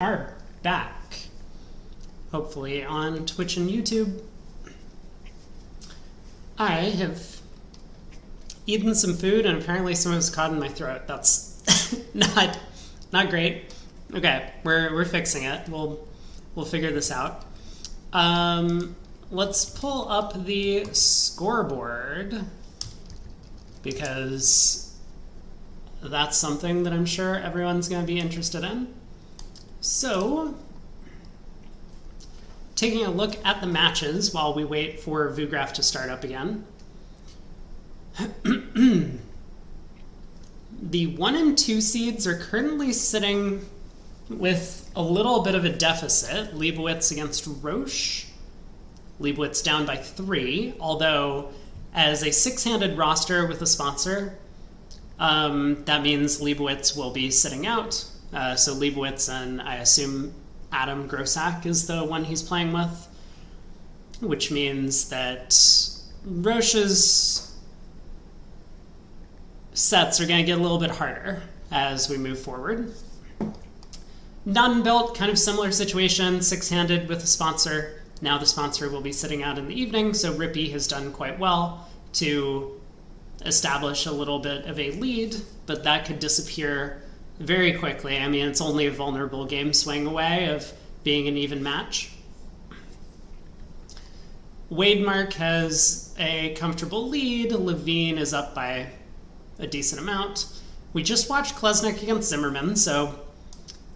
Are back, hopefully on Twitch and YouTube. I have eaten some food and apparently some of it's caught in my throat. That's not great. Okay, we're fixing it. We'll figure this out. Let's pull up the scoreboard because that's something that I'm sure everyone's going to be interested in. So, taking a look at the matches while we wait for VuGraph to start up again. The 1 and 2 seeds are currently sitting with a little bit of a deficit. Leibowitz against Roche. Leibowitz down by 3, although as a 6-handed roster with a sponsor, that means Leibowitz will be sitting out. So Leibowitz and I assume Adam Grossack is the one he's playing with, which means that Roche's sets are going to get a little bit harder as we move forward. Non-built, kind of similar situation, 6-handed with a sponsor. Now the sponsor will be sitting out in the evening, so Rippy has done quite well to establish a little bit of a lead, but that could disappear very quickly. I mean, it's only a vulnerable game swing away of being an even match. Wademark has a comfortable lead. Levine is up by a decent amount. We just watched Klesnik against Zimmerman, so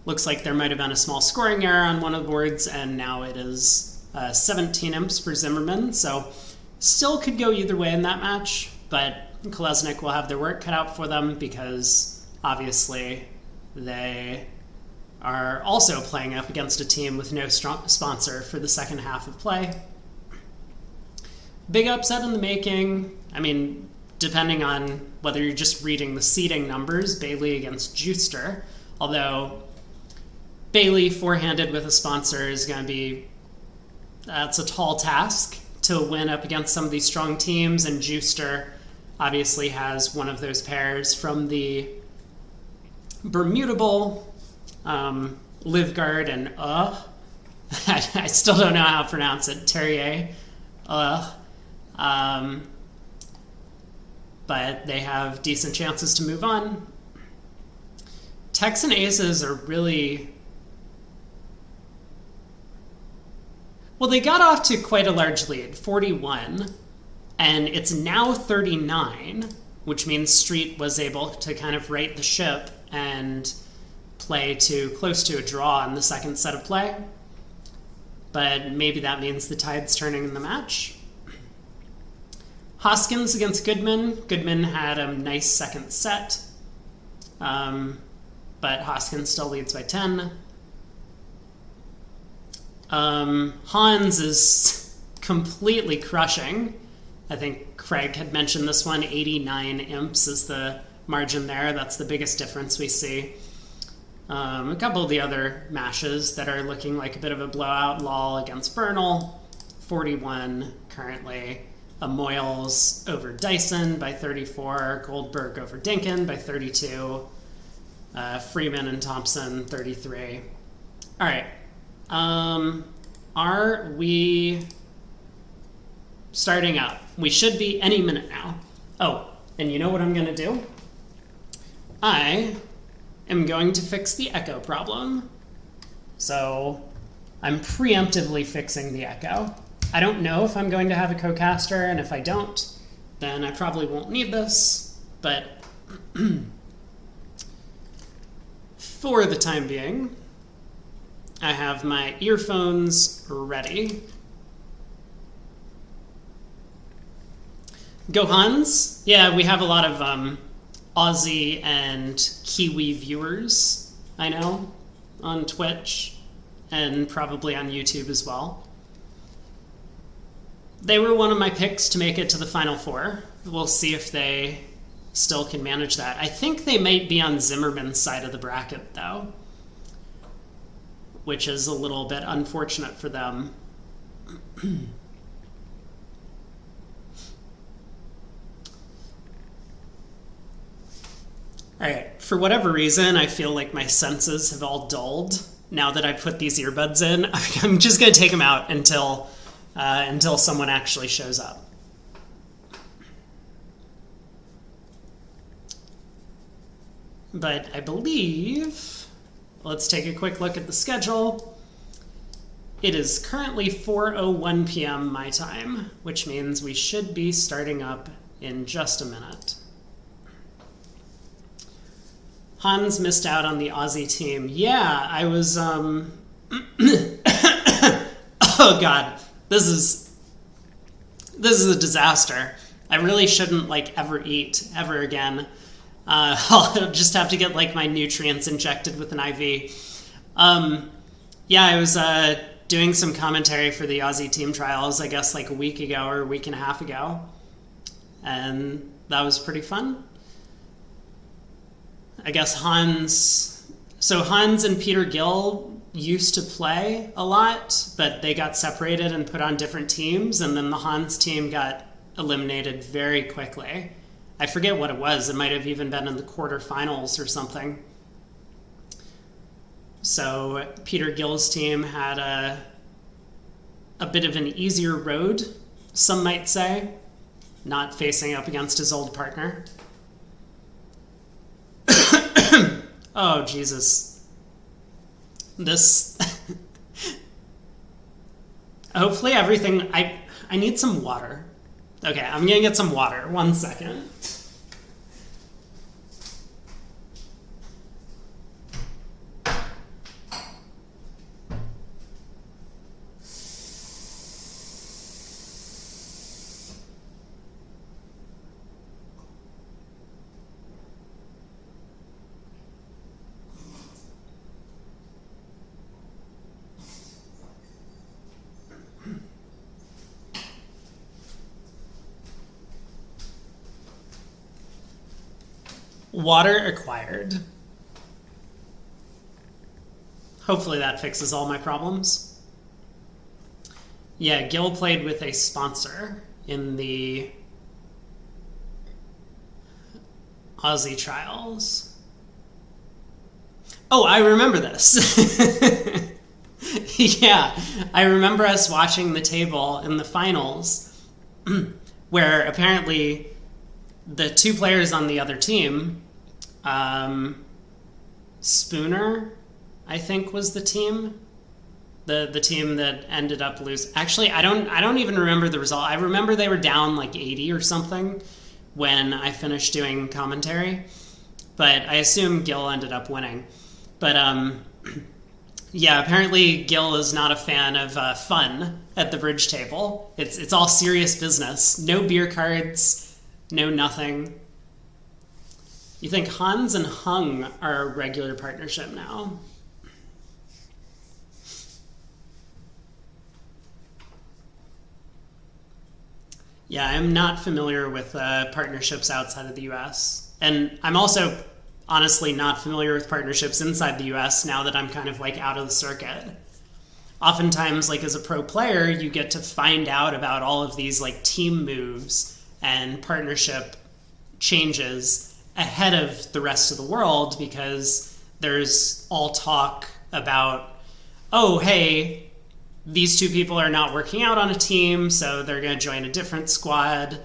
looks like there might have been a small scoring error on one of the boards, and now it is 17 imps for Zimmerman, so still could go either way in that match, but Klesnik will have their work cut out for them because obviously they are also playing up against a team with no strong sponsor for the second half of play. Big upset in the making. I mean, depending on whether you're just reading the seeding numbers, Bailey against Juster, although Bailey four-handed with a sponsor is going to be, that's a tall task to win up against some of these strong teams, and Juster obviously has one of those pairs from the Bermudable, Livgard, and I still don't know how to pronounce it, Terrier, but they have decent chances to move on. Tex and Aces are really, well, they got off to quite a large lead, 41, and it's now 39, which means Street was able to kind of right the ship and play to close to a draw in the second set of play. But maybe that means the tide's turning in the match. Hoskins against Goodman. Goodman had a nice second set, but Hoskins still leads by 10. Hans is completely crushing. I think Craig had mentioned this one, 89 imps is the margin there. That's the biggest difference we see. A couple of the other mashes that are looking like a bit of a blowout. Lal against Bernal, 41 currently. Moyles over Dyson by 34. Goldberg over Dinkin by 32. Freeman and Thompson, 33. All right. Are we starting up? We should be any minute now. Oh, and you know what I'm going to do? I am going to fix the echo problem. So I'm preemptively fixing the echo. I don't know if I'm going to have a co-caster, and if I don't, then I probably won't need this, but for the time being, I have my earphones ready. Go Hans! Yeah, we have a lot of Aussie and Kiwi viewers, I know, on Twitch, and probably on YouTube as well. They were one of my picks to make it to the Final Four. We'll see if they still can manage that. I think they might be on Zimmerman's side of the bracket, though, which is a little bit unfortunate for them. All right, for whatever reason, I feel like my senses have all dulled now that I put these earbuds in. I'm just going to take them out until someone actually shows up. But I believe, let's take a quick look at the schedule. It is currently 4:01 p.m. my time, which means we should be starting up in just a minute. Hans missed out on the Aussie team. Yeah, I was, oh God, this is a disaster. I really shouldn't, like, ever eat ever again. I'll just have to get, like, my nutrients injected with an IV. Yeah, I was doing some commentary for the Aussie team trials, I guess, like a week ago or a week and a half ago. And that was pretty fun. I guess Hans and Peter Gill used to play a lot, but they got separated and put on different teams, and then the Hans team got eliminated very quickly. I forget what it was. It might have even been in the quarterfinals or something. So Peter Gill's team had a bit of an easier road, some might say, not facing up against his old partner. Oh, Jesus. This... Hopefully everything... I need some water. Okay, I'm gonna get some water. 1 second. Water acquired. Hopefully that fixes all my problems. Yeah, Gil played with a sponsor in the Aussie trials. Oh, I remember this. Yeah, I remember us watching the table in the finals where apparently the two players on the other team, Spooner, I think, was the team. The team that ended up losing. Actually, I don't even remember the result. I remember they were down like 80 or something when I finished doing commentary. But I assume Gil ended up winning. But yeah, apparently Gil is not a fan of fun at the bridge table. It's all serious business. No beer cards, no nothing. You think Hans and Hung are a regular partnership now? Yeah, I'm not familiar with partnerships outside of the US. And I'm also honestly not familiar with partnerships inside the US now that I'm kind of like out of the circuit. Oftentimes, like as a pro player, you get to find out about all of these like team moves and partnership changes ahead of the rest of the world because there's all talk about, oh, hey, these two people are not working out on a team, so they're going to join a different squad.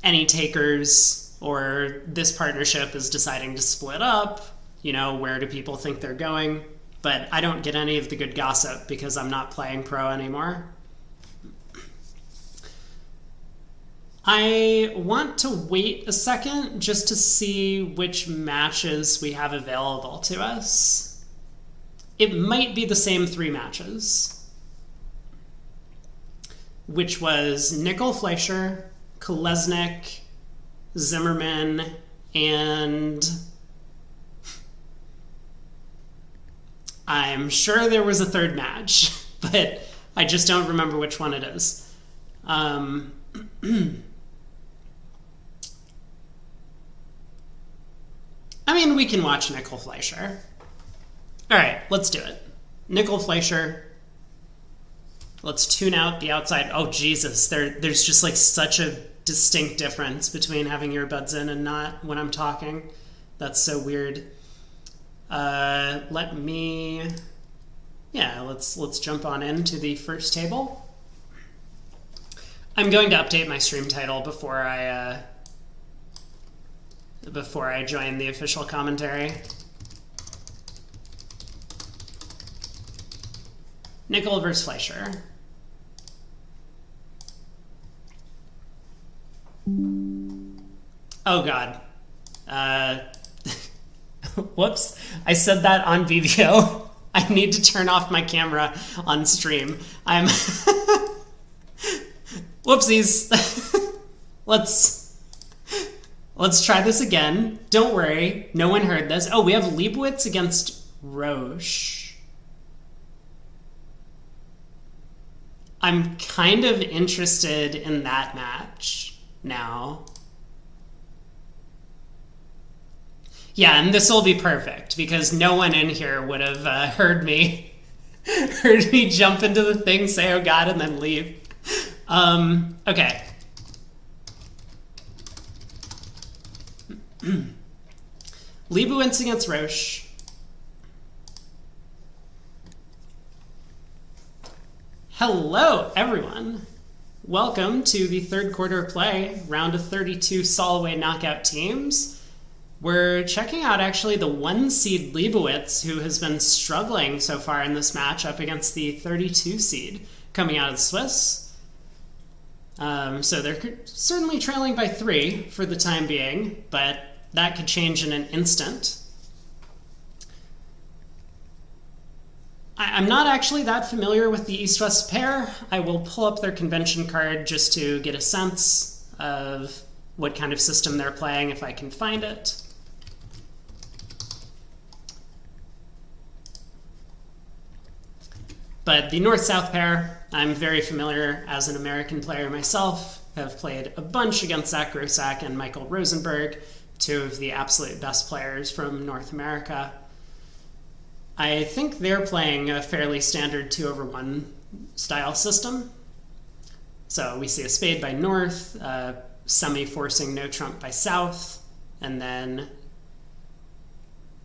Any takers, or this partnership is deciding to split up. You know, where do people think they're going? But I don't get any of the good gossip because I'm not playing pro anymore. I want to wait a second just to see which matches we have available to us. It might be the same 3 matches, which was Nickel Fleischer, Kolesnik, Zimmerman, and I'm sure there was a 3rd match, but I just don't remember which one it is. I mean, we can watch Nickel Fleischer. All right, let's do it. Nickel Fleischer. Let's tune out the outside. Oh, Jesus. There's just like such a distinct difference between having earbuds in and not when I'm talking. That's so weird. Let's jump on into the first table. I'm going to update my stream title before I join the official commentary. Nickel versus Fleischer. Oh God. Whoops. I said that on video. I need to turn off my camera on stream. I'm whoopsies. Let's try this again. Don't worry. No one heard this. Oh, we have Leibowitz against Roche. I'm kind of interested in that match now. Yeah, and this will be perfect because no one in here would have heard me jump into the thing, say "oh God," and then leave. Okay. Leibowitz against Roche. Hello, everyone. Welcome to the third quarter play, round of 32 Soloway knockout teams. We're checking out actually the 1 seed Leibowitz, who has been struggling so far in this match up against the 32 seed coming out of the Swiss. So they're certainly trailing by 3 for the time being, but that could change in an instant. I'm not actually that familiar with the East-West pair. I will pull up their convention card just to get a sense of what kind of system they're playing if I can find it. But the North-South pair, I'm very familiar as an American player myself. I've played a bunch against Zach Grossack and Michael Rosenberg, 2 of the absolute best players from North America. I think they're playing a fairly standard 2-over-1 style system. So we see a spade by North, semi-forcing no trump by South, and then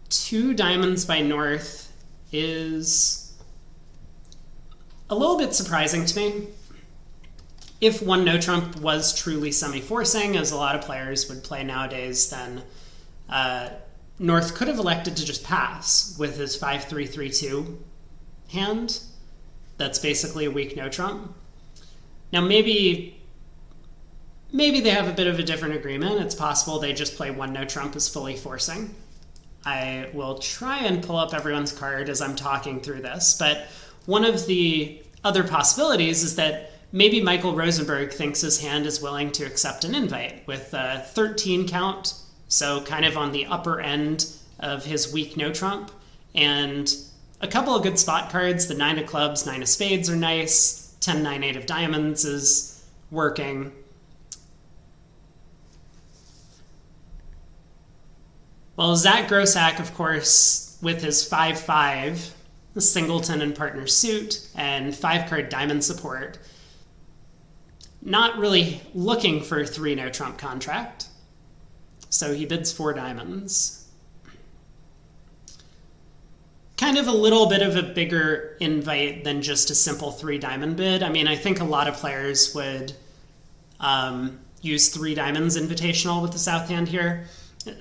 2 diamonds by North is a little bit surprising to me. If 1 no trump was truly semi-forcing, as a lot of players would play nowadays, then North could have elected to just pass with his 5-3-3-2 hand. That's basically a weak no trump. Now maybe they have a bit of a different agreement. It's possible they just play 1 no trump as fully forcing. I will try and pull up everyone's card as I'm talking through this, but one of the other possibilities is that maybe Michael Rosenberg thinks his hand is willing to accept an invite with a 13 count, so kind of on the upper end of his weak no trump, and a couple of good spot cards. The 9 of clubs, 9 of spades are nice. 10, 9, 8 of diamonds is working. Well, Zach Grossack, of course, with his 5-5, the singleton and partner suit, and 5-card diamond support, not really looking for a 3 no trump contract. So he bids 4 diamonds. Kind of a little bit of a bigger invite than just a simple 3 diamond bid. I mean, I think a lot of players would use 3 diamonds invitational with the South hand here.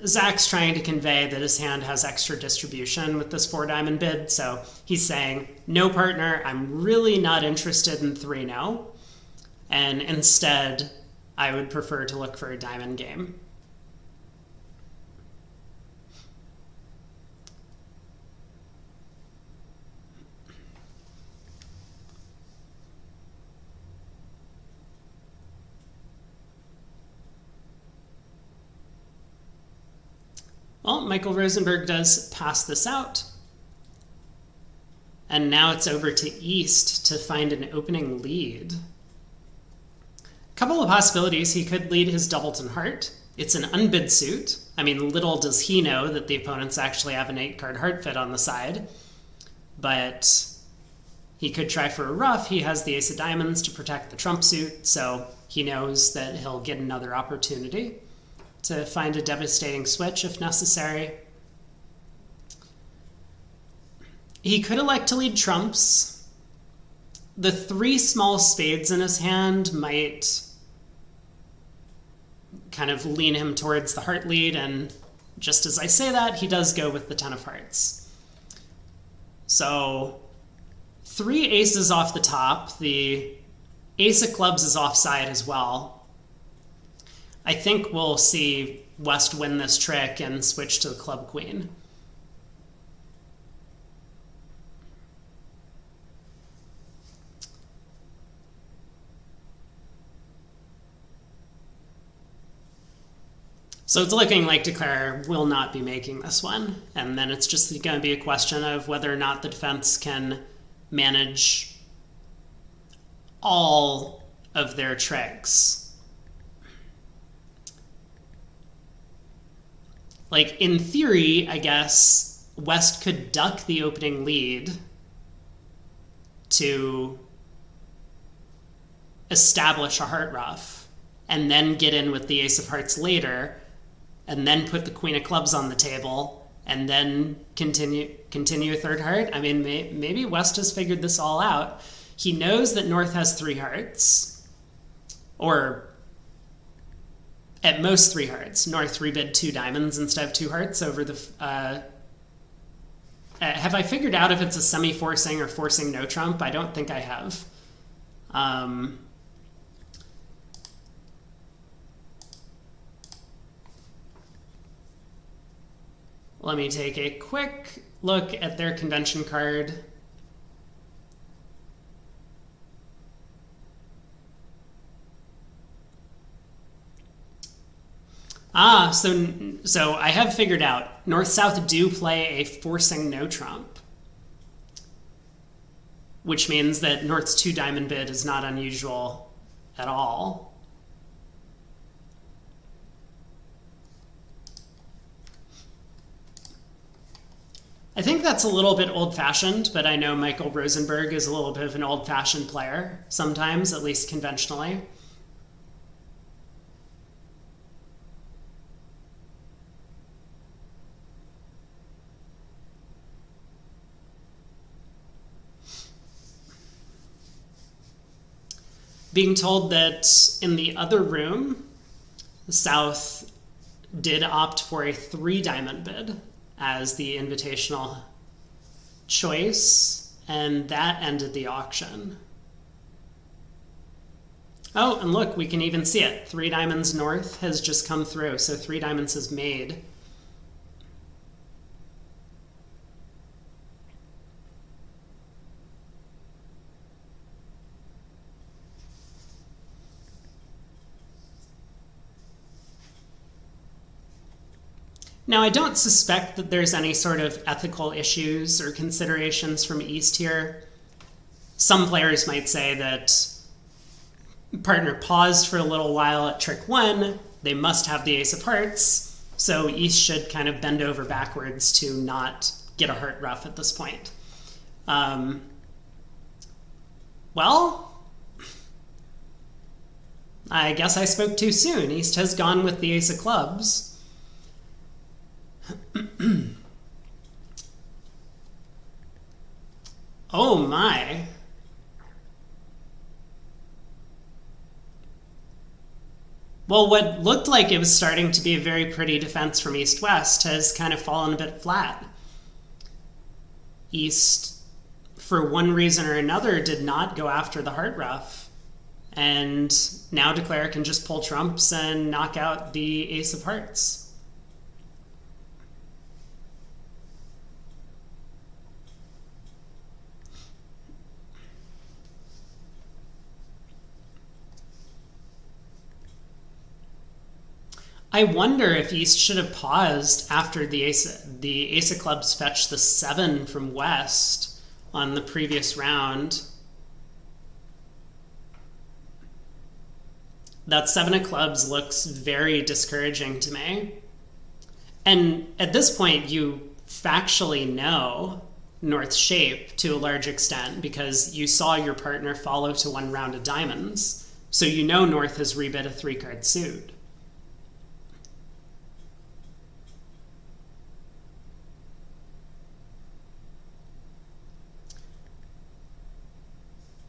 Zach's trying to convey that his hand has extra distribution with this 4 diamond bid, so he's saying, no partner, I'm really not interested in 3 no, and instead I would prefer to look for a diamond game. Well, Michael Rosenberg does pass this out. And now it's over to East to find an opening lead. A couple of possibilities. He could lead his Doubleton Heart. It's an unbid suit. I mean, little does he know that the opponents actually have an 8-card heart fit on the side. But he could try for a ruff. He has the Ace of Diamonds to protect the trump suit, so he knows that he'll get another opportunity to find a devastating switch if necessary. He could elect to lead trumps. The 3 small spades in his hand might kind of lean him towards the heart lead, and just as I say that, he does go with the 10 of hearts. So 3 aces off the top. The ace of clubs is offside as well. I think we'll see West win this trick and switch to the club queen. So it's looking like Declare will not be making this one, and then it's just going to be a question of whether or not the defense can manage all of their tricks. Like, in theory, I guess, West could duck the opening lead to establish a heart ruff, and then get in with the ace of hearts later, and then put the queen of clubs on the table, and then continue a third heart. I mean, maybe West has figured this all out. He knows that North has 3 hearts, or at most 3 hearts. North rebid 2 diamonds instead of 2 hearts over the... have I figured out if it's a semi-forcing or forcing no trump? I don't think I have. Let me take a quick look at their convention card. So I have figured out North-South do play a forcing no trump, which means that North's 2 diamond bid is not unusual at all. I think that's a little bit old-fashioned, but I know Michael Rosenberg is a little bit of an old-fashioned player sometimes, at least conventionally. Being told that in the other room, South did opt for a 3 diamond bid as the invitational choice, and that ended the auction. Oh, and look, we can even see it. 3 diamonds North has just come through, so 3 diamonds is made. Now, I don't suspect that there's any sort of ethical issues or considerations from East here. Some players might say that partner paused for a little while at trick 1. They must have the ace of hearts, so East should kind of bend over backwards to not get a heart ruff at this point. Well, I guess I spoke too soon. East has gone with the ace of clubs. Oh my. Well, what looked like it was starting to be a very pretty defense from East-West has kind of fallen a bit flat. East, for one reason or another, did not go after the heart ruff, and now Declare can just pull trumps and knock out the ace of hearts. I wonder if East should have paused after the ace of clubs fetched the 7 from West on the previous round. That 7 of clubs looks very discouraging to me. And at this point, you factually know North's shape to a large extent because you saw your partner follow to 1 round of diamonds. So you know North has rebid a 3-card suit.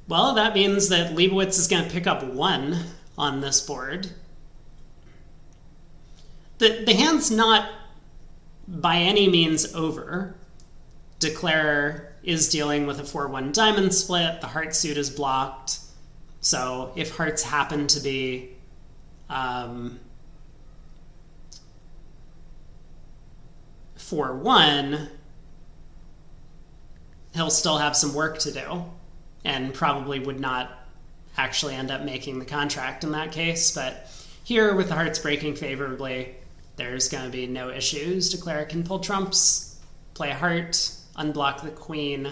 Well, that means that Leibowitz is going to pick up 1 on this board. The hand's not by any means over. Declarer is dealing with a 4-1 diamond split. The heart suit is blocked. So if hearts happen to be 4-1, he'll still have some work to do and probably would not actually end up making the contract in that case. But here, with the hearts breaking favorably, there's going to be no issues. Declarer can pull trumps, play a heart, unblock the queen,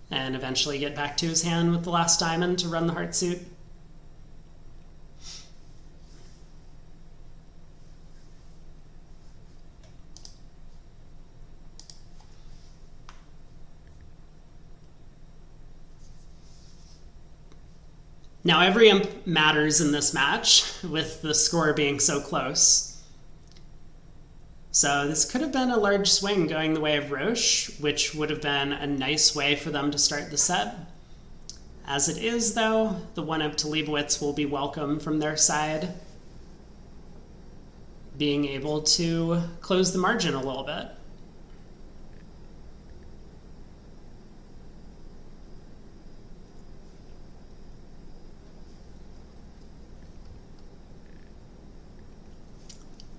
and eventually get back to his hand with the last diamond to run the heart suit. Now, every imp matters in this match, with the score being so close. So this could have been a large swing going the way of Roche, which would have been a nice way for them to start the set. As it is, though, the 1-up to Leibowitz will be welcome from their side, being able to close the margin a little bit.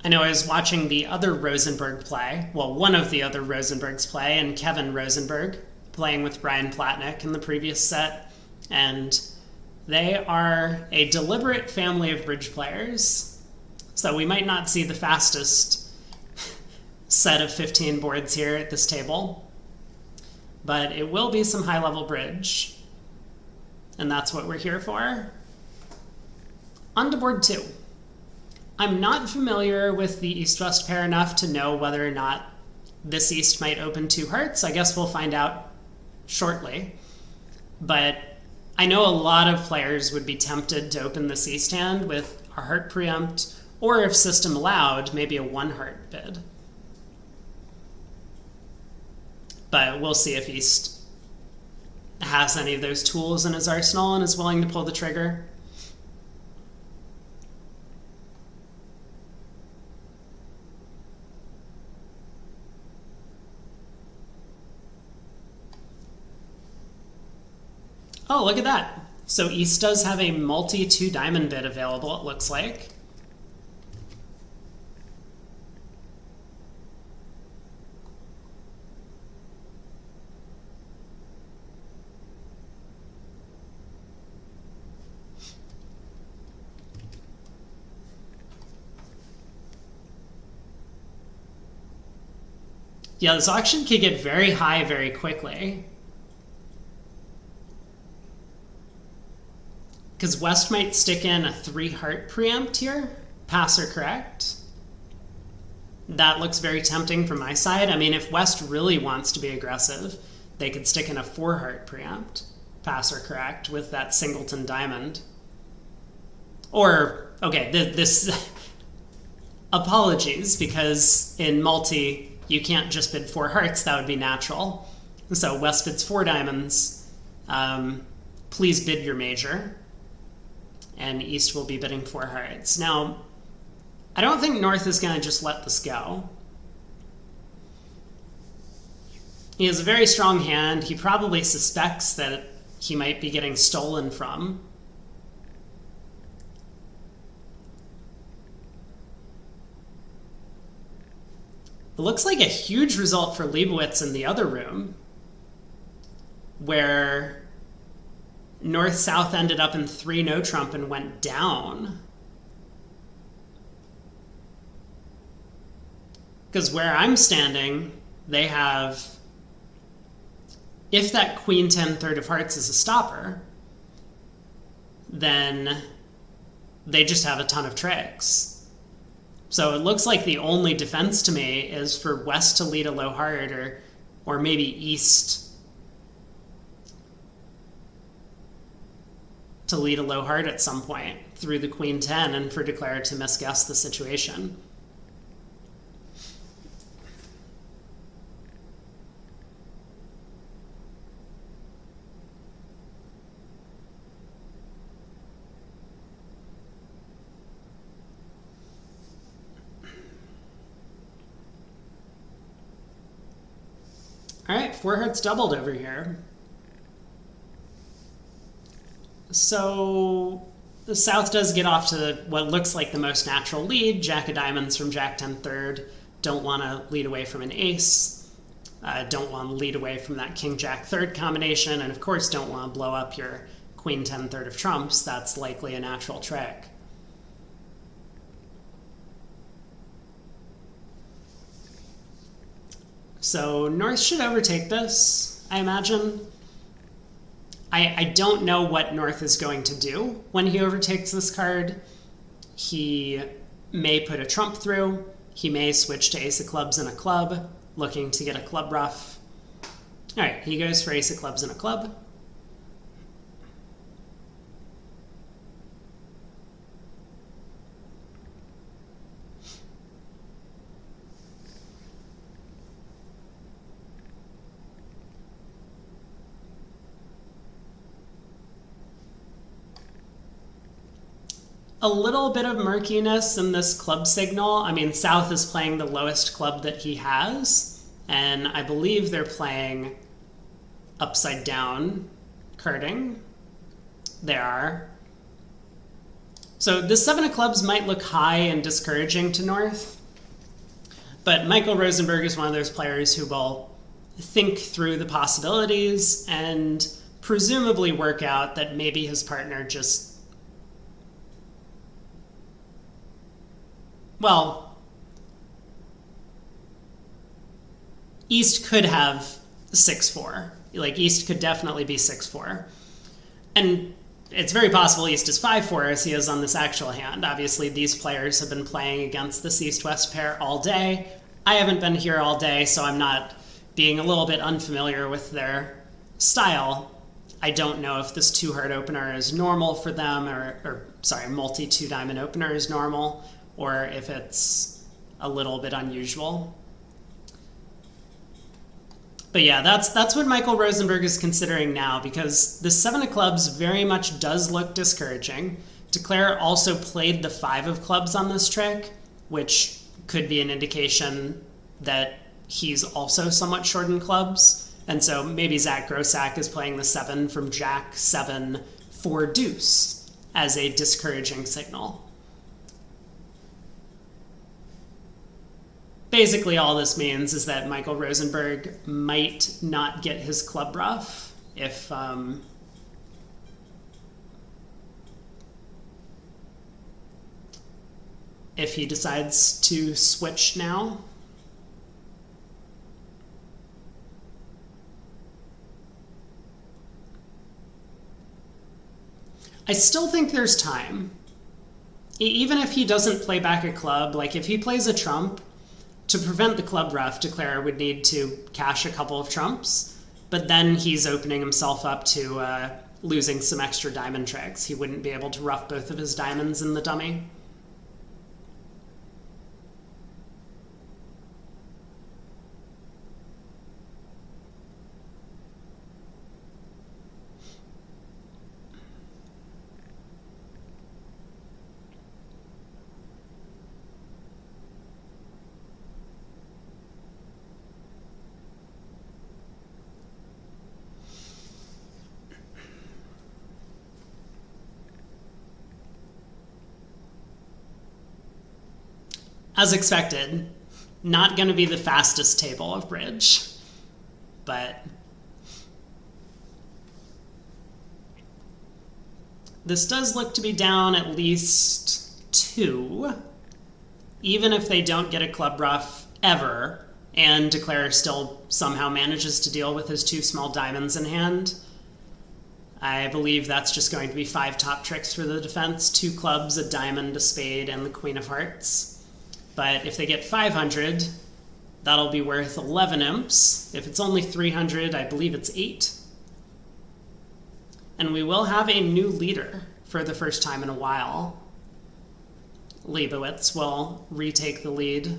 I know I was watching the other Rosenberg play, well, one of the other Rosenbergs play, and Kevin Rosenberg playing with Brian Platnick in the previous set, and they are a deliberate family of bridge players, so we might not see the fastest set of 15 boards here at this table, but it will be some high-level bridge, and that's what we're here for. On to board 2. I'm not familiar with the East-West pair enough to know whether or not this East might open 2 hearts. I guess we'll find out shortly. But I know a lot of players would be tempted to open this East hand with a heart preempt, or if system allowed, maybe a 1-heart bid. But we'll see if East has any of those tools in his arsenal and is willing to pull the trigger. Oh, look at that. So East does have a multi-2 diamond bid available, it looks like. Yeah, this auction could get very high very quickly. Because West might stick in a 3-heart preempt here. Pass or correct. That looks very tempting from my side. I mean, if West really wants to be aggressive, they could stick in a 4-heart preempt. Pass or correct with that singleton diamond. Or, okay, this apologies, because in multi, you can't just bid 4 hearts. That would be natural. So West bids 4 diamonds. Please bid your major. And East will be bidding 4 hearts. Now, I don't think North is going to just let this go. He has a very strong hand. He probably suspects that he might be getting stolen from. It looks like a huge result for Leibowitz in the other room, where North-South ended up in 3 no trump and went down. Because where I'm standing, they have, if that Queen 10 third of hearts is a stopper, then they just have a ton of tricks. So it looks like the only defense to me is for West to lead a low heart, or maybe East to lead a low heart at some point through the Queen 10, and for Declarer to misguess the situation. All right, 4 hearts doubled over here. So the South does get off to what looks like the most natural lead. Jack of diamonds from Jack 10 third. Don't want to lead away from an ace. Don't want to lead away from that King Jack third combination. And of course don't want to blow up your Queen 10 third of trumps. That's likely a natural trick. So North should overtake this, I imagine. I don't know what North is going to do when he overtakes this card. He may put a trump through. He may switch to ace of clubs and a club, looking to get a club ruff. All right, he goes for ace of clubs and a club. A little bit of murkiness in this club signal. I mean, South is playing the lowest club that he has, and I believe they're playing upside down carding. They are. So the 7 of clubs might look high and discouraging to North, but Michael Rosenberg is one of those players who will think through the possibilities and presumably work out that maybe his partner just, well, East could have 6-4. Like, East could definitely be 6-4. And it's very possible East is 5-4 as he is on this actual hand. Obviously, these players have been playing against this East-West pair all day. I haven't been here all day, so I'm not being a little bit unfamiliar with their style. I don't know if this 2-heart opener is normal for them, or sorry, multi 2-diamond opener is normal, or if it's a little bit unusual. But yeah, that's what Michael Rosenberg is considering now, because the 7 of clubs very much does look discouraging. Declare also played the 5 of clubs on this trick, which could be an indication that he's also somewhat short in clubs. And so maybe Zach Grossack is playing the 7 from Jack 7 for deuce as a discouraging signal. Basically, all this means is that Michael Rosenberg might not get his club ruff if he decides to switch now. I still think there's time. Even if he doesn't play back a club, like if he plays a trump, to prevent the club ruff, Declare would need to cash a couple of trumps, but then he's opening himself up to losing some extra diamond tricks. He wouldn't be able to ruff both of his diamonds in the dummy. As expected, not going to be the fastest table of bridge, but this does look to be down at least 2, even if they don't get a club ruff ever, and Declare still somehow manages to deal with his 2 small diamonds in hand. I believe that's just going to be 5 top tricks for the defense, 2 clubs, a diamond, a spade, and the Queen of Hearts. But if they get 500, that'll be worth 11 imps. If it's only 300, I believe it's 8. And we will have a new leader for the first time in a while. Leibowitz will retake the lead.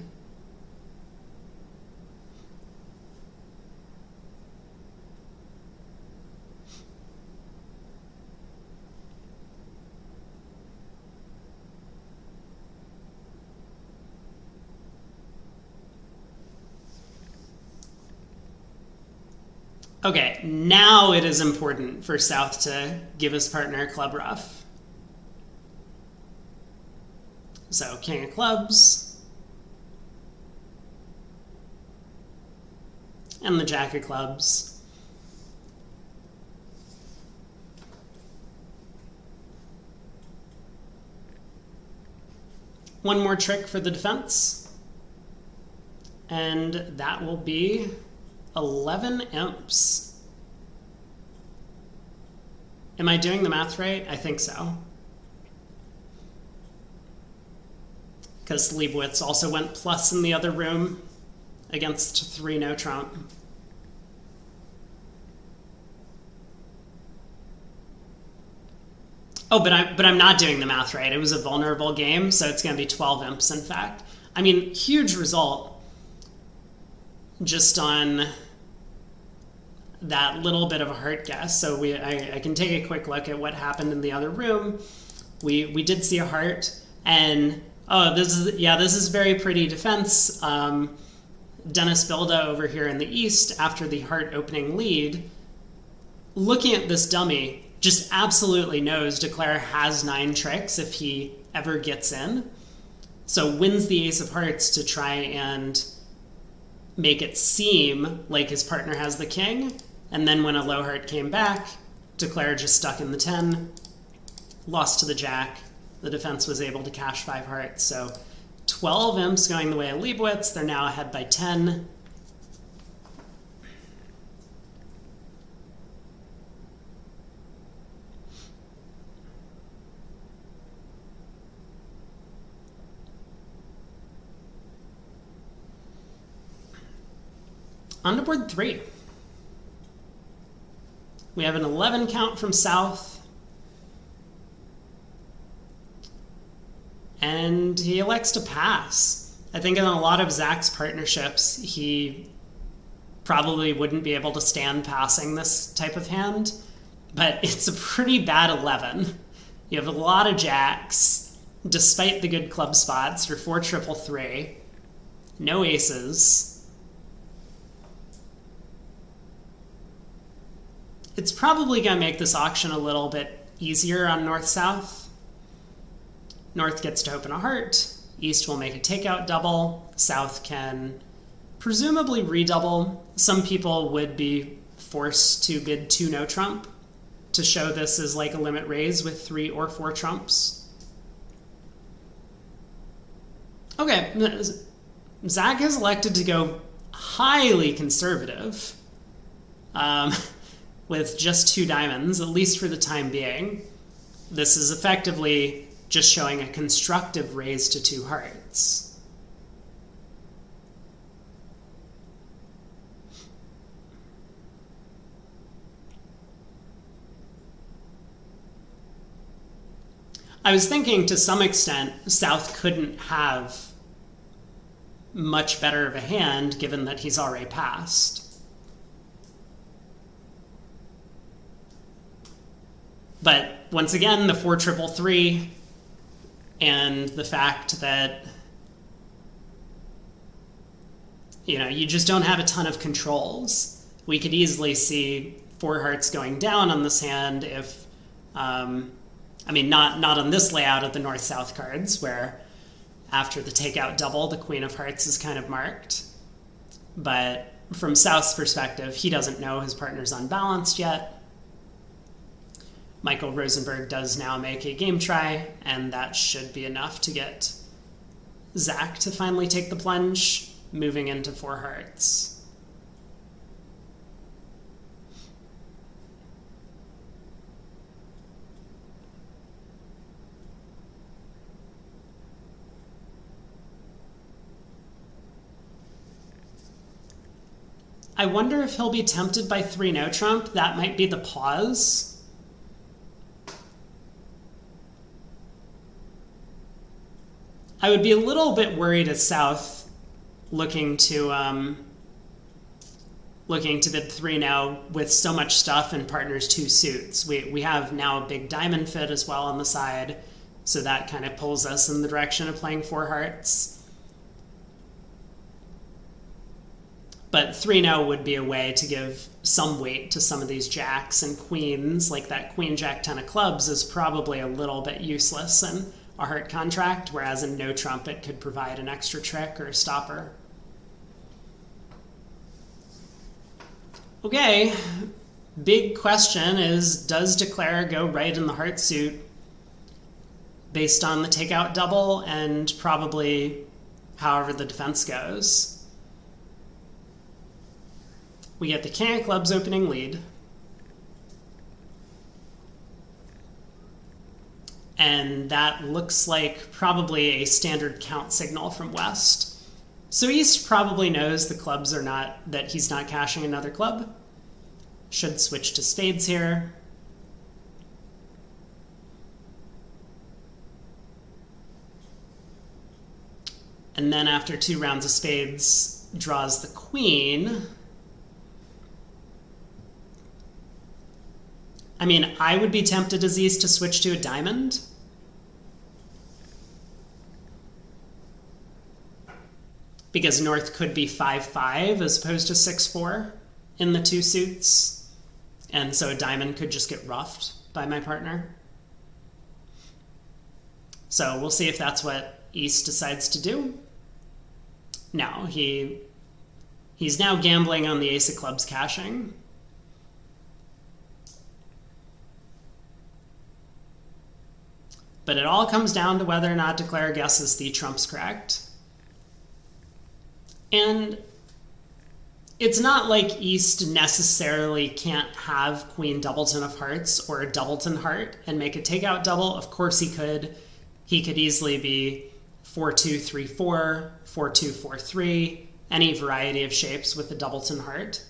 Okay, now it is important for South to give his partner a club ruff. So king of clubs. And the jack of clubs. One more trick for the defense. And that will be 11 imps. Am I doing the math right? I think so. Because Leibowitz also went plus in the other room against 3 no trump. Oh, but I'm not doing the math right. It was a vulnerable game, so it's going to be 12 imps, in fact. I mean, huge result just on that little bit of a heart guess. So I can take a quick look at what happened in the other room. We did see a heart, and oh, this is very pretty defense. Dennis Bilda over here in the east, after the heart opening lead, looking at this dummy, just absolutely knows Declare has 9 tricks if he ever gets in. So wins the ace of hearts to try and make it seem like his partner has the king. And then when a low heart came back, Declare just stuck in the 10, lost to the jack. The defense was able to cash 5 hearts. So 12 imps going the way of Leibowitz. They're now ahead by 10. On to board 3. We have an 11 count from South. And he elects to pass. I think in a lot of Zach's partnerships, he probably wouldn't be able to stand passing this type of hand. But it's a pretty bad 11. You have a lot of jacks, despite the good club spots. You're 4 triple 3. No aces. It's probably going to make this auction a little bit easier on North-South. North gets to open a heart. East will make a takeout double. South can presumably redouble. Some people would be forced to bid 2 no trump to show this as like a limit raise with 3 or 4 trumps. Okay, Zach has elected to go highly conservative. With just 2 diamonds, at least for the time being. This is effectively just showing a constructive raise to 2 hearts. I was thinking to some extent South couldn't have much better of a hand given that he's already passed. But once again, the 4 triple 3 and the fact that you just don't have a ton of controls. We could easily see 4 hearts going down on this hand if, I mean, not on this layout of the North-South cards, where after the takeout double, the Queen of Hearts is kind of marked. But from South's perspective, he doesn't know his partner's unbalanced yet. Michael Rosenberg does now make a game try, and that should be enough to get Zach to finally take the plunge, moving into 4 hearts. I wonder if he'll be tempted by 3 no trump. That might be the pause. I would be a little bit worried as South looking to bid 3 now with so much stuff and partners 2 suits. We have now a big diamond fit as well on the side, so that kind of pulls us in the direction of playing 4 hearts. But 3-0 would be a way to give some weight to some of these jacks, and queens, like that queen jack 10 of clubs, is probably a little bit useless in a heart contract, whereas in no trump it could provide an extra trick or a stopper. Okay, big question is, does declare go right in the heart suit based on the takeout double and probably however the defense goes? We get the king of clubs opening lead. And that looks like probably a standard count signal from West. So East probably knows the clubs are not, that he's not cashing another club. Should switch to spades here. And then after 2 rounds of spades, draws the queen. I mean, I would be tempted as East to switch to a diamond. Because North could be 5-5 as opposed to 6-4 in the 2 suits. And so a diamond could just get roughed by my partner. So we'll see if that's what East decides to do. No, he's now gambling on the ace of clubs cashing. But it all comes down to whether or not declare guesses the trumps correct. And it's not like East necessarily can't have queen doubleton of hearts or a doubleton heart and make a takeout double. Of course he could. He could easily be 4-2, 3-4, 4-2, 4-3, any variety of shapes with a doubleton heart.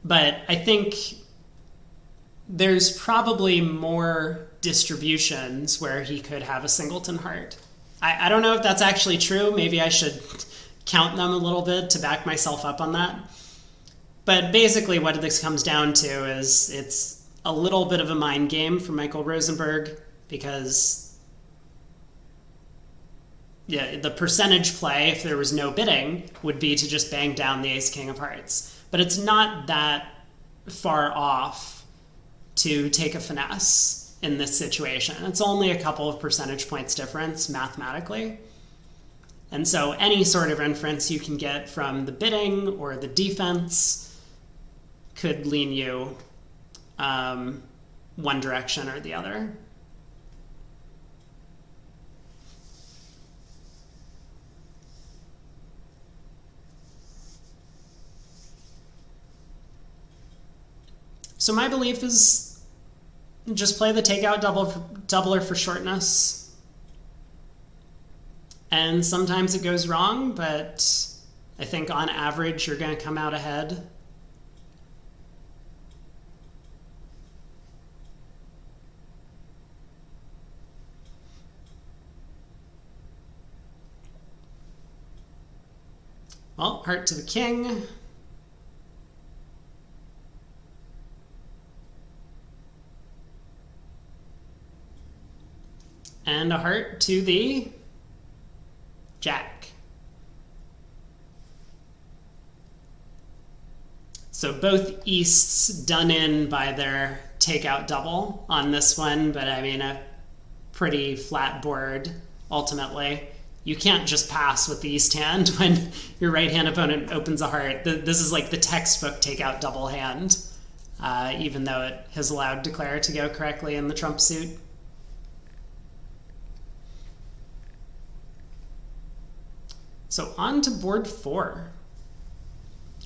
But I think there's probably more distributions where he could have a singleton heart. I don't know if that's actually true. Maybe I should count them a little bit to back myself up on that. But basically what this comes down to is it's a little bit of a mind game for Michael Rosenberg, because yeah, the percentage play, if there was no bidding, would be to just bang down the ace-king of hearts. But it's not that far off to take a finesse in this situation. It's only a couple of percentage points difference mathematically. And so any sort of inference you can get from the bidding or the defense could lean you one direction or the other. So my belief is just play the takeout doubler for shortness. And sometimes it goes wrong, but I think on average you're going to come out ahead. Well, heart to the king. And a heart to the jack. So both Easts done in by their takeout double on this one, but I mean a pretty flat board ultimately. You can't just pass with the East hand when your right hand opponent opens a heart. This is like the textbook takeout double hand, even though it has allowed declare to go correctly in the trump suit. So on to board 4.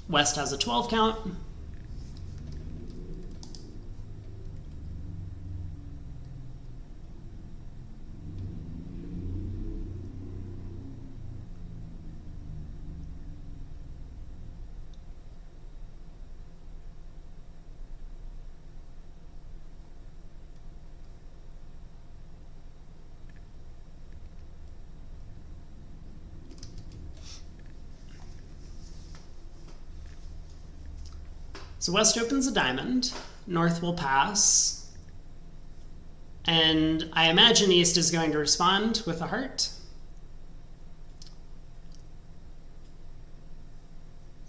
West has a 12 count. So West opens a diamond, North will pass, And I imagine East is going to respond with a heart.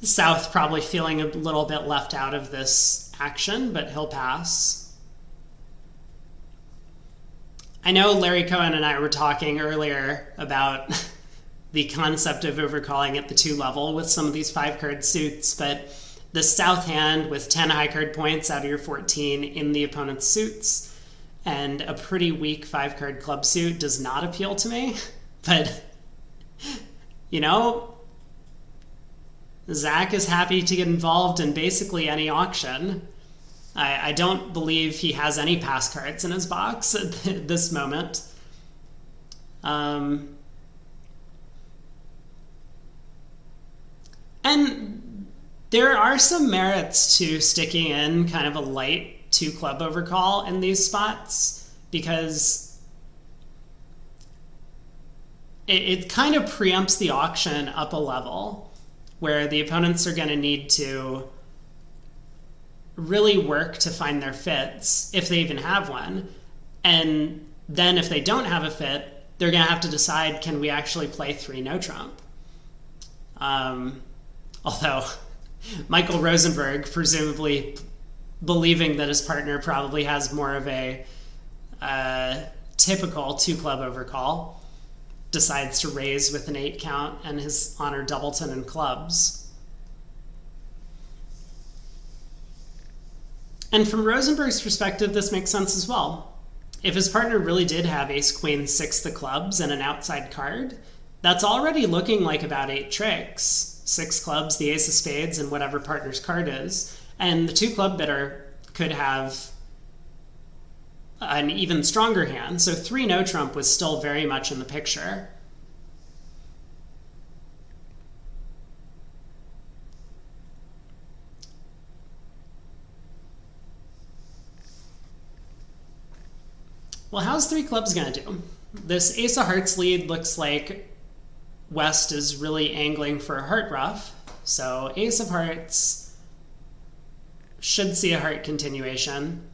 South probably feeling a little bit left out of this action, but he'll pass. I know Larry Cohen and I were talking earlier about the concept of overcalling at the 2 level with some of these 5-card suits, but the South hand with 10 high card points out of your 14 in the opponent's suits and a pretty weak 5-card club suit does not appeal to me. But, you know, Zach is happy to get involved in basically any auction. I don't believe he has any pass cards in his box at this moment. And there are some merits to sticking in kind of a light 2-club overcall in these spots, because it kind of preempts the auction up a level, where the opponents are going to need to really work to find their fits, if they even have one. And then if they don't have a fit, they're going to have to decide, can we actually play 3 no trump? Although Michael Rosenberg, presumably believing that his partner probably has more of a typical 2-club overcall, decides to raise with an 8 count and his honor doubleton in clubs. And from Rosenberg's perspective, this makes sense as well. If his partner really did have ace, queen, 6 of clubs and an outside card, that's already looking like about 8 tricks. 6 clubs, the ace of spades, and whatever partner's card is. And the 2-club bidder could have an even stronger hand. So 3 no trump was still very much in the picture. Well, how's 3 clubs going to do? This ace of hearts lead looks like West is really angling for a heart ruff. So ace of hearts should see a heart continuation.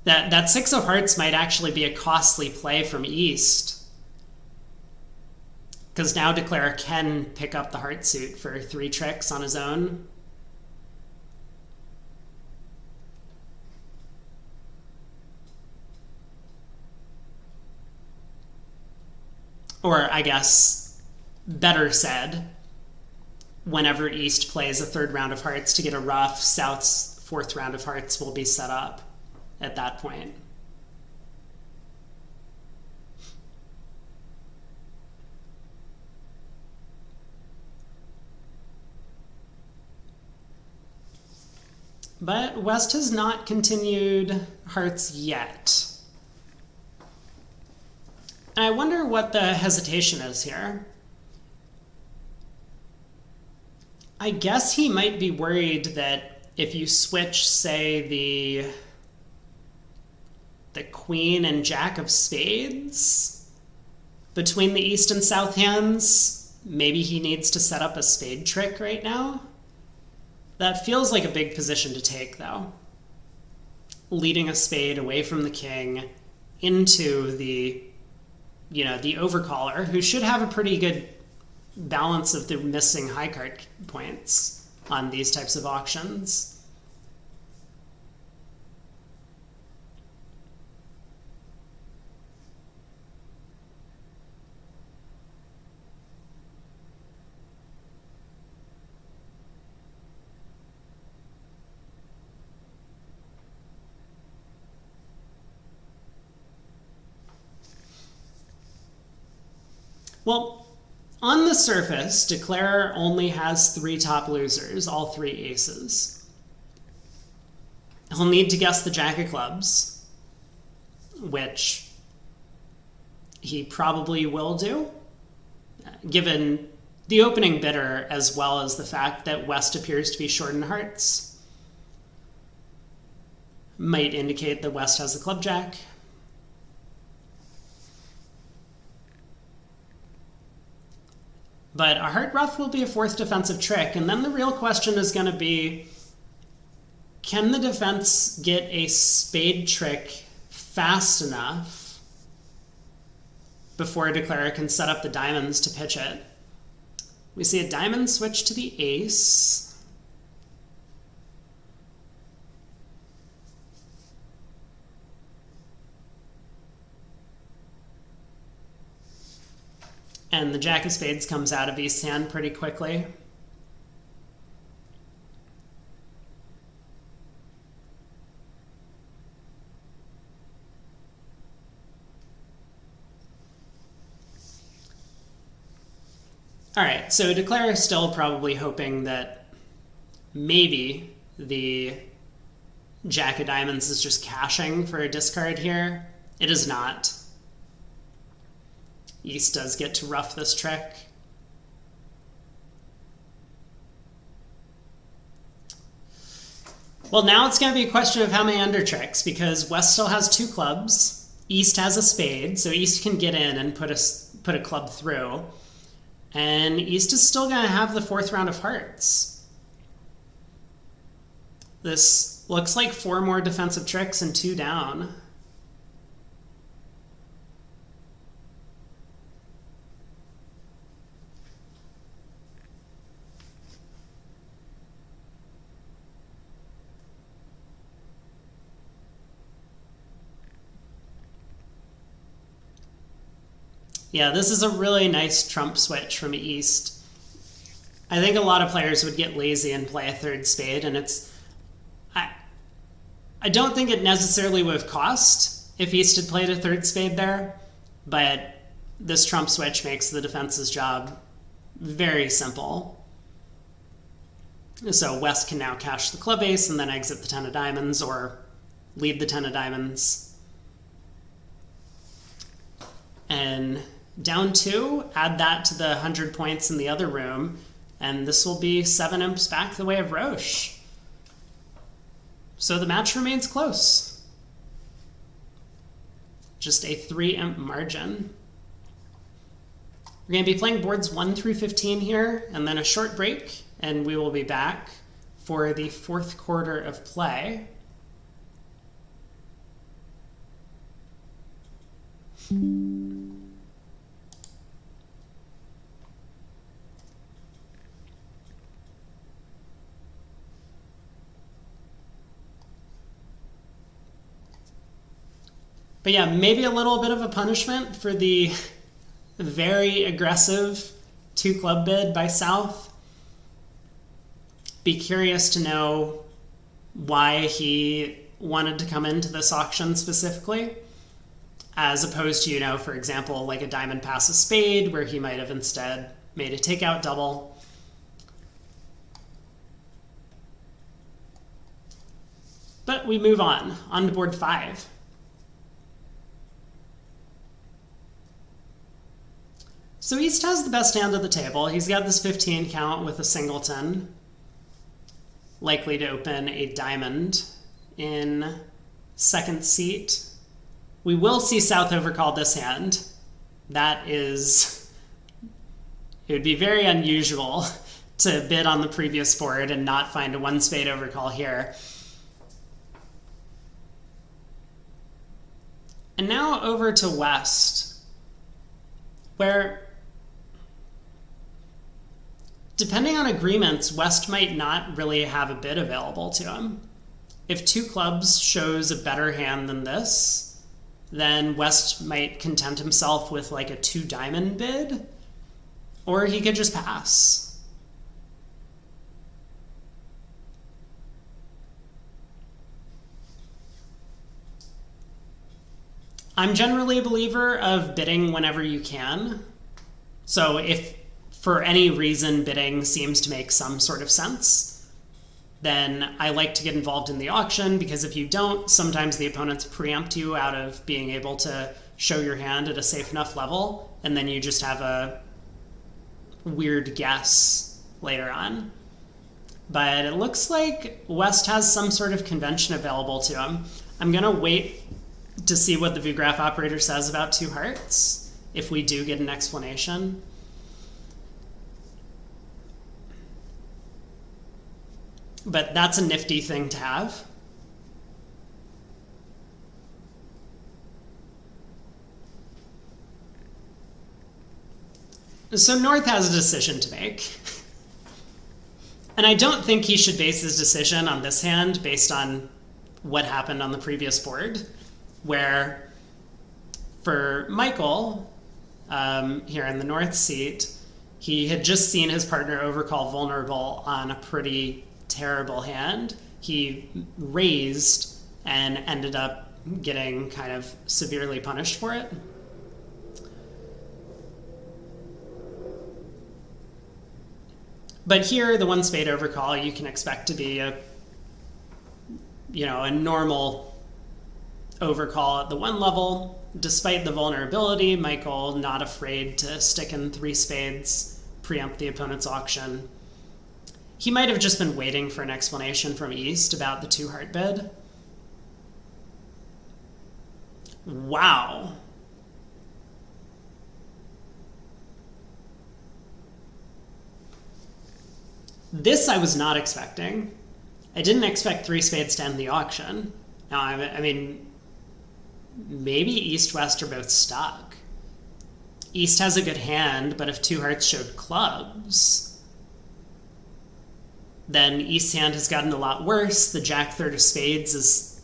That 6 of hearts might actually be a costly play from East, because now Declare can pick up the heart suit for 3 tricks on his own. Or I guess, better said, whenever East plays a 3rd round of hearts to get a ruff, South's 4th round of hearts will be set up at that point. But West has not continued hearts yet. And I wonder what the hesitation is here. I guess he might be worried that if you switch, say, the queen and jack of spades between the East and South hands, maybe he needs to set up a spade trick right now. That feels like a big position to take, though. Leading a spade away from the king into the overcaller, who should have a pretty good balance of the missing high card points on these types of auctions. Well, on the surface, Declare only has 3 top losers, all 3 aces. He'll need to guess the jack of clubs, which he probably will do, given the opening bidder as well as the fact that West appears to be short in hearts. Might indicate that West has the club jack. But a heart ruff will be a 4th defensive trick, and then the real question is going to be, can the defense get a spade trick fast enough before declarer can set up the diamonds to pitch it. We see a diamond switch to the ace. And the jack of spades comes out of East's hand pretty quickly. All right, so declarer is still probably hoping that maybe the jack of diamonds is just caching for a discard here. It is not. East does get to rough this trick. Well, now it's going to be a question of how many under tricks, because West still has 2 clubs. East has a spade, so East can get in and put a club through. And East is still going to have the 4th round of hearts. This looks like 4 more defensive tricks and 2 down. Yeah, this is a really nice trump switch from East. I think a lot of players would get lazy and play a 3rd spade, and I don't think it necessarily would have cost if East had played a 3rd spade there, but this trump switch makes the defense's job very simple. So West can now cash the club ace and then exit the 10 of diamonds, or lead the 10 of diamonds. And down 2, add that to the 100 points in the other room, and this will be 7 imps back the way of Roche. So the match remains close. Just a 3 imp margin. We're going to be playing boards 1 through 15 here, and then a short break, and we will be back for the 4th quarter of play. But yeah, maybe a little bit of a punishment for the very aggressive 2 club bid by South. Be curious to know why he wanted to come into this auction specifically, as opposed to, you know, for example, like a diamond pass a spade, where he might have instead made a takeout double. But we move on to board 5. So East has the best hand of the table. He's got this 15 count with a singleton, likely to open a diamond in 2nd seat. We will see South overcall this hand. It would be very unusual to bid on the previous board and not find a 1 spade overcall here. And now over to West, where, depending on agreements, West might not really have a bid available to him. If 2 clubs shows a better hand than this, then West might content himself with like a 2 diamond bid, or he could just pass. I'm generally a believer of bidding whenever you can. So if for any reason bidding seems to make some sort of sense, then I like to get involved in the auction, because if you don't, sometimes the opponents preempt you out of being able to show your hand at a safe enough level, and then you just have a weird guess later on. But it looks like West has some sort of convention available to him. I'm going to wait to see what the ViewGraph operator says about 2 hearts, if we do get an explanation. But that's a nifty thing to have. So North has a decision to make. And I don't think he should base his decision on this hand based on what happened on the previous board, where for Michael, here in the North seat, he had just seen his partner overcall vulnerable on a pretty terrible hand. He raised and ended up getting kind of severely punished for it. But here, the one spade overcall, you can expect to be a normal overcall at the one level. Despite the vulnerability, Michael not afraid to stick in 3 spades, preempt the opponent's auction. He might have just been waiting for an explanation from East about the 2-heart bid. Wow. This I was not expecting. I didn't expect 3 spades to end the auction. Now, I mean, maybe East-West are both stuck. East has a good hand, but if 2 hearts showed clubs, then East's hand has gotten a lot worse. The Jack third of spades is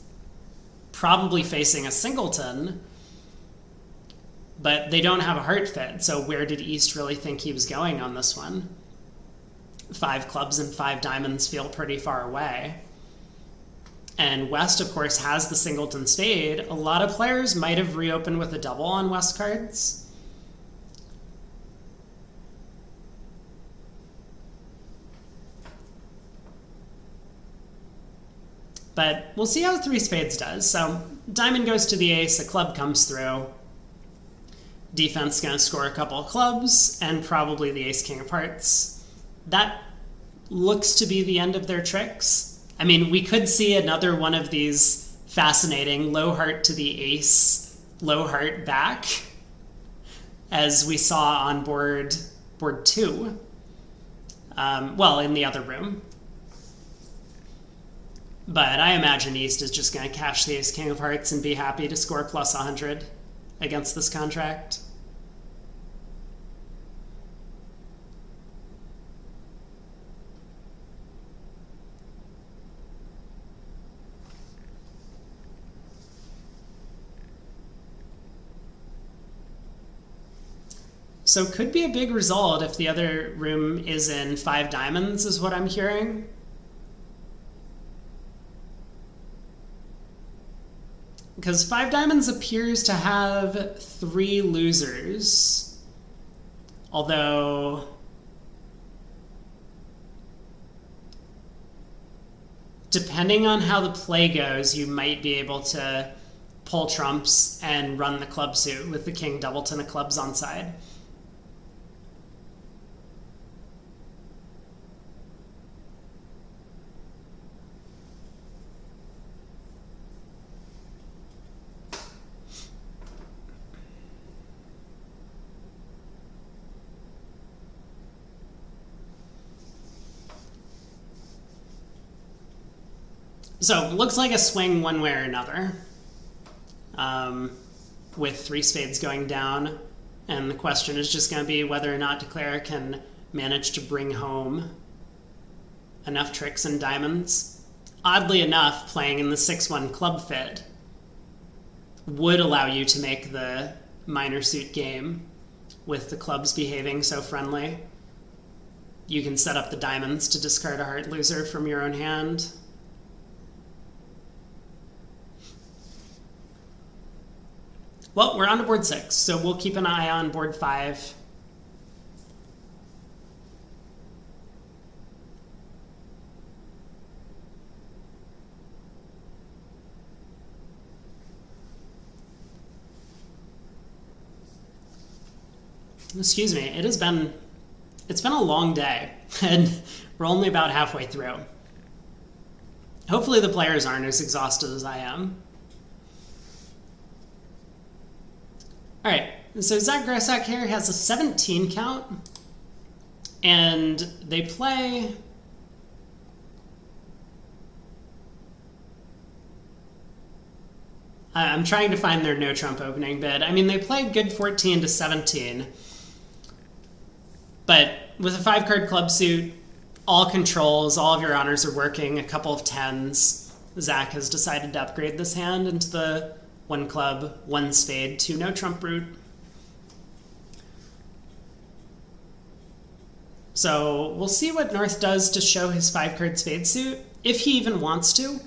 probably facing a singleton, but they don't have a heart fit, so where did East really think he was going on this one? 5 clubs and 5 diamonds feel pretty far away. And West, of course, has the singleton spade. A lot of players might have reopened with a double on West cards. But we'll see how 3 spades does. So diamond goes to the ace, a club comes through. Defense going to score a couple of clubs, and probably the ace-king of hearts. That looks to be the end of their tricks. I mean, we could see another one of these fascinating low heart to the ace, low heart back, as we saw on board 2. Well, in the other room. But I imagine East is just going to cash the ace-king of hearts and be happy to score plus 100 against this contract. So could be a big result if the other room is in 5 diamonds, is what I'm hearing. Because 5 diamonds appears to have 3 losers. Although, depending on how the play goes, you might be able to pull trumps and run the club suit with the king doubleton of clubs on side. So, looks like a swing one way or another, with 3 spades going down, and the question is just going to be whether or not Declare can manage to bring home enough tricks and diamonds. Oddly enough, playing in the 6-1 club fit would allow you to make the minor suit game with the clubs behaving so friendly. You can set up the diamonds to discard a heart loser from your own hand. Well, we're on to board 6, so we'll keep an eye on board 5. Excuse me, it's been a long day, and we're only about halfway through. Hopefully the players aren't as exhausted as I am. All right, so Zach Grossack here has a 17 count, and they play I'm trying to find their no trump opening bid. I mean, they play good 14 to 17. But with a 5-card club suit, all controls, all of your honors are working, a couple of 10s. Zach has decided to upgrade this hand into the 1 club, 1 spade, 2 no trump root. So we'll see what North does to show his 5-card spade suit, if he even wants to.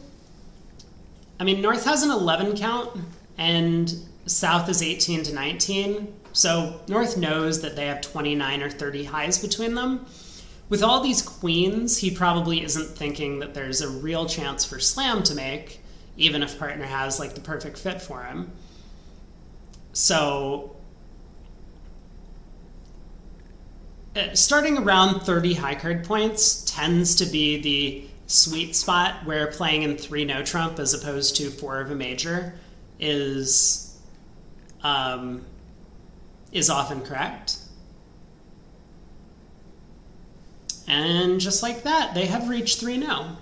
I mean, North has an 11 count, and South is 18 to 19, so North knows that they have 29 or 30 highs between them. With all these queens, he probably isn't thinking that there's a real chance for slam to make, even if partner has like the perfect fit for him. So starting around 30 high card points tends to be the sweet spot where playing in 3 no trump as opposed to 4 of a major is often correct. And just like that, they have reached 3-0.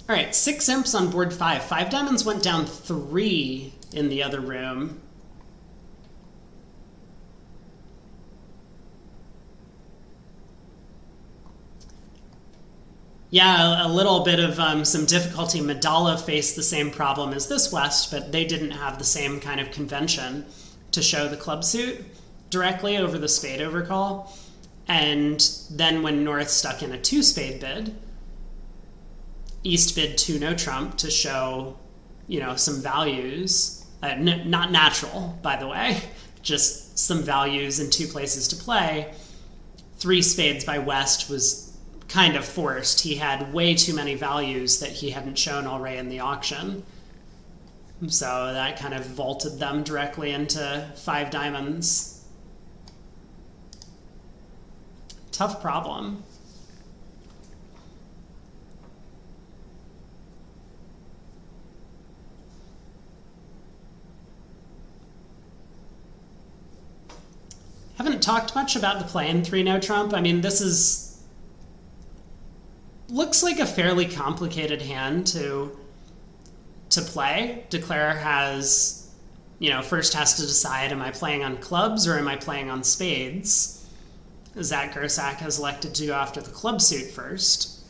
All right, 6 imps on board 5. 5 diamonds went down 3 in the other room. Yeah, a little bit of some difficulty. Madala faced the same problem as this West, but they didn't have the same kind of convention to show the club suit directly over the spade overcall. And then when North stuck in a 2 spade bid, East bid 2 no trump to show, you know, some values. Not natural, by the way, just some values in 2 places to play. 3 spades by West was kind of forced. He had way too many values that he hadn't shown already in the auction. So that kind of vaulted them directly into 5 diamonds. Tough problem. Haven't talked much about the play in 3 no trump. I mean, this looks like a fairly complicated hand to play. Declare has, you know, first has to decide, am I playing on clubs or am I playing on spades? Zach Gersak has elected to go after the club suit first,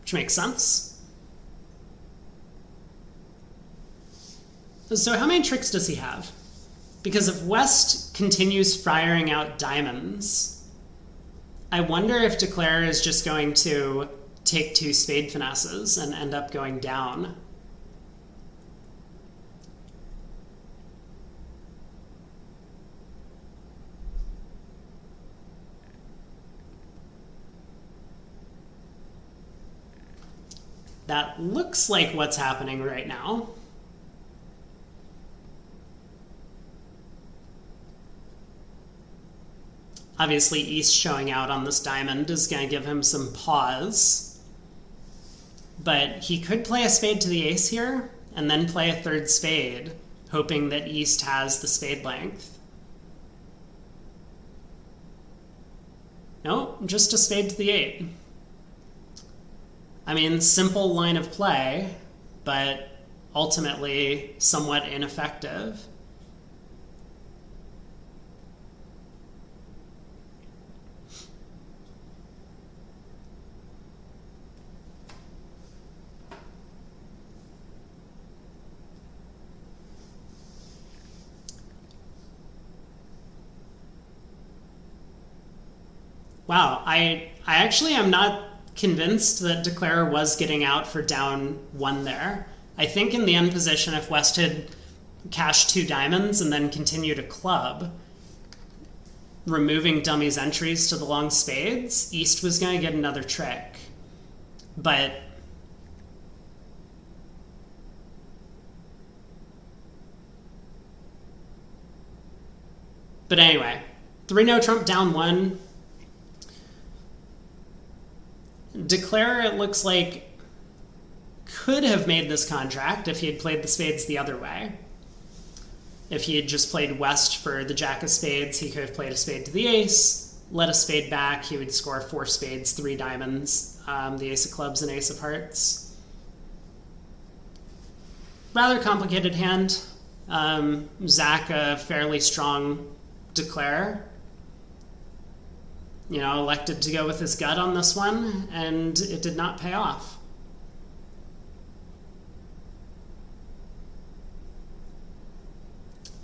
which makes sense. So how many tricks does he have? Because if West continues firing out diamonds, I wonder if Declare is just going to take 2 spade finesses and end up going down. That looks like what's happening right now. Obviously, East showing out on this diamond is going to give him some pause. But he could play a spade to the ace here, and then play a 3rd spade, hoping that East has the spade length. Nope, just a spade to the 8. I mean, simple line of play, but ultimately somewhat ineffective. Wow, I actually am not convinced that Declare was getting out for down 1 there. I think in the end position, if West had cashed 2 diamonds and then continued a club, removing dummy's entries to the long spades, East was going to get another trick. But anyway, 3 no trump down 1. Declare, it looks like, could have made this contract if he had played the spades the other way. If he had just played West for the jack of spades, he could have played a spade to the ace, let a spade back, he would score 4 spades, 3 diamonds, the ace of clubs and ace of hearts. Rather complicated hand. Zach, a fairly strong declare, elected to go with his gut on this one, and it did not pay off.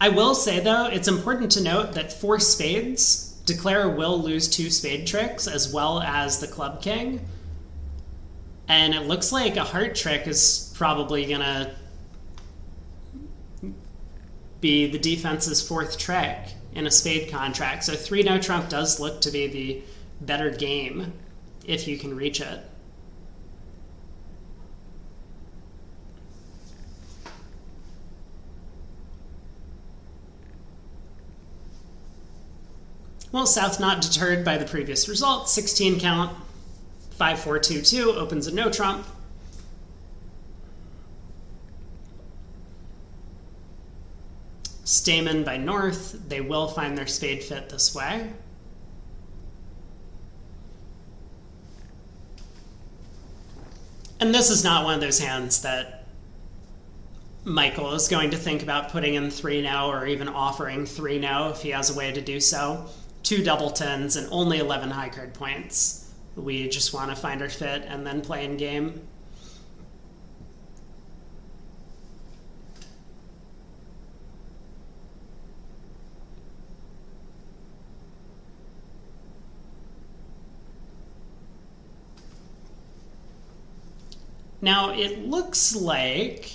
I will say, though, it's important to note that for spades, declare will lose 2 spade tricks as well as the club king. And it looks like a heart trick is probably going to be the defense's 4th trick in a spade contract. So 3 no trump does look to be the better game if you can reach it. Well, South not deterred by the previous result. 16 count, 5-4-2-2, opens a no trump. Stamen by North, they will find their spade fit this way. And this is not one of those hands that Michael is going to think about putting in 3 no or even offering 3 no if he has a way to do so. 2 double tens and only 11 high card points. We just want to find our fit and then play in game. Now it looks like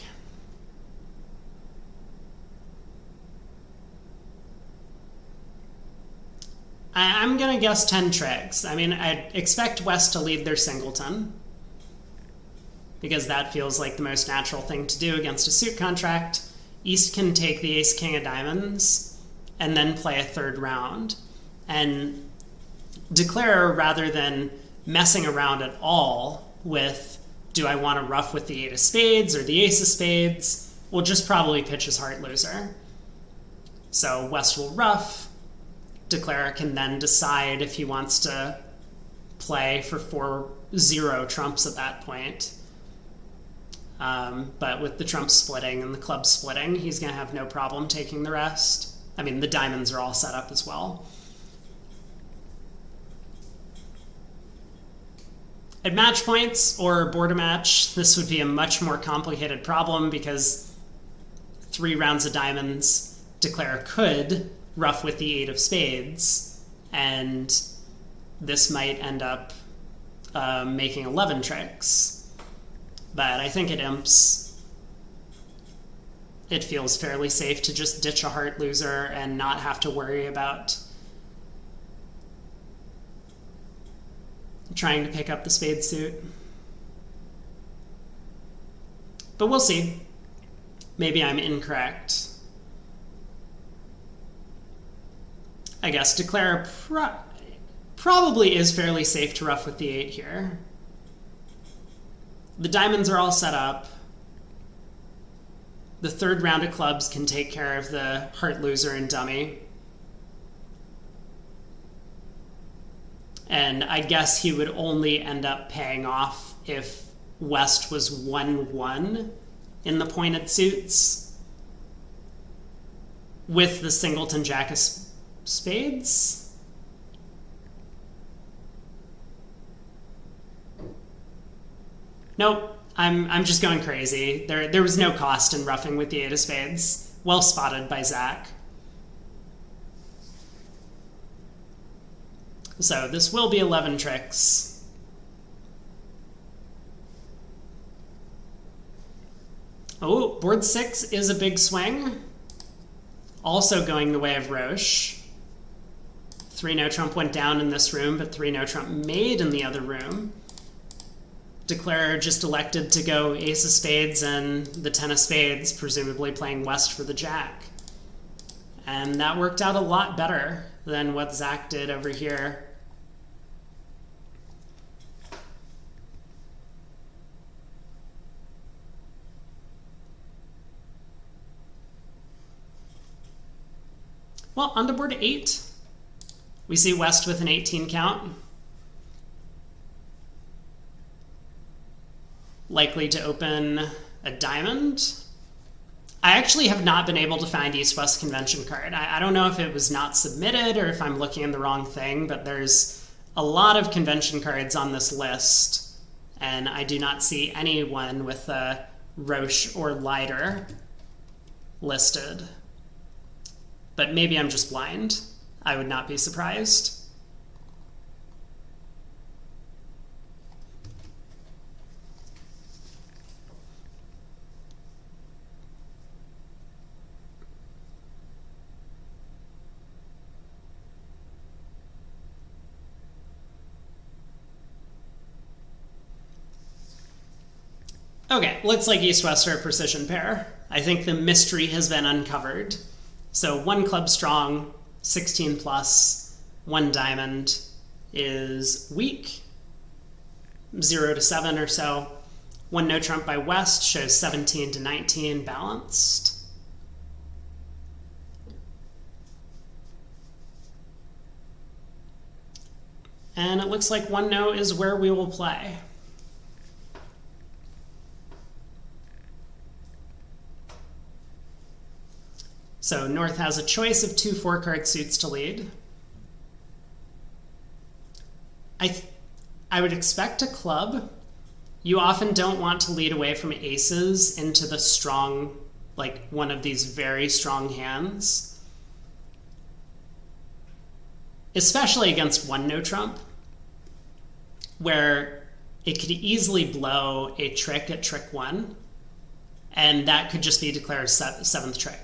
I'm going to guess 10 tricks. I mean, I'd expect West to lead their singleton because that feels like the most natural thing to do against a suit contract. East can take the ace king of diamonds and then play a 3rd round and declare, rather than messing around at all with, do I want to ruff with the 8 of spades or the ace of spades, will just probably pitch his heart loser. So West will ruff. Declare can then decide if he wants to play for 4-0 trumps at that point. But with the trumps splitting and the clubs splitting, he's going to have no problem taking the rest. I mean, the diamonds are all set up as well. At match points or board a match, this would be a much more complicated problem because 3 rounds of diamonds, declare could ruff with the 8 of spades, and this might end up making 11 tricks. But I think at imps, it feels fairly safe to just ditch a heart loser and not have to worry about trying to pick up the spade suit. But we'll see. Maybe I'm incorrect. I guess declare probably is fairly safe to ruff with the 8 here. The diamonds are all set up. The 3rd round of clubs can take care of the heart loser and dummy. And I guess he would only end up paying off if West was 1-1 in the pointed suits with the singleton jack of spades. Nope, I'm just going crazy. There was no cost in ruffing with the 8 of spades. Well spotted by Zach. So this will be 11 tricks. Oh, board 6 is a big swing. Also going the way of Roche. 3 no trump went down in this room, but 3 no trump made in the other room. Declare just elected to go ace of spades and the 10 of spades, presumably playing West for the jack. And that worked out a lot better than what Zach did over here. Well, on to board 8. We see West with an 18 count. Likely to open a diamond. I actually have not been able to find East-West convention card. I don't know if it was not submitted or if I'm looking in the wrong thing, but there's a lot of convention cards on this list, and I do not see anyone with a Roche or lighter listed. But maybe I'm just blind. I would not be surprised. Okay, looks like East-West are a precision pair. I think the mystery has been uncovered. So one club strong, 16 plus, one diamond is weak, 0 to 7 or so. One no trump by West shows 17 to 19 balanced. And it looks like one no is where we will play. So North has a choice of 2 4-card suits to lead. I would expect a club. You often don't want to lead away from aces into the strong, like one of these very strong hands. Especially against one no trump, where it could easily blow a trick at trick 1, and that could just be declared 7th trick.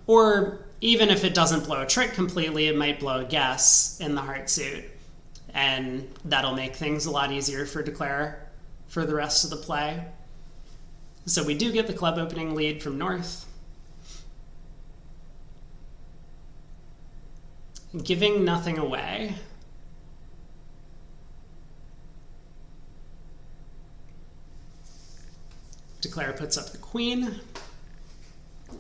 Or even if it doesn't blow a trick completely, it might blow a guess in the heart suit. And that'll make things a lot easier for declare for the rest of the play. So we do get the club opening lead from North. Giving nothing away. Declare puts up the queen.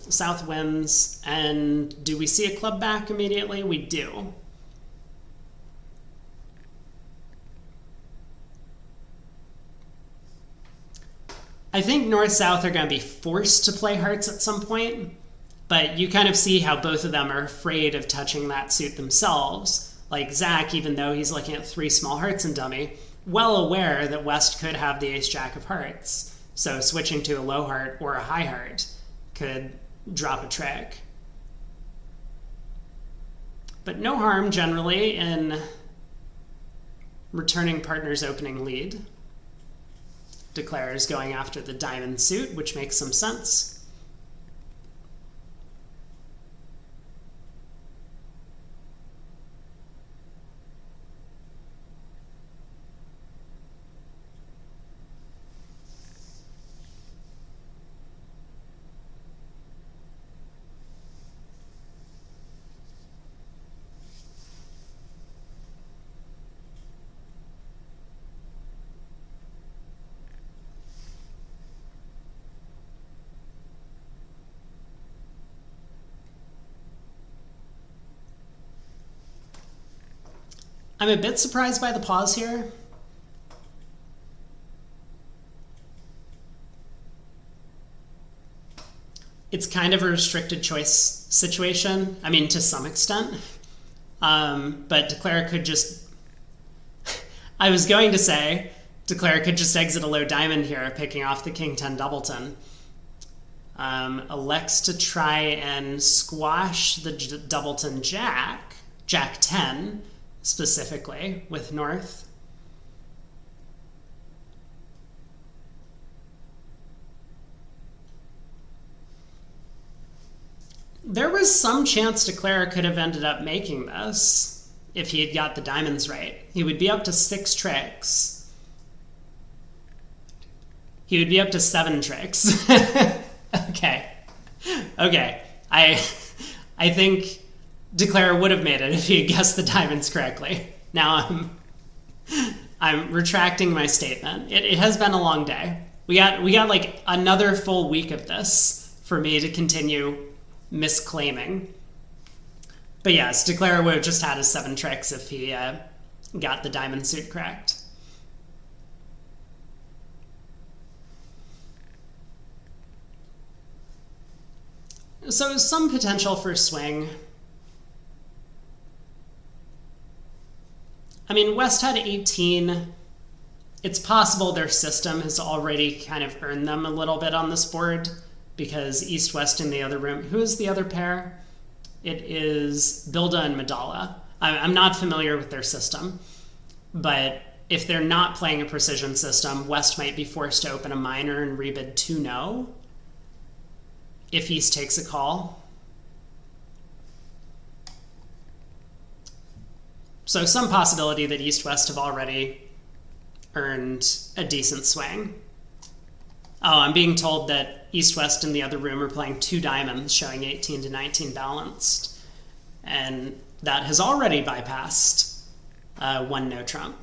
South wins, and do we see a club back immediately? We do. I think North-South are going to be forced to play hearts at some point, but you kind of see how both of them are afraid of touching that suit themselves. Like Zach, even though he's looking at 3 small hearts in dummy, well aware that West could have the ace-jack of hearts, so switching to a low heart or a high heart could drop a trick. But no harm generally in returning partner's opening lead. Declares going after the diamond suit, which makes some sense. I'm a bit surprised by the pause here. It's kind of a restricted choice situation. I mean, to some extent. But Declare could just... I was going to say, Declare could just exit a low diamond here, picking off the King-10 doubleton. Elects to try and squash the doubleton jack, Jack-10, specifically, with North. There was some chance Declare could have ended up making this if he had got the diamonds right. He would be up to 6 tricks. He would be up to 7 tricks. Okay. I think Declare would have made it if he had guessed the diamonds correctly. Now I'm retracting my statement. It has been a long day. We got like another full week of this for me to continue misclaiming. But yes, Declare would have just had his 7 tricks if he got the diamond suit correct. So some potential for swing. I mean, West had 18. It's possible their system has already kind of earned them a little bit on this board, because East-West in the other room. Who is the other pair? It is Bilda and Madala. I'm not familiar with their system, but if they're not playing a precision system, West might be forced to open a minor and rebid 2-no if East takes a call. So some possibility that East-West have already earned a decent swing. Oh, I'm being told that East-West in the other room are playing 2 diamonds, showing 18 to 19 balanced. And that has already bypassed 1 no trump.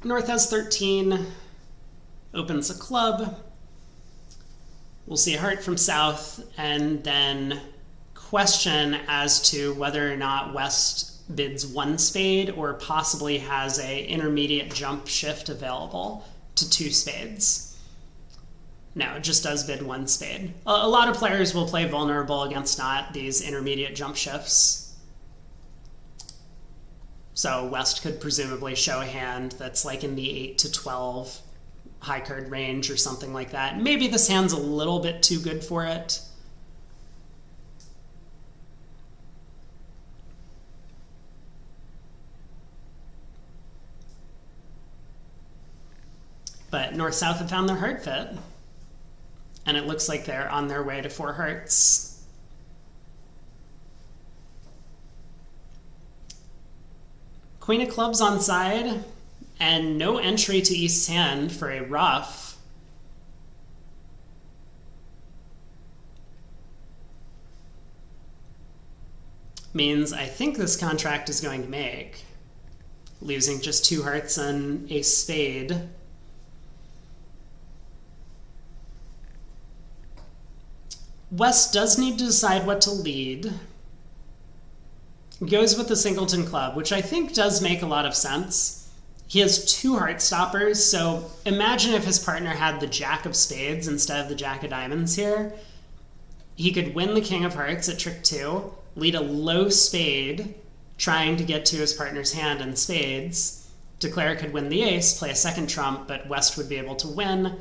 North has 13, opens a club. We'll see a heart from South, and then question as to whether or not West bids 1 spade or possibly has a intermediate jump shift available to 2 spades. No, it just does bid 1 spade. A lot of players will play vulnerable against not these intermediate jump shifts. So West could presumably show a hand that's like in the 8 to 12 high card range or something like that. Maybe this hand's a little bit too good for it. But North-South have found their heart fit, and it looks like they're on their way to 4 hearts. Queen of clubs on side, and no entry to East's hand for a ruff. Means I think this contract is going to make, losing just 2 hearts and a spade. West does need to decide what to lead. Goes with the singleton club, which I think does make a lot of sense. He has 2 heart stoppers, so imagine if his partner had the jack of spades instead of the jack of diamonds here. He could win the king of hearts at trick 2, lead a low spade, trying to get to his partner's hand in spades. Declare could win the ace, play a second trump, but West would be able to win,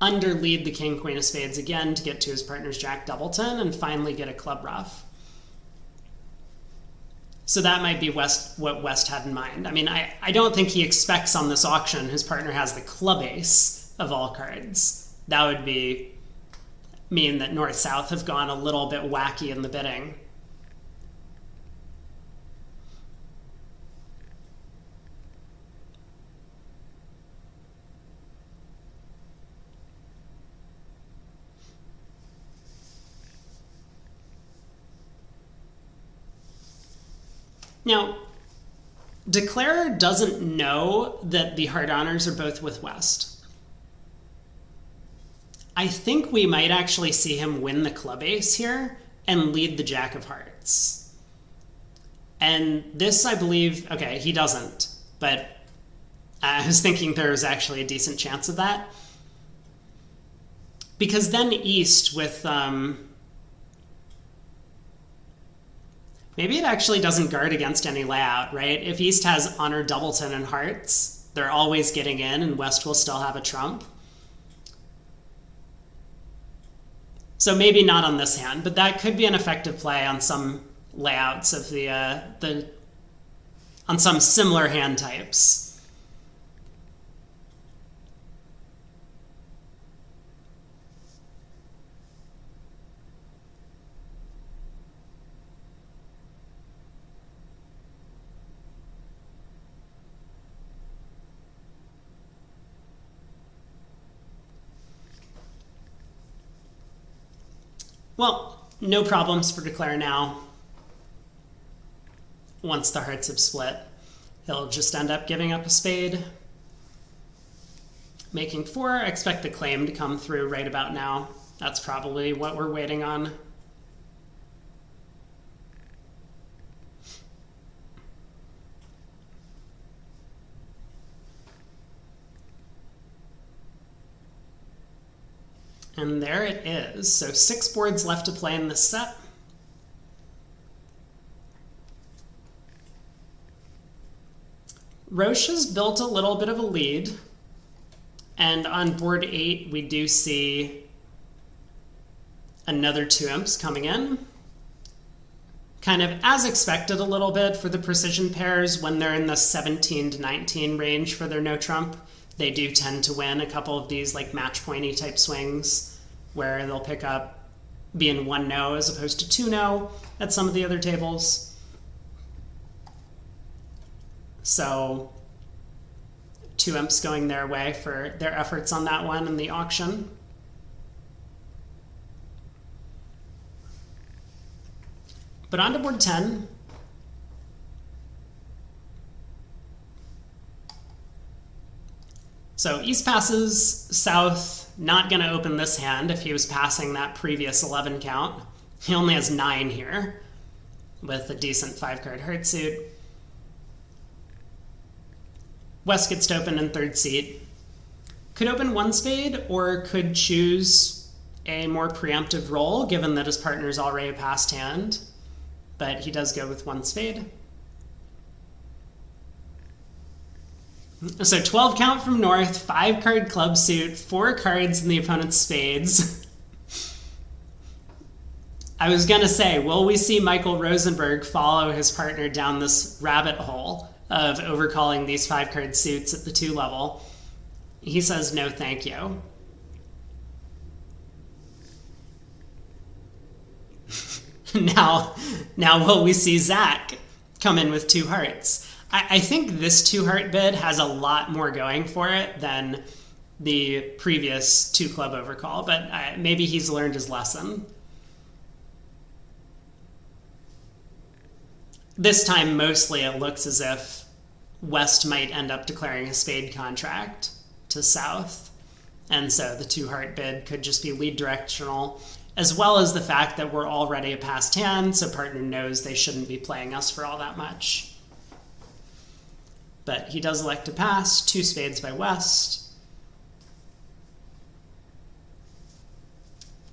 underlead the king, queen of spades again to get to his partner's jack doubleton, and finally get a club ruff. So that might be what West had in mind. I mean, I don't think he expects on this auction his partner has the club ace of all cards. That would mean that North-South have gone a little bit wacky in the bidding. Now, Declarer doesn't know that the heart honors are both with West. I think we might actually see him win the club ace here and lead the jack of hearts. And this, I believe, okay, he doesn't, but I was thinking there was actually a decent chance of that. Because then East with... maybe it actually doesn't guard against any layout, right? If East has honor doubleton and hearts, they're always getting in, and West will still have a trump. So maybe not on this hand, but that could be an effective play on some layouts of on some similar hand types. Well, no problems for Declare now once the hearts have split. He'll just end up giving up a spade. Making 4, I expect the claim to come through right about now. That's probably what we're waiting on. And there it is. So 6 boards left to play in this set. Roche has built a little bit of a lead. And on board 8, we do see another 2 imps coming in. Kind of as expected a little bit for the precision pairs when they're in the 17 to 19 range for their no trump. They do tend to win a couple of these like match pointy type swings where they'll pick up being 1 no as opposed to 2 no at some of the other tables. So 2 imps going their way for their efforts on that one in the auction. But on to board 10. So East passes, South not going to open this hand if he was passing that previous 11 count. He only has 9 here with a decent 5-card heart suit. West gets to open in 3rd seat. Could open 1 spade or could choose a more preemptive roll given that his partner's already a passed hand. But he does go with 1 spade. So 12 count from North, 5-card club suit, 4 cards in the opponent's spades. I was going to say, will we see Michael Rosenberg follow his partner down this rabbit hole of overcalling these 5-card suits at the 2 level? He says no thank you. Now will we see Zach come in with 2 hearts? I think this 2-heart bid has a lot more going for it than the previous 2-club overcall, but maybe he's learned his lesson. This time, mostly it looks as if West might end up declaring a spade contract to South, and so the 2-heart bid could just be lead directional, as well as the fact that we're already a passed hand, so partner knows they shouldn't be playing us for all that much. But he does elect to pass, 2 spades by West.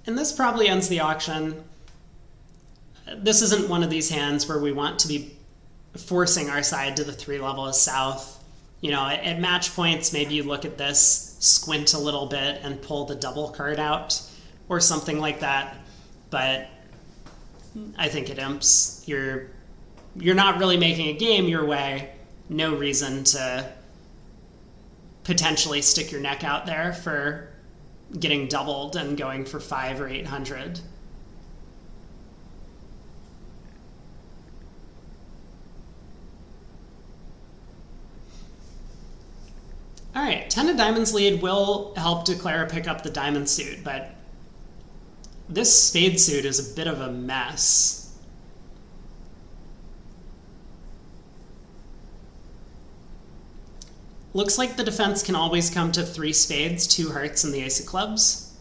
And this probably ends the auction. This isn't one of these hands where we want to be forcing our side to the 3 level as South. You know, at match points, maybe you look at this, squint a little bit, and pull the double card out, or something like that. But I think at imps, you're not really making a game your way. No reason to potentially stick your neck out there for getting doubled and going for 5 or 800. All right, 10 of diamonds lead will help declare pick up the diamond suit, but this spade suit is a bit of a mess. Looks like the defense can always come to 3 spades, 2 hearts, and the ace of clubs.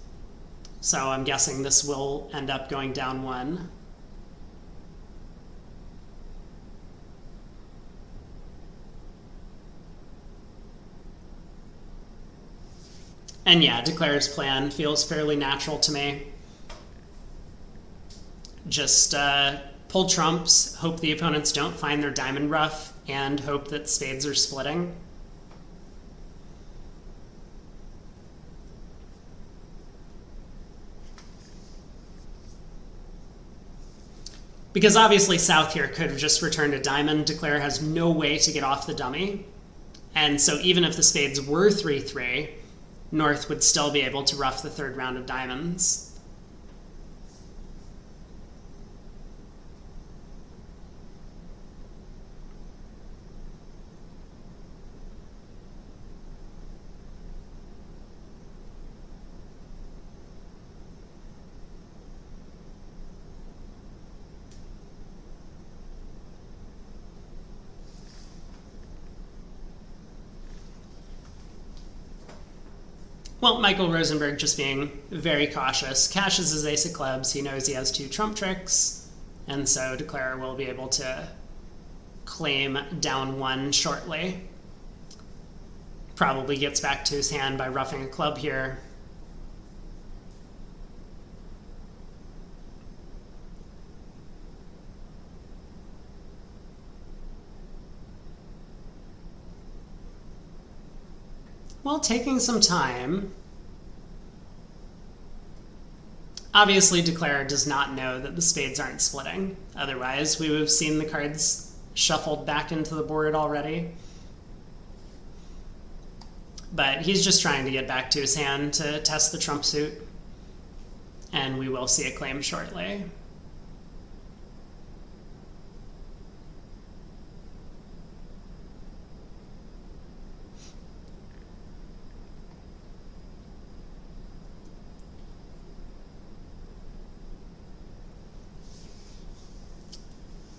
So I'm guessing this will end up going down 1. And yeah, declare's plan feels fairly natural to me. Just pull trumps, hope the opponents don't find their diamond rough, and hope that spades are splitting. Because obviously South here could have just returned a diamond. Declare has no way to get off the dummy. And so even if the spades were 3-3, North would still be able to rough the 3rd round of diamonds. Well, Michael Rosenberg just being very cautious. Cashes his ace of clubs. He knows he has 2 trump tricks, and so Declarer will be able to claim down 1 shortly. Probably gets back to his hand by roughing a club here. Well, taking some time. Obviously, Declarer does not know that the spades aren't splitting. Otherwise, we would have seen the cards shuffled back into the board already. But he's just trying to get back to his hand to test the trump suit. And we will see a claim shortly.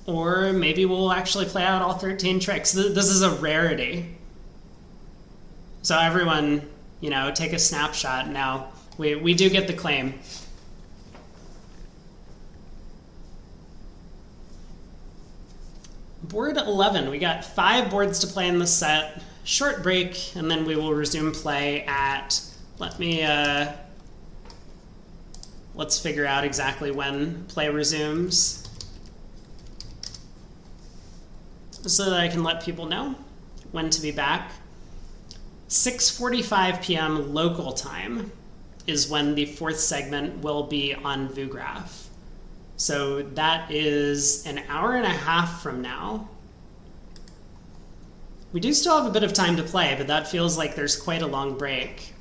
Or maybe we'll actually play out all 13 tricks. This is a rarity. So everyone, take a snapshot now. We do get the claim. Board 11, we got 5 boards to play in this set. Short break, and then we will resume play at, let's figure out exactly when play resumes, so that I can let people know when to be back. 6:45 p.m. local time is when the 4th segment will be on VuGraph. So that is an hour and a half from now. We do still have a bit of time to play, but that feels like there's quite a long break.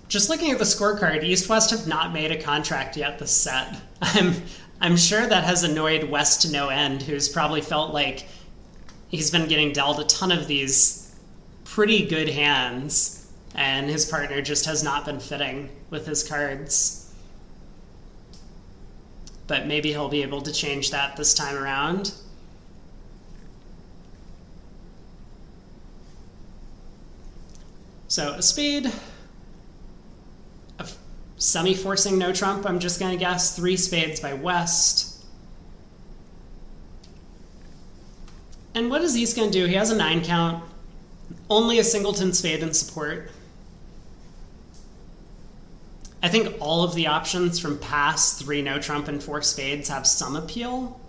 Just looking at the scorecard, East-West have not made a contract yet this set. I'm sure that has annoyed West to no end, who's probably felt like he's been getting dealt a ton of these pretty good hands, and his partner just has not been fitting with his cards. But maybe he'll be able to change that this time around. So a spade, semi-forcing no trump, I'm just going to guess. 3 spades by West. And what is East going to do? He has a 9 count. Only a singleton spade in support. I think all of the options from past 3 no trump and 4 spades have some appeal.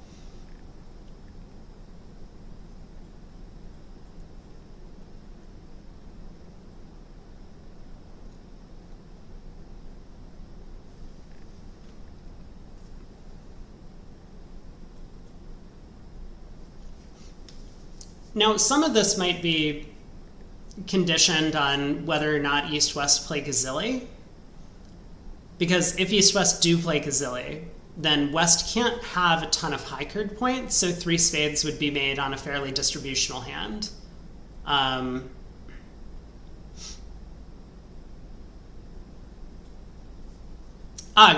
Now, some of this might be conditioned on whether or not East-West play Gazilli. Because if East-West do play Gazilli, then West can't have a ton of high card points, so 3 spades would be made on a fairly distributional hand.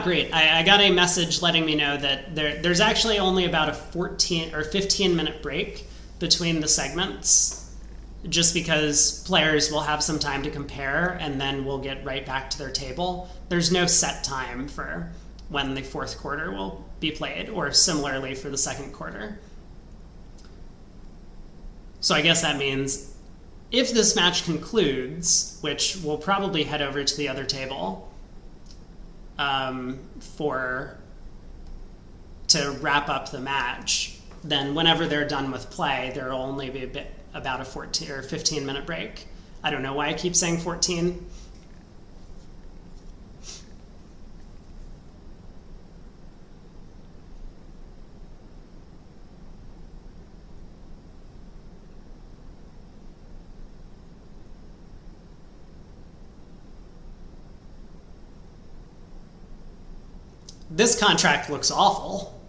Great. I got a message letting me know that there's actually only about a 14 or 15-minute break between the segments, just because players will have some time to compare and then we'll get right back to their table. There's no set time for when the 4th quarter will be played, or similarly for the 2nd quarter. So I guess that means if this match concludes, which we'll probably head over to the other table to wrap up the match, then whenever they're done with play, there will only be about a 14 or 15-minute break. I don't know why I keep saying 14. This contract looks awful.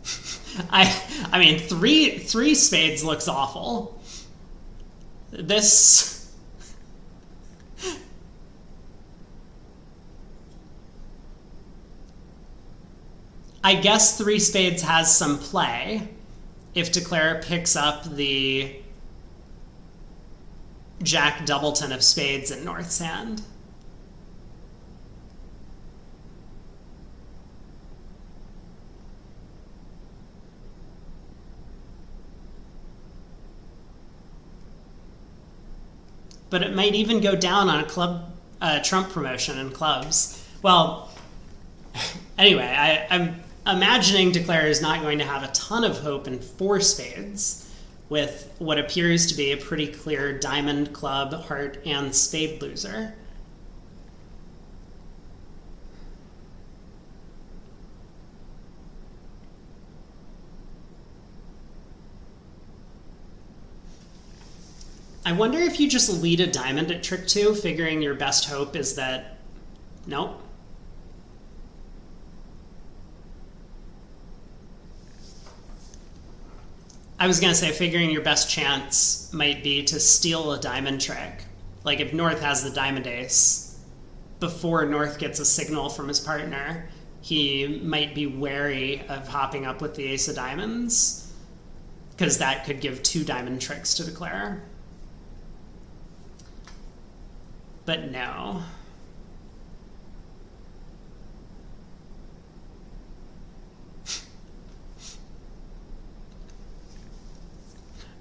I mean, three spades looks awful. This I guess three spades has some play if Declare picks up the Jack Doubleton of spades in North's hand. But it might even go down on a Trump promotion in clubs. Well, anyway, I'm imagining Declare is not going to have a ton of hope in four spades with what appears to be a pretty clear diamond, club, heart, and spade loser. I wonder if you just lead a diamond at trick 2, figuring your best hope is that, nope. I was going to say figuring your best chance might be to steal a diamond trick. Like if North has the diamond ace, before North gets a signal from his partner, he might be wary of hopping up with the ace of diamonds, because that could give 2 diamond tricks to Declare. But no.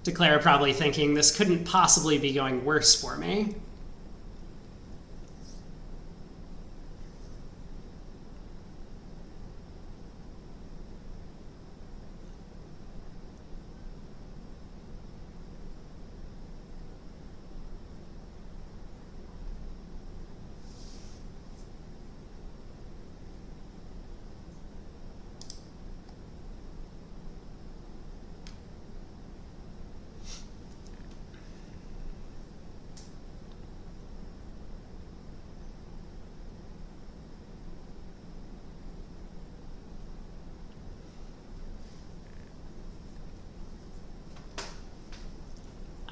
Declare probably thinking this couldn't possibly be going worse for me.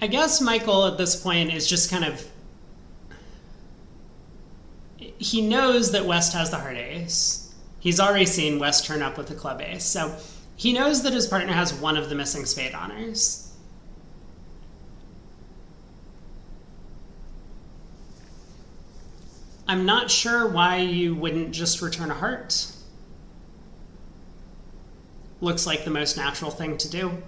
I guess Michael at this point is just kind of, he knows that West has the heart ace. He's already seen West turn up with the club ace. So he knows that his partner has one of the missing spade honors. I'm not sure why you wouldn't just return a heart. Looks like the most natural thing to do.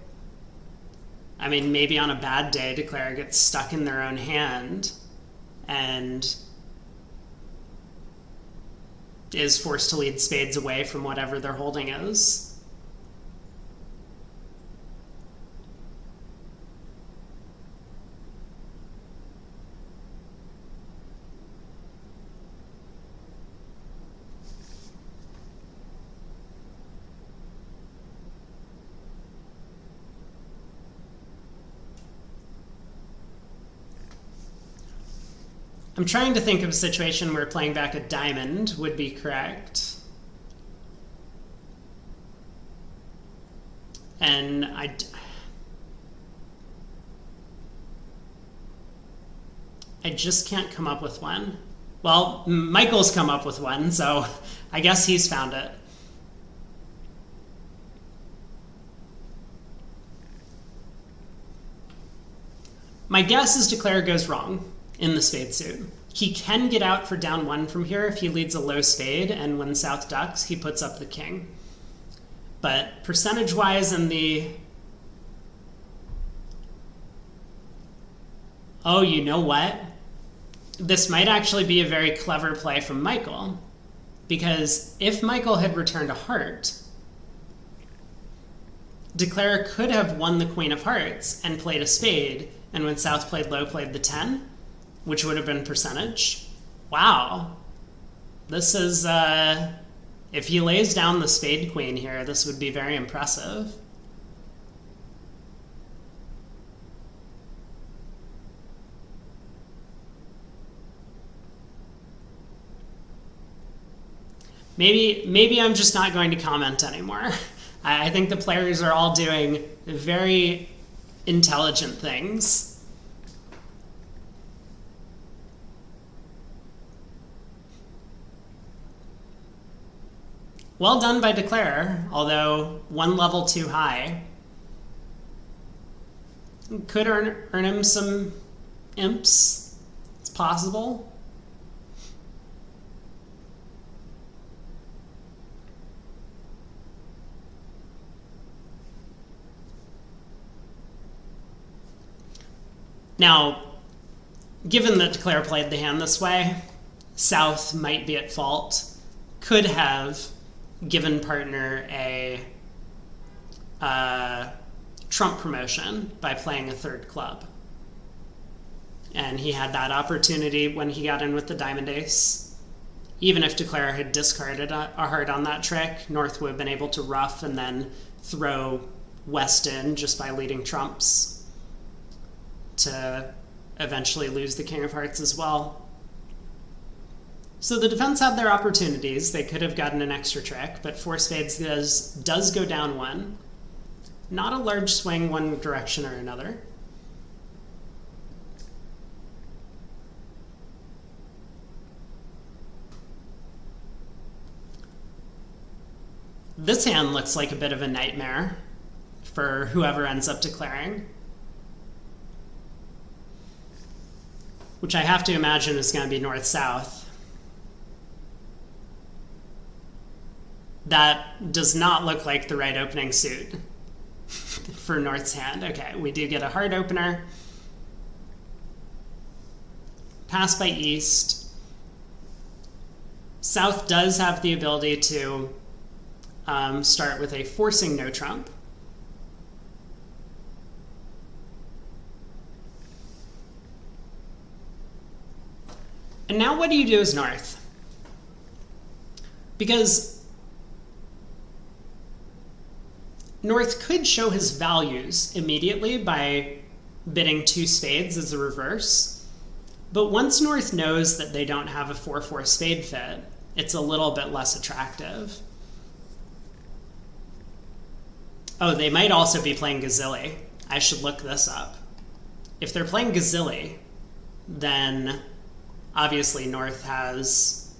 I mean, maybe on a bad day, Declare gets stuck in their own hand and is forced to lead spades away from whatever their holding is. I'm trying to think of a situation where playing back a diamond would be correct. And I just can't come up with one. Well, Michael's come up with one, so I guess he's found it. My guess is Declare goes wrong in the spade suit. He can get out for down 1 from here if he leads a low spade, and when South ducks, he puts up the king. But percentage-wise in the... Oh, you know what? This might actually be a very clever play from Michael, because if Michael had returned a heart, Declare could have won the queen of hearts and played a spade, and when South played low, played the 10, which would have been percentage. Wow. This is, if he lays down the spade queen here, this would be very impressive. Maybe I'm just not going to comment anymore. I think the players are all doing very intelligent things. Well done by Declare, although one level too high. Could earn him some imps. It's possible. Now, given that Declare played the hand this way, South might be at fault. Could have given partner a trump promotion by playing a third club. And he had that opportunity when he got in with the diamond ace. Even if Declare had discarded a heart on that trick, North would have been able to ruff and then throw West in just by leading trumps to eventually lose the King of Hearts as well. So the defense had their opportunities. They could have gotten an extra trick, but four spades does go down one. Not a large swing one direction or another. This hand looks like a bit of a nightmare for whoever ends up declaring, which I have to imagine is going to be north-south. That does not look like the right opening suit for North's hand. Okay, we do get a heart opener. Pass by East. South does have the ability to start with a forcing no trump. And now what do you do as North? Because North could show his values immediately by bidding two spades as a reverse, but once North knows that they don't have a 4-4 spade fit, it's a little bit less attractive. Oh, they might also be playing Gazilli. I should look this up. If they're playing Gazilli, then obviously North has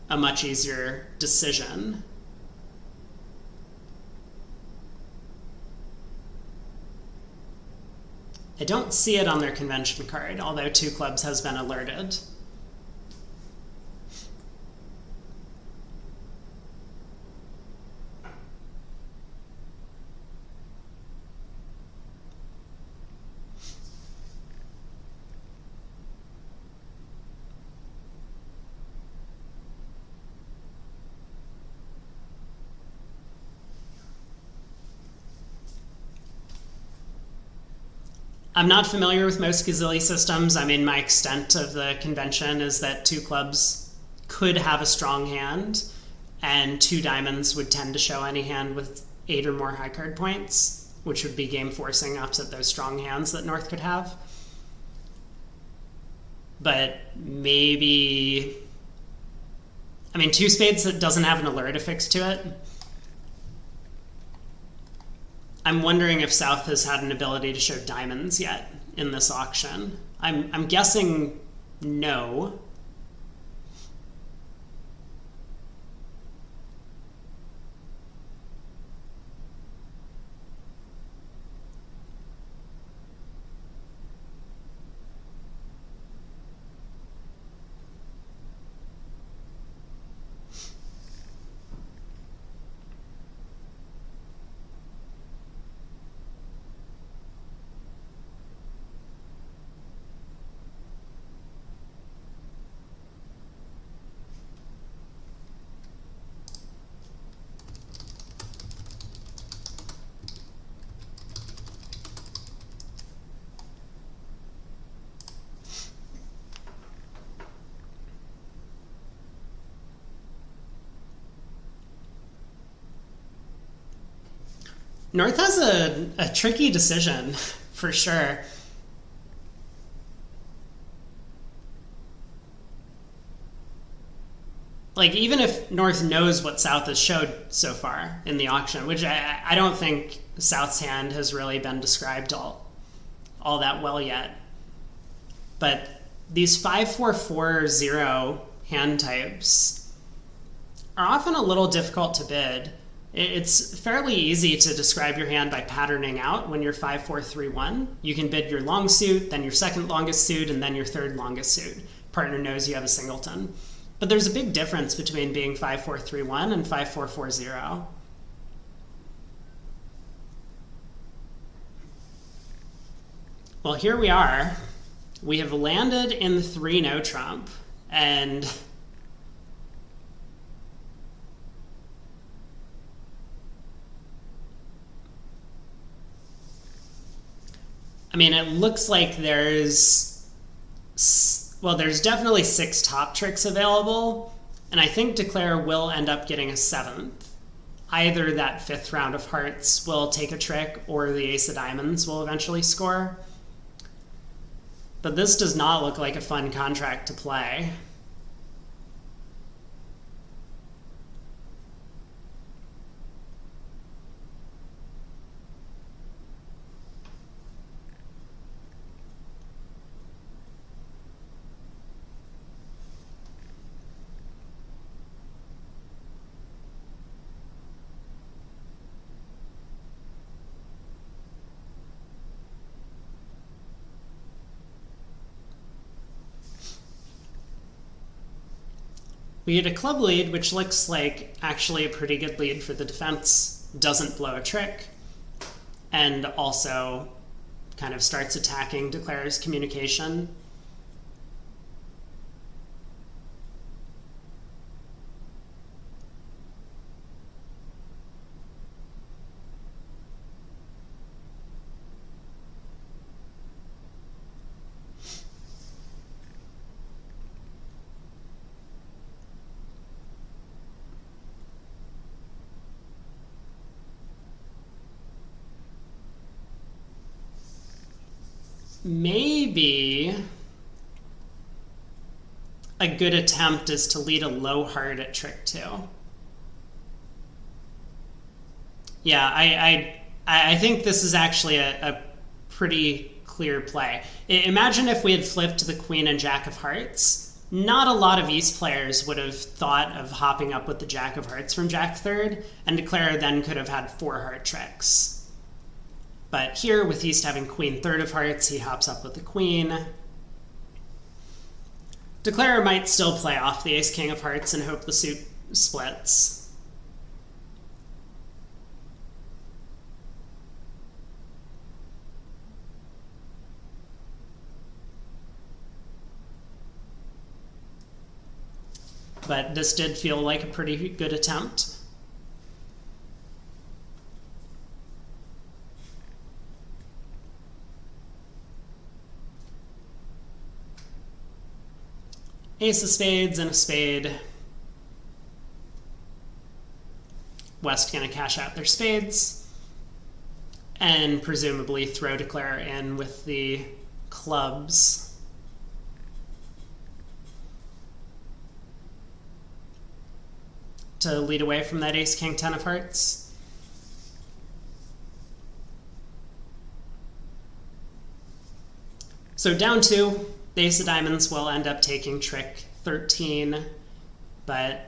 a much easier decision. I don't see it on their convention card, although two clubs has been alerted. I'm not familiar with most Gazilli systems. I mean, my extent of the convention is that two clubs could have a strong hand, and two diamonds would tend to show any hand with 8 or more high card points, which would be game forcing opposite those strong hands that North could have. But maybe, I mean, two spades that doesn't have an alert affixed to it. I'm wondering if South has had an ability to show diamonds yet in this auction. I'm guessing no. North has a tricky decision, for sure. Like, even if North knows what South has showed so far in the auction, which I don't think South's hand has really been described all that well yet. But these 5-4-4-0 hand types are often a little difficult to bid. It's fairly easy to describe your hand by patterning out when you're 5-4-3-1. You can bid your long suit, then your second longest suit, and then your third longest suit. Partner knows you have a singleton. But there's a big difference between being 5-4-3-1 and 5-4-4-0. Well, here we are. We have landed in 3-no trump, and I mean, it looks like there's definitely 6 top tricks available, and I think Declare will end up getting a 7th. Either that 5th round of hearts will take a trick, or the ace of diamonds will eventually score. But this does not look like a fun contract to play. We get a club lead, which looks like actually a pretty good lead for the defense. Doesn't blow a trick, and also kind of starts attacking Declare's communication. Maybe a good attempt is to lead a low heart at trick 2. Yeah, I think this is actually a pretty clear play. Imagine if we had flipped the queen and jack of hearts. Not a lot of East players would have thought of hopping up with the jack of hearts from jack third, and Declare then could have had 4 heart tricks. But here, with East having queen third of hearts, he hops up with the queen. Declare might still play off the ace king of hearts and hope the suit splits. But this did feel like a pretty good attempt. Ace of spades and a spade. West gonna cash out their spades and presumably throw Declare in with the clubs. To lead away from that ace king 10 of hearts. So down 2. The ace of diamonds will end up taking trick 13, but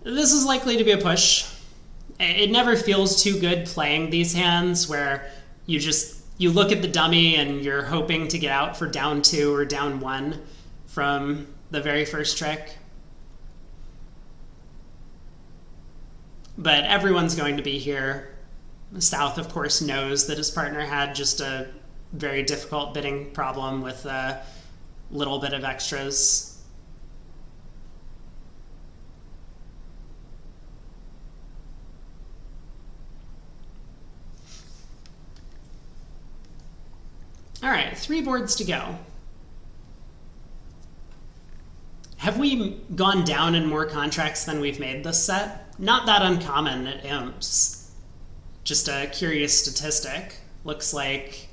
this is likely to be a push. It never feels too good playing these hands where you look at the dummy and you're hoping to get out for down 2 or down 1 from the very first trick. But everyone's going to be here. South, of course, knows that his partner had just a very difficult bidding problem with a little bit of extras. All right, 3 boards to go. Have we gone down in more contracts than we've made this set? Not that uncommon at imps. Just a curious statistic. Looks like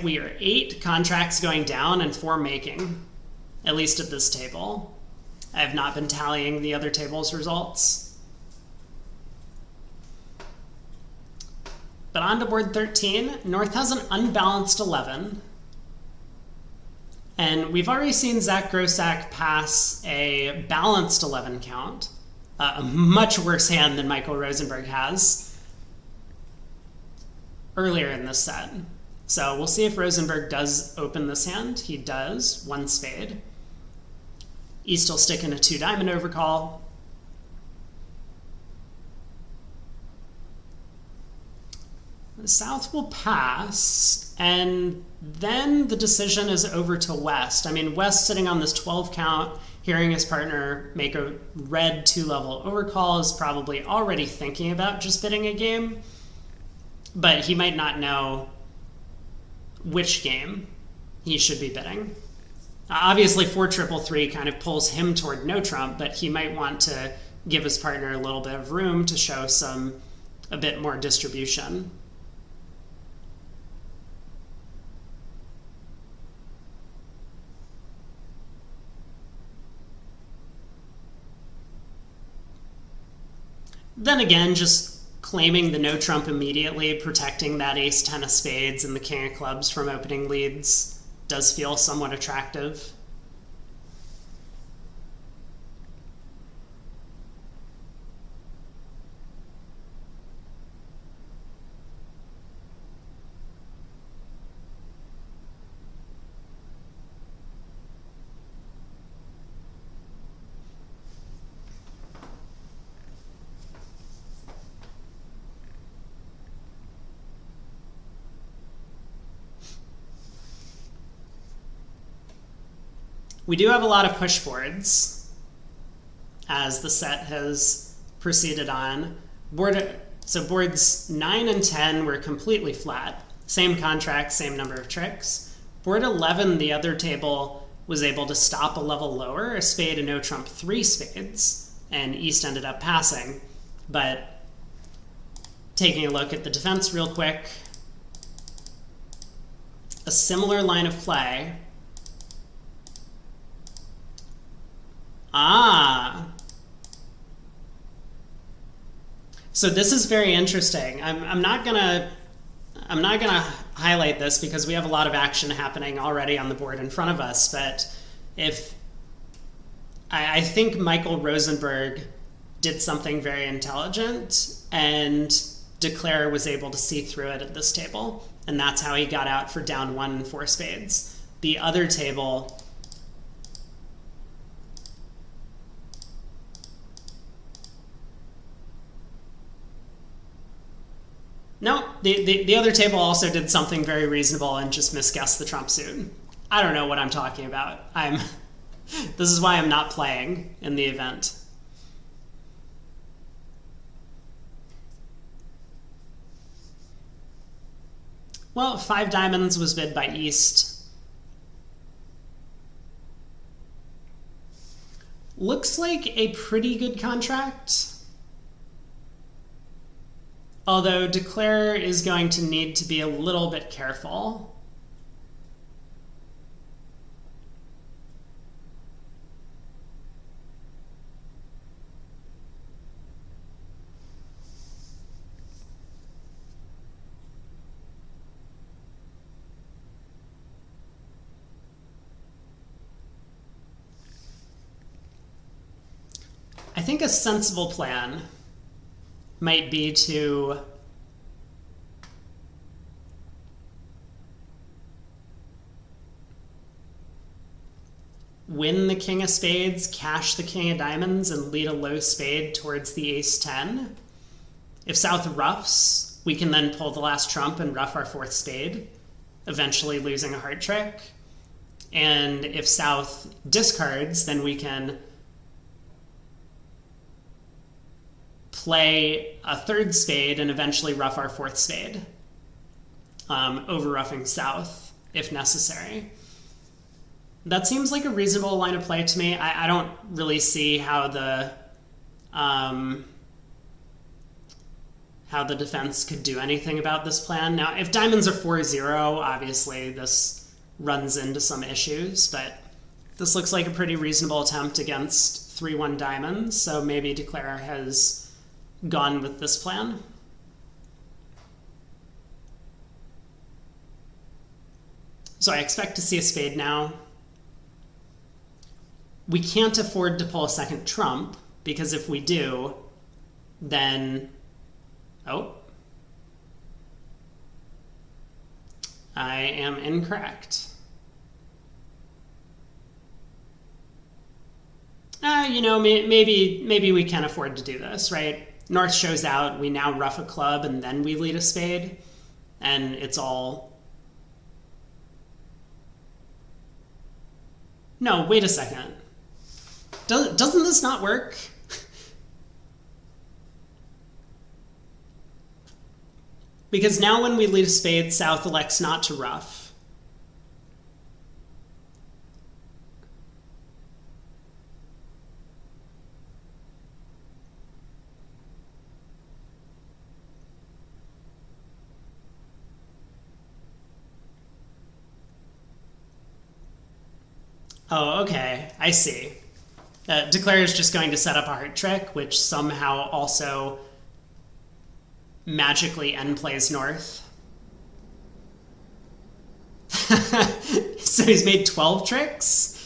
we are 8 contracts going down and 4 making, at least at this table. I have not been tallying the other table's results. But on to board 13, North has an unbalanced 11. And we've already seen Zach Grossack pass a balanced 11 count, a much worse hand than Michael Rosenberg has earlier in this set. So we'll see if Rosenberg does open this hand. He does, 1 spade. East will stick in a 2 diamond overcall. South will pass, and then the decision is over to West. I mean, West sitting on this 12 count, hearing his partner make a red 2-level overcall is probably already thinking about just bidding a game, but he might not know which game he should be bidding. Obviously, 4-3-3 kind of pulls him toward no trump, but he might want to give his partner a little bit of room to show a bit more distribution. Then again, just claiming the no trump immediately, protecting that ace-10 of spades and the king of clubs from opening leads does feel somewhat attractive. We do have a lot of push boards as the set has proceeded on. So boards 9 and 10 were completely flat. Same contract, same number of tricks. Board 11, the other table, was able to stop a level lower, a spade, a no trump, 3 spades, and East ended up passing. But taking a look at the defense real quick, a similar line of play. So this is very interesting. I'm not gonna highlight this because we have a lot of action happening already on the board in front of us. But if I think Michael Rosenberg did something very intelligent, and Declare was able to see through it at this table, and that's how he got out for down 1 and 4 spades. The other table. No, the other table also did something very reasonable and just misguessed the trump suit. I don't know what I'm talking about. This is why I'm not playing in the event. Well, 5 diamonds was bid by East. Looks like a pretty good contract. Although Declare is going to need to be a little bit careful. I think a sensible plan might be to win the king of spades, cash the king of diamonds, and lead a low spade towards the ace-10. If South roughs, we can then pull the last trump and rough our 4th spade, eventually losing a heart trick. And if South discards, then we can play a 3rd spade and eventually rough our 4th spade, over roughing South if necessary. That seems like a reasonable line of play to me. I don't really see how the defense could do anything about this plan. Now, if diamonds are 4-0, obviously this runs into some issues, but this looks like a pretty reasonable attempt against 3-1 diamonds, so maybe Declare has gone with this plan. So I expect to see a spade now. We can't afford to pull a second trump, because if we do, then... Oh. I am incorrect. You know, maybe we can afford to do this, right? North shows out, we now ruff a club, and then we lead a spade, and it's all... No, wait a second. Doesn't this not work? Because now when we lead a spade, South elects not to ruff. Oh, okay, I see. Declare is just going to set up a heart trick, which somehow also magically end plays North. So he's made 12 tricks?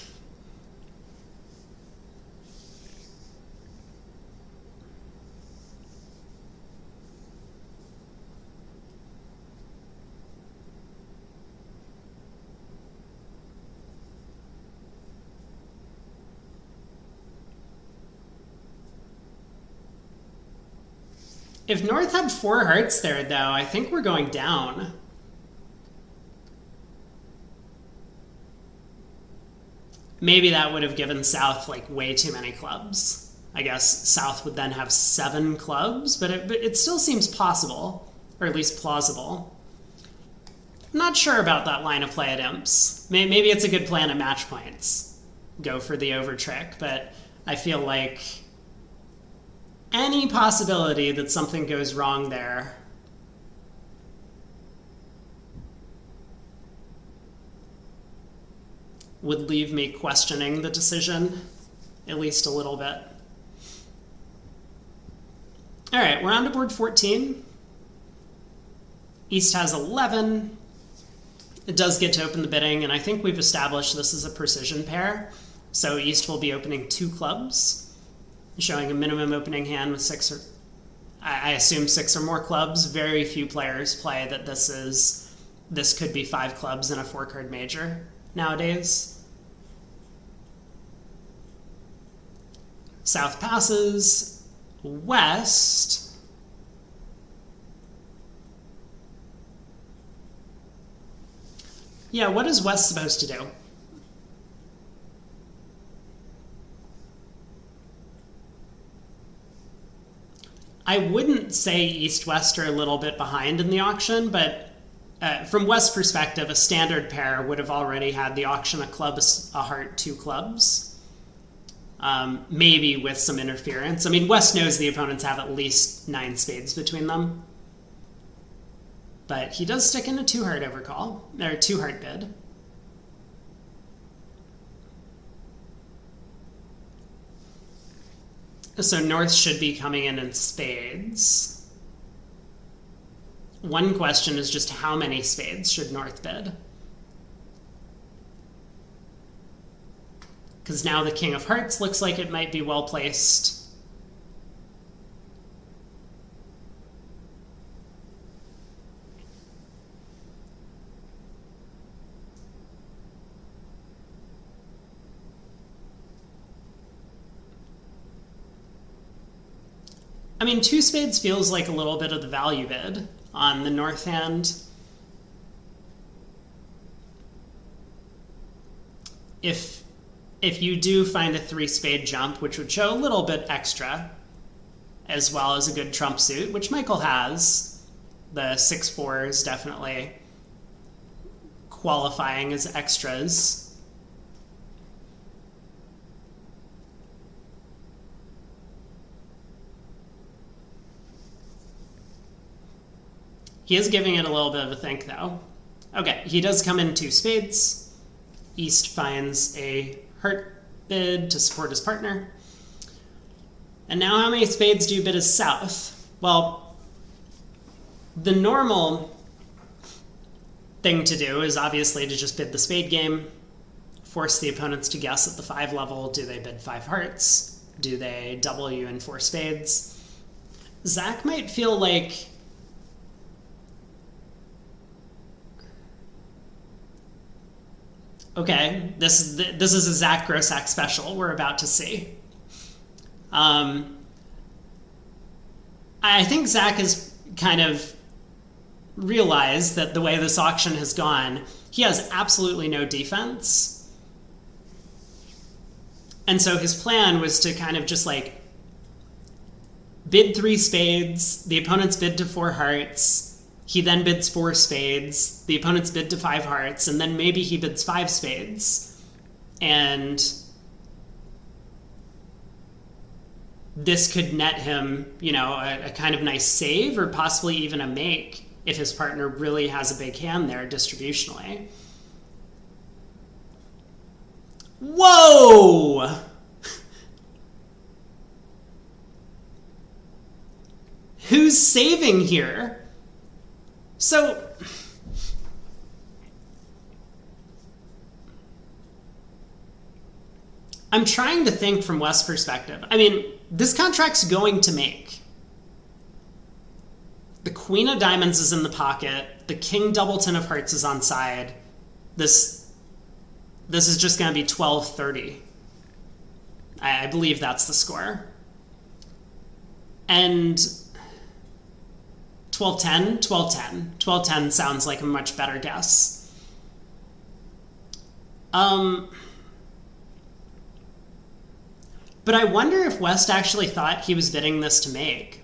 If North had 4 hearts there, though, I think we're going down. Maybe that would have given South, like, way too many clubs. I guess South would then have 7 clubs, but it still seems possible, or at least plausible. I'm not sure about that line of play at imps. Maybe it's a good plan at match points. Go for the over trick, but I feel like... any possibility that something goes wrong there would leave me questioning the decision, at least a little bit. All right, we're on to board 14. East has 11. It does get to open the bidding, and I think we've established this is a precision pair, so East will be opening 2 clubs. Showing a minimum opening hand with 6 or... I assume 6 or more clubs. Very few players play that this could be 5 clubs in a 4-card major nowadays. South passes. West. Yeah, what is West supposed to do? I wouldn't say East-West are a little bit behind in the auction, but from West's perspective, a standard pair would have already had the auction a club, a heart, 2 clubs. Maybe with some interference. I mean, West knows the opponents have at least 9 spades between them. But he does stick in a 2-heart overcall, or 2-heart bid. So North should be coming in spades. One question is just how many spades should North bid? Because now the King of Hearts looks like it might be well placed. I mean, 2 spades feels like a little bit of the value bid on the North hand. If you do find a 3-spade jump, which would show a little bit extra, as well as a good trump suit, which Michael has, the 6-4 is definitely qualifying as extras. He is giving it a little bit of a think, though. Okay, he does come in 2 spades. East finds a heart bid to support his partner. And now how many spades do you bid as South? Well, the normal thing to do is obviously to just bid the spade game, force the opponents to guess at the 5 level. Do they bid 5 hearts? Do they double you in 4 spades? Zach might feel like okay, this is a Zach Grossack special we're about to see. I think Zach has kind of realized that the way this auction has gone, he has absolutely no defense. And so his plan was to kind of just like bid 3 spades, the opponent's bid to 4 hearts, he then bids 4 spades, the opponent's bid to 5 hearts, and then maybe he bids 5 spades. And this could net him, you know, a kind of nice save or possibly even a make if his partner really has a big hand there distributionally. Whoa! Who's saving here? So I'm trying to think from West's perspective. I mean, this contract's going to make. The queen of diamonds is in the pocket. The king doubleton of hearts is on side. This is just going to be 12-30. I believe that's the score. And 12-10, 12-10. 12-10 sounds like a much better guess. But I wonder if West actually thought he was bidding this to make.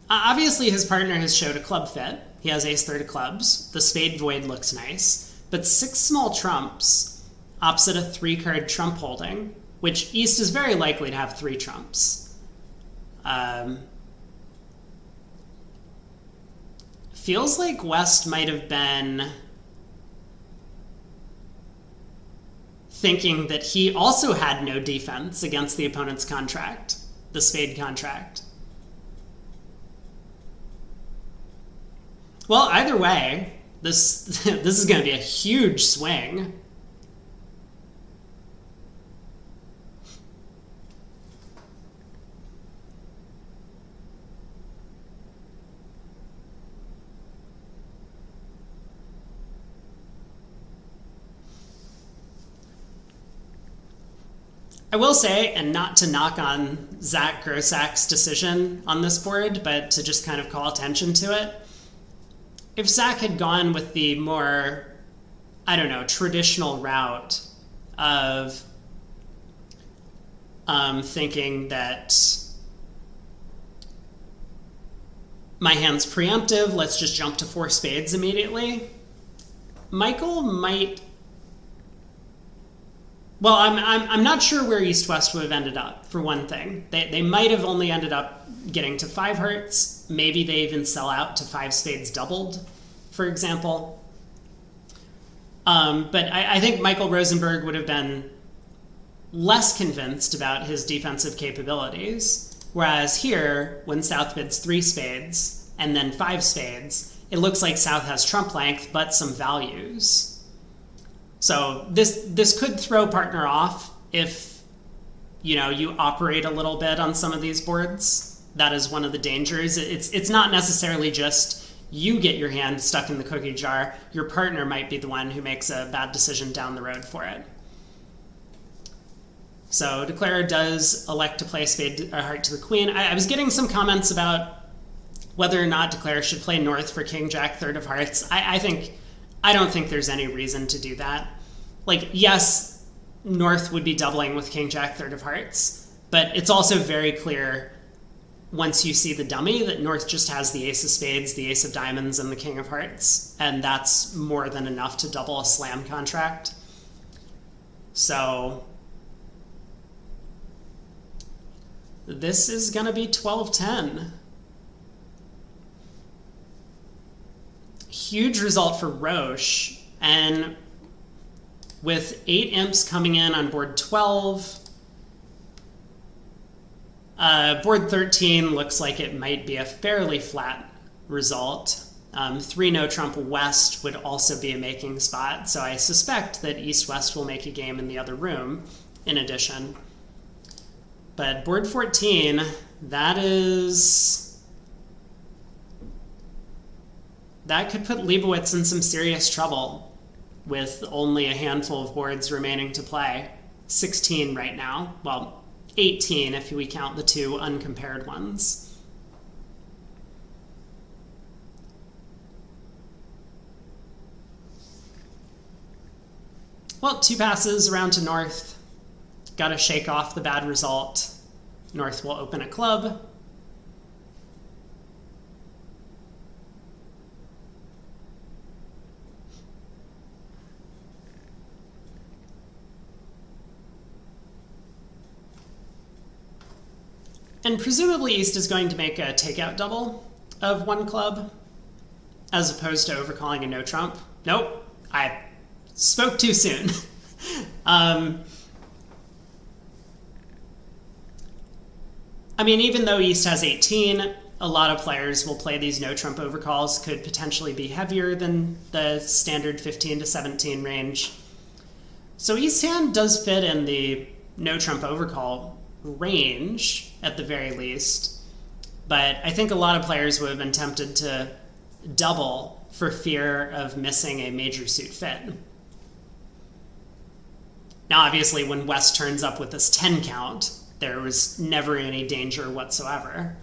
Obviously, his partner has showed a club fit. He has ace-3 of clubs. The spade void looks nice. But 6 small trumps opposite a 3-card trump holding, which East is very likely to have 3 trumps. Feels like West might have been thinking that he also had no defense against the opponent's contract, the spade contract. Well, either way, this is going to be a huge swing. I will say, and not to knock on Zach Grossack's decision on this board, but to just kind of call attention to it, if Zach had gone with the more, I don't know, traditional route of thinking that my hand's preemptive, let's just jump to 4 spades immediately, Michael might... Well, I'm not sure where East-West would have ended up, for one thing. They might have only ended up getting to 5 hearts. Maybe they even sell out to 5 spades doubled, for example. But I think Michael Rosenberg would have been less convinced about his defensive capabilities. Whereas here, when South bids 3 spades and then 5 spades, it looks like South has trump length, but some values. So this could throw partner off if, you know, you operate a little bit on some of these boards. That is one of the dangers. It's not necessarily just you get your hand stuck in the cookie jar. Your partner might be the one who makes a bad decision down the road for it. So Declarer does elect to play spade or heart to the queen. I was getting some comments about whether or not Declarer should play north for king jack 3rd of hearts. I don't think there's any reason to do that. Like, yes, North would be doubling with king jack 3rd of hearts, but it's also very clear once you see the dummy that North just has the ace of spades, the ace of diamonds, and the king of hearts, and that's more than enough to double a slam contract. So this is going to be 12-10. Huge result for Roche, and with 8 imps coming in on board 12, board 13 looks like it might be a fairly flat result. 3 no trump west would also be a making spot, so I suspect that east-west will make a game in the other room in addition. But board 14, that could put Leibowitz in some serious trouble with only a handful of boards remaining to play. 16 right now. Well, 18 if we count the 2 uncompared ones. Well, 2 passes around to north. Got to shake off the bad result. North will open a club. And presumably East is going to make a takeout double of 1 club, as opposed to overcalling a no trump. Nope, I spoke too soon. I mean, even though East has 18, a lot of players will play these no trump overcalls, could potentially be heavier than the standard 15 to 17 range. So East hand does fit in the no trump overcall range at the very least, but I think a lot of players would have been tempted to double for fear of missing a major suit fit. Now obviously when West turns up with this 10 count, there was never any danger whatsoever.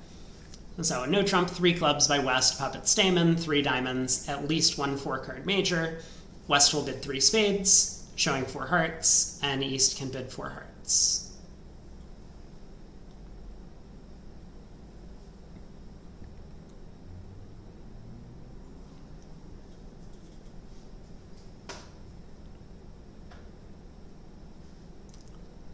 So no trump, 3 clubs by West, puppet Stamen, 3 diamonds, at least 1 4-card major. West will bid 3 spades, showing 4 hearts, and East can bid 4 hearts.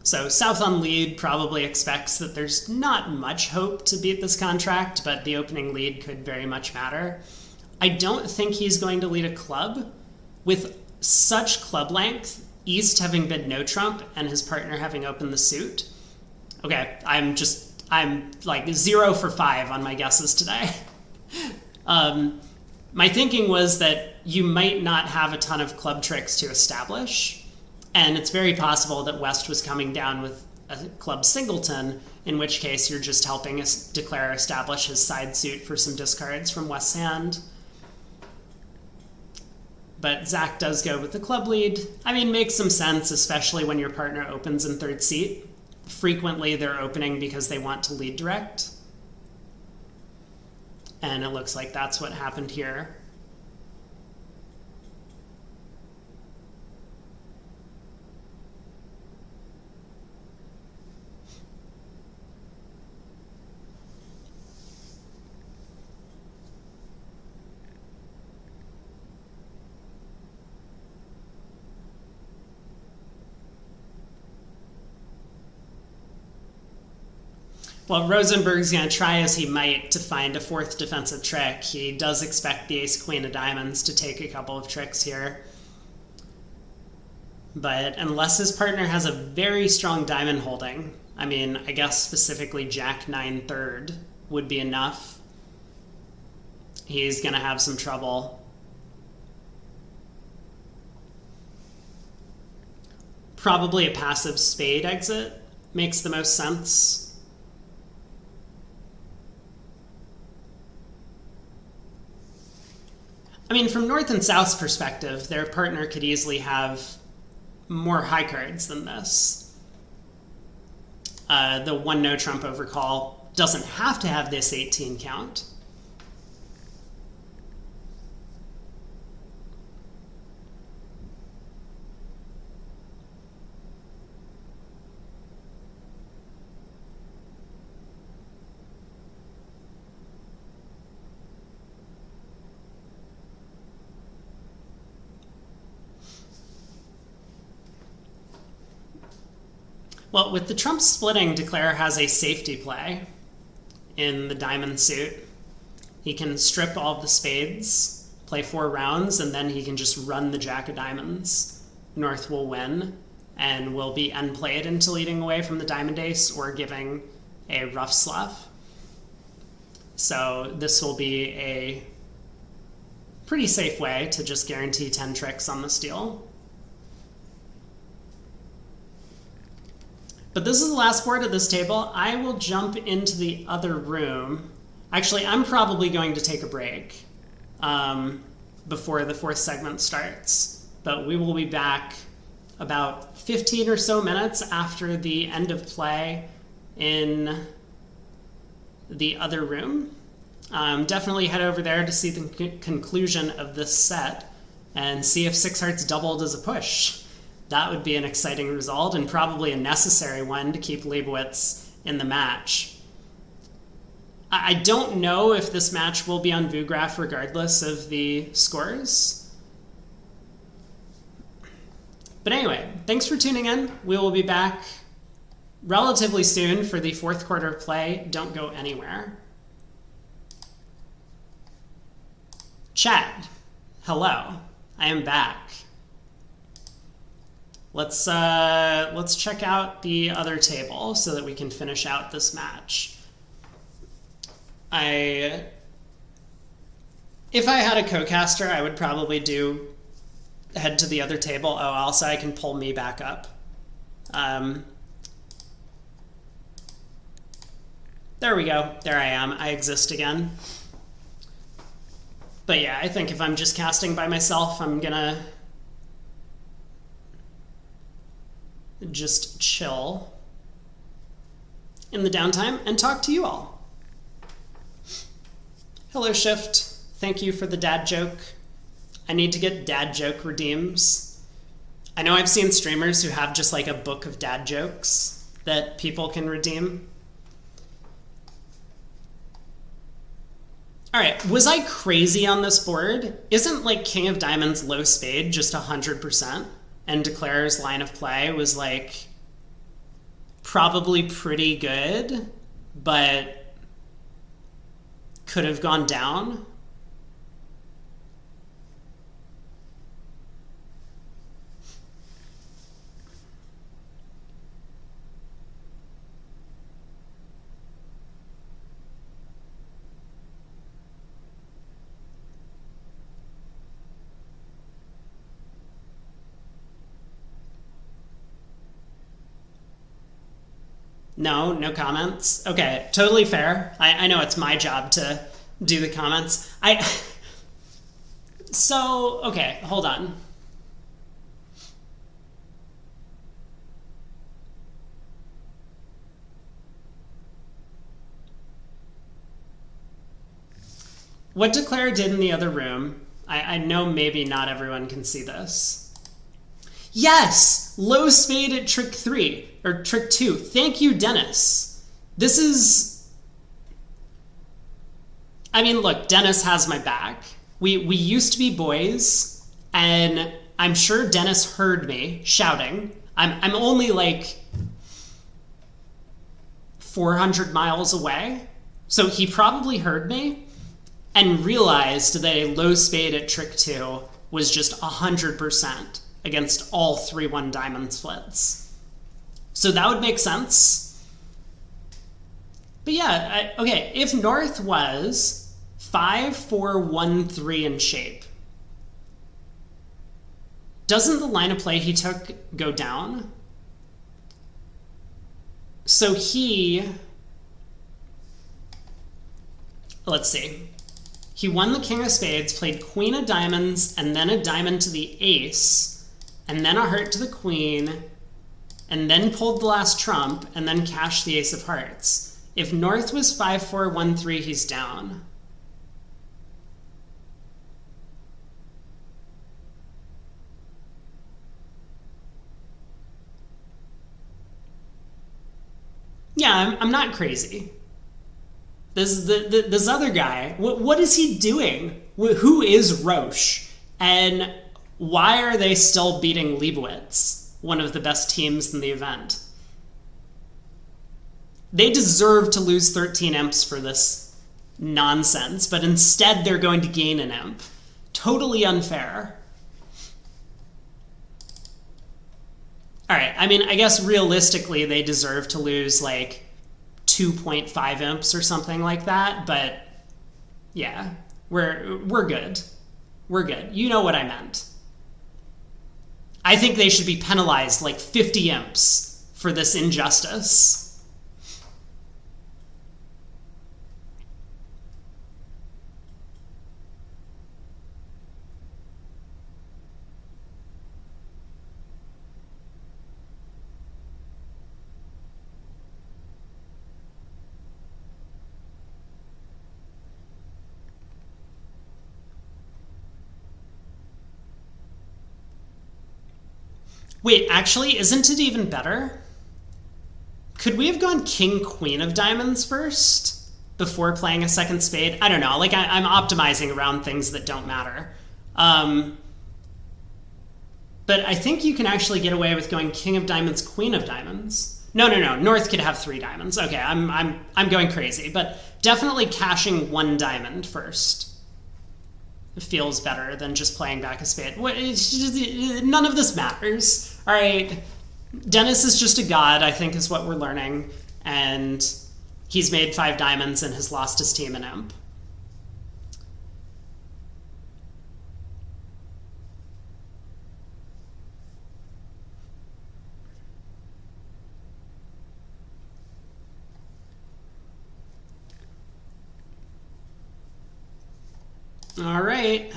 So South on lead probably expects that there's not much hope to beat this contract, but the opening lead could very much matter. I don't think he's going to lead a club. With such club length, East having bid no trump and his partner having opened the suit. Okay, I'm like 0 for 5 on my guesses today. My thinking was that you might not have a ton of club tricks to establish, and it's very possible that West was coming down with a club singleton, in which case you're just helping us declare establish his side suit for some discards from West's hand. But Zach does go with the club lead. I mean, makes some sense, especially when your partner opens in 3rd seat. Frequently they're opening because they want to lead direct. And it looks like that's what happened here. Well, Rosenberg's going to try as he might to find a 4th defensive trick. He does expect the ace-queen of diamonds to take a couple of tricks here. But unless his partner has a very strong diamond holding, I mean, I guess specifically Jack 9 3rd would be enough, he's going to have some trouble. Probably a passive spade exit makes the most sense. I mean, from North and South's perspective, their partner could easily have more high cards than this. The 1 no trump overcall doesn't have to have this 18 count. Well, with the trump splitting, Declare has a safety play in the diamond suit. He can strip all of the spades, play 4 rounds, and then he can just run the jack of diamonds. North will win and will be unplayed into leading away from the diamond ace or giving a rough slough. So this will be a pretty safe way to just guarantee 10 tricks on the steal. But this is the last board at this table. I will jump into the other room. Actually, I'm probably going to take a break before the fourth segment starts. But we will be back about 15 or so minutes after the end of play in the other room. Definitely head over there to see the conclusion of this set and see if 6 hearts doubled as a push. That would be an exciting result and probably a necessary one to keep Leibowitz in the match. I don't know if this match will be on VooGraph regardless of the scores. But anyway, thanks for tuning in. We will be back relatively soon for the fourth quarter of play. Don't go anywhere. Chat, hello, I am back. Let's check out the other table so that we can finish out this match. If I had a co-caster, I would probably head to the other table. Oh, also I can pull me back up. There we go. There I am. I exist again. But yeah, I think if I'm just casting by myself, I'm gonna just chill in the downtime and talk to you all. Hello, Shift. Thank you for the dad joke. I need to get dad joke redeems. I know I've seen streamers who have just like a book of dad jokes that people can redeem. All right, was I crazy on this board? Isn't like King of Diamonds low spade just 100%? And Declarer's line of play was like probably pretty good, but could have gone down. No comments. Okay, totally fair. I know it's my job to do the comments. So, okay, hold on. What Declare did in the other room, I know maybe not everyone can see this. Yes! Low spade at trick 3, or trick 2. Thank you, Dennis. This is... I mean, look, Dennis has my back. We used to be boys, and I'm sure Dennis heard me shouting. I'm only like 400 miles away, so he probably heard me and realized that a low spade at trick 2 was just 100% against all 3-1 diamond splits. So that would make sense. But yeah, okay, if North was 5-4-1-3 in shape, doesn't the line of play he took go down? So let's see. He won the King of Spades, played Queen of Diamonds, and then a diamond to the ace, and then a heart to the queen, and then pulled the last trump, and then cashed the ace of hearts. If North was 5-4-1-3, he's down. Yeah, I'm not crazy. This other guy, what is he doing? Who is Roche? And why are they still beating Leibowitz, one of the best teams in the event? They deserve to lose 13 imps for this nonsense, but instead they're going to gain an imp. Totally unfair. All right, I mean, I guess realistically they deserve to lose like 2.5 imps or something like that, but yeah, we're good. We're good. You know what I meant. I think they should be penalized like 50 imps for this injustice. Wait, actually, isn't it even better? Could we have gone king, queen of diamonds first before playing a second spade? I don't know. Like, I'm optimizing around things that don't matter. But I think you can actually get away with going king of diamonds, queen of diamonds. No. North could have 3 diamonds. Okay, I'm going crazy, but definitely cashing 1 diamond first. It feels better than just playing back a spade. None of this matters. All right, Dennis is just a god, I think, is what we're learning. And he's made 5 diamonds and has lost his team in imp. All right,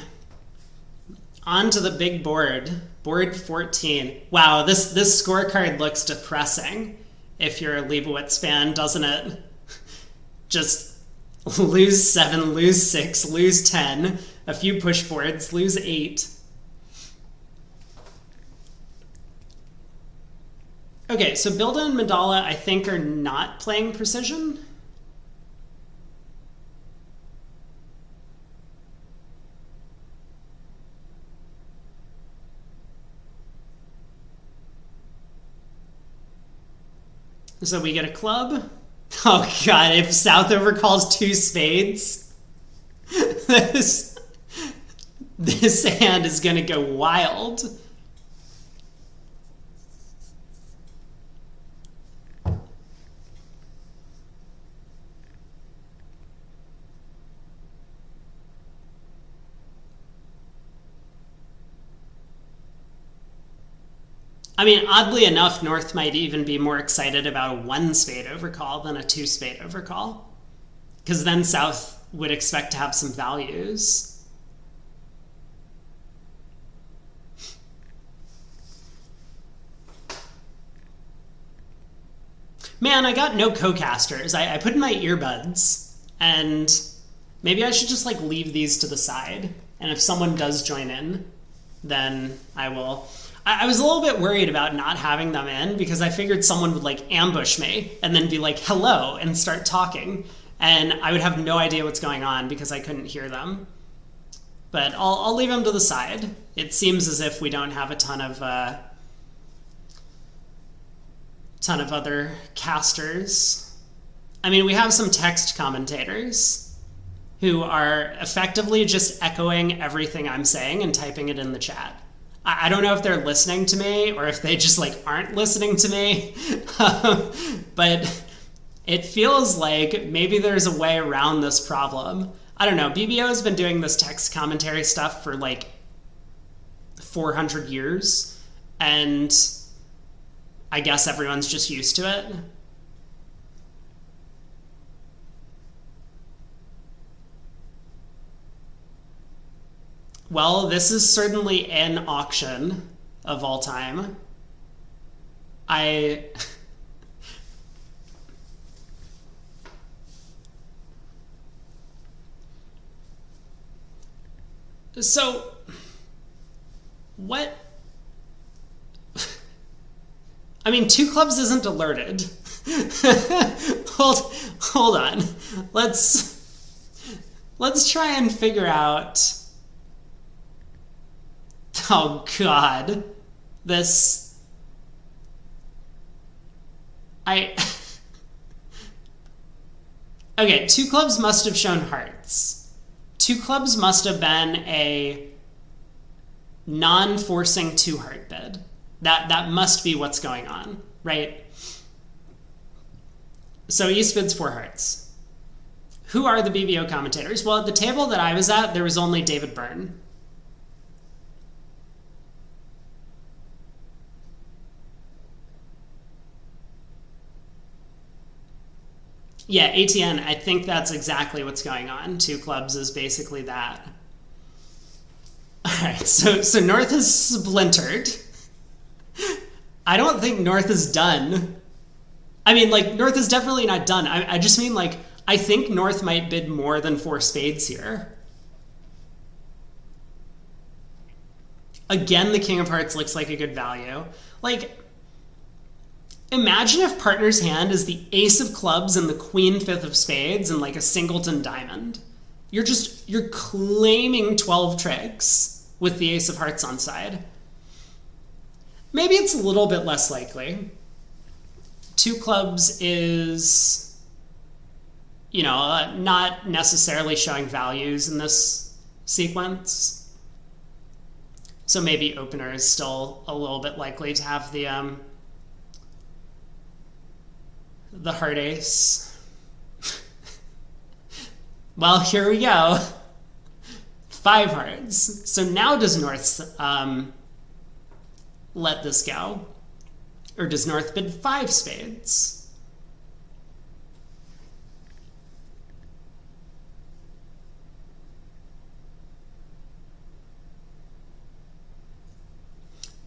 on to the big board. Board 14. Wow, this scorecard looks depressing if you're a Leibowitz fan, doesn't it? Just lose 7, lose 6, lose 10, a few push boards, lose 8. Okay, so Bilda and Mandala, I think, are not playing precision. So we get a club. Oh god, if South overcalls 2 spades, this hand is gonna go wild. I mean, oddly enough, North might even be more excited about a 1 spade overcall than a 2 spade overcall. Because then South would expect to have some values. Man, I got no co-casters. I put in my earbuds, and maybe I should just like leave these to the side. And if someone does join in, then I will... I was a little bit worried about not having them in because I figured someone would like ambush me and then be like, hello, and start talking. And I would have no idea what's going on because I couldn't hear them. But I'll leave them to the side. It seems as if we don't have a ton of other casters. I mean, we have some text commentators who are effectively just echoing everything I'm saying and typing it in the chat. I don't know if they're listening to me or if they just like aren't listening to me, but it feels like maybe there's a way around this problem. I don't know. BBO has been doing this text commentary stuff for like 400 years, and I guess everyone's just used to it. Well, this is certainly an auction of all time. So, what? I mean, 2 clubs isn't alerted. Hold on. Let's try and figure out. Oh god, this, okay, 2 clubs must have shown hearts. 2 clubs must have been a non-forcing 2 heart bid. That must be what's going on, right? So East bids 4 hearts. Who are the BBO commentators? Well, at the table that I was at, there was only David Byrne. Yeah, ATN, I think that's exactly what's going on. Two clubs is basically that. All right, so North is splintered. I don't think North is done. I mean, like, North is definitely not done. I just mean, like, I think North might bid more than 4 spades here. Again, the King of Hearts looks like a good value. Like, imagine if partner's hand is the Ace of Clubs and the Queen Fifth of Spades and like a singleton diamond. You're claiming 12 tricks with the Ace of Hearts on side. Maybe it's a little bit less likely. 2 clubs is, you know, not necessarily showing values in this sequence. So maybe opener is still a little bit likely to have the heart ace. Well, here we go. 5 hearts. So now does North let this go? Or does North bid 5 spades?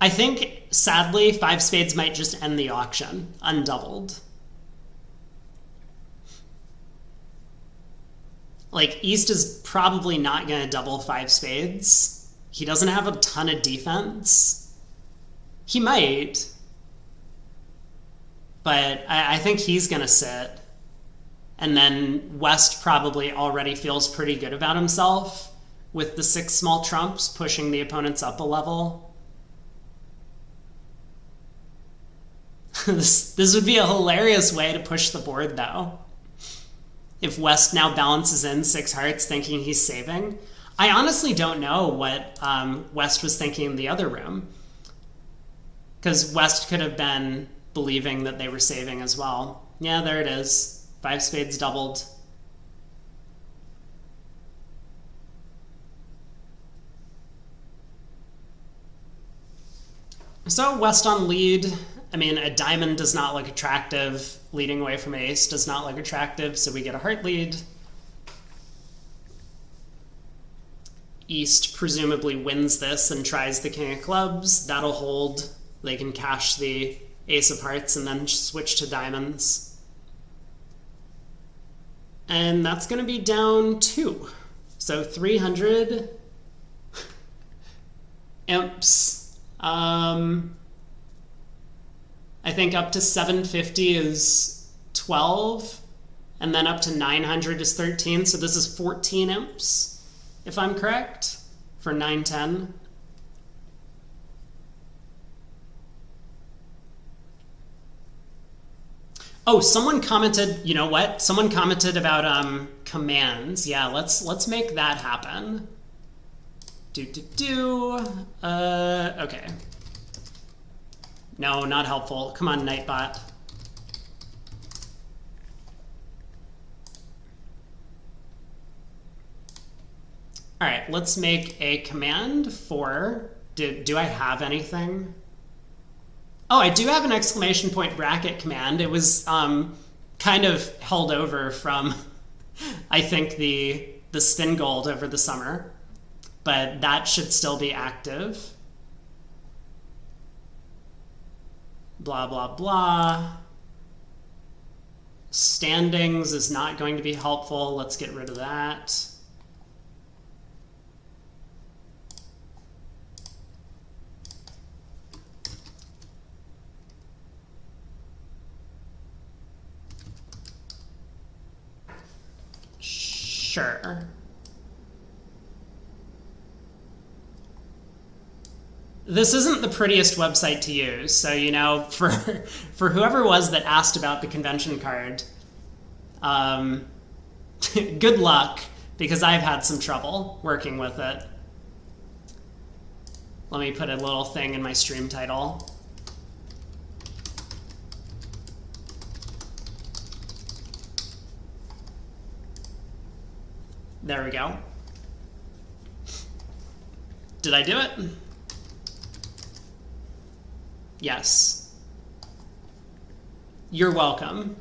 I think, sadly, 5 spades might just end the auction, undoubled. Like, East is probably not going to double 5 spades. He doesn't have a ton of defense. He might. But I think he's going to sit. And then West probably already feels pretty good about himself with the 6 small trumps pushing the opponents up a level. This would be a hilarious way to push the board, though. If West now balances in 6 hearts thinking he's saving. I honestly don't know what West was thinking in the other room. Because West could have been believing that they were saving as well. Yeah, there it is. 5 spades doubled. So West on lead. I mean, a diamond does not look attractive. Leading away from ace does not look attractive, so we get a heart lead. East presumably wins this and tries the King of Clubs. That'll hold. They can cash the Ace of Hearts and then switch to diamonds. And that's going to be down 2. So 300 imps. I think up to 750 is 12, and then up to 900 is 13. So this is 14 imps, if I'm correct, for 910. Oh, someone commented, you know what? Someone commented about commands. Yeah, let's make that happen. Okay. No, not helpful. Come on, Nightbot. All right, let's make a command for, do I have anything? Oh, I do have an exclamation point bracket command. It was kind of held over from, I think, the spin gold over the summer, but that should still be active. Blah, blah, blah. Standings is not going to be helpful. Let's get rid of that. Sure. This isn't the prettiest website to use, so, you know, for whoever it was that asked about the convention card, good luck, because I've had some trouble working with it. Let me put a little thing in my stream title. There we go. Did I do it? Yes. You're welcome.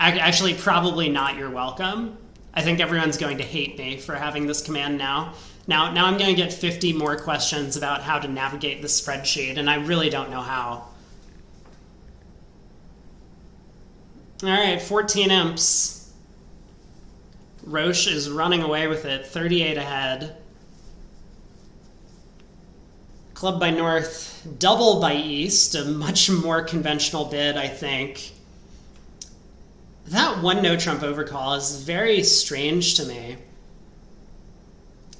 Actually, probably not you're welcome. I think everyone's going to hate me for having this command now. Now I'm going to get 50 more questions about how to navigate the spreadsheet, and I really don't know how. All right, 14 imps. Roche is running away with it, 38 ahead. Club by North, double by East, a much more conventional bid, I think. That one no-trump overcall is very strange to me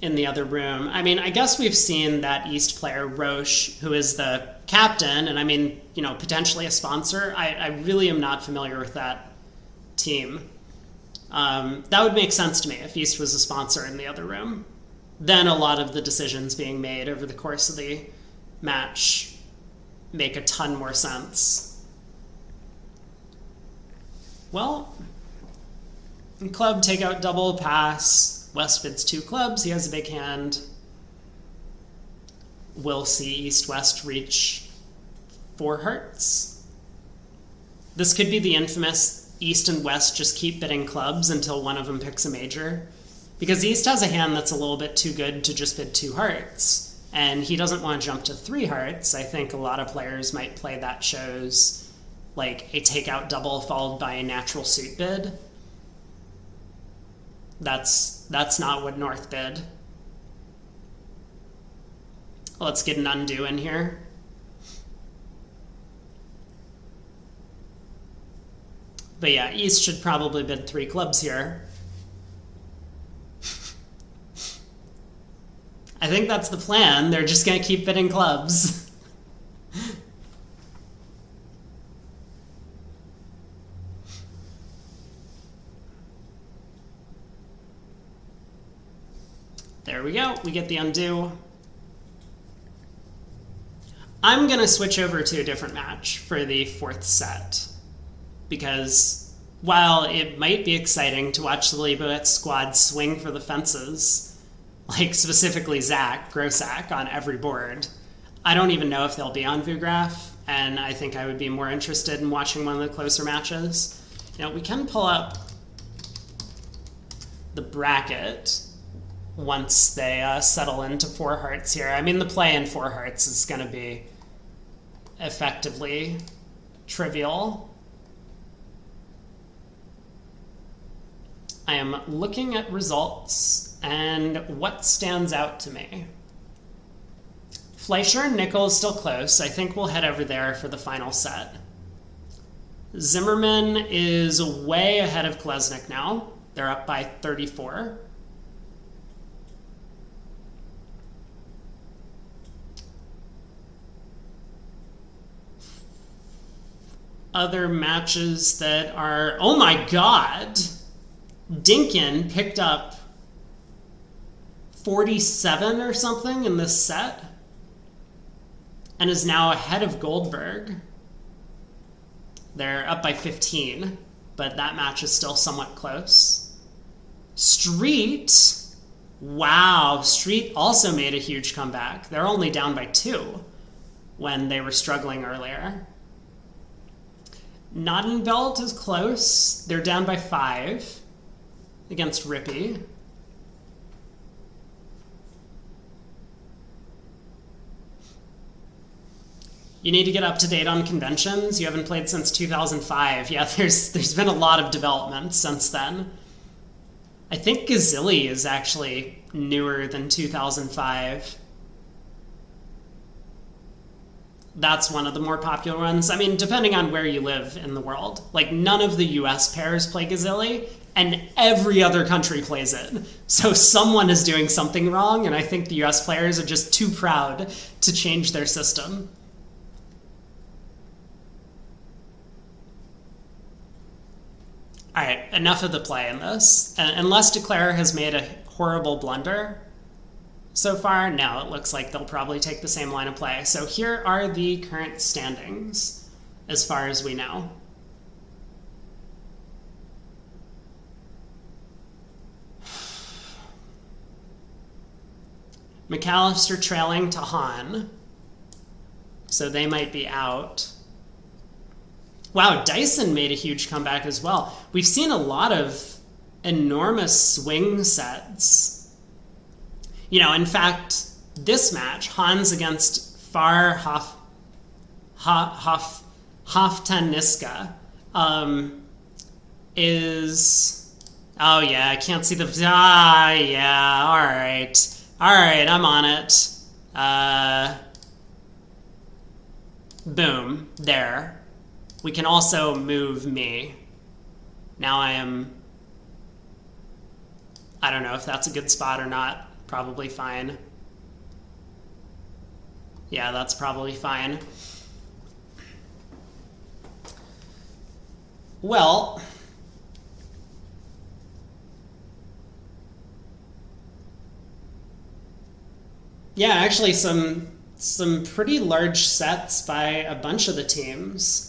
in the other room. I mean, I guess we've seen that East player, Roche, who is the captain, and I mean, you know, potentially a sponsor. I really am not familiar with that team. That would make sense to me if East was a sponsor in the other room. Then a lot of the decisions being made over the course of the match make a ton more sense. Well, club, take out double, pass. West bids 2 clubs. He has a big hand. We'll see East-West reach 4 hearts. This could be the infamous East and West just keep bidding clubs until one of them picks a major. Because East has a hand that's a little bit too good to just bid 2 hearts. And he doesn't want to jump to 3 hearts. I think a lot of players might play that shows like a takeout double followed by a natural suit bid. That's not what North bid. Let's get an undo in here. But yeah, East should probably bid 3 clubs here. I think that's the plan. They're just going to keep bidding clubs. There we go. We get the undo. I'm going to switch over to a different match for the 4th set. Because while it might be exciting to watch the Leibowitz squad swing for the fences, like specifically Zach, Grossack, on every board, I don't even know if they'll be on VuGraph, and I think I would be more interested in watching one of the closer matches. You know, we can pull up the bracket once they settle into 4 hearts here. I mean, the play in 4 hearts is going to be effectively trivial. I am looking at results, and what stands out to me? Fleischer and Nickel is still close. I think we'll head over there for the final set. Zimmerman is way ahead of Klesnik now. They're up by 34. Other matches that are... Oh my god! Dinkin picked up 47 or something in this set and is now ahead of Goldberg. They're up by 15, but that match is still somewhat close. Street, wow, Street also made a huge comeback. They're only down by 2 when they were struggling earlier. Nottenbelt is close. They're down by 5 against Rippy. You need to get up to date on conventions. You haven't played since 2005. Yeah, there's been a lot of development since then. I think Gazilli is actually newer than 2005. That's one of the more popular ones. I mean, depending on where you live in the world. Like, none of the US pairs play Gazilli, and every other country plays it. So someone is doing something wrong, and I think the US players are just too proud to change their system. All right, enough of the play in this. Unless Declare has made a horrible blunder so far, no, it looks like they'll probably take the same line of play. So here are the current standings, as far as we know. McAllister trailing to Hahn, so they might be out. Wow, Dyson made a huge comeback as well. We've seen a lot of enormous swing sets. You know, in fact, this match, Hans against Far Hoften Niska, is... Oh, yeah, I can't see the... Ah, yeah, all right. All right, I'm on it. Boom, there. We can also move me. Now I am... I don't know if that's a good spot or not. Probably fine. Yeah, that's probably fine. Well... Yeah, actually some pretty large sets by a bunch of the teams.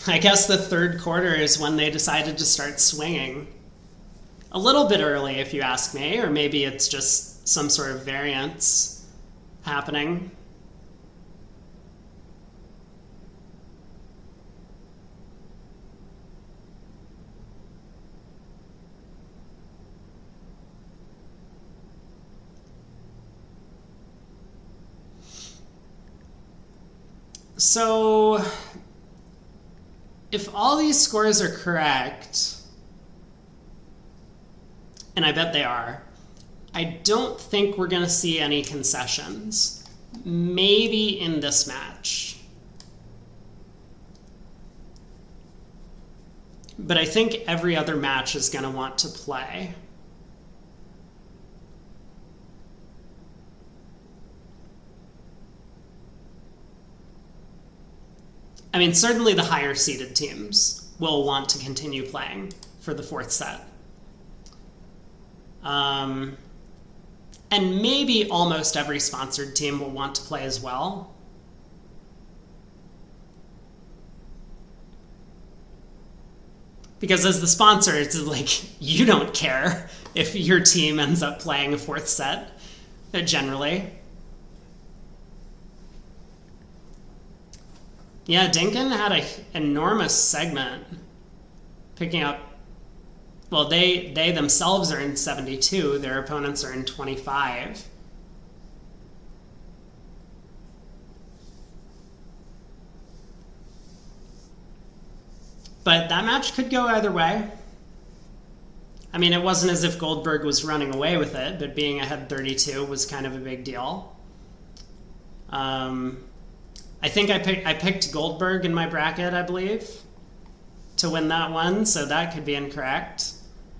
I guess the third quarter is when they decided to start swinging. A little bit early, if you ask me, or maybe it's just some sort of variance happening. So, if all these scores are correct, and I bet they are, I don't think we're going to see any concessions. Maybe in this match. But I think every other match is going to want to play. I mean, certainly the higher seeded teams will want to continue playing for the fourth set. And maybe almost every sponsored team will want to play as well. Because as the sponsor, it's like, you don't care if your team ends up playing a fourth set, generally. Yeah, Dinkin had an enormous segment picking up. Well, they themselves are in 72. Their opponents are in 25. But that match could go either way. I mean, it wasn't as if Goldberg was running away with it, but being ahead 32 was kind of a big deal. I think I picked Goldberg in my bracket, I believe, to win that one, so that could be incorrect.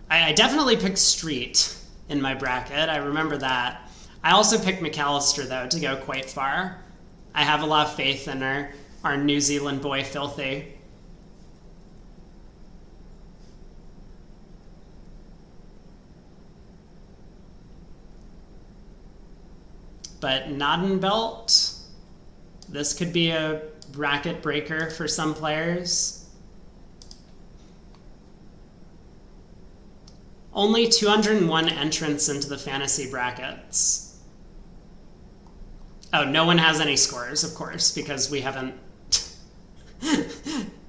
I definitely picked Street in my bracket. I remember that. I also picked McAllister, though, to go quite far. I have a lot of faith in our New Zealand boy, Filthy. But Nadenbelt, this could be a bracket breaker for some players. Only 201 entrants into the fantasy brackets. Oh, no one has any scores, of course, because we haven't...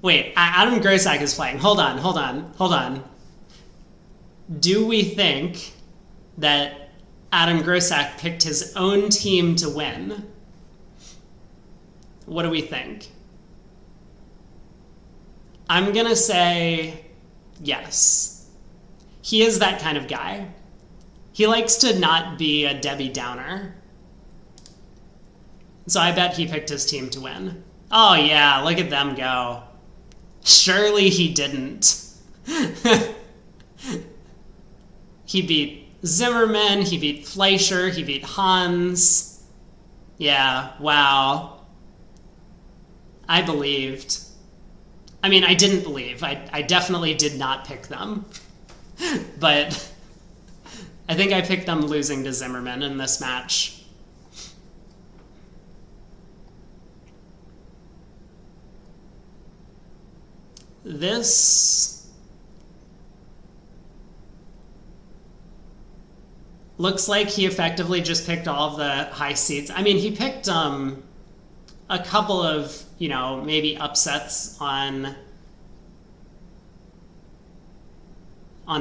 Wait, Adam Grosak is playing. Hold on. Do we think that Adam Grosak picked his own team to win? What do we think? I'm gonna say yes. He is that kind of guy. He likes to not be a Debbie Downer. So I bet he picked his team to win. Oh yeah, look at them go. Surely he didn't. He beat Zimmerman, he beat Fleischer, he beat Hans. Yeah, wow. I believed. I mean, I didn't believe. I definitely did not pick them. But I think I picked them losing to Zimmerman in this match. This Looks like he effectively just picked all of the high seats. I mean, he picked a couple of, you know, maybe upsets on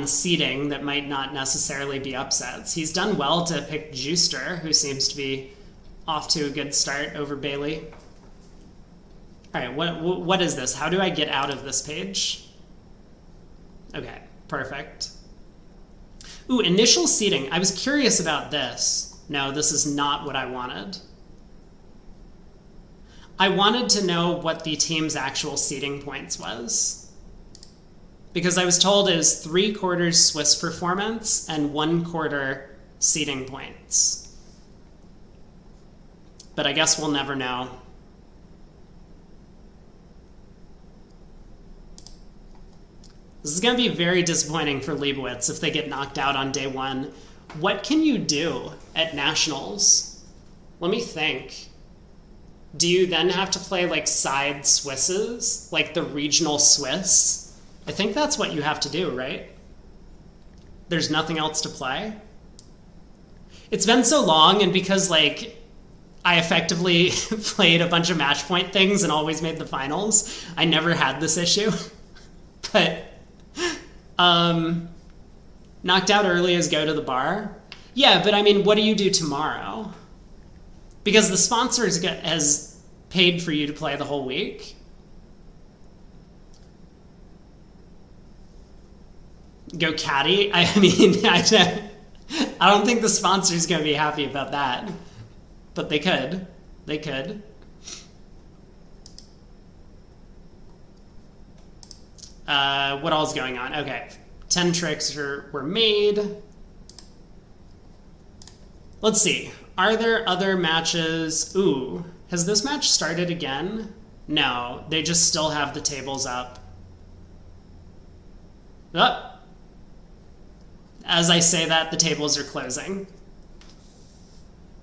seeding that might not necessarily be upsets. He's done well to pick Juicer, who seems to be off to a good start over Bailey. All right, what is this? How do I get out of this page? Okay, perfect. Ooh, initial seeding. I was curious about this. No, this is not what I wanted. I wanted to know what the team's actual seeding points was. Because I was told it was 3/4 Swiss performance and 1/4 seeding points. But I guess we'll never know. This is going to be very disappointing for Leibowitz if they get knocked out on day one. What can you do at Nationals? Let me think. Do you then have to play like side Swisses? Like the regional Swiss? I think that's what you have to do, right? There's nothing else to play? It's been so long, and because like I effectively played a bunch of match point things and always made the finals, I never had this issue. But knocked out early is go to the bar. Yeah, but I mean, what do you do tomorrow? Because the sponsor has paid for you to play the whole week. Go caddy? I mean, I don't think the sponsor's going to be happy about that. But they could. They could. What all's going on? Okay. 10 tricks were made. Let's see. Are there other matches? Ooh. Has this match started again? No. They just still have the tables up. Oh. As I say that, the tables are closing.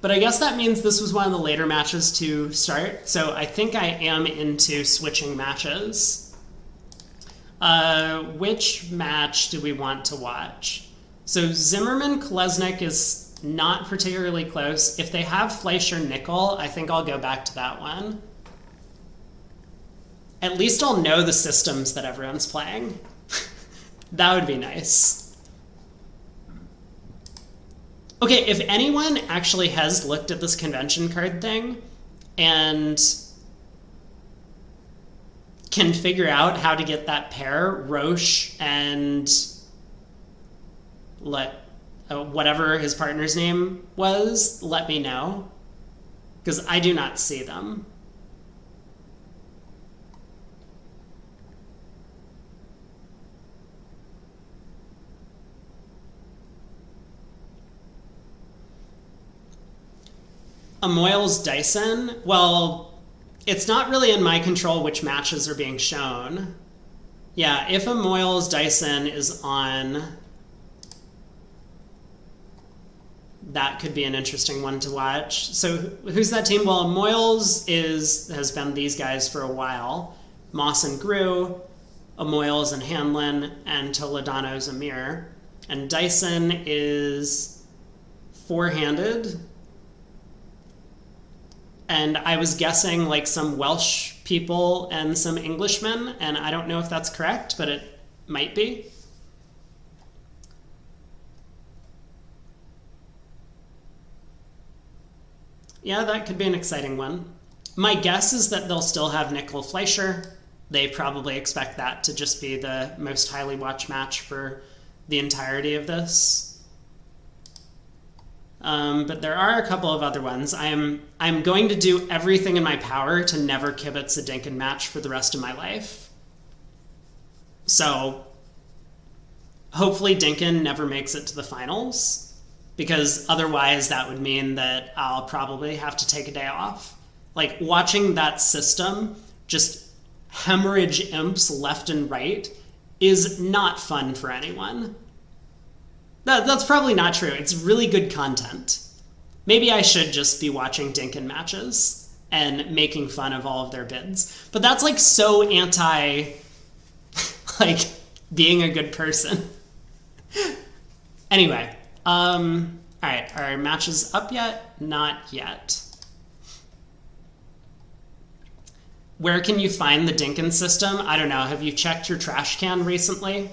But I guess that means this was one of the later matches to start. So I think I am into switching matches. Which match do we want to watch? So Zimmerman-Kolesnik is not particularly close. If they have Fleischer-Nickel, I think I'll go back to that one. At least I'll know the systems that everyone's playing. That would be nice. Okay, if anyone actually has looked at this convention card thing and can figure out how to get that pair, Roche and whatever his partner's name was, let me know, because I do not see them. Amoyles Dyson, well, it's not really in my control which matches are being shown. Yeah, if Amoyles Dyson is on, that could be an interesting one to watch. So who's that team? Well, Amoyles has been these guys for a while. Moss and Grew, Amoyles and Hanlon, and Toledano's Amir. And Dyson is four-handed. And I was guessing like some Welsh people and some Englishmen, and I don't know if that's correct, but it might be. Yeah, that could be an exciting one. My guess is that they'll still have Nickel Fleischer. They probably expect that to just be the most highly watched match for the entirety of this. But there are a couple of other ones. I'm going to do everything in my power to never kibitz a Dinkin match for the rest of my life. So hopefully Dinkin never makes it to the finals, because otherwise that would mean that I'll probably have to take a day off. Like, watching that system just hemorrhage imps left and right is not fun for anyone. That's probably not true. It's really good content. Maybe I should just be watching Dinkin matches and making fun of all of their bids. But that's like so anti, like, being a good person. Anyway, All right, are matches up yet? Not yet. Where can you find the Dinkin system? I don't know. Have you checked your trash can recently?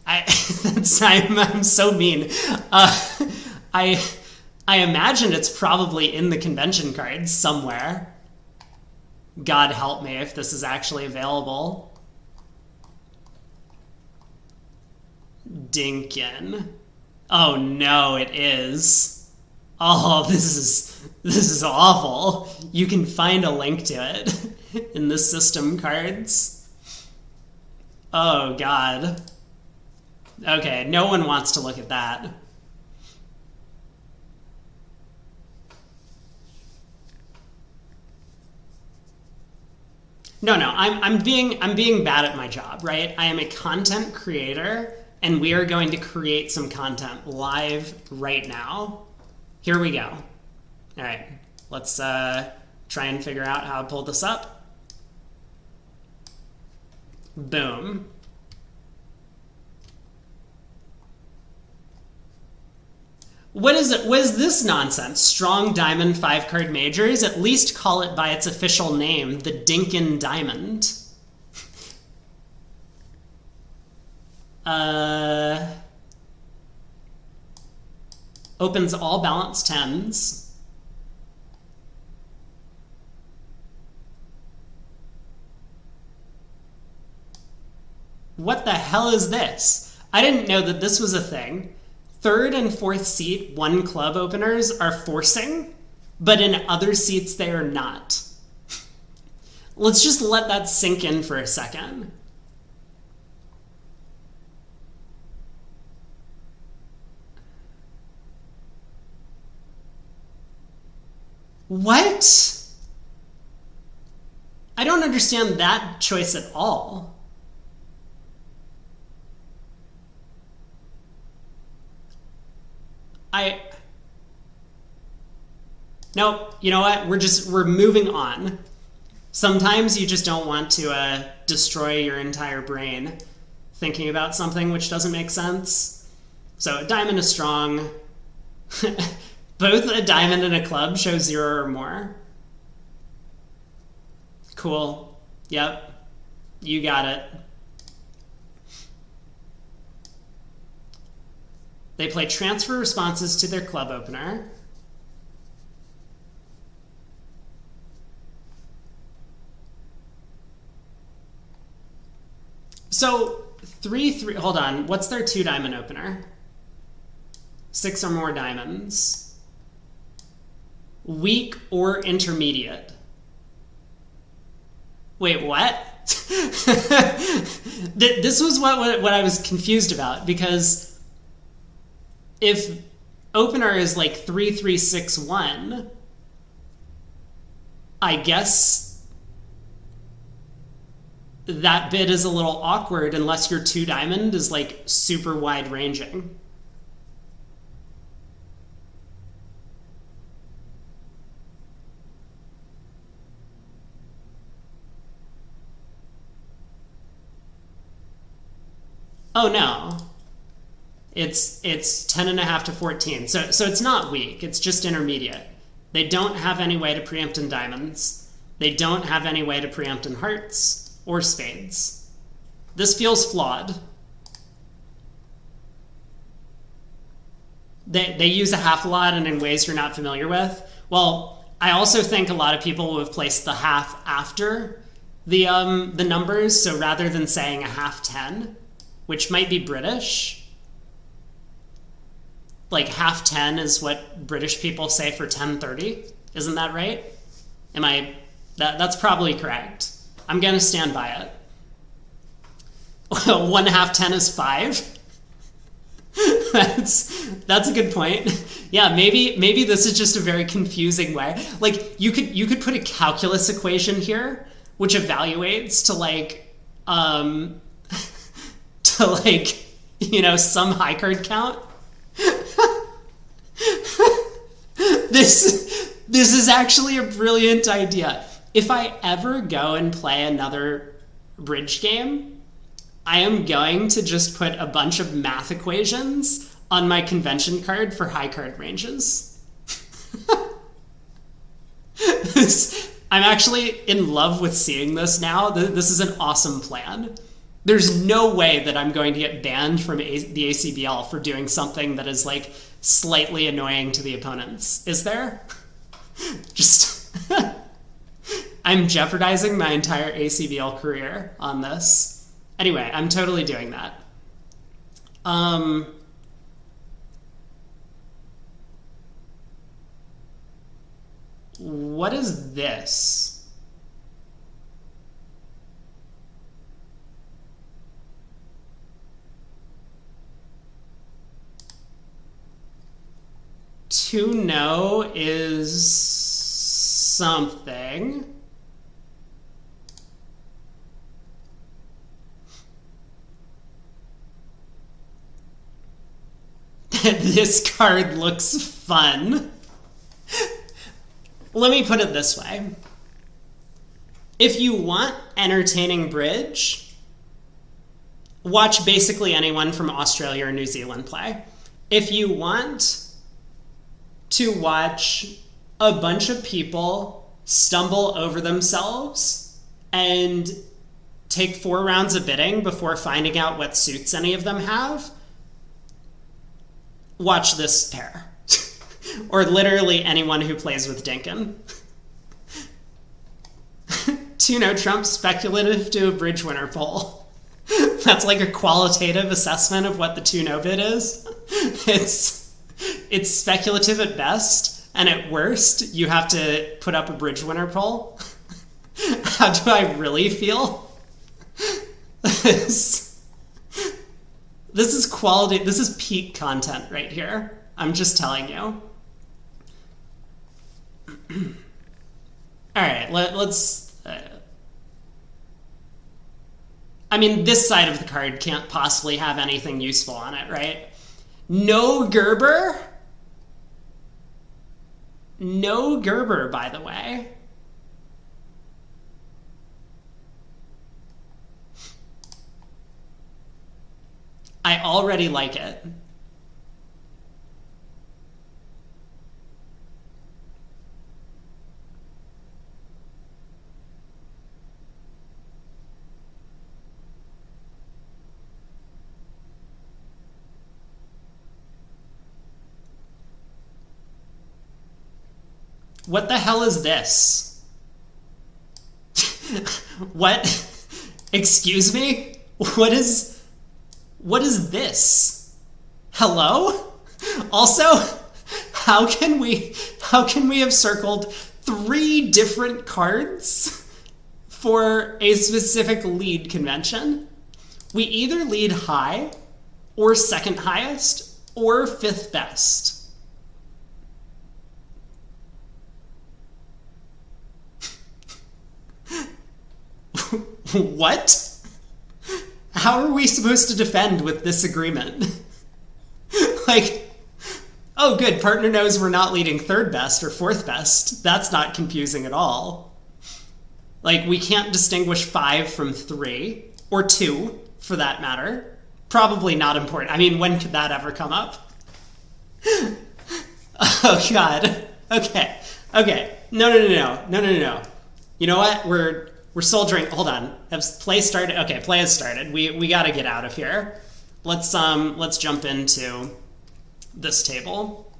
I'm so mean. I imagine it's probably in the convention cards somewhere. God help me if this is actually available. Dinkin. Oh no, it is. Oh, this is awful. You can find a link to it in the system cards. Oh god. Okay, no one wants to look at that. No, I'm being bad at my job, right? I am a content creator, and we are going to create some content live right now. Here we go. All right, let's try and figure out how to pull this up. Boom. What is it? What is this nonsense? Strong Diamond 5-card majors? At least call it by its official name, the Dinkin Diamond. Opens all balanced 10s. What the hell is this? I didn't know that this was a thing. 3rd and 4th seat 1 club openers are forcing, but in other seats they are not. Let's just let that sink in for a second. What? I don't understand that choice at all. Nope, you know what? We're moving on. Sometimes you just don't want to destroy your entire brain thinking about something which doesn't make sense. So a diamond is strong. Both a diamond and a club show 0 or more. Cool. Yep. You got it. They play transfer responses to their club opener. So 3-3, hold on, what's their 2 diamond opener? 6 or more diamonds. Weak or intermediate. Wait, what? This was what I was confused about, because if opener is like 3-3-6-1, I guess that bid is a little awkward unless your 2 diamond is like super wide ranging. Oh no. It's 10.5 to 14. So it's not weak, it's just intermediate. They don't have any way to preempt in diamonds. They don't have any way to preempt in hearts or spades. This feels flawed. They use a half a lot and in ways you're not familiar with. Well, I also think a lot of people will have placed the half after the numbers, so rather than saying a half 10, which might be British, like half 10 is what British people say for 10:30. Isn't that right? That's probably correct. I'm gonna stand by it. 1/2 10 is 5. That's a good point. Yeah, maybe this is just a very confusing way. Like you could put a calculus equation here which evaluates to some high card count. This is actually a brilliant idea. If I ever go and play another bridge game, I am going to just put a bunch of math equations on my convention card for high card ranges. I'm actually in love with seeing this now. This is an awesome plan. There's no way that I'm going to get banned from the ACBL for doing something that is like slightly annoying to the opponents. Is there? Just I'm jeopardizing my entire ACBL career on this. Anyway, I'm totally doing that. What is this? To know is something. This card looks fun. Let me put it this way. If you want entertaining bridge, watch basically anyone from Australia or New Zealand play. If you want to watch a bunch of people stumble over themselves and take 4 rounds of bidding before finding out what suits any of them have, watch this pair. Or literally anyone who plays with Dinkin. To Trump speculative to a bridge winner poll. That's like a qualitative assessment of what the 2-no bid is. It's speculative at best, and at worst, you have to put up a bridge winner poll. How do I really feel? This is quality. This is peak content right here. I'm just telling you. All right, let's... I mean, this side of the card can't possibly have anything useful on it, right? No Gerber? No Gerber, by the way. I already like it. What the hell is this? What? Excuse me? What is this? Hello? Also, how can we have circled 3 different cards for a specific lead convention? We either lead high, or second highest, or 5th best. What? How are we supposed to defend with this agreement? Like, oh good, partner knows we're not leading 3rd best or 4th best. That's not confusing at all. Like, we can't distinguish 5 from 3, or 2, for that matter. Probably not important. I mean, when could that ever come up? Oh god. Okay. No. You know what? We're soldiering. Hold on. Has play started? Okay, play has started. We got to get out of here. Let's jump into this table.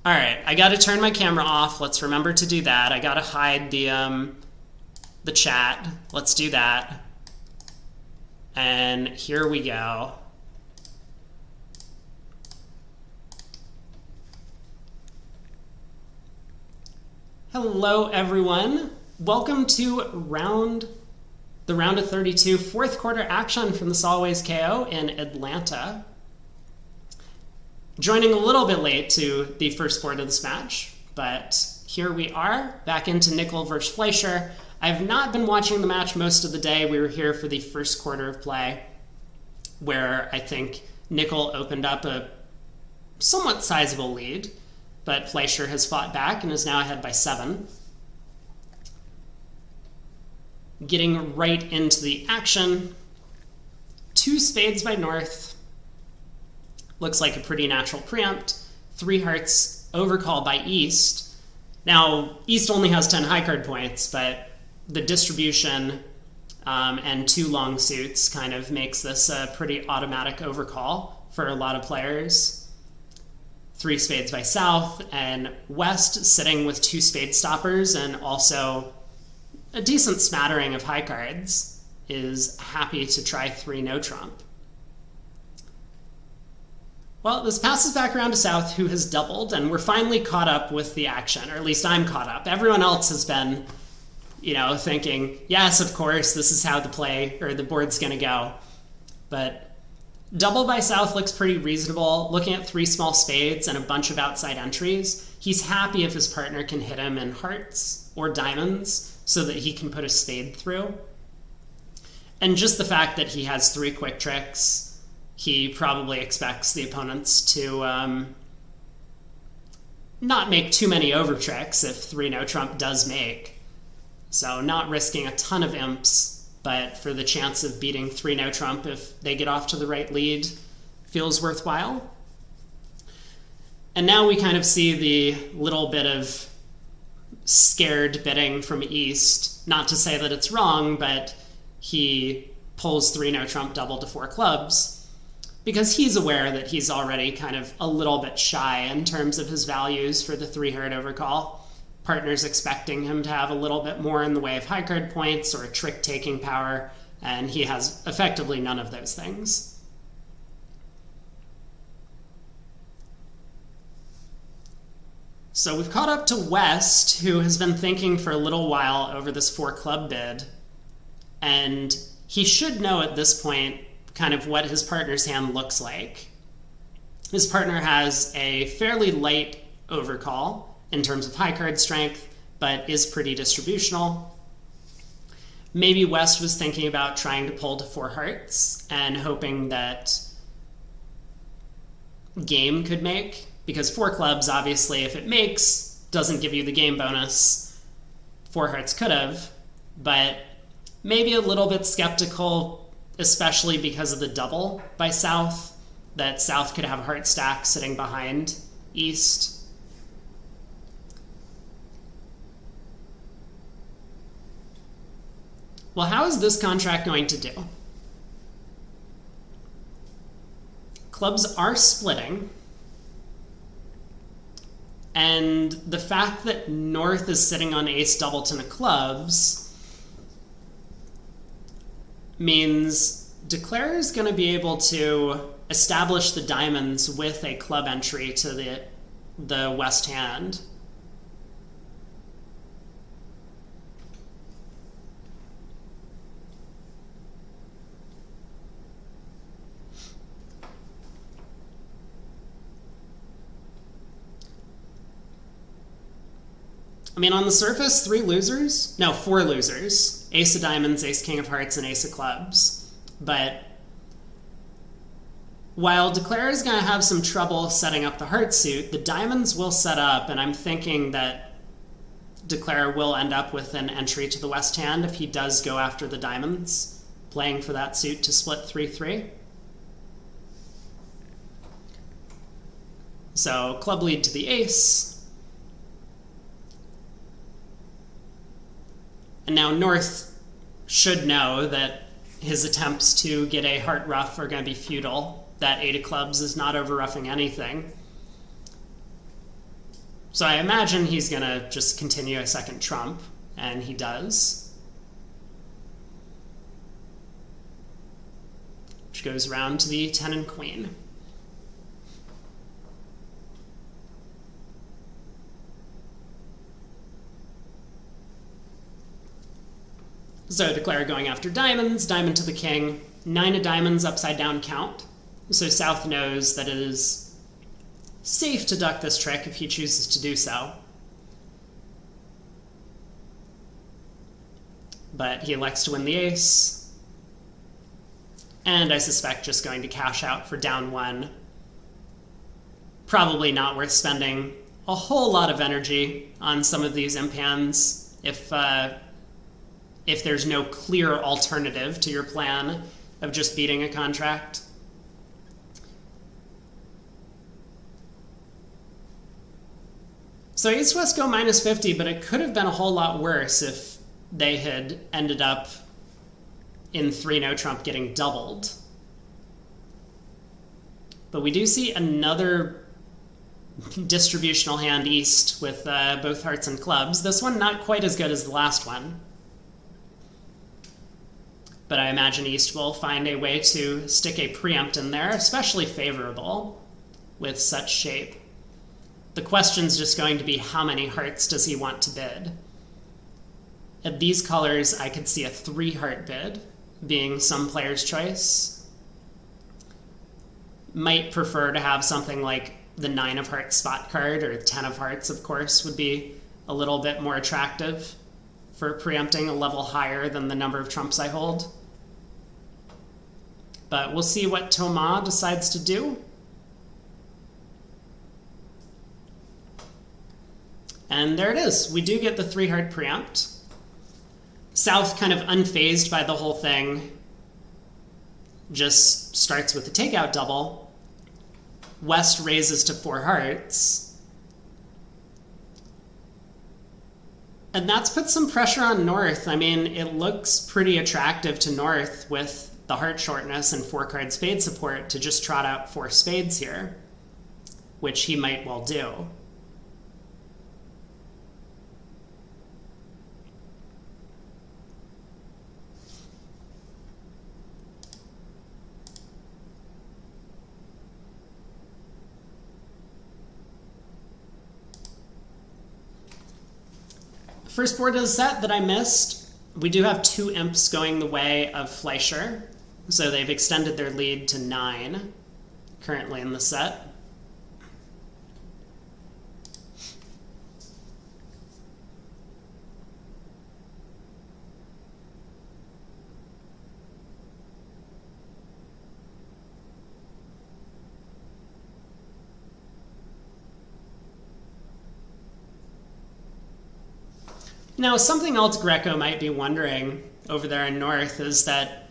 All right, I got to turn my camera off. Let's remember to do that. I got to hide the chat. Let's do that. And here we go. Hello, everyone. Welcome to the round of 32, 4th quarter action from the Soloway's KO in Atlanta. Joining a little bit late to the first board of this match, but here we are, back into Nickel versus Fleischer. I've not been watching the match most of the day. We were here for the first quarter of play, where I think Nickel opened up a somewhat sizable lead, but Fleischer has fought back and is now ahead by 7. Getting right into the action. 2 spades by North. looks like a pretty natural preempt. 3 hearts overcall by East. Now, East only has 10 high card points, but the distribution and 2 long suits kind of makes this a pretty automatic overcall for a lot of players. 3 spades by South, and West sitting with 2 spade stoppers and also a decent smattering of high cards is happy to try 3 no trump. Well, this passes back around to South, who has doubled, and we're finally caught up with the action, or at least I'm caught up. Everyone else has been, thinking, yes, of course, this is how the board's going to go. But double by South looks pretty reasonable. Looking at 3 small spades and a bunch of outside entries, he's happy if his partner can hit him in hearts or diamonds so that he can put a spade through. And just the fact that he has 3 quick tricks, he probably expects the opponents to not make too many over tricks if 3 no trump does make. So not risking a ton of imps, but for the chance of beating 3 no trump if they get off to the right lead feels worthwhile. And now we kind of see the little bit of scared bidding from East. Not to say that it's wrong, but he pulls 3 no trump double to 4 clubs because he's aware that he's already kind of a little bit shy in terms of his values for the 3 heart overcall. Partner's expecting him to have a little bit more in the way of high card points or trick-taking power, and he has effectively none of those things. So we've caught up to West, who has been thinking for a little while over this 4 club bid, and he should know at this point kind of what his partner's hand looks like. His partner has a fairly light overcall in terms of high card strength, but is pretty distributional. Maybe West was thinking about trying to pull to 4 hearts and hoping that game could make, because 4 clubs, obviously, if it makes, doesn't give you the game bonus. 4 hearts could have, but maybe a little bit skeptical, especially because of the double by South, that South could have a heart stack sitting behind East. Well, how is this contract going to do? Clubs are splitting, and the fact that North is sitting on ace doubleton of clubs means Declare is going to be able to establish the diamonds with a club entry to the West hand. I mean, on the surface, 4 losers. Ace of diamonds, ace king of hearts, and ace of clubs. But while Declare is going to have some trouble setting up the heart suit, the diamonds will set up, and I'm thinking that Declare will end up with an entry to the West hand if he does go after the diamonds, playing for that suit to split 3-3. So club lead to the ace. And now North should know that his attempts to get a heart ruff are going to be futile. That 8 of clubs is not over-ruffing anything. So I imagine he's going to just continue a second trump, and he does. Which goes around to the 10 and queen. So Declare going after diamonds, diamond to the king, 9 of diamonds, upside down count. So South knows that it is safe to duck this trick if he chooses to do so. But he elects to win the ace. And I suspect just going to cash out for down 1. Probably not worth spending a whole lot of energy on some of these imp hands if there's no clear alternative to your plan of just beating a contract. So East-West go minus 50, but it could have been a whole lot worse if they had ended up in 3 no trump getting doubled. But we do see another distributional hand East with both hearts and clubs. This one not quite as good as the last one. But I imagine East will find a way to stick a preempt in there, especially favorable with such shape. The question's just going to be how many hearts does he want to bid? At these colors, I could see a 3-heart bid being some player's choice. Might prefer to have something like the 9 of hearts spot card, or 10 of hearts, of course, would be a little bit more attractive for preempting a level higher than the number of trumps I hold. But we'll see what Thomas decides to do. And there it is. We do get the 3-heart preempt. South, kind of unfazed by the whole thing, just starts with the takeout double. West raises to 4 hearts. And that's put some pressure on North. I mean, it looks pretty attractive to North with the heart shortness and 4-card spade support to just trot out 4 spades here, which he might well do. First board is set that I missed. We do have 2 imps going the way of Fleischer, so they've extended their lead to 9 currently in the set. Now, something else Greco might be wondering over there in North is that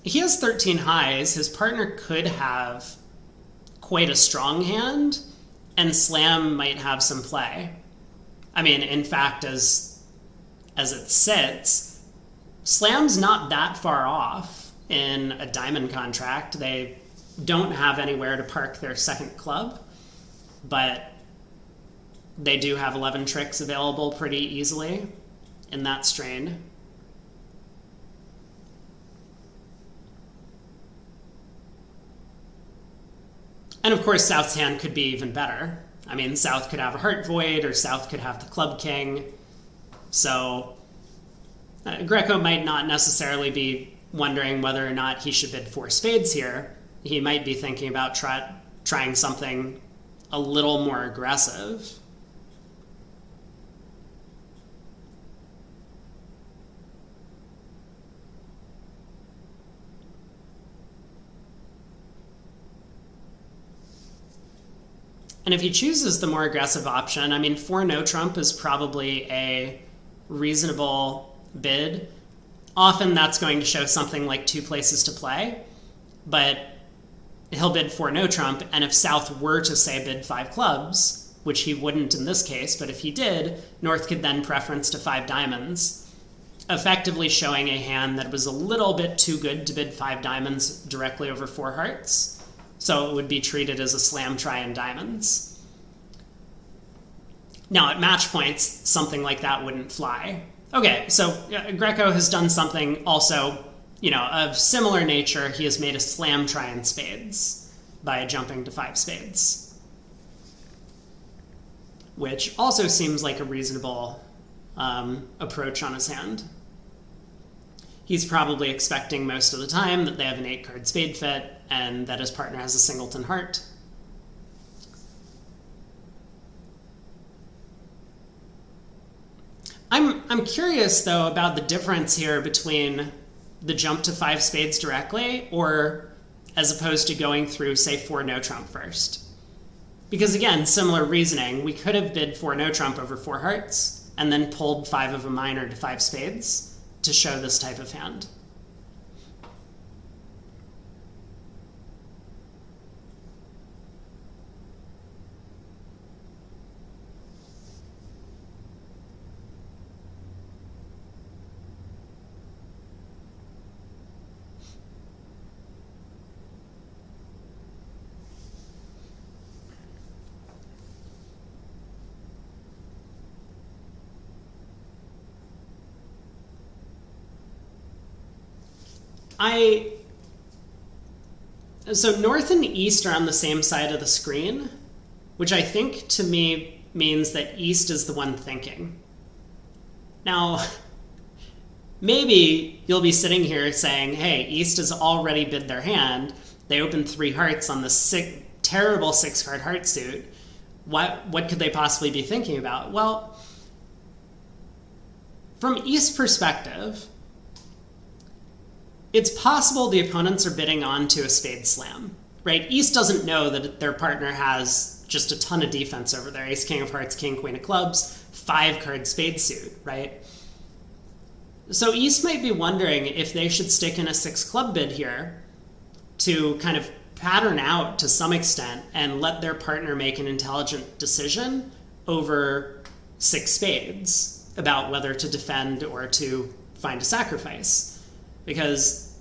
he has 13 highs. His partner could have quite a strong hand, and Slam might have some play. I mean, in fact, as it sits, Slam's not that far off in a diamond contract. They don't have anywhere to park their second club, but they do have 11 tricks available pretty easily in that strain. And of course, South's hand could be even better. I mean, South could have a heart void, or South could have the club king. So Greco might not necessarily be wondering whether or not he should bid 4 spades here. He might be thinking about trying something a little more aggressive. And if he chooses the more aggressive option, I mean, 4 no trump is probably a reasonable bid. Often that's going to show something like 2 places to play, but he'll bid 4 no trump, and if South were to, say, bid 5 clubs, which he wouldn't in this case, but if he did, North could then preference to 5 diamonds, effectively showing a hand that was a little bit too good to bid 5 diamonds directly over 4 hearts. So it would be treated as a slam try in diamonds. Now, at match points, something like that wouldn't fly. Okay, so Greco has done something also, of similar nature. He has made a slam try in spades by jumping to 5 spades, which also seems like a reasonable approach on his hand. He's probably expecting most of the time that they have an 8-card spade fit and that his partner has a singleton heart. I'm curious, though, about the difference here between the jump to 5 spades directly or as opposed to going through, say, 4 no trump first. Because, again, similar reasoning. We could have bid 4 no trump over 4 hearts and then pulled 5 of a minor to 5 spades to show this type of hand. So north and east are on the same side of the screen, which I think to me means that east is the one thinking. Now, maybe you'll be sitting here saying, hey, east has already bid their hand. They opened 3 hearts on the terrible 6-card heart suit. What could they possibly be thinking about? Well, from east's perspective, it's possible the opponents are bidding on to a spade slam, right? East doesn't know that their partner has just a ton of defense over there. Ace, king of hearts, king, queen of clubs, 5-card spade suit, right? So East might be wondering if they should stick in a 6-club bid here to kind of pattern out to some extent and let their partner make an intelligent decision over 6 spades about whether to defend or to find a sacrifice. Because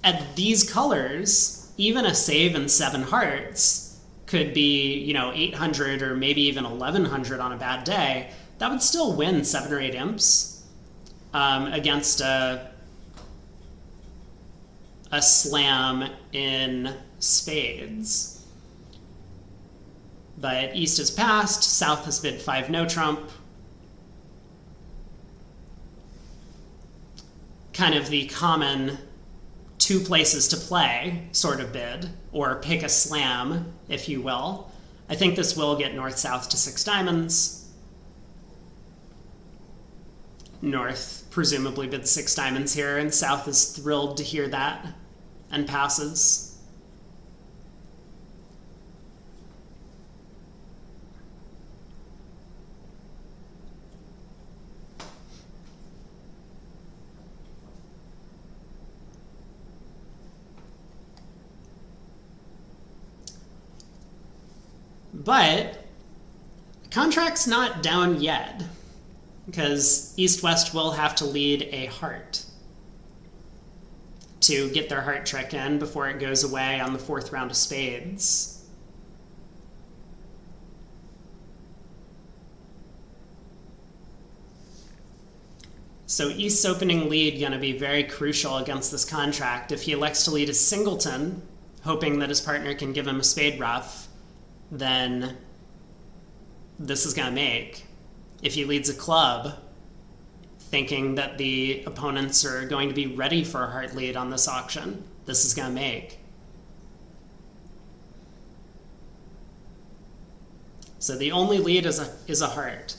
at these colors, even a save and 7 hearts could be, 800 or maybe even 1100 on a bad day. That would still win 7 or 8 imps against a slam in spades. But East has passed, South has bid 5 no trump. Kind of the common 2 places to play sort of bid, or pick a slam, if you will. I think this will get north-south to 6 diamonds. North presumably bids 6 diamonds here, and South is thrilled to hear that and passes. But the contract's not down yet, because East-West will have to lead a heart to get their heart trick in before it goes away on the 4th round of spades. So East's opening lead going to be very crucial against this contract. If he elects to lead a singleton, hoping that his partner can give him a spade ruff, then this is going to make. If he leads a club, thinking that the opponents are going to be ready for a heart lead on this auction, this is going to make. So the only lead is a heart.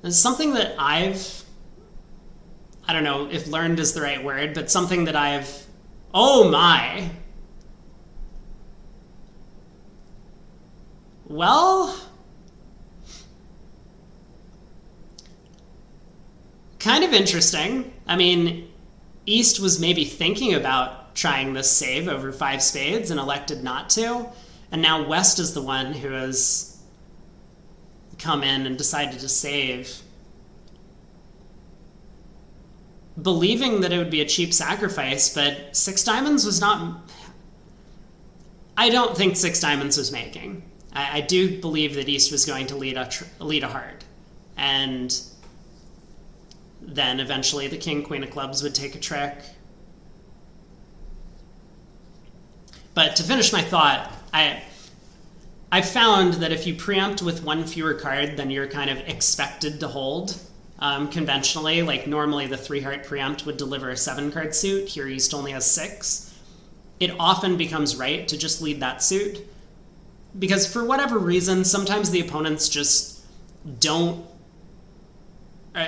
It's something that I don't know if learned is the right word, but something that oh my. Well, kind of interesting. I mean, East was maybe thinking about trying this save over 5 spades and elected not to. And now West is the one who has come in and decided to save, believing that it would be a cheap sacrifice, but 6 diamonds was not... I don't think 6 diamonds was making. I do believe that East was going to lead a heart. And then eventually the king, queen of clubs would take a trick. But to finish my thought, I found that if you preempt with 1 fewer card than you're kind of expected to hold, conventionally, like normally the 3-heart preempt would deliver a 7-card suit, here East only has 6, it often becomes right to just lead that suit. Because for whatever reason, sometimes the opponents just don't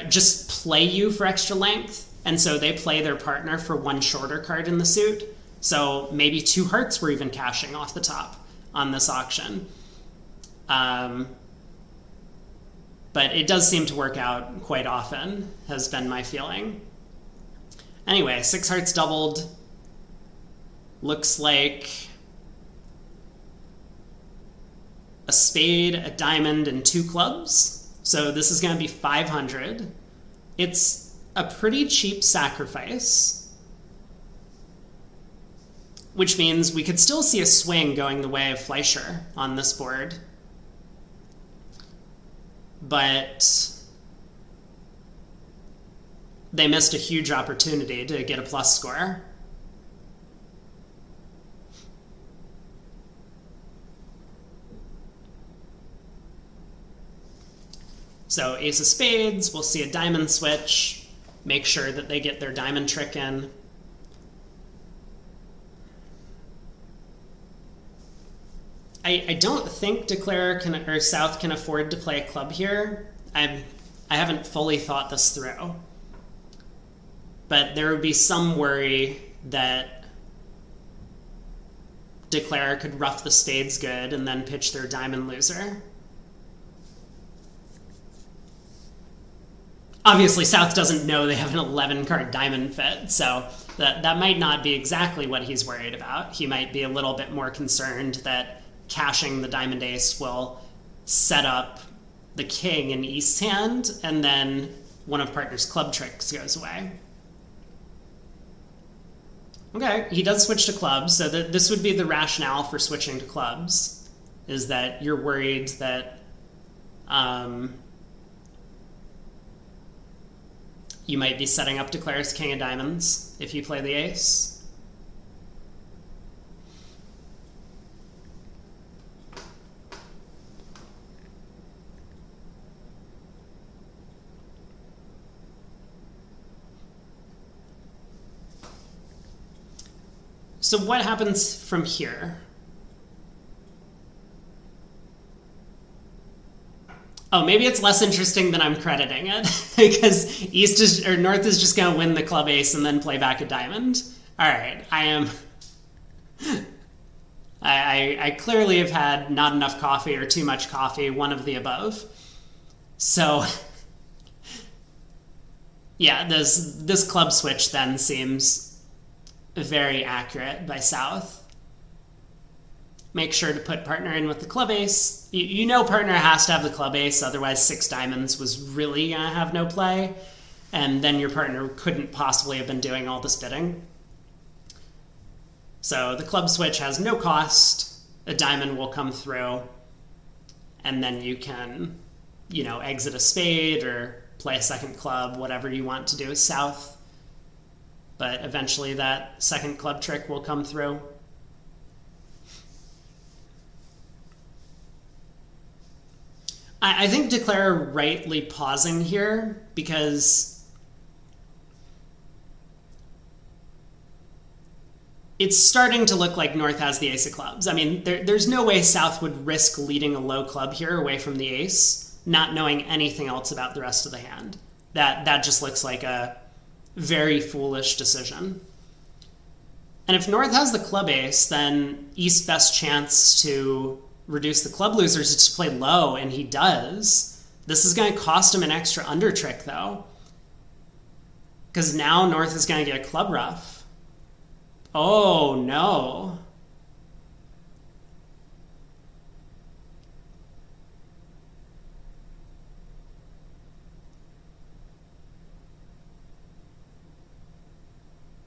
just play you for extra length, and so they play their partner for 1 shorter card in the suit. So maybe 2 hearts were even cashing off the top on this auction. But it does seem to work out quite often, has been my feeling. Anyway, 6 hearts doubled. Looks like a spade, a diamond, and 2 clubs. So this is going to be 500. It's a pretty cheap sacrifice, which means we could still see a swing going the way of Fleischer on this board. But they missed a huge opportunity to get a plus score. So ace of spades, we'll see a diamond switch, make sure that they get their diamond trick in. I don't think Declare or South can afford to play a club here. I haven't fully thought this through. But there would be some worry that Declare could ruff the spades good and then pitch their diamond loser. Obviously, South doesn't know they have an 11-card diamond fit, so that might not be exactly what he's worried about. He might be a little bit more concerned that cashing the diamond ace will set up the king in East's hand, and then one of partner's club tricks goes away. Okay, he does switch to clubs, so this would be the rationale for switching to clubs, is that you're worried that you might be setting up Declare's king of diamonds if you play the ace. So what happens from here? Oh, maybe it's less interesting than I'm crediting it because North is just going to win the club ace and then play back a diamond. All right, I clearly have had not enough coffee or too much coffee, one of the above. So yeah, this club switch then seems very accurate by South. Make sure to put partner in with the club ace. You know partner has to have the club ace, otherwise 6 diamonds was really going to have no play, and then your partner couldn't possibly have been doing all this bidding. So the club switch has no cost, a diamond will come through, and then you can, exit a spade or play a second club, whatever you want to do as South. But eventually that second club trick will come through. I think Declare rightly pausing here because it's starting to look like North has the ace of clubs. I mean, there's no way South would risk leading a low club here away from the ace, not knowing anything else about the rest of the hand. That just looks like a very foolish decision. And if North has the club ace, then East's best chance to reduce the club losers is to play low, and he does. This is going to cost him an extra under trick, though, because now North is going to get a club ruff. Oh, no.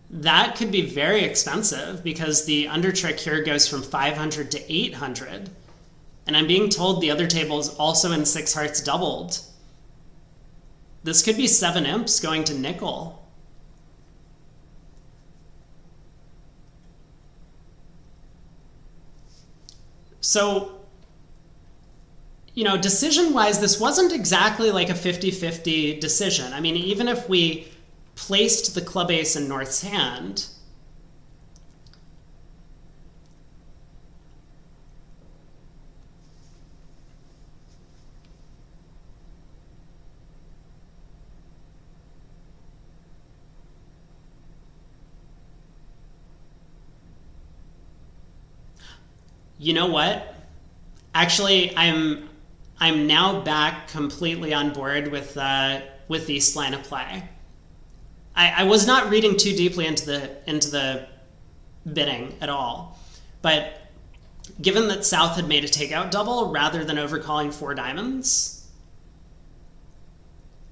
That could be very expensive because the under trick here goes from 500 to 800. And I'm being told the other table is also in 6 hearts doubled. This could be 7 imps going to nickel. So, decision-wise, this wasn't exactly like a 50-50 decision. I mean, even if we placed the club ace in North's hand, you know what? Actually, I'm now back completely on board with East's line of play. I was not reading too deeply into the bidding at all, but given that South had made a takeout double rather than overcalling 4 diamonds,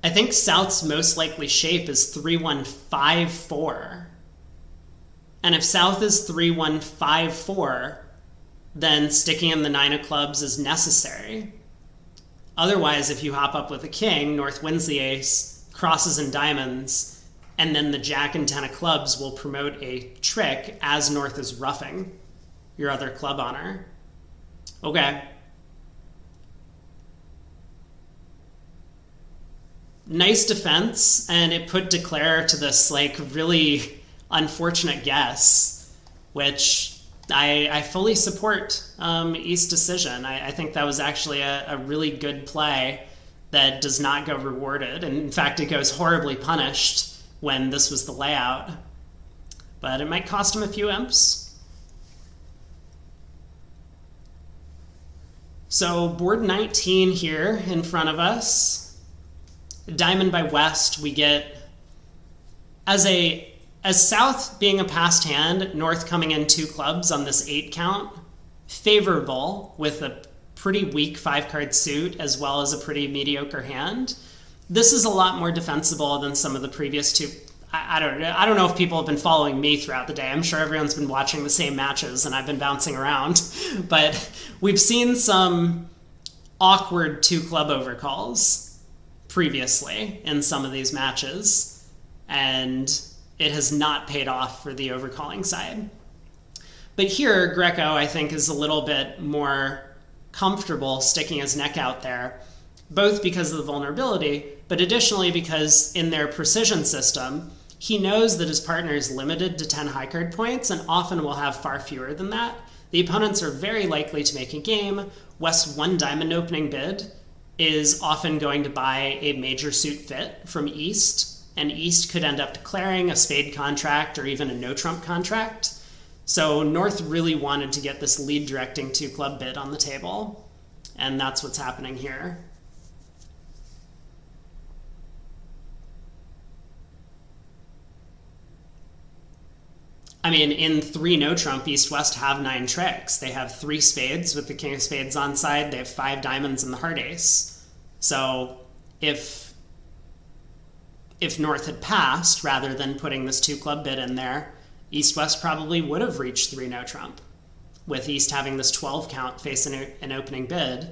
I think South's most likely shape is 3-1-5-4. And if South is 3-1-5-4, then sticking in the 9 of clubs is necessary. Otherwise, if you hop up with a king, North wins the ace, crosses in diamonds, and then the jack and 10 of clubs will promote a trick as North is roughing your other club honor. Okay. Nice defense, and it put Declare to this like really unfortunate guess, which I fully support East's decision. I think that was actually a really good play that does not go rewarded, and in fact it goes horribly punished when this was the layout. But it might cost him a few imps. So board 19 here in front of us. Diamond by West, we get as South being a passed hand, North coming in 2 clubs on this 8 count, favorable with a pretty weak 5-card suit as well as a pretty mediocre hand. This is a lot more defensible than some of the previous 2. I don't know if people have been following me throughout the day. I'm sure everyone's been watching the same matches and I've been bouncing around. But we've seen some awkward 2-club overcalls previously in some of these matches, and it has not paid off for the overcalling side. But here, Greco, I think, is a little bit more comfortable sticking his neck out there, both because of the vulnerability, but additionally because in their precision system, he knows that his partner is limited to 10 high card points and often will have far fewer than that. The opponents are very likely to make a game. West's 1 diamond opening bid is often going to buy a major suit fit from East, and East could end up declaring a spade contract or even a no trump contract. So North really wanted to get this lead directing 2-club bid on the table, and that's what's happening here. I mean, in 3 no trump, East-West have 9 tricks. They have 3 spades with the king of spades on side. They have 5 diamonds and the heart ace. So if North had passed, rather than putting this 2-club bid in there, East-West probably would have reached 3 no trump, with East having this 12 count face an opening bid.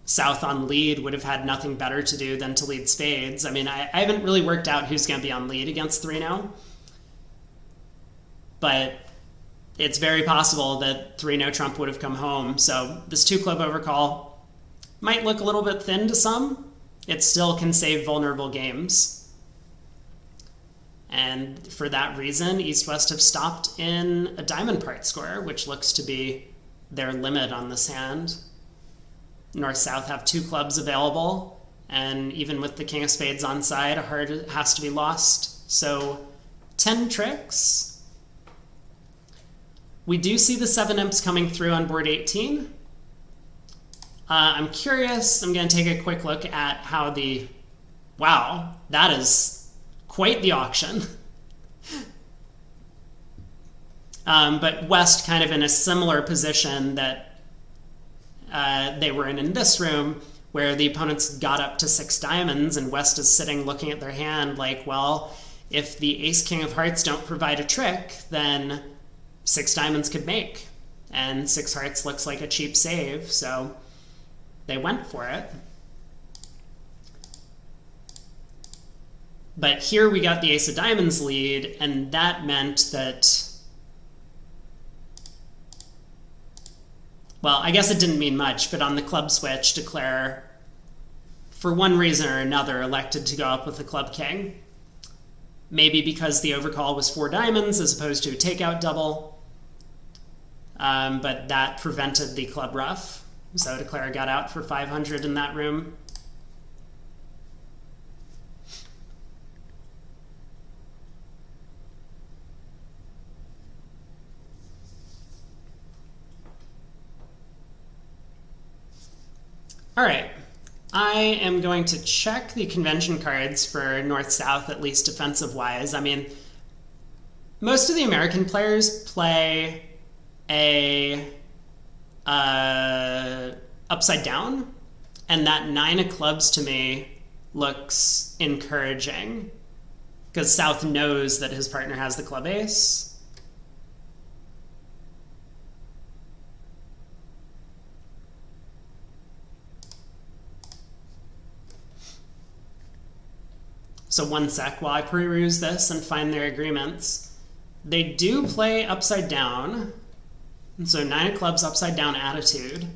South on lead would have had nothing better to do than to lead spades. I mean, I haven't really worked out who's going to be on lead against 3-0, but it's very possible that 3-0 trump would have come home. So this 2-club overcall might look a little bit thin to some. It still can save vulnerable games. And for that reason, East-West have stopped in a diamond part score, which looks to be their limit on this hand. North-South have 2 clubs available, and even with the king of spades on side, a heart has to be lost. So 10 tricks. We do see the 7 imps coming through on board 18. I'm curious, I'm going to take a quick look at how the... Wow, that is quite the auction. But West kind of in a similar position that they were in this room, where the opponents got up to 6 diamonds and West is sitting looking at their hand like, well, if the ace king of hearts don't provide a trick, then 6 diamonds could make, and 6 hearts looks like a cheap save, so they went for it. But here we got the ace of diamonds lead, and that meant that, well, I guess it didn't mean much, but on the club switch, Declare, for one reason or another, elected to go up with the club king. Maybe because the overcall was 4 diamonds as opposed to a takeout double, but that prevented the club ruff. So Declare got out for 500 in that room. All right, I am going to check the convention cards for North-South, at least defensive-wise. I mean, most of the American players play a upside down, and that 9 of clubs to me looks encouraging, because South knows that his partner has the club ace. So one sec while I peruse this and find their agreements. They do play upside down. And so 9 of clubs upside down attitude.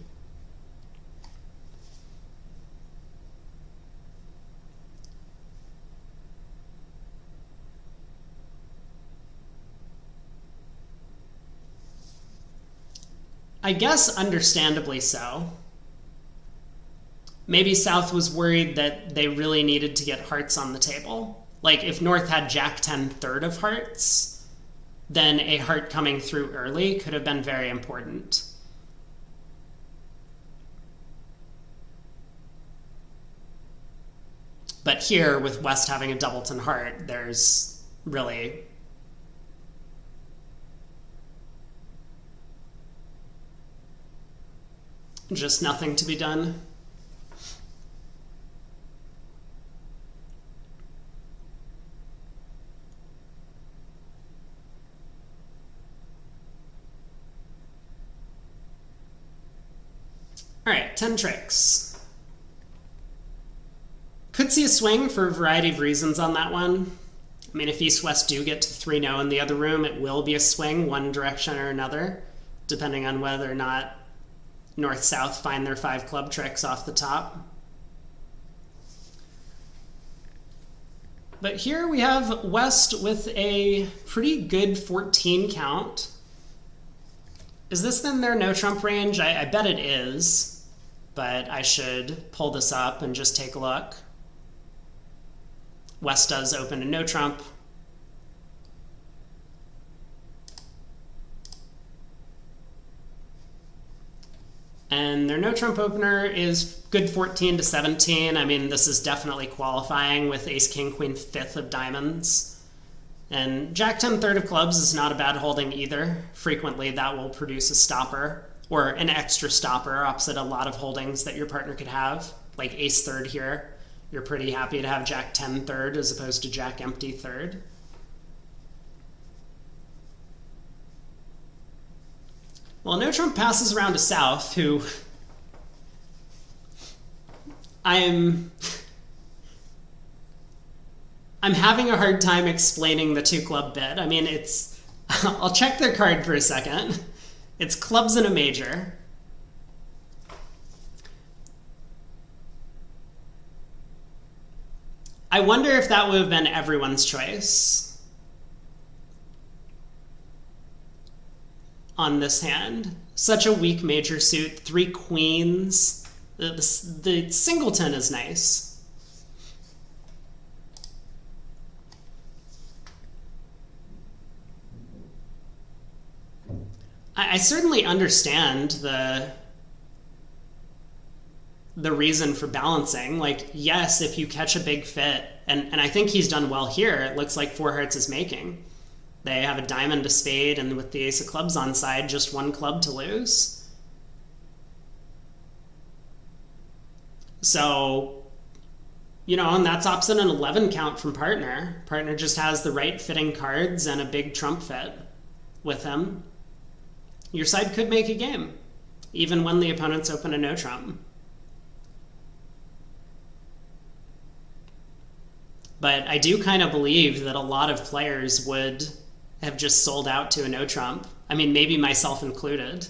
I guess understandably so. Maybe South was worried that they really needed to get hearts on the table. Like if North had Jack 10 third of hearts, then a heart coming through early could have been very important. But here, with West having a doubleton heart, there's really just nothing to be done. All right, 10 tricks. Could see a swing for a variety of reasons on that one. I mean, if East-West do get to 3-0 in the other room, it will be a swing one direction or another, depending on whether or not North-South find their 5 club tricks off the top. But here we have West with a pretty good 14 count. Is this then their no-trump range? I bet it is, but I should pull this up and just take a look. West does open a no-trump. And their no-trump opener is good 14 to 17. I mean, this is definitely qualifying with ace, king, queen, 5th of diamonds. And Jack 10 third of clubs is not a bad holding either. Frequently, that will produce a stopper or an extra stopper opposite a lot of holdings that your partner could have, like ace third here. You're pretty happy to have Jack 10 third as opposed to Jack empty third. Well, no trump passes around to South, who I'm having a hard time explaining the 2 club bid. I mean, it's I'll check their card for a second. It's clubs and a major. I wonder if that would have been everyone's choice on this hand. Such a weak major suit, 3 queens. The singleton is nice. I certainly understand the reason for balancing. Like, yes, if you catch a big fit, and I think he's done well here, it looks like 4 hearts is making. They have a diamond, a spade, and with the ace of clubs on side, just 1 club to lose. So, you know, and that's opposite an 11 count from partner. Partner just has the right fitting cards and a big trump fit with him. Your side could make a game, even when the opponents open a no trump. But I do kind of believe that a lot of players would have just sold out to a no trump. I mean, maybe myself included.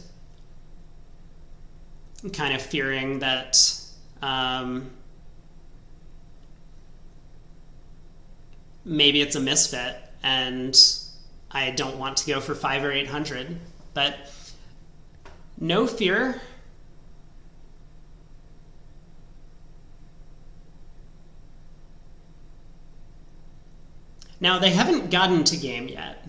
I'm kind of fearing that maybe it's a misfit and I don't want to go for 500 or 800. But no fear. Now, they haven't gotten to game yet.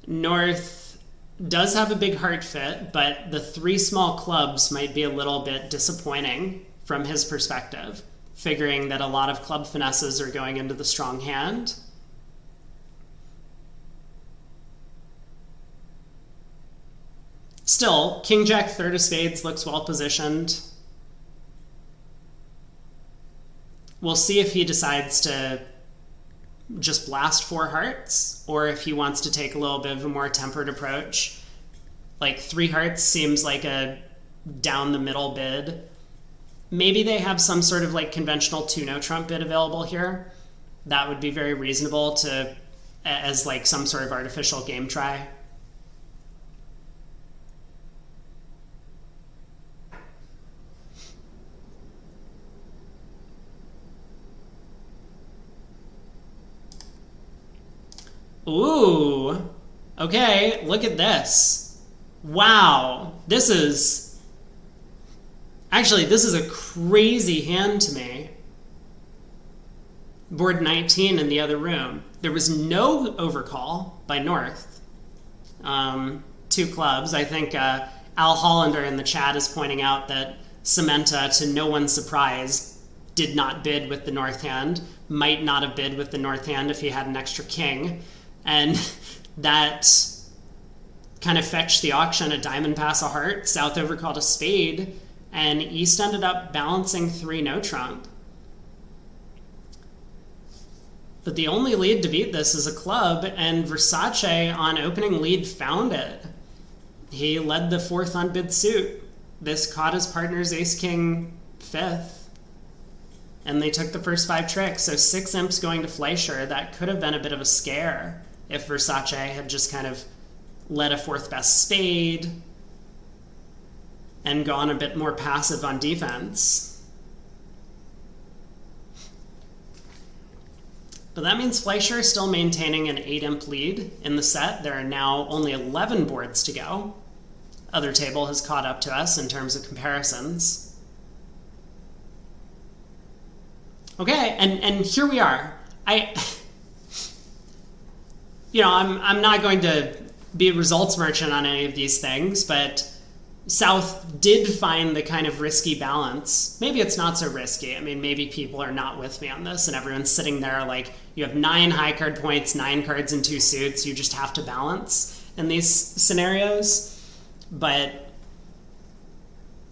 North does have a big heart fit, but the 3 small clubs might be a little bit disappointing from his perspective, figuring that a lot of club finesses are going into the strong hand. Still, King Jack third of spades looks well positioned. We'll see if he decides to just blast 4 hearts, or if he wants to take a little bit of a more tempered approach. Like 3 hearts seems like a down the middle bid. Maybe they have some sort of like conventional 2-no trump bid available here. That would be very reasonable to as like some sort of artificial game try. Ooh, okay, look at this. Wow, this is a crazy hand to me. Board 19 in the other room. There was no overcall by North. 2 clubs. I think Al Hollander in the chat is pointing out that Cementa, to no one's surprise, did not bid with the North hand. Might not have bid with the North hand if he had an extra king. And that kind of fetched the auction a diamond pass a heart, South overcalled a spade, and East ended up balancing 3 no trump. But the only lead to beat this is a club, and Versace on opening lead found it. He led the 4th unbid suit. This caught his partner's ace-king 5th, and they took the first 5 tricks. So 6 imps going to Fleischer. That could have been a bit of a scare if Versace had just kind of led a 4th best spade and gone a bit more passive on defense. But that means Fleischer is still maintaining an 8-imp lead in the set. There are now only 11 boards to go. Other table has caught up to us in terms of comparisons. Okay, and here we are. I'm not going to be a results merchant on any of these things, but South did find the kind of risky balance. Maybe it's not so risky. I mean, maybe people are not with me on this and everyone's sitting there like, you have 9 high card points, 9 cards and 2 suits. You just have to balance in these scenarios. But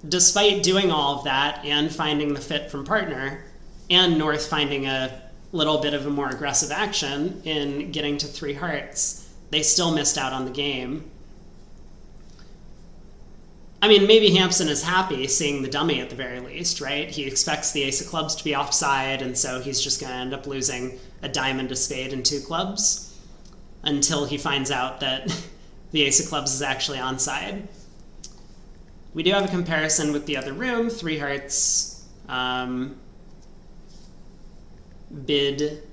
despite doing all of that and finding the fit from partner, and North finding a little bit of a more aggressive action in getting to 3 hearts, they still missed out on the game. I mean, maybe Hampson is happy seeing the dummy at the very least, right? He expects the ace of clubs to be offside, and so he's just going to end up losing a diamond, a spade, and 2 clubs until he finds out that the ace of clubs is actually onside. We do have a comparison with the other room. 3 hearts bid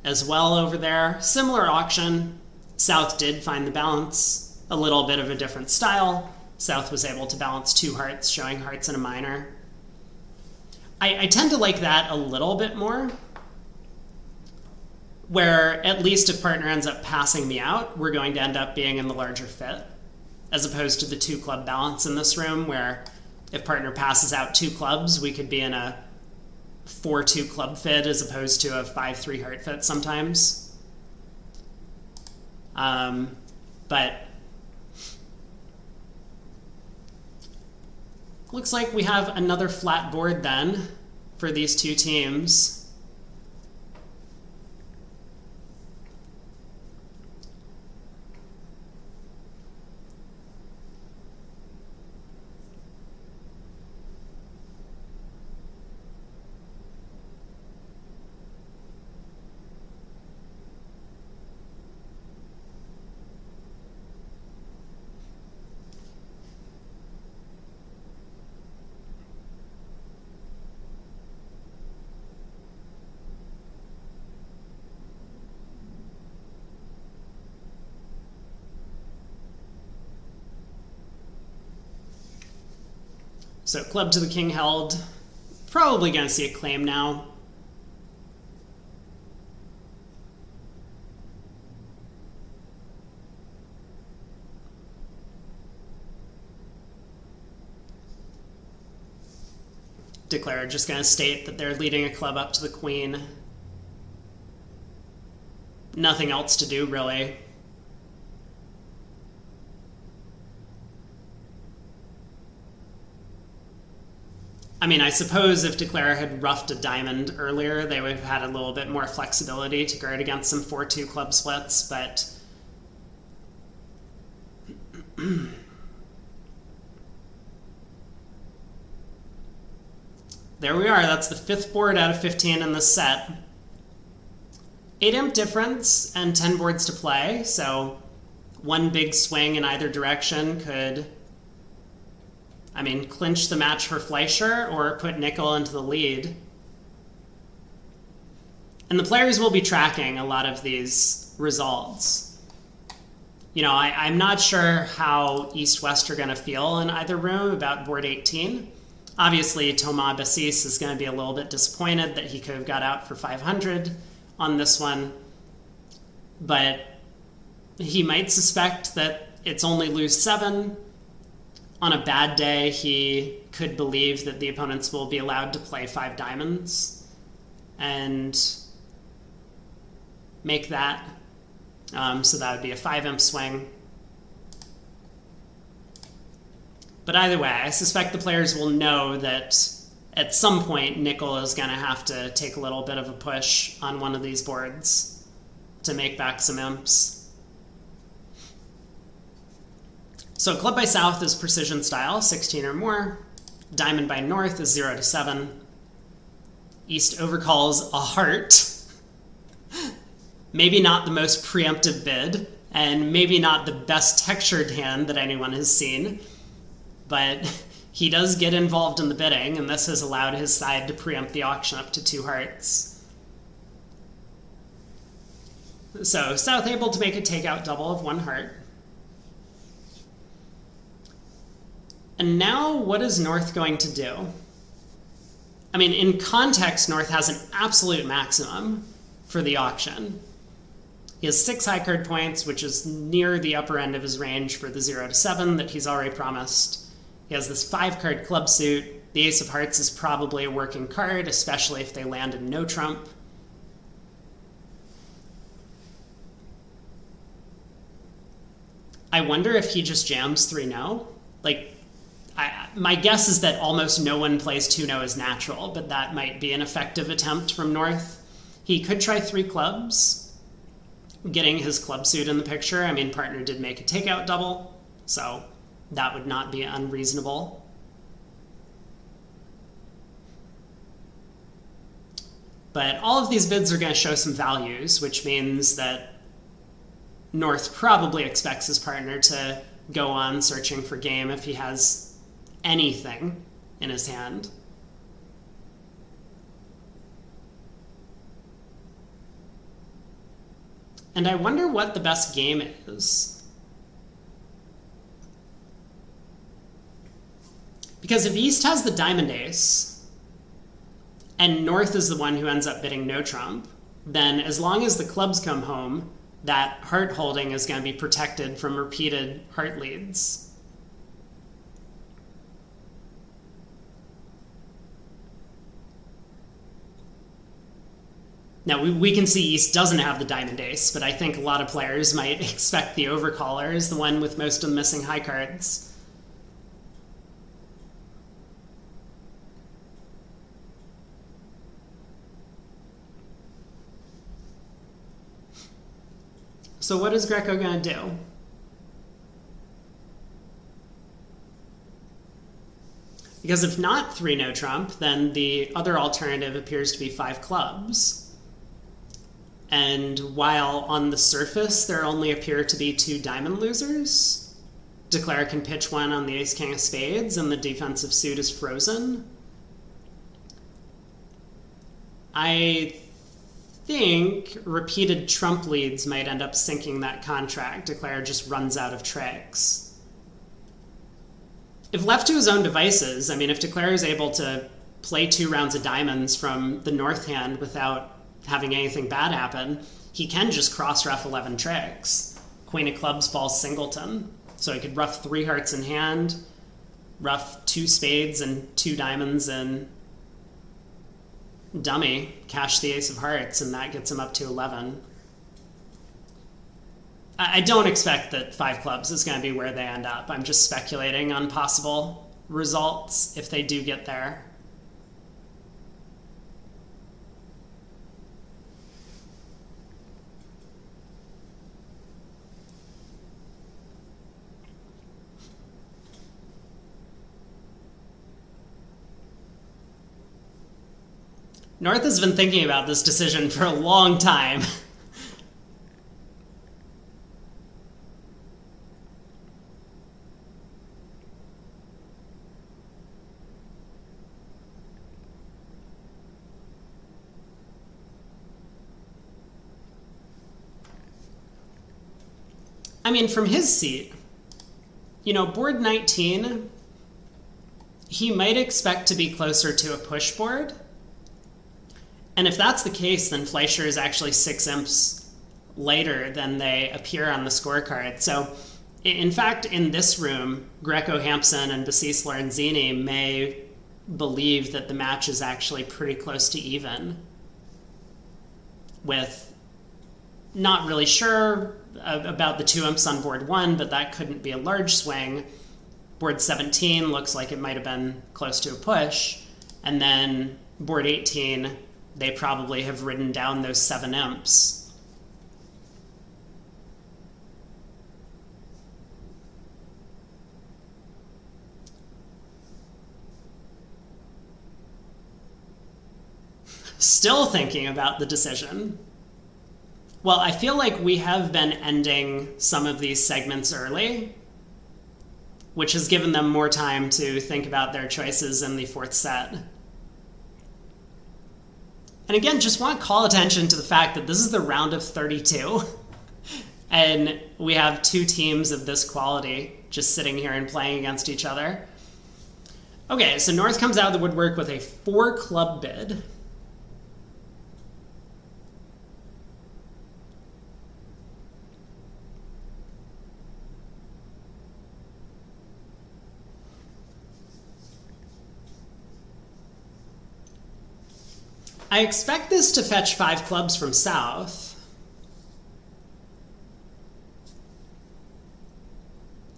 as well over there. Similar auction. South did find the balance. A little bit of a different style. South was able to balance 2 hearts, showing hearts in a minor. I tend to like that a little bit more, where at least if partner ends up passing me out, we're going to end up being in the larger fit, as opposed to the 2 club balance in this room, where if partner passes out 2 clubs, we could be in a 4-2 club fit as opposed to a 5-3 heart fit sometimes. But looks like we have another flat board then for these 2 teams. So club to the king held. Probably going to see a claim now. Declare just going to state that they're leading a club up to the queen. Nothing else to do, really. I mean, I suppose if Declare had roughed a diamond earlier, they would have had a little bit more flexibility to guard against some 4-2 club splits, but There we are. That's the 5th board out of 15 in this set. 8 imp difference and 10 boards to play, so one big swing in either direction could, I mean, clinch the match for Fleischer or put Nickel into the lead. And the players will be tracking a lot of these results. You know, I'm not sure how East-West are going to feel in either room about board 18. Obviously, Thomas Bassis is going to be a little bit disappointed that he could have got out for 500 on this one, but he might suspect that it's only lose 7. On a bad day, he could believe that the opponents will be allowed to play 5 diamonds and make that. So that would be a 5 imp swing. But either way, I suspect the players will know that at some point Nickel is going to have to take a little bit of a push on one of these boards to make back some imps. So club by South is precision style, 16 or more. Diamond by North is 0 to 7. East overcalls a heart. Maybe not the most preemptive bid, and maybe not the best textured hand that anyone has seen, but he does get involved in the bidding, and this has allowed his side to preempt the auction up to 2 hearts. So South able to make a takeout double of 1 heart. And now what is North going to do? I mean, in context, North has an absolute maximum for the auction. He has 6 high card points, which is near the upper end of his range for the 0 to 7 that he's already promised. He has this 5 card club suit. The Ace of Hearts is probably a working card, especially if they land in no trump. I wonder if he just jams 3-no. Like, my guess is that almost no one plays 2-no as natural, but that might be an effective attempt from North. He could try 3 clubs, getting his club suit in the picture. I mean, partner did make a takeout double, so that would not be unreasonable. But all of these bids are going to show some values, which means that North probably expects his partner to go on searching for game if he has anything in his hand. And I wonder what the best game is. Because if East has the diamond ace, and North is the one who ends up bidding no trump, then as long as the clubs come home, that heart holding is going to be protected from repeated heart leads. Now, we can see East doesn't have the diamond ace, but I think a lot of players might expect the overcaller is the one with most of the missing high cards. So what is Greco going to do? Because if not 3-no trump, then the other alternative appears to be 5 clubs. And while on the surface there only appear to be 2 diamond losers, Declare can pitch one on the ace-king of spades and the defensive suit is frozen. I think repeated trump leads might end up sinking that contract. Declare just runs out of tricks. If left to his own devices, I mean, if Declare is able to play 2 rounds of diamonds from the north hand without having anything bad happen, he can just cross-ruff 11 tricks. Queen of clubs falls singleton. So he could ruff 3 hearts in hand, ruff 2 spades and 2 diamonds and dummy, cash the ace of hearts, and that gets him up to 11. I don't expect that 5 clubs is going to be where they end up. I'm just speculating on possible results if they do get there. North has been thinking about this decision for a long time. I mean, from his seat, you know, board 19, he might expect to be closer to a push board. And if that's the case, then Fleischer is actually 6 imps later than they appear on the scorecard. So, in fact, in this room, Greco Hampson and Basis Lorenzini may believe that the match is actually pretty close to even, with not really sure about the 2 imps on board 1, but that couldn't be a large swing. Board 17 looks like it might have been close to a push. And then board 18, they probably have ridden down those 7 imps. Still thinking about the decision. Well, I feel like we have been ending some of these segments early, which has given them more time to think about their choices in the 4th set. And again, just want to call attention to the fact that this is the round of 32, and we have 2 teams of this quality just sitting here and playing against each other. Okay, so North comes out of the woodwork with a 4-club bid. I expect this to fetch 5 clubs from South.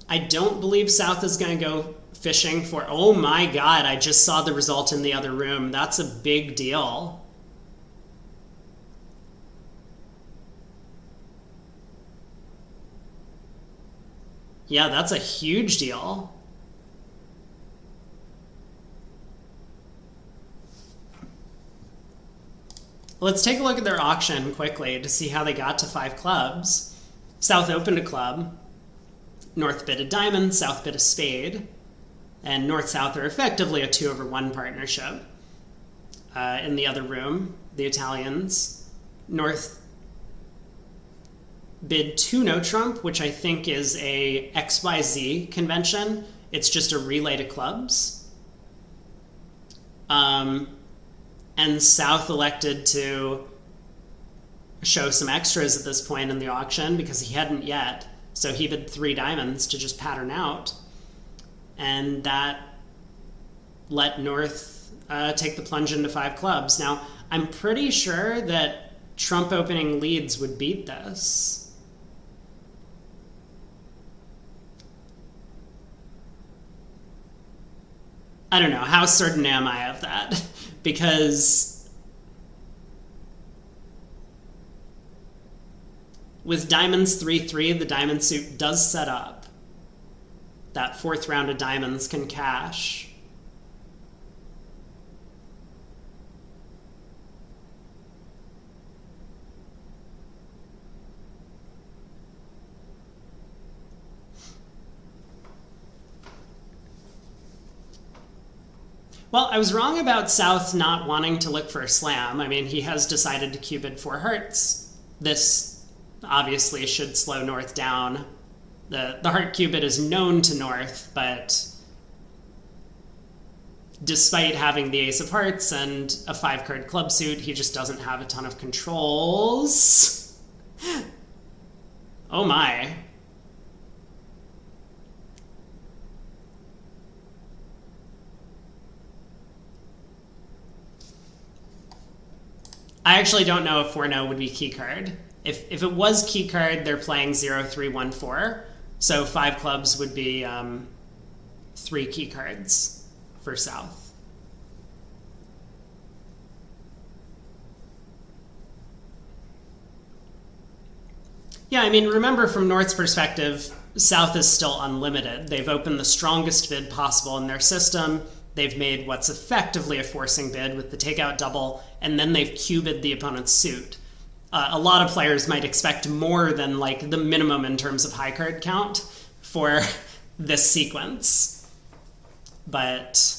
I don't believe South is going to go fishing for... Oh my god, I just saw the result in the other room. That's a big deal. Yeah, that's a huge deal. Let's take a look at their auction quickly to see how they got to 5 clubs. South opened a club. North bid a diamond, South bid a spade. And North-South are effectively a 2-over-1 partnership. In the other room, the Italians. North bid 2 no-trump, which I think is a XYZ convention. It's just a relay to clubs. And South elected to show some extras at this point in the auction because he hadn't yet. So he bid 3 diamonds to just pattern out. And that let North take the plunge into 5 clubs. Now, I'm pretty sure that trump opening leads would beat this. I don't know. How certain am I of that? Because with diamonds 3-3, the diamond suit does set up. That 4th round of diamonds can cash. Well, I was wrong about South not wanting to look for a slam. I mean, he has decided to Q-bid 4 hearts. This obviously should slow North down. The heart Q-bid is known to North, but despite having the ace of hearts and a 5-card club suit, he just doesn't have a ton of controls. Oh my. I actually don't know if 4-0 would be key card. If it was key card, they're playing 0-3-1-4. So 5 clubs would be 3 key cards for South. Yeah, I mean, remember from North's perspective, South is still unlimited. They've opened the strongest bid possible in their system. they've made what's effectively a forcing bid with the takeout double, and then they've cubed the opponent's suit. A lot of players might expect more than like the minimum in terms of high card count for this sequence. But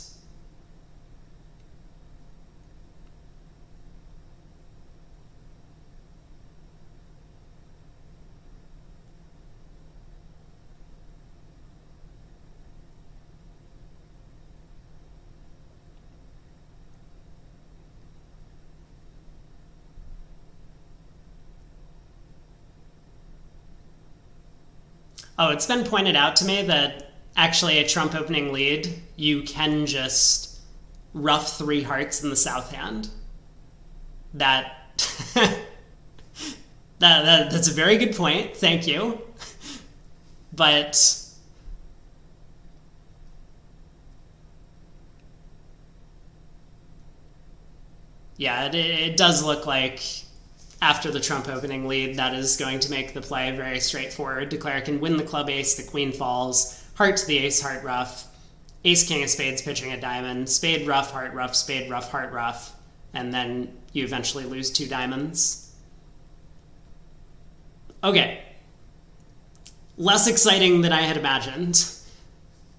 oh, it's been pointed out to me that actually a trump opening lead, you can just ruff 3 hearts in the south hand. That's a very good point. Thank you. But yeah, it does look like after the trump opening lead, that is going to make the play very straightforward. Declare can win the club ace, the queen falls, heart to the ace, heart ruff, ace king of spades pitching a diamond, spade ruff, spade ruff, heart ruff, and then you eventually lose 2 diamonds. Okay. Less exciting than I had imagined.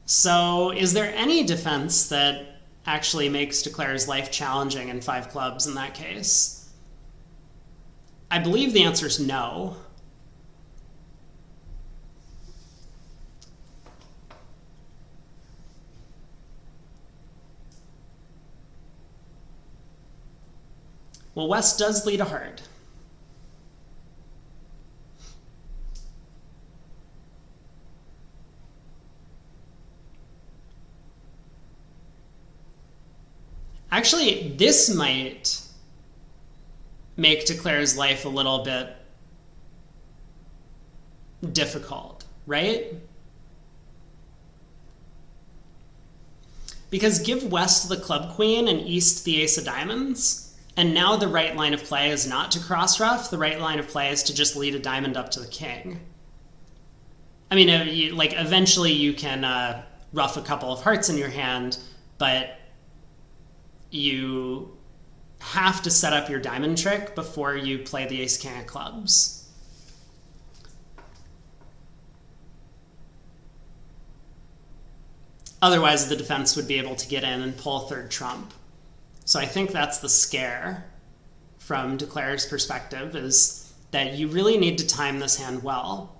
So is there any defense that actually makes Declare's life challenging in 5 clubs in that case? I believe the answer is no. Well, West does lead a heart. Actually, this might make Declare's life a little bit difficult, right? Because give West the club queen and East the ace of diamonds, and now the right line of play is not to cross ruff, the right line of play is to just lead a diamond up to the king. I mean, eventually you can ruff a couple of hearts in your hand, but you have to set up your diamond trick before you play the ace king of clubs. Otherwise, the defense would be able to get in and pull a 3rd trump. So I think that's the scare from Declare's perspective, is that you really need to time this hand well.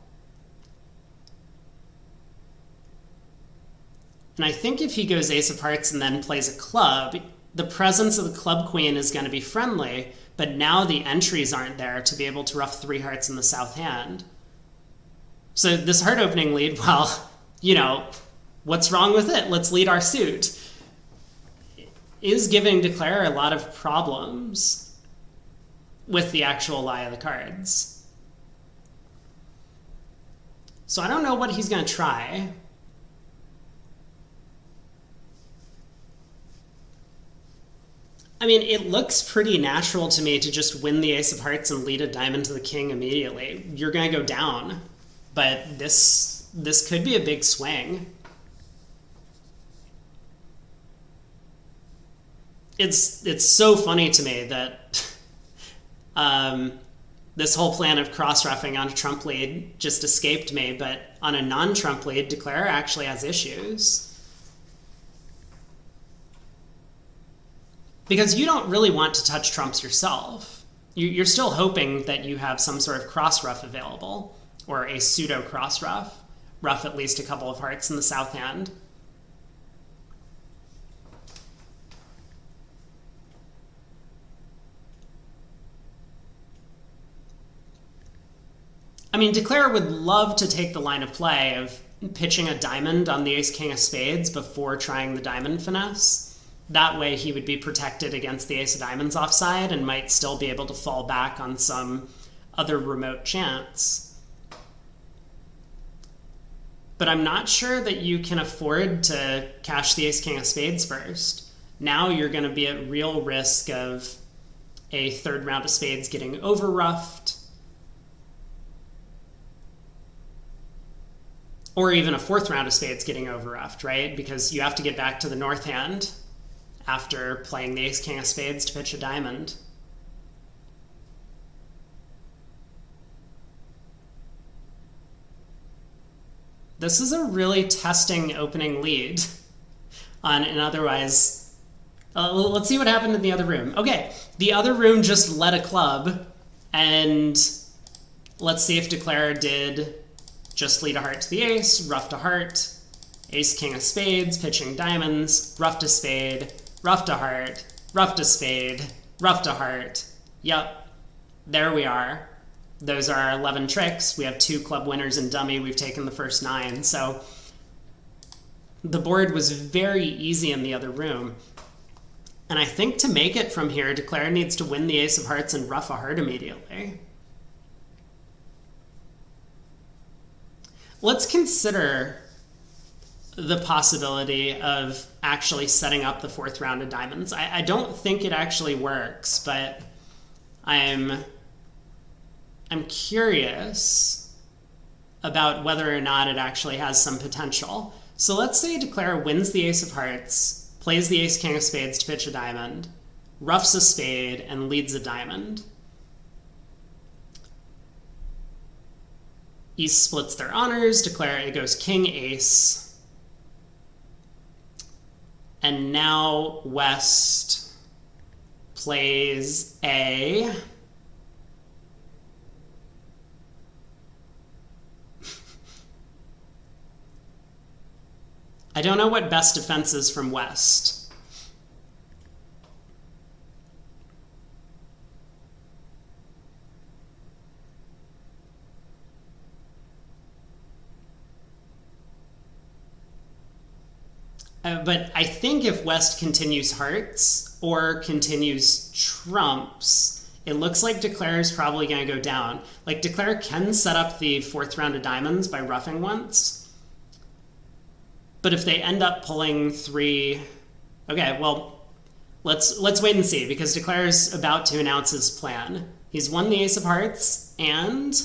And I think if he goes ace of hearts and then plays a club, the presence of the club queen is going to be friendly, but now the entries aren't there to be able to ruff 3 hearts in the south hand. So this heart opening lead, well, you know, what's wrong with it? Let's lead our suit. Is giving Declare a lot of problems with the actual lie of the cards. So I don't know what he's going to try. I mean, it looks pretty natural to me to just win the ace of hearts and lead a diamond to the king immediately. You're going to go down, but this could be a big swing. It's so funny to me that this whole plan of cross-ruffing on a trump lead just escaped me, but on a non-trump lead, Declare actually has issues. Because you don't really want to touch trumps yourself. You're still hoping that you have some sort of cross-ruff available, or a pseudo cross-ruff. Ruff at least a couple of hearts in the south hand. I mean, Declare would love to take the line of play of pitching a diamond on the ace-king of spades before trying the diamond finesse. That way he would be protected against the ace of diamonds offside and might still be able to fall back on some other remote chance. But I'm not sure that you can afford to cash the ace-king of spades first. Now you're going to be at real risk of a 3rd round of spades getting over-ruffed. Or even a fourth round of spades getting overruffed, right? Because you have to get back to the north hand after playing the ace-king of spades to pitch a diamond. This is a really testing opening lead on an otherwise... let's see what happened in the other room. Okay, the other room just led a club, and let's see if Declare did just lead a heart to the ace, ruff to heart, ace-king of spades, pitching diamonds, ruff to spade, ruff to heart, ruff to spade, ruff to heart. Yep, there we are. Those are our 11 tricks. We have 2 club winners and dummy. We've taken the first 9. So the board was very easy in the other room. And I think to make it from here, Declare needs to win the ace of hearts and ruff a heart immediately. Let's consider the possibility of actually setting up the fourth round of diamonds. I don't think it actually works, but I'm curious about whether or not it actually has some potential. So let's say Declare wins the ace of hearts, plays the ace-king of spades to pitch a diamond, ruffs a spade, and leads a diamond. East splits their honors, Declare it goes king, ace. And now West plays a... I don't know what best defense is from West. But I think if West continues hearts or continues trumps, it looks like Declare is probably going to go down. Like, Declare can set up the fourth round of diamonds by ruffing once. But if they end up pulling 3... Okay, well, let's wait and see, because Declare is about to announce his plan. He's won the ace of hearts, and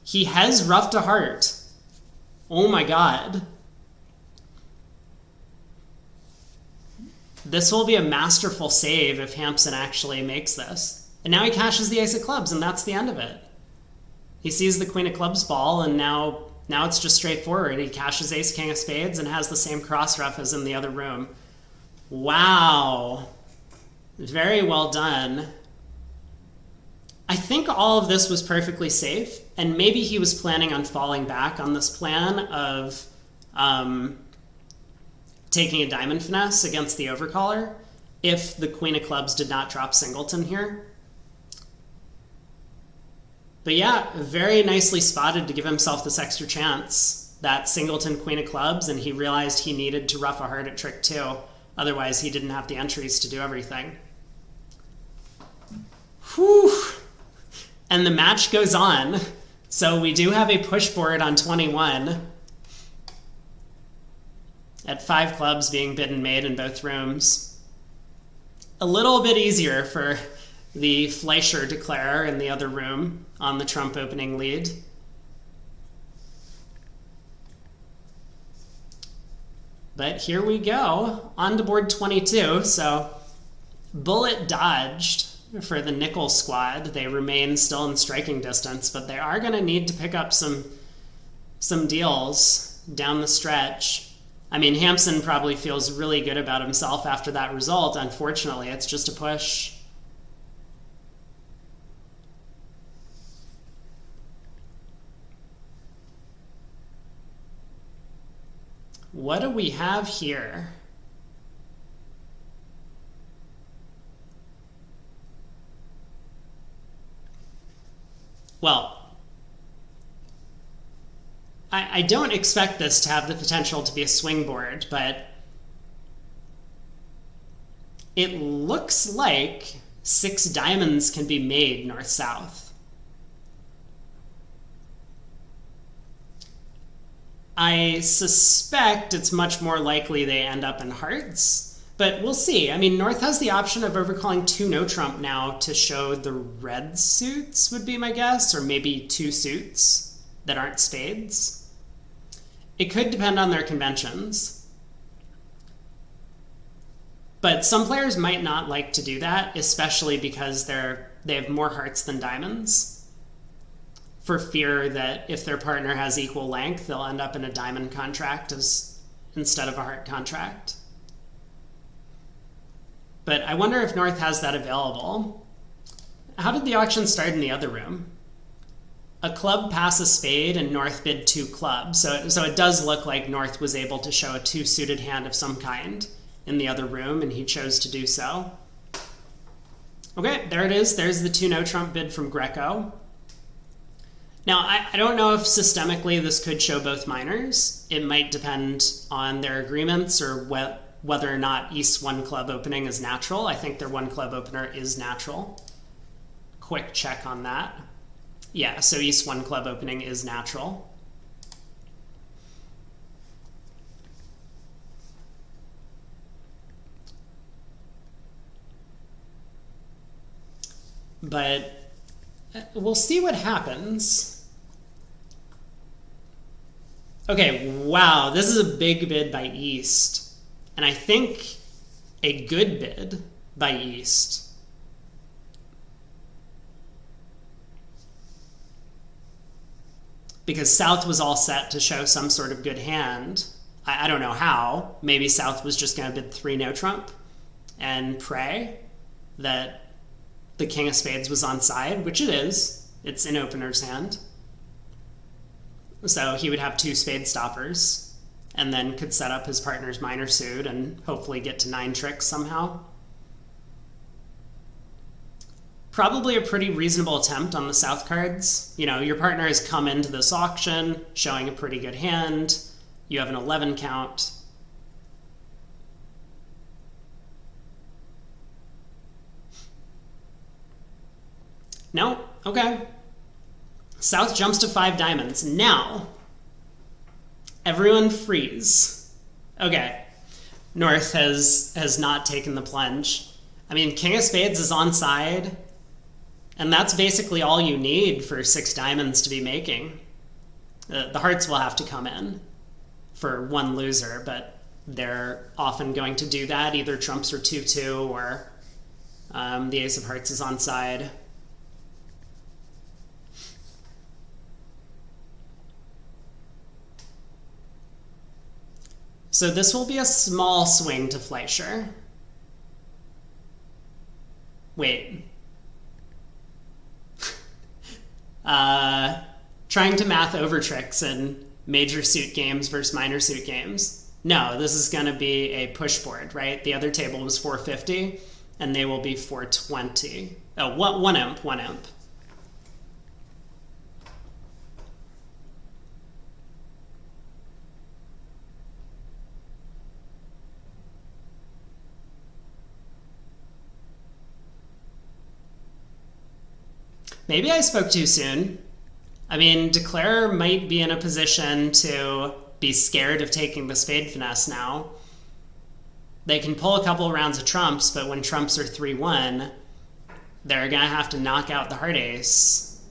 he has ruffed a heart. Oh my god. This will be a masterful save if Hampson actually makes this. And now he cashes the ace of clubs, and that's the end of it. He sees the queen of clubs fall, and now it's just straightforward. He cashes ace king of spades and has the same cross ruff as in the other room. Wow. Very well done. I think all of this was perfectly safe, and maybe he was planning on falling back on this plan of taking a diamond finesse against the overcaller if the queen of clubs did not drop singleton here. But yeah, very nicely spotted to give himself this extra chance. That singleton queen of clubs, and he realized he needed to ruff a heart at trick 2. Otherwise, he didn't have the entries to do everything. Whew. And the match goes on. So we do have a push board on 21. At 5 clubs being bid and made in both rooms. A little bit easier for the Fleischer Declare in the other room on the trump opening lead. But here we go, on to board 22. So bullet dodged for the nickel squad. They remain still in striking distance, but they are going to need to pick up some deals down the stretch. I mean, Hampson probably feels really good about himself after that result. Unfortunately, it's just a push. What do we have here? Well, I don't expect this to have the potential to be a swing board, but it looks like 6 diamonds can be made north-south. I suspect it's much more likely they end up in hearts, but we'll see. I mean, North has the option of overcalling 2 no-trump now to show the red suits, would be my guess, or maybe 2 suits that aren't spades. It could depend on their conventions. But some players might not like to do that, especially because they have more hearts than diamonds, for fear that if their partner has equal length, they'll end up in a diamond contract instead of a heart contract. But I wonder if North has that available. How did the auction start in the other room? A club pass a spade and North bid 2 clubs. So it does look like North was able to show a 2-suited hand of some kind in the other room, and he chose to do so. Okay, there it is. There's the 2 no-trump bid from Greco. Now, I don't know if systemically this could show both minors. It might depend on their agreements or whether or not East's 1 club opening is natural. I think their 1 club opener is natural. Quick check on that. Yeah, so East's 1 club opening is natural. But we'll see what happens. Okay, wow, this is a big bid by East. And I think a good bid by East. Because South was all set to show some sort of good hand. I don't know how. Maybe South was just going to bid 3 no-trump and pray that the King of Spades was on side, which it is. It's an opener's hand. So he would have 2 spade stoppers and then could set up his partner's minor suit and hopefully get to 9 tricks somehow. Probably a pretty reasonable attempt on the South cards. You know, your partner has come into this auction showing a pretty good hand. You have an 11 count. No? Okay. South jumps to 5 diamonds. Now, everyone freeze. Okay. North has not taken the plunge. I mean, King of Spades is on side, and that's basically all you need for 6 diamonds to be making. The hearts will have to come in for 1 loser, but they're often going to do that. Either trumps or 2-2, or the ace of hearts is on side. So this will be a small swing to Fleischer. Wait. Trying to math over tricks in major suit games versus minor suit games. No, this is going to be a push board, right? The other table was 450, and they will be 420. Oh, 1 imp, 1 imp. Maybe I spoke too soon. I mean, Declare might be in a position to be scared of taking the spade finesse now. They can pull a couple rounds of trumps, but when trumps are 3-1, they're going to have to knock out the heart ace.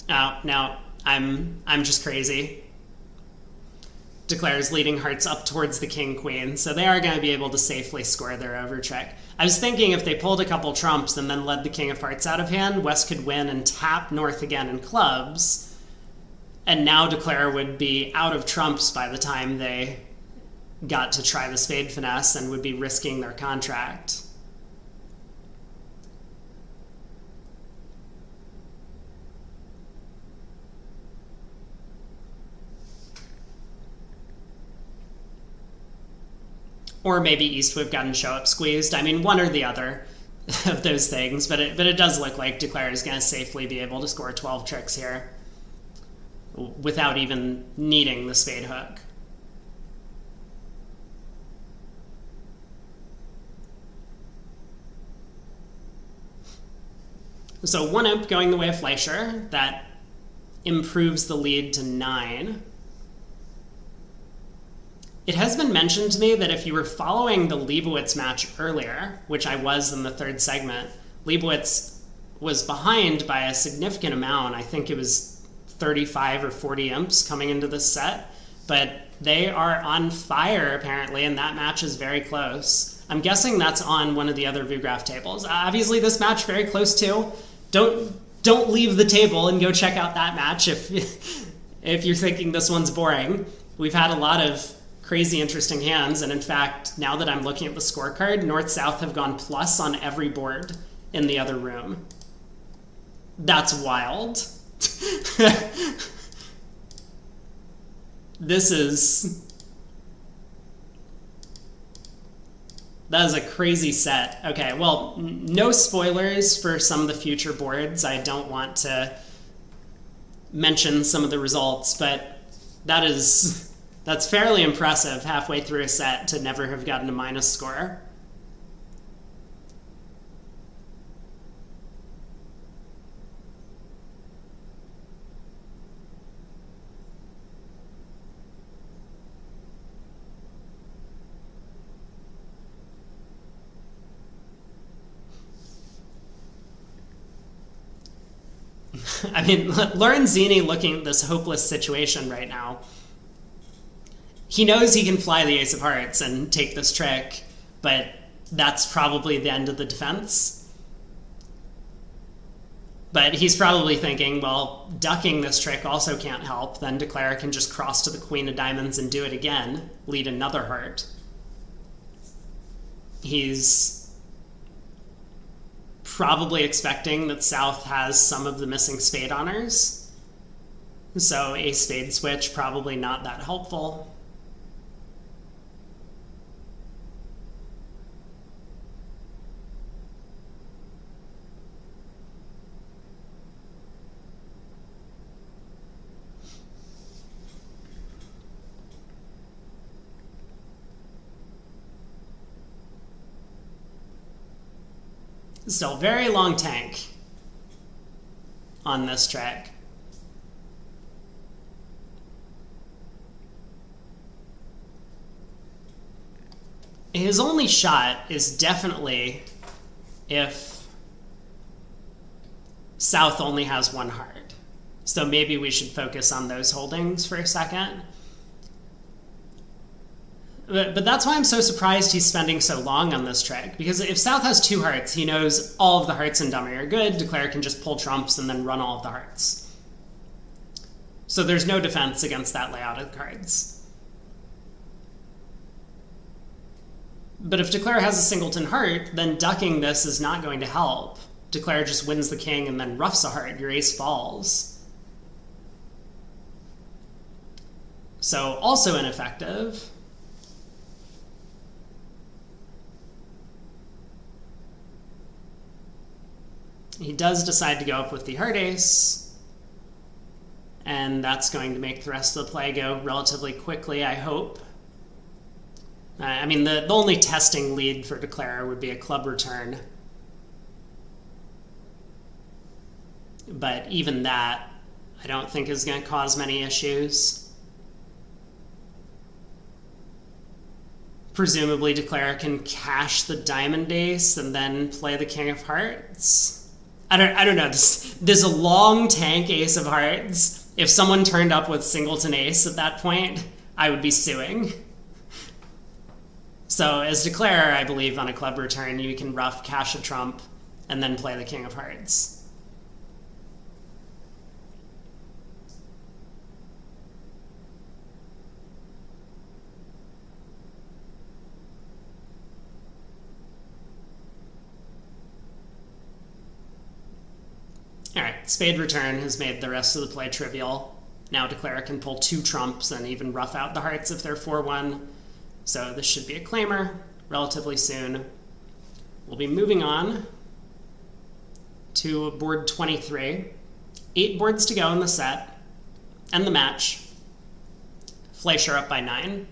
Oh, no. I'm just crazy. Declares leading hearts up towards the king-queen, so they are going to be able to safely score their overtrick. I was thinking if they pulled a couple trumps and then led the king of hearts out of hand, West could win and tap North again in clubs, and now Declare would be out of trumps by the time they got to try the spade finesse and would be risking their contract. Or maybe East would have gotten show-up squeezed. I mean, one or the other of those things. But it does look like Declare is going to safely be able to score 12 tricks here without even needing the spade hook. So 1 imp going the way of Fleischer. That improves the lead to 9. It has been mentioned to me that if you were following the Leibowitz match earlier, which I was in the third segment, Leibowitz was behind by a significant amount. I think it was 35 or 40 imps coming into this set, but they are on fire apparently, and that match is very close. I'm guessing that's on one of the other VuGraph tables. Obviously this match very close too. Don't leave the table and go check out that match if you're thinking this one's boring. We've had a lot of crazy interesting hands, and in fact, now that I'm looking at the scorecard, North-South have gone plus on every board in the other room. That's wild. That is a crazy set. Okay, well, no spoilers for some of the future boards. I don't want to mention some of the results, but that's fairly impressive halfway through a set to never have gotten a minus score. I mean, Lorenzini looking at this hopeless situation right now. He knows he can fly the ace of hearts and take this trick, but that's probably the end of the defense. But he's probably thinking, well, ducking this trick also can't help. Then Declare can just cross to the queen of diamonds and do it again, lead another heart. He's probably expecting that South has some of the missing spade honors. So a spade switch, probably not that helpful. Still very long tank on this track. His only shot is definitely if South only has one heart. So maybe we should focus on those holdings for a second. But that's why I'm so surprised he's spending so long on this trick. Because if South has two hearts, he knows all of the hearts in dummy are good. Declare can just pull trumps and then run all of the hearts. So there's no defense against that layout of cards. But if Declare has a singleton heart, then ducking this is not going to help. Declare just wins the king and then roughs a heart. Your ace falls. So also ineffective. He does decide to go up with the heart ace, and that's going to make the rest of the play go relatively quickly, I hope. I mean, the only testing lead for Declare would be a club return. But even that, I don't think is going to cause many issues. Presumably Declare can cash the diamond ace and then play the king of hearts. I don't know. There's a long tank ace of hearts. If someone turned up with singleton ace at that point, I would be suing. So as Declare, I believe on a club return, you can rough cash a trump and then play the king of hearts. Alright, spade return has made the rest of the play trivial. Now Declare can pull two trumps and even rough out the hearts if they're 4-1. So this should be a claimer relatively soon. We'll be moving on to board 23. 8 boards to go in the set and the match. Fleischer up by 9.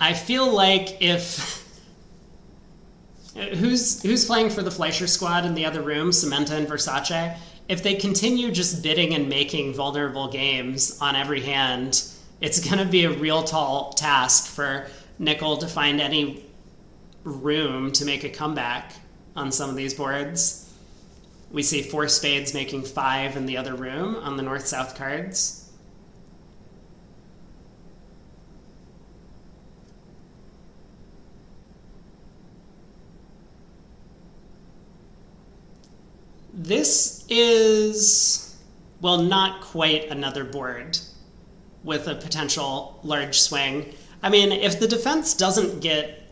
I feel like if... Who's playing for the Fleischer squad in the other room? Samantha and Versace? if they continue just bidding and making vulnerable games on every hand, it's going to be a real tall task for Nickel to find any room to make a comeback on some of these boards. We see 4 spades making 5 in the other room on the north-south cards. This is, well, not quite another board with a potential large swing. I mean, if the defense doesn't get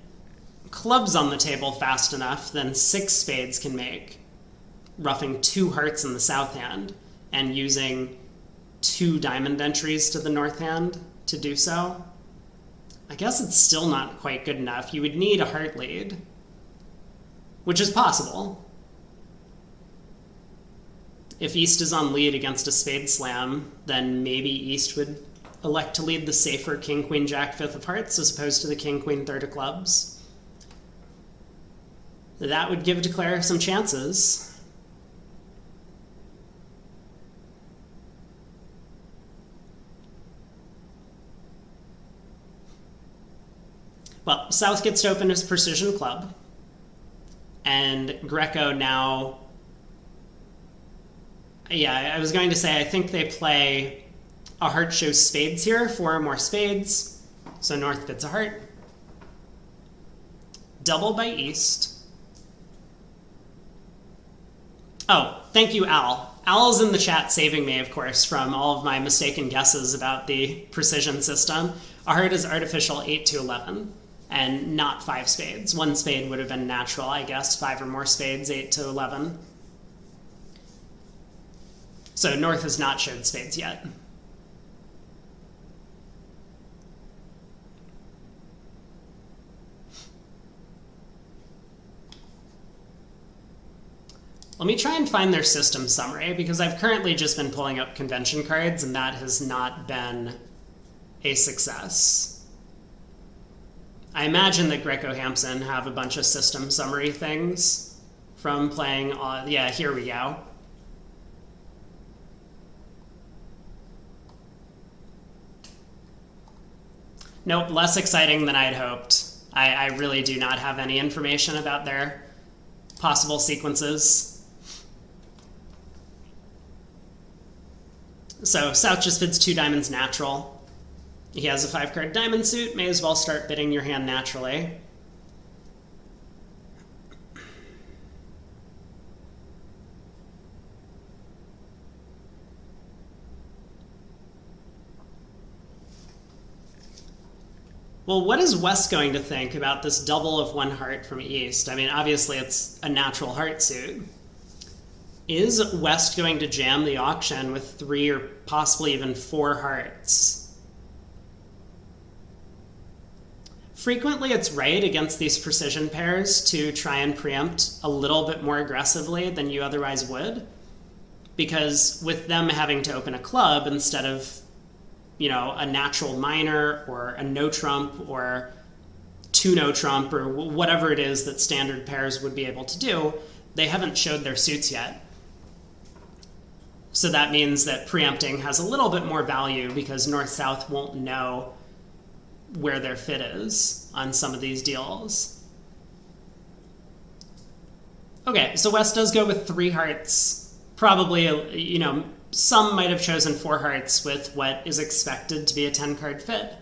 clubs on the table fast enough, then 6 spades can make, roughing 2 hearts in the south hand and using 2 diamond entries to the north hand to do so. I guess it's still not quite good enough. You would need a heart lead, which is possible. If East is on lead against a spade slam, then maybe East would elect to lead the safer king, queen, jack, 5th of hearts as opposed to the king, queen, 3rd of clubs. That would give Declare some chances. Well, South gets to open his precision club, and Greco now... Yeah, I was going to say, I think they play a heart shows spades here, 4 more spades. So North bids a heart. Double by East. Oh, thank you, Al. Al's in the chat saving me, of course, from all of my mistaken guesses about the precision system. A heart is artificial 8 to 11, and not 5 spades. 1 spade would have been natural, I guess. 5 or more spades, 8 to 11. So North has not showed spades yet. Let me try and find their system summary, because I've currently just been pulling up convention cards, and that has not been a success. I imagine that Greco-Hampson have a bunch of system summary things from playing on... Yeah, here we go. Nope, less exciting than I'd hoped. I really do not have any information about their possible sequences. So South just bids 2 diamonds natural. He has a 5-card diamond suit, may as well start bidding your hand naturally. Well, what is West going to think about this double of 1 heart from East? I mean, obviously it's a natural heart suit. Is West going to jam the auction with 3 or possibly even 4 hearts? Frequently it's right against these precision pairs to try and preempt a little bit more aggressively than you otherwise would, because with them having to open a club instead of, you know, a natural minor or a no trump or 2 no trump or whatever it is that standard pairs would be able to do, they haven't showed their suits yet. So that means that preempting has a little bit more value because North-South won't know where their fit is on some of these deals. Okay, so West does go with 3 hearts. Probably, you know, some might have chosen 4 hearts with what is expected to be a 10-card fit,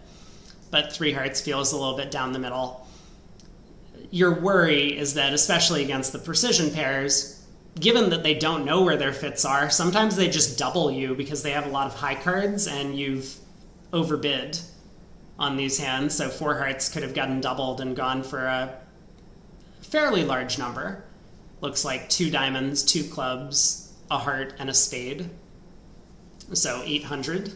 but 3 hearts feels a little bit down the middle. Your worry is that, especially against the precision pairs, given that they don't know where their fits are, sometimes they just double you because they have a lot of high cards and you've overbid on these hands, so 4 hearts could have gotten doubled and gone for a fairly large number. Looks like 2 diamonds, 2 clubs, a heart, and a spade. So 800.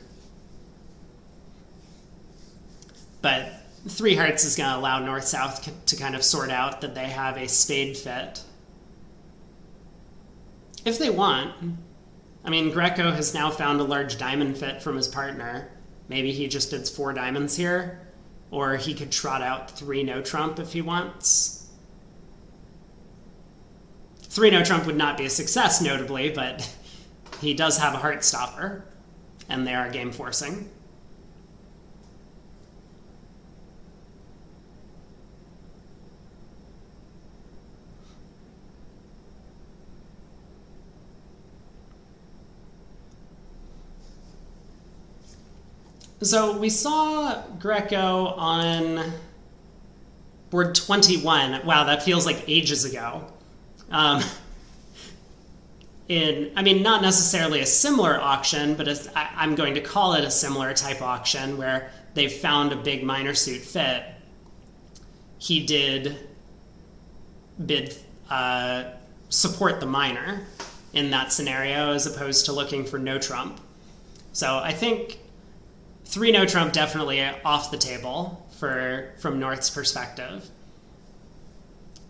But 3 hearts is going to allow North-South to kind of sort out that they have a spade fit. If they want. I mean, Greco has now found a large diamond fit from his partner. Maybe he just bids 4 diamonds here, or he could trot out 3 no trump if he wants. 3 no trump would not be a success, notably, but he does have a heart stopper, and they are game forcing. So we saw Greco on board 21. Wow, that feels like ages ago. Not necessarily a similar auction, but I'm going to call it a similar type auction where they've found a big minor suit fit. He did bid support the minor in that scenario as opposed to looking for no trump. So I think 3 no trump definitely off the table from North's perspective.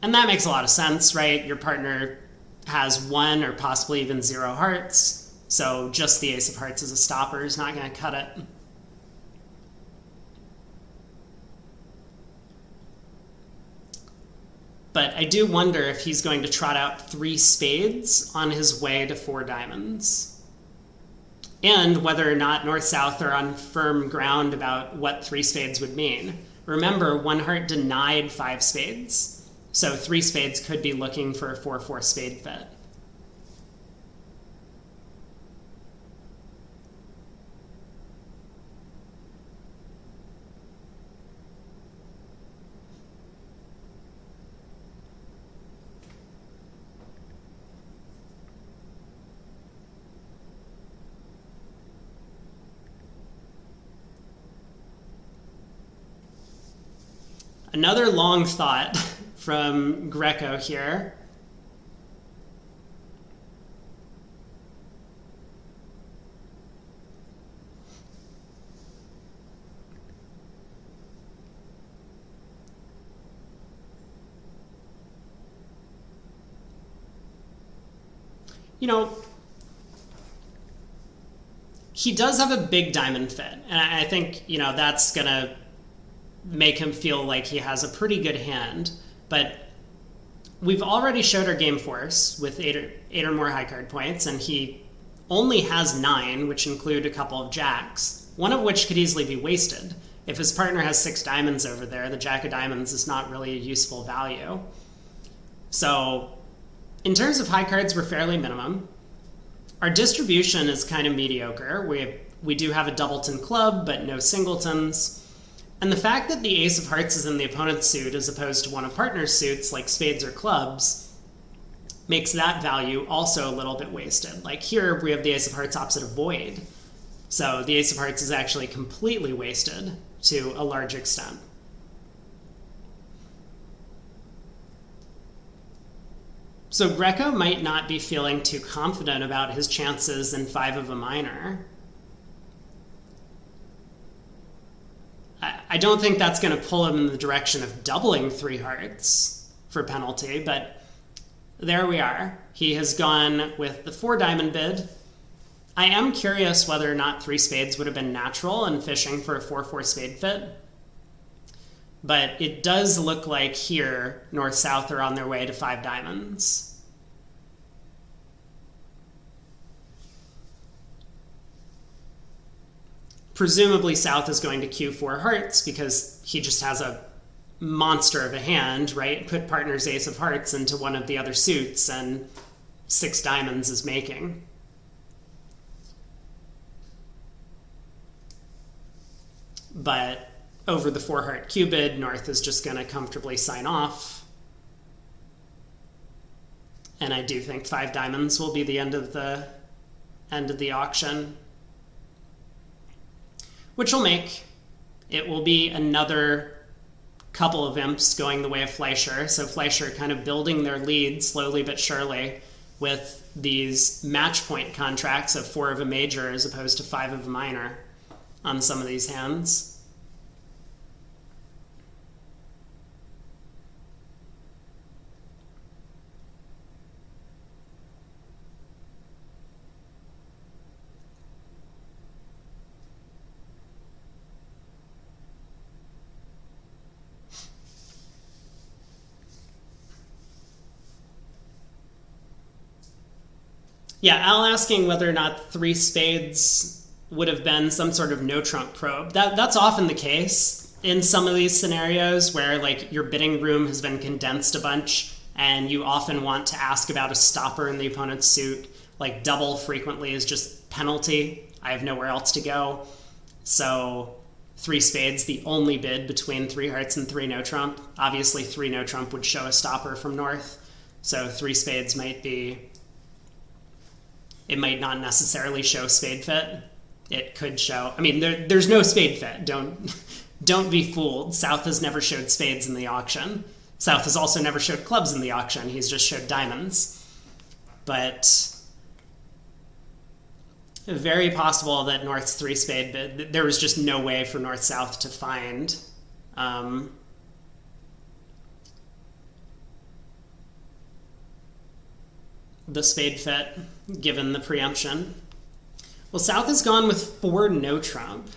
And that makes a lot of sense, right? Your partner has 1 or possibly even 0 hearts, so just the ace of hearts as a stopper is not going to cut it. But I do wonder if he's going to trot out 3 spades on his way to 4 diamonds. And whether or not North-South are on firm ground about what 3 spades would mean. Remember, 1 heart denied 5 spades. So 3 spades could be looking for a 4-4 spade fit. Another long thought from Greco here. He does have a big diamond fit, and I think, that's going to make him feel like he has a pretty good hand. But we've already showed our game force with 8 or more high card points, and he only has 9, which include a couple of jacks, one of which could easily be wasted. If his partner has 6 diamonds over there, the jack of diamonds is not really a useful value. So in terms of high cards, we're fairly minimum. Our distribution is kind of mediocre. We do have a doubleton club, but no singletons. And the fact that the ace of hearts is in the opponent's suit as opposed to one of partner's suits, like spades or clubs, makes that value also a little bit wasted. Like here, we have the ace of hearts opposite a void. So the ace of hearts is actually completely wasted to a large extent. So Greco might not be feeling too confident about his chances in 5 of a minor. I don't think that's going to pull him in the direction of doubling 3 hearts for penalty, but there we are. He has gone with the 4 diamond bid. I am curious whether or not 3 spades would have been natural in fishing for a 4-4 spade fit. But it does look like here, North-South are on their way to 5 diamonds. Presumably South is going to Q4 hearts because he just has a monster of a hand, right? Put partner's ace of hearts into one of the other suits and 6 diamonds is making. But over the 4 heart Q bid, North is just going to comfortably sign off. And I do think 5 diamonds will be the end of the auction. Which will make it will be another couple of imps going the way of Fleischer. So Fleischer kind of building their lead slowly but surely with these match point contracts of 4 of a major as opposed to 5 of a minor on some of these hands. Yeah, Al asking whether or not three spades would have been some sort of no trump probe. That's often the case in some of these scenarios where like your bidding room has been condensed a bunch and you often want to ask about a stopper in the opponent's suit. Like double frequently is just penalty. I have nowhere else to go. So three spades, the only bid between three hearts and three no trump. Obviously three no trump would show a stopper from north. So three spades might be, it might not necessarily show spade fit. It could show, I mean, there's no spade fit. Don't be fooled. South has never showed spades in the auction. South has also never showed clubs in the auction. He's just showed diamonds. But very possible that North's three spade bid, there was just no way for North-South to find the spade fit given the preemption. Well, South has gone with four no trump.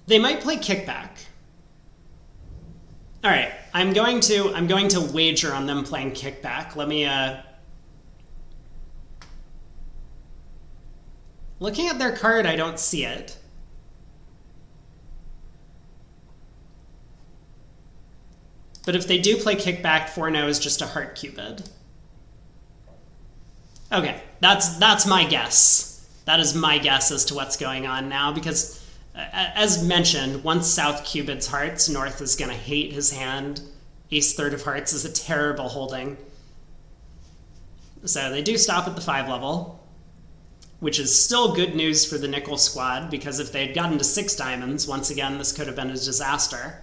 They might play kickback. All right, I'm going to wager on them playing kickback. Let me looking at their card, I don't see it. But if they do play kickback, 4-0 is just a heart cupid. Okay, that's my guess. That is my guess as to what's going on now, because as mentioned, once South cubids hearts, North is going to hate his hand. Ace third of hearts is a terrible holding. So they do stop at the 5 level, which is still good news for the nickel squad, because if they had gotten to 6 diamonds, once again, this could have been a disaster.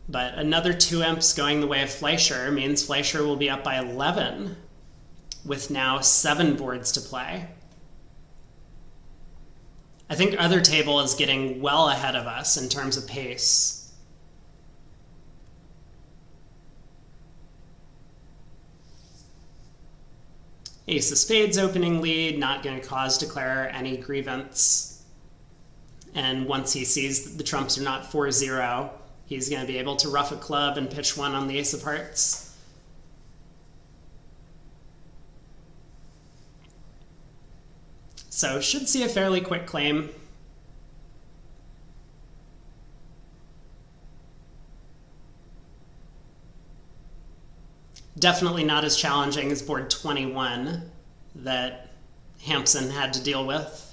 But another 2 imps going the way of Fleischer means Fleischer will be up by 11, with now 7 boards to play. I think other table is getting well ahead of us in terms of pace. Ace of spades opening lead, not going to cause declare any grievance. And once he sees that the trumps are not 4-0, he's going to be able to ruff a club and pitch one on the ace of hearts. So should see a fairly quick claim. Definitely not as challenging as board 21 that Hampson had to deal with.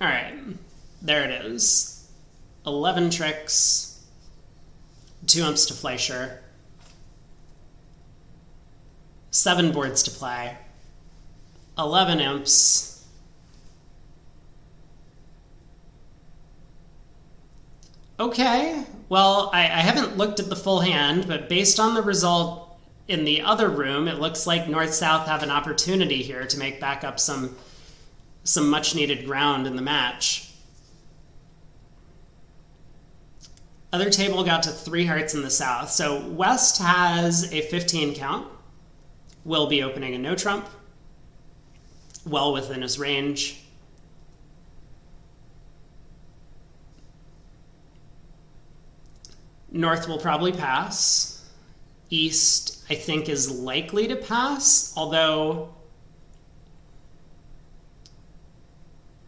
All right, there it is. 11 tricks, 2 imps to Fleischer, 7 boards to play, 11 imps, okay, well, I haven't looked at the full hand, but based on the result in the other room, it looks like North-South have an opportunity here to make back up some much-needed ground in the match. Other table got to 3 hearts in the South. So West has a 15 count. Will be opening a no trump. Well within his range. North will probably pass. East, I think, is likely to pass, although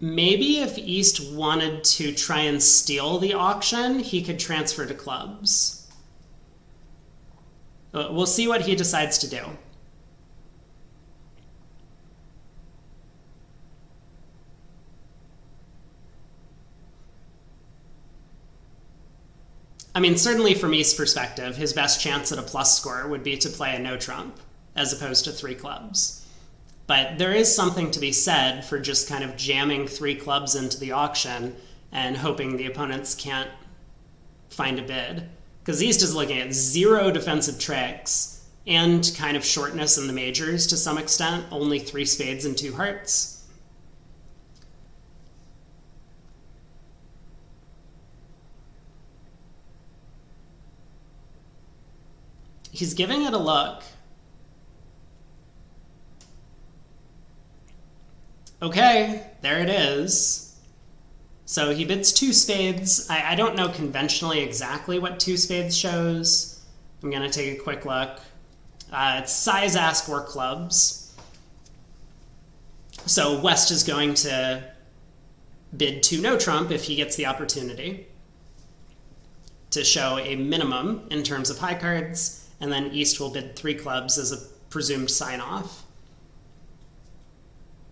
maybe if East wanted to try and steal the auction, he could transfer to clubs. We'll see what he decides to do. I mean, certainly from East's perspective, his best chance at a plus score would be to play a no trump as opposed to 3 clubs. But there is something to be said for just kind of jamming 3 clubs into the auction and hoping the opponents can't find a bid. Because East is looking at 0 defensive tricks and kind of shortness in the majors to some extent, only 3 spades and 2 hearts. He's giving it a look. Okay, there it is. So he bids 2 spades. I don't know conventionally exactly what 2 spades shows. I'm going to take a quick look. It's size ask or clubs. So West is going to bid 2 no trump if he gets the opportunity to show a minimum in terms of high cards, and then East will bid 3 clubs as a presumed sign-off.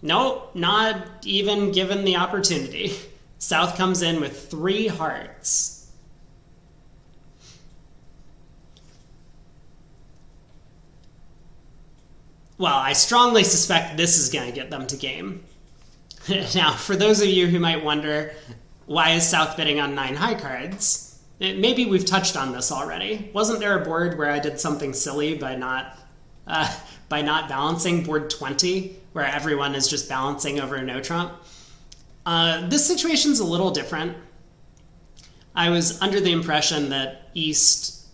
Nope, not even given the opportunity. South comes in with 3 hearts. Well, I strongly suspect this is going to get them to game. Now, for those of you who might wonder, why is South bidding on 9 high cards? Maybe we've touched on this already. Wasn't there a board where I did something silly by not balancing, board 20, where everyone is just balancing over a no trump? This situation's a little different. I was under the impression that East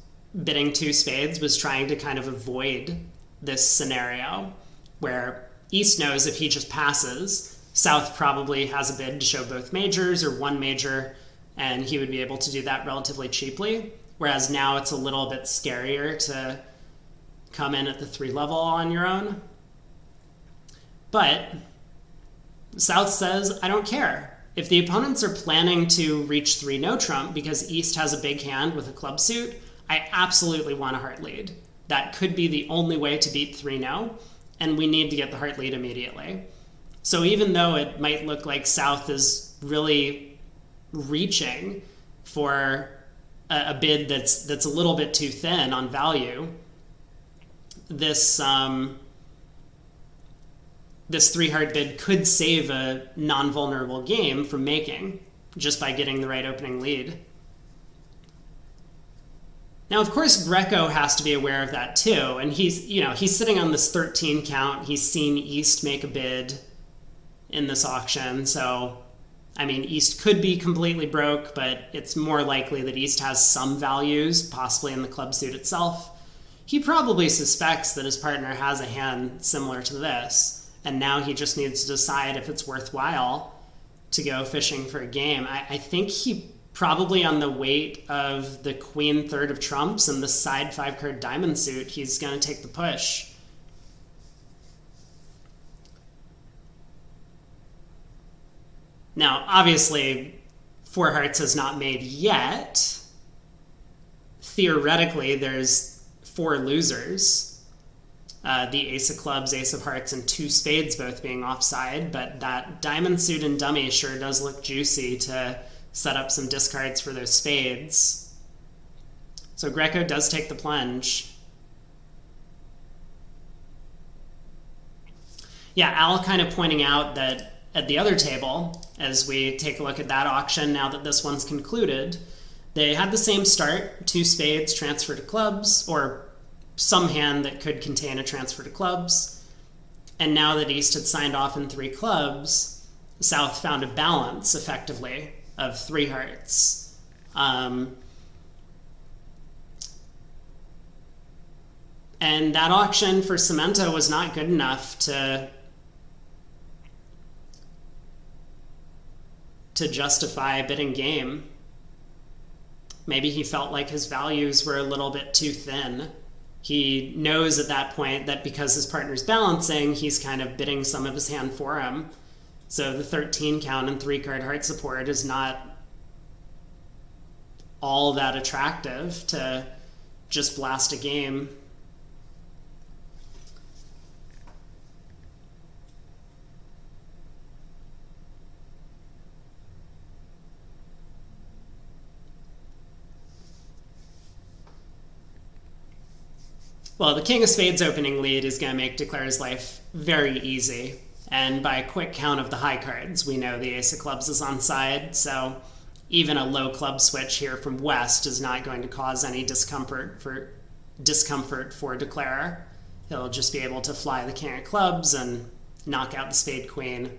bidding 2 spades was trying to kind of avoid this scenario where East knows if he just passes, South probably has a bid to show both majors or 1 major, and he would be able to do that relatively cheaply. Whereas now it's a little bit scarier to come in at the 3 level on your own. But South says, I don't care. If the opponents are planning to reach 3 no trump because East has a big hand with a club suit, I absolutely want a heart lead. That could be the only way to beat 3 no, and we need to get the heart lead immediately. So even though it might look like South is really reaching for a bid that's a little bit too thin on value, this 3-heart bid could save a non-vulnerable game from making just by getting the right opening lead. Now, of course, Greco has to be aware of that too, and he's sitting on this 13 count. He's seen East make a bid in this auction, so I mean, East could be completely broke, but it's more likely that East has some values, possibly in the club suit itself. He probably suspects that his partner has a hand similar to this, and now he just needs to decide if it's worthwhile to go fishing for a game. I think he probably, on the weight of the queen third of trumps and the side 5-card diamond suit, he's going to take the push. Now, obviously, 4 hearts has not made yet. Theoretically, there's 4 losers. The ace of clubs, ace of hearts, and 2 spades both being offside, but that diamond suit and dummy sure does look juicy to set up some discards for those spades. So Greco does take the plunge. Yeah, Al kind of pointing out that at the other table, as we take a look at that auction now that this one's concluded, they had the same start, 2 spades, transfer to clubs, or some hand that could contain a transfer to clubs. And now that East had signed off in 3 clubs, South found a balance, effectively, of 3 hearts. And that auction for Cemento was not good enough to justify bidding game. Maybe he felt like his values were a little bit too thin. He knows at that point that because his partner's balancing, he's kind of bidding some of his hand for him. So the 13 count and 3-card heart support is not all that attractive to just blast a game. Well, the King of Spades opening lead is going to make Declare's life very easy. And by a quick count of the high cards, we know the Ace of Clubs is on side, so even a low club switch here from West is not going to cause any discomfort for Declare. He'll just be able to fly the King of Clubs and knock out the Spade Queen.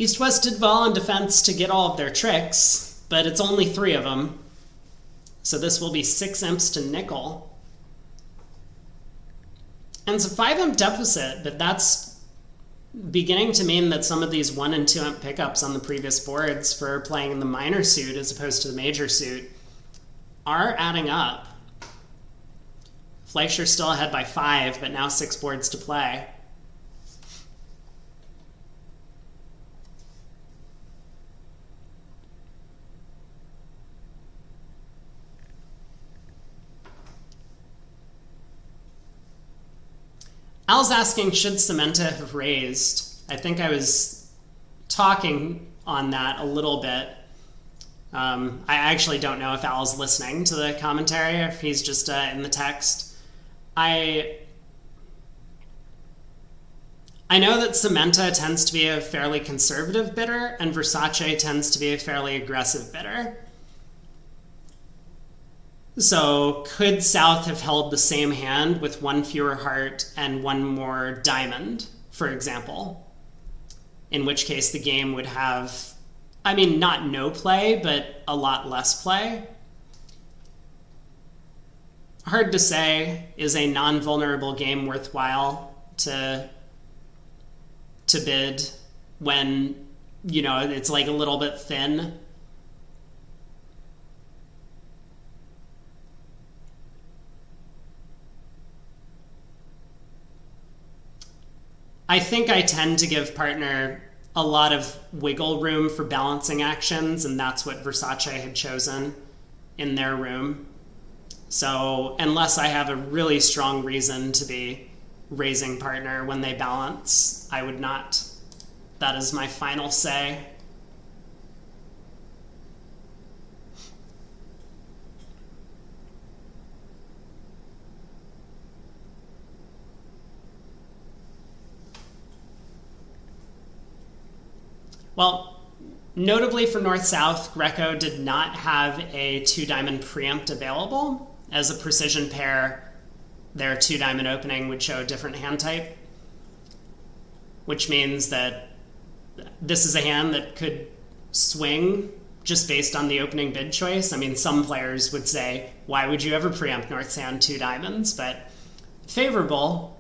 East-West did well on defense to get all of their tricks, but it's only 3 of them. So this will be 6 imps to nickel. And it's a 5 imp deficit, but that's beginning to mean that some of these 1 and 2 imp pickups on the previous boards for playing in the minor suit as opposed to the major suit are adding up. Fleischer still ahead by 5, but now 6 boards to play. Al's asking, should Samantha have raised? I think I was talking on that a little bit. I actually don't know if Al's listening to the commentary or if he's just in the text. I know that Samantha tends to be a fairly conservative bidder, and Versace tends to be a fairly aggressive bidder. So could South have held the same hand with 1 fewer heart and 1 more diamond, for example? In which case the game would have, I mean, not no play, but a lot less play. Hard to say. Is a non-vulnerable game worthwhile to bid when, you know, it's like a little bit thin? I think I tend to give partner a lot of wiggle room for balancing actions, and that's what Versace had chosen in their room. So unless I have a really strong reason to be raising partner when they balance, I would not. That is my final say. Well, notably for North-South, Greco did not have a 2-diamond preempt available. As a precision pair, their 2-diamond opening would show a different hand type, which means that this is a hand that could swing just based on the opening bid choice. I mean, some players would say, why would you ever preempt North's hand 2 diamonds? But favorable.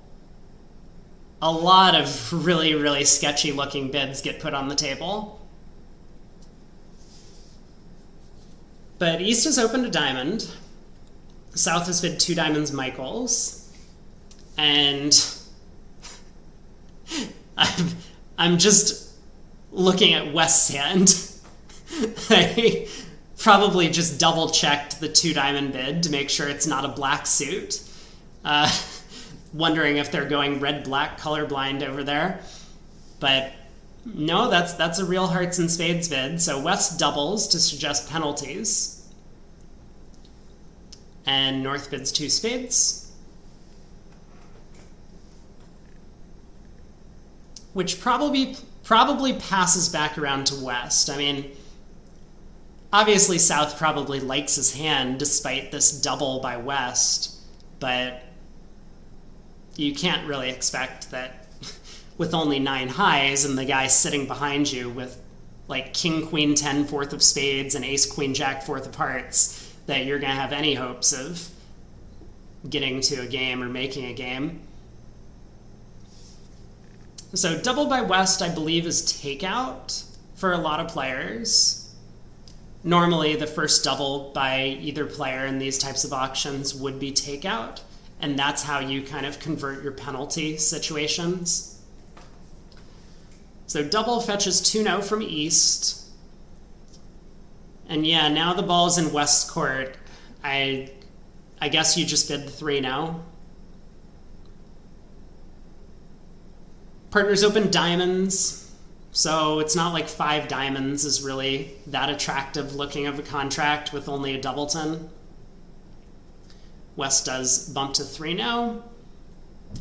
A lot of really, really sketchy looking bids get put on the table. But East has opened a diamond. South has bid 2 diamonds Michaels. And I'm just looking at West's hand. I probably just double checked the 2 diamond bid to make sure it's not a black suit. Wondering if they're going red-black colorblind over there. But no, that's a real hearts and spades bid. So West doubles to suggest penalties. And North bids 2 spades. Which probably passes back around to West. I mean, obviously South probably likes his hand despite this double by West, but you can't really expect that with only 9 highs and the guy sitting behind you with like King, Queen, 10, 4th of spades and Ace, Queen, Jack, 4th of hearts that you're going to have any hopes of getting to a game or making a game. So double by West, I believe, is takeout for a lot of players. Normally, the first double by either player in these types of auctions would be takeout. And that's how you kind of convert your penalty situations. So double fetches 2-0 from East. And yeah, now the ball's in West's court. I guess you just bid the 3-0. Partners open diamonds. So it's not like 5 diamonds is really that attractive looking of a contract with only a doubleton. West does bump to 3-0,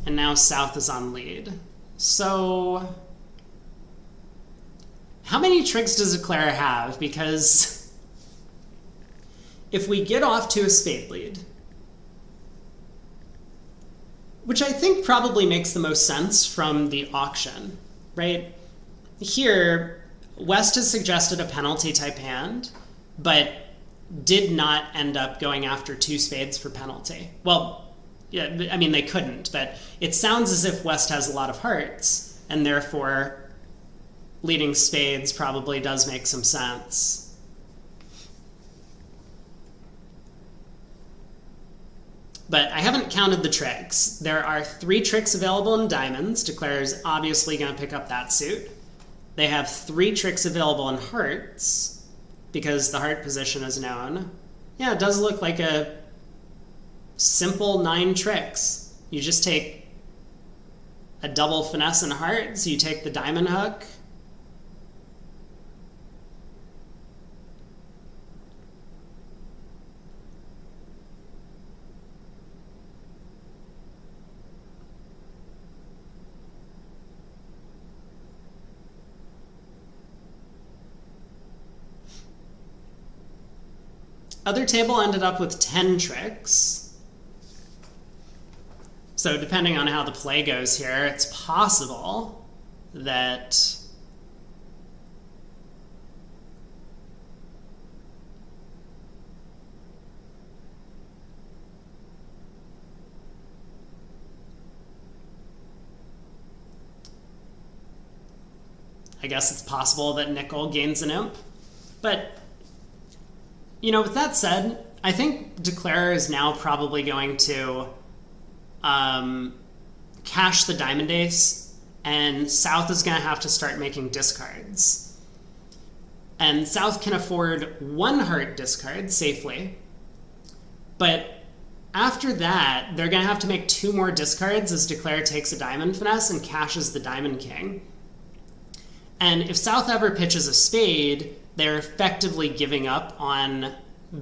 and now South is on lead. So how many tricks does Eclair have? Because if we get off to a spade lead, which I think probably makes the most sense from the auction, right? Here, West has suggested a penalty type hand, but did not end up going after two spades for penalty. Well, yeah, I mean, they couldn't, but it sounds as if West has a lot of hearts, and therefore leading spades probably does make some sense. But I haven't counted the tricks. There are 3 tricks available in diamonds. Declare is obviously going to pick up that suit. They have 3 tricks available in hearts, because the heart position is known. Yeah, it does look like a simple 9 tricks. You just take a double finesse in hearts, you take the diamond hook, other table ended up with 10 tricks. So depending on how the play goes here, it's possible that I guess it's possible that nickel gains an imp. But you know, with that said, I think Declare is now probably going to cash the diamond ace, and South is going to have to start making discards. And South can afford 1 heart discard safely, but after that, they're going to have to make 2 more discards as Declare takes a diamond finesse and cashes the diamond king. And if South ever pitches a spade, they're effectively giving up on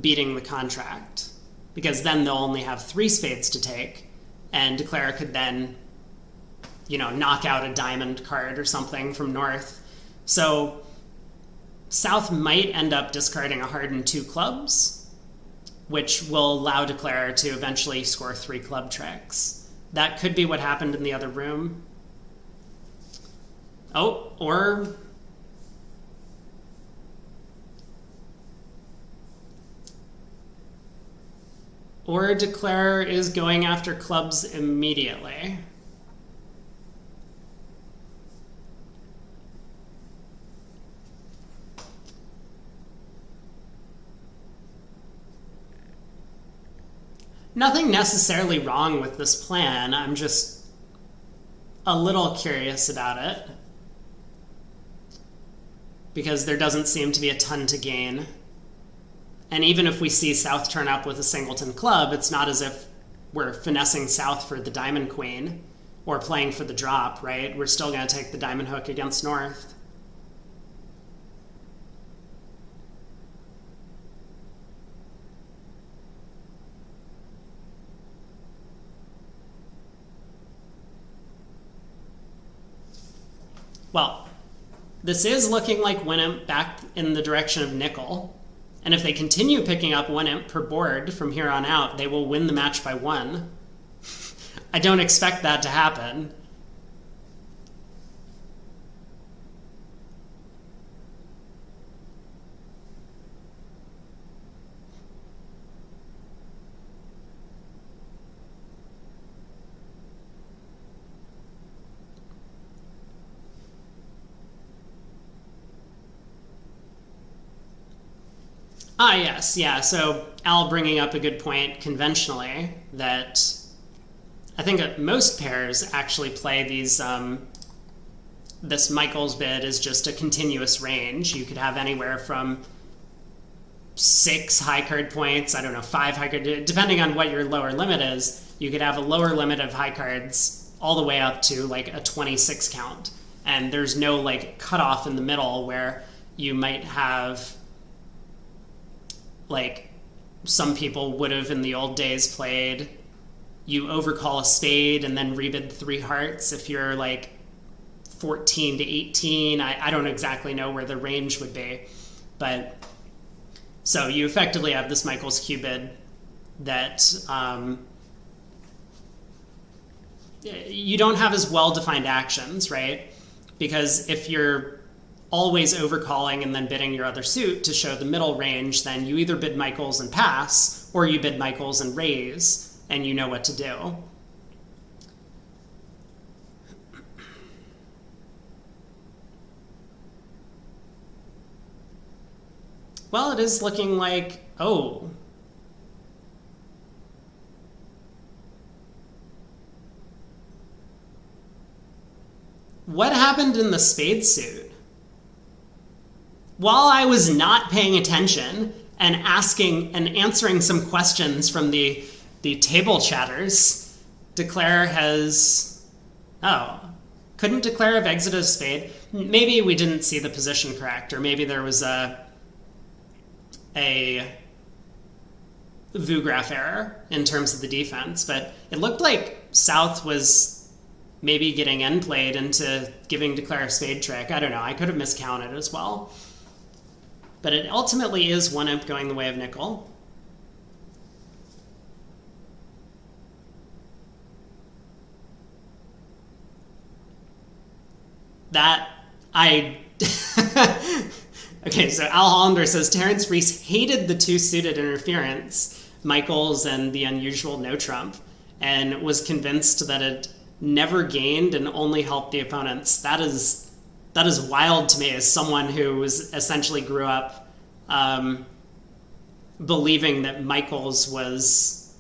beating the contract, because then they'll only have 3 spades to take, and Declare could then, you know, knock out a diamond card or something from North. So South might end up discarding a heart and 2 clubs, which will allow Declare to eventually score 3 club tricks. That could be what happened in the other room. Oh, or Declare is going after clubs immediately. Nothing necessarily wrong with this plan. I'm just a little curious about it, because there doesn't seem to be a ton to gain. And even if we see South turn up with a singleton club, it's not as if we're finessing South for the diamond queen or playing for the drop, right? We're still going to take the diamond hook against North. Well, this is looking like 1 imp back in the direction of nickel. And if they continue picking up 1 imp per board from here on out, they will win the match by 1. I don't expect that to happen. Ah, yes, yeah. So Al bringing up a good point conventionally, that I think that most pairs actually play these, this Michael's bid is just a continuous range. You could have anywhere from 6 high card points, I don't know, 5 high card, depending on what your lower limit is. You could have a lower limit of high cards all the way up to like a 26 count. And there's no like cutoff in the middle where you might have, like some people would have in the old days played, you overcall a spade and then rebid 3 hearts if you're like 14 to 18. I don't exactly know where the range would be. But so you effectively have this Michael's Cubid that you don't have as well-defined actions, right? Because if you're always overcalling and then bidding your other suit to show the middle range, then you either bid Michaels and pass, or you bid Michaels and raise, and you know what to do. Well, it is looking like, oh. What happened in the spade suit? While I was not paying attention and asking and answering some questions from the table chatters, Declare has, oh, couldn't Declare have exited a spade? Maybe we didn't see the position correct, or maybe there was a VU-graph error in terms of the defense, but it looked like South was maybe getting end played into giving Declare a spade trick. I don't know. I could have miscounted as well. But it ultimately is one imp going the way of nickel. Okay, so Al Hollander says, Terrence Reese hated the two suited interference, Michaels and the unusual no trump, and was convinced that it never gained and only helped the opponents. That is wild to me as someone who was essentially grew up believing that Michaels was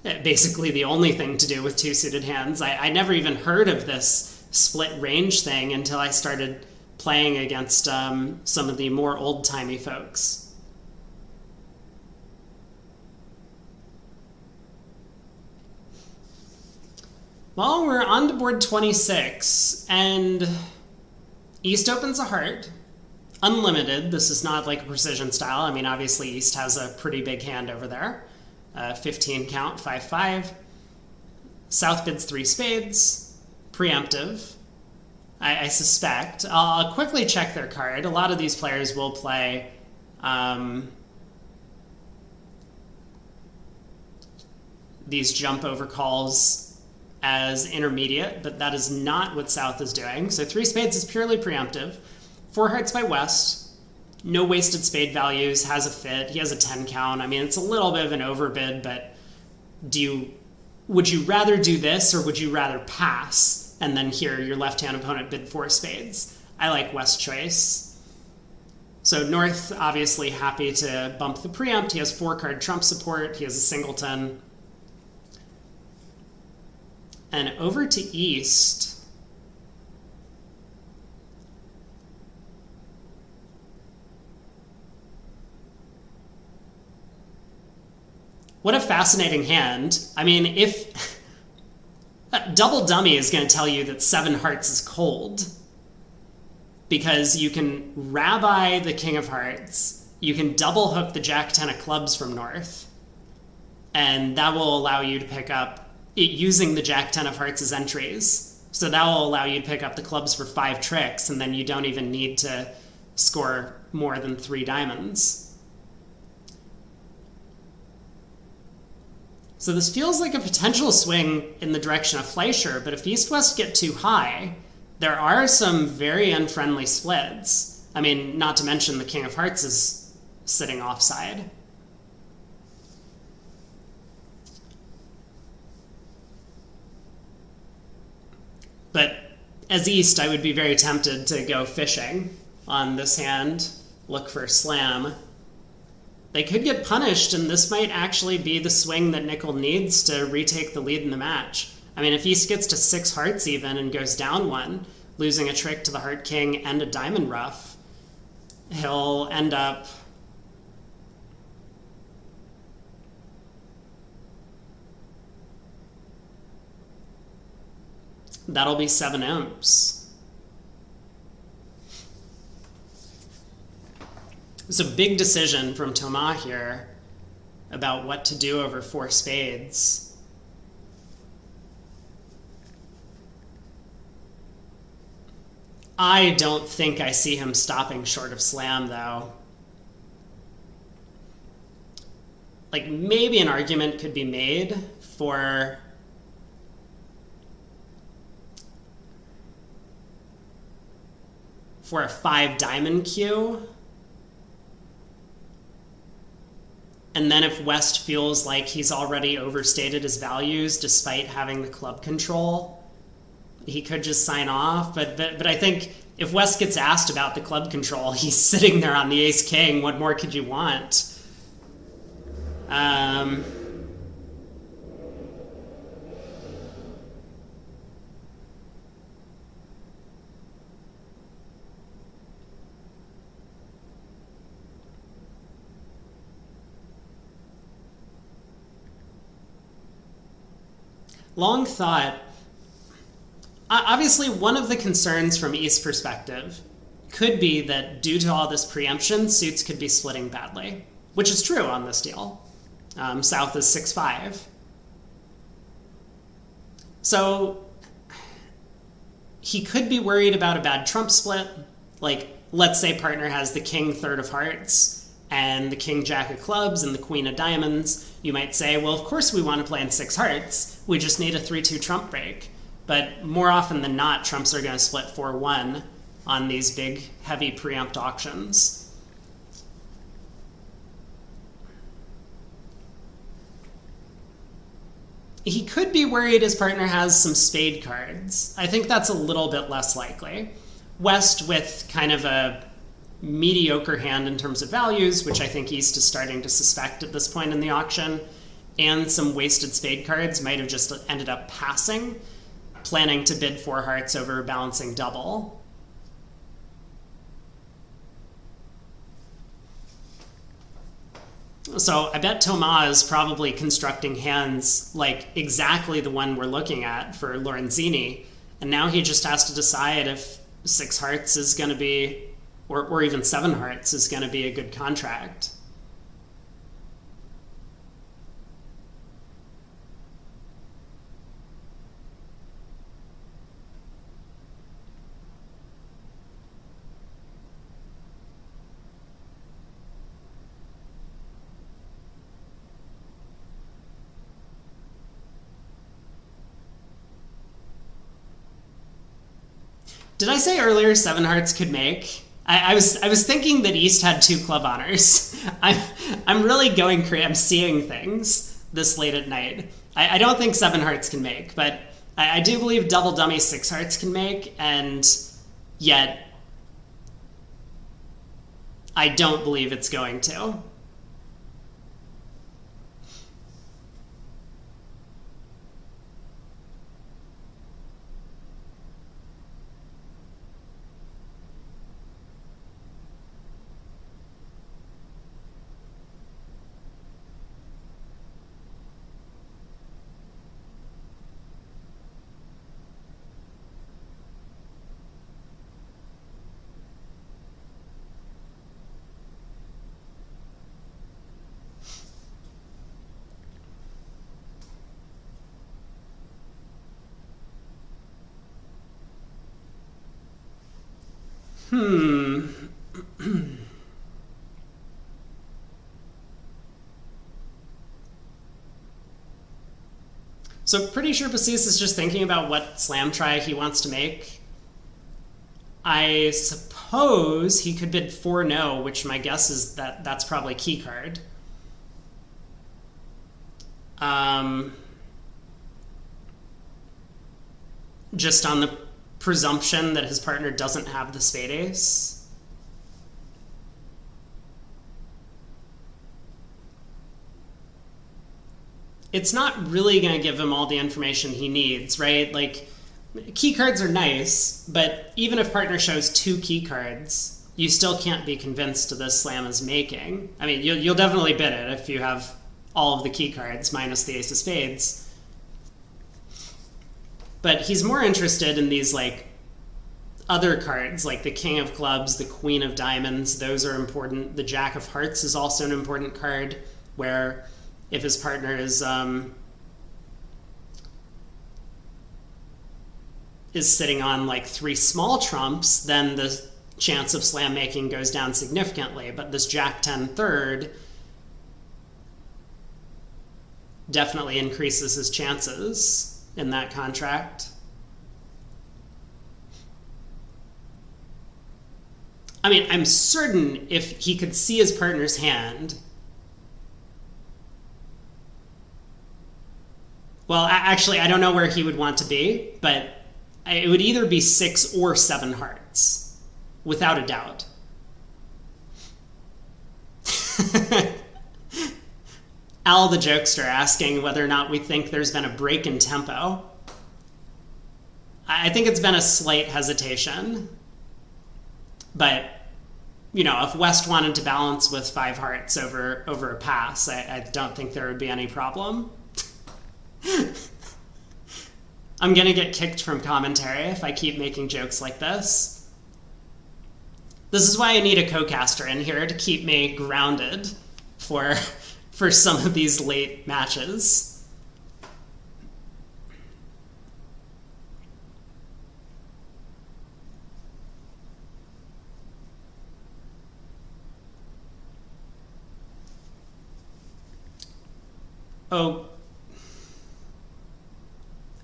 basically the only thing to do with two suited hands. I never even heard of this split range thing until I started playing against some of the more old-timey folks. Well, we're on to board 26, and East opens a heart. Unlimited. This is not like a precision style. I mean, obviously East has a pretty big hand over there. 15 count, 5-5. South bids 3 spades. Preemptive. I suspect. I'll quickly check their card. A lot of these players will play these jump over calls as intermediate, but that is not what South is doing. So 3 spades is purely preemptive. 4 hearts by West. No wasted spade values. Has a fit. He has a 10 count. I mean, it's a little bit of an overbid, but would you rather do this, or would you rather pass and then hear your left-hand opponent bid 4 spades? I like West choice. So North, obviously happy to bump the preempt. He has 4-card trump support. He has a singleton. And over to East. What a fascinating hand. I mean, if Double Dummy is going to tell you that 7 hearts is cold, because you can rabbi the King of Hearts, you can double hook the Jack 10 of clubs from North, and that will allow you to pick up, using the Jack 10 of Hearts as entries, so that will allow you to pick up the clubs for 5 tricks, and then you don't even need to score more than 3 diamonds. So this feels like a potential swing in the direction of Fleischer, but if East-West get too high, there are some very unfriendly splits. I mean, not to mention the King of Hearts is sitting offside. But as East, I would be very tempted to go fishing on this hand, look for a slam. They could get punished, and this might actually be the swing that Nickel needs to retake the lead in the match. I mean, if East gets to 6 hearts even and goes down 1, losing a trick to the Heart King and a Diamond Ruff, he'll end up that'll be 7 imps. It's a big decision from Thomas here about what to do over 4 spades. I don't think I see him stopping short of slam, though. Like, maybe an argument could be made for for a 5 diamond cue. And then if West feels like he's already overstated his values despite having the club control, he could just sign off. But I think if West gets asked about the club control, he's sitting there on the ace-king. What more could you want? Long thought. Obviously, one of the concerns from East's perspective could be that due to all this preemption, suits could be splitting badly, which is true on this deal. South is 6-5. So he could be worried about a bad trump split. Like, let's say partner has the king third of hearts and the king jack of clubs and the queen of diamonds. You might say, well, of course we want to play in 6 hearts. We just need a 3-2 trump break. But more often than not, trumps are going to split 4-1 on these big, heavy preempt auctions. He could be worried his partner has some spade cards. I think that's a little bit less likely. West with kind of a mediocre hand in terms of values, which I think East is starting to suspect at this point in the auction, and some wasted spade cards might have just ended up passing, planning to bid 4 hearts over a balancing double. So I bet Thomas is probably constructing hands like exactly the one we're looking at for Lorenzini, and now he just has to decide if 6 hearts is going to be, or even 7 hearts is going to be a good contract. Did I say earlier 7 hearts could make? I was thinking that East had 2 club honors. I'm really going crazy. I'm seeing things this late at night. I don't think 7 hearts can make, but I do believe double dummy 6 hearts can make, and yet I don't believe it's going to. So pretty sure Basis is just thinking about what slam try he wants to make. I suppose he could bid 4-no, which my guess is that that's probably key card. Just on the presumption that his partner doesn't have the spade ace. It's not really going to give him all the information he needs, right? Like, key cards are nice, but even if partner shows 2 key cards, you still can't be convinced this slam is making. I mean, you'll definitely bid it if you have all of the key cards minus the ace of spades. But he's more interested in these, like, other cards, like the king of clubs, the queen of diamonds. Those are important. The jack of hearts is also an important card, where if his partner is sitting on like 3 small trumps, then the chance of slam making goes down significantly. But this jack 10 third definitely increases his chances in that contract. I mean, I'm certain if he could see his partner's hand. Well, actually, I don't know where he would want to be, but it would either be 6 or 7 hearts, without a doubt. Al the Jokester asking whether or not we think there's been a break in tempo. I think it's been a slight hesitation. But, you know, if West wanted to balance with 5 hearts over a pass, I don't think there would be any problem. I'm going to get kicked from commentary if I keep making jokes like this. This is why I need a co-caster in here to keep me grounded for some of these late matches. Oh,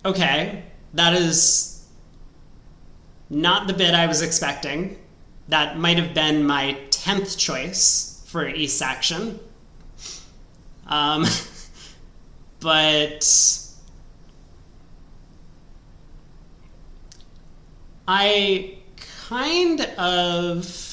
okay, that is not the bid I was expecting. That might have been my 10th choice for East's action. But I kind of...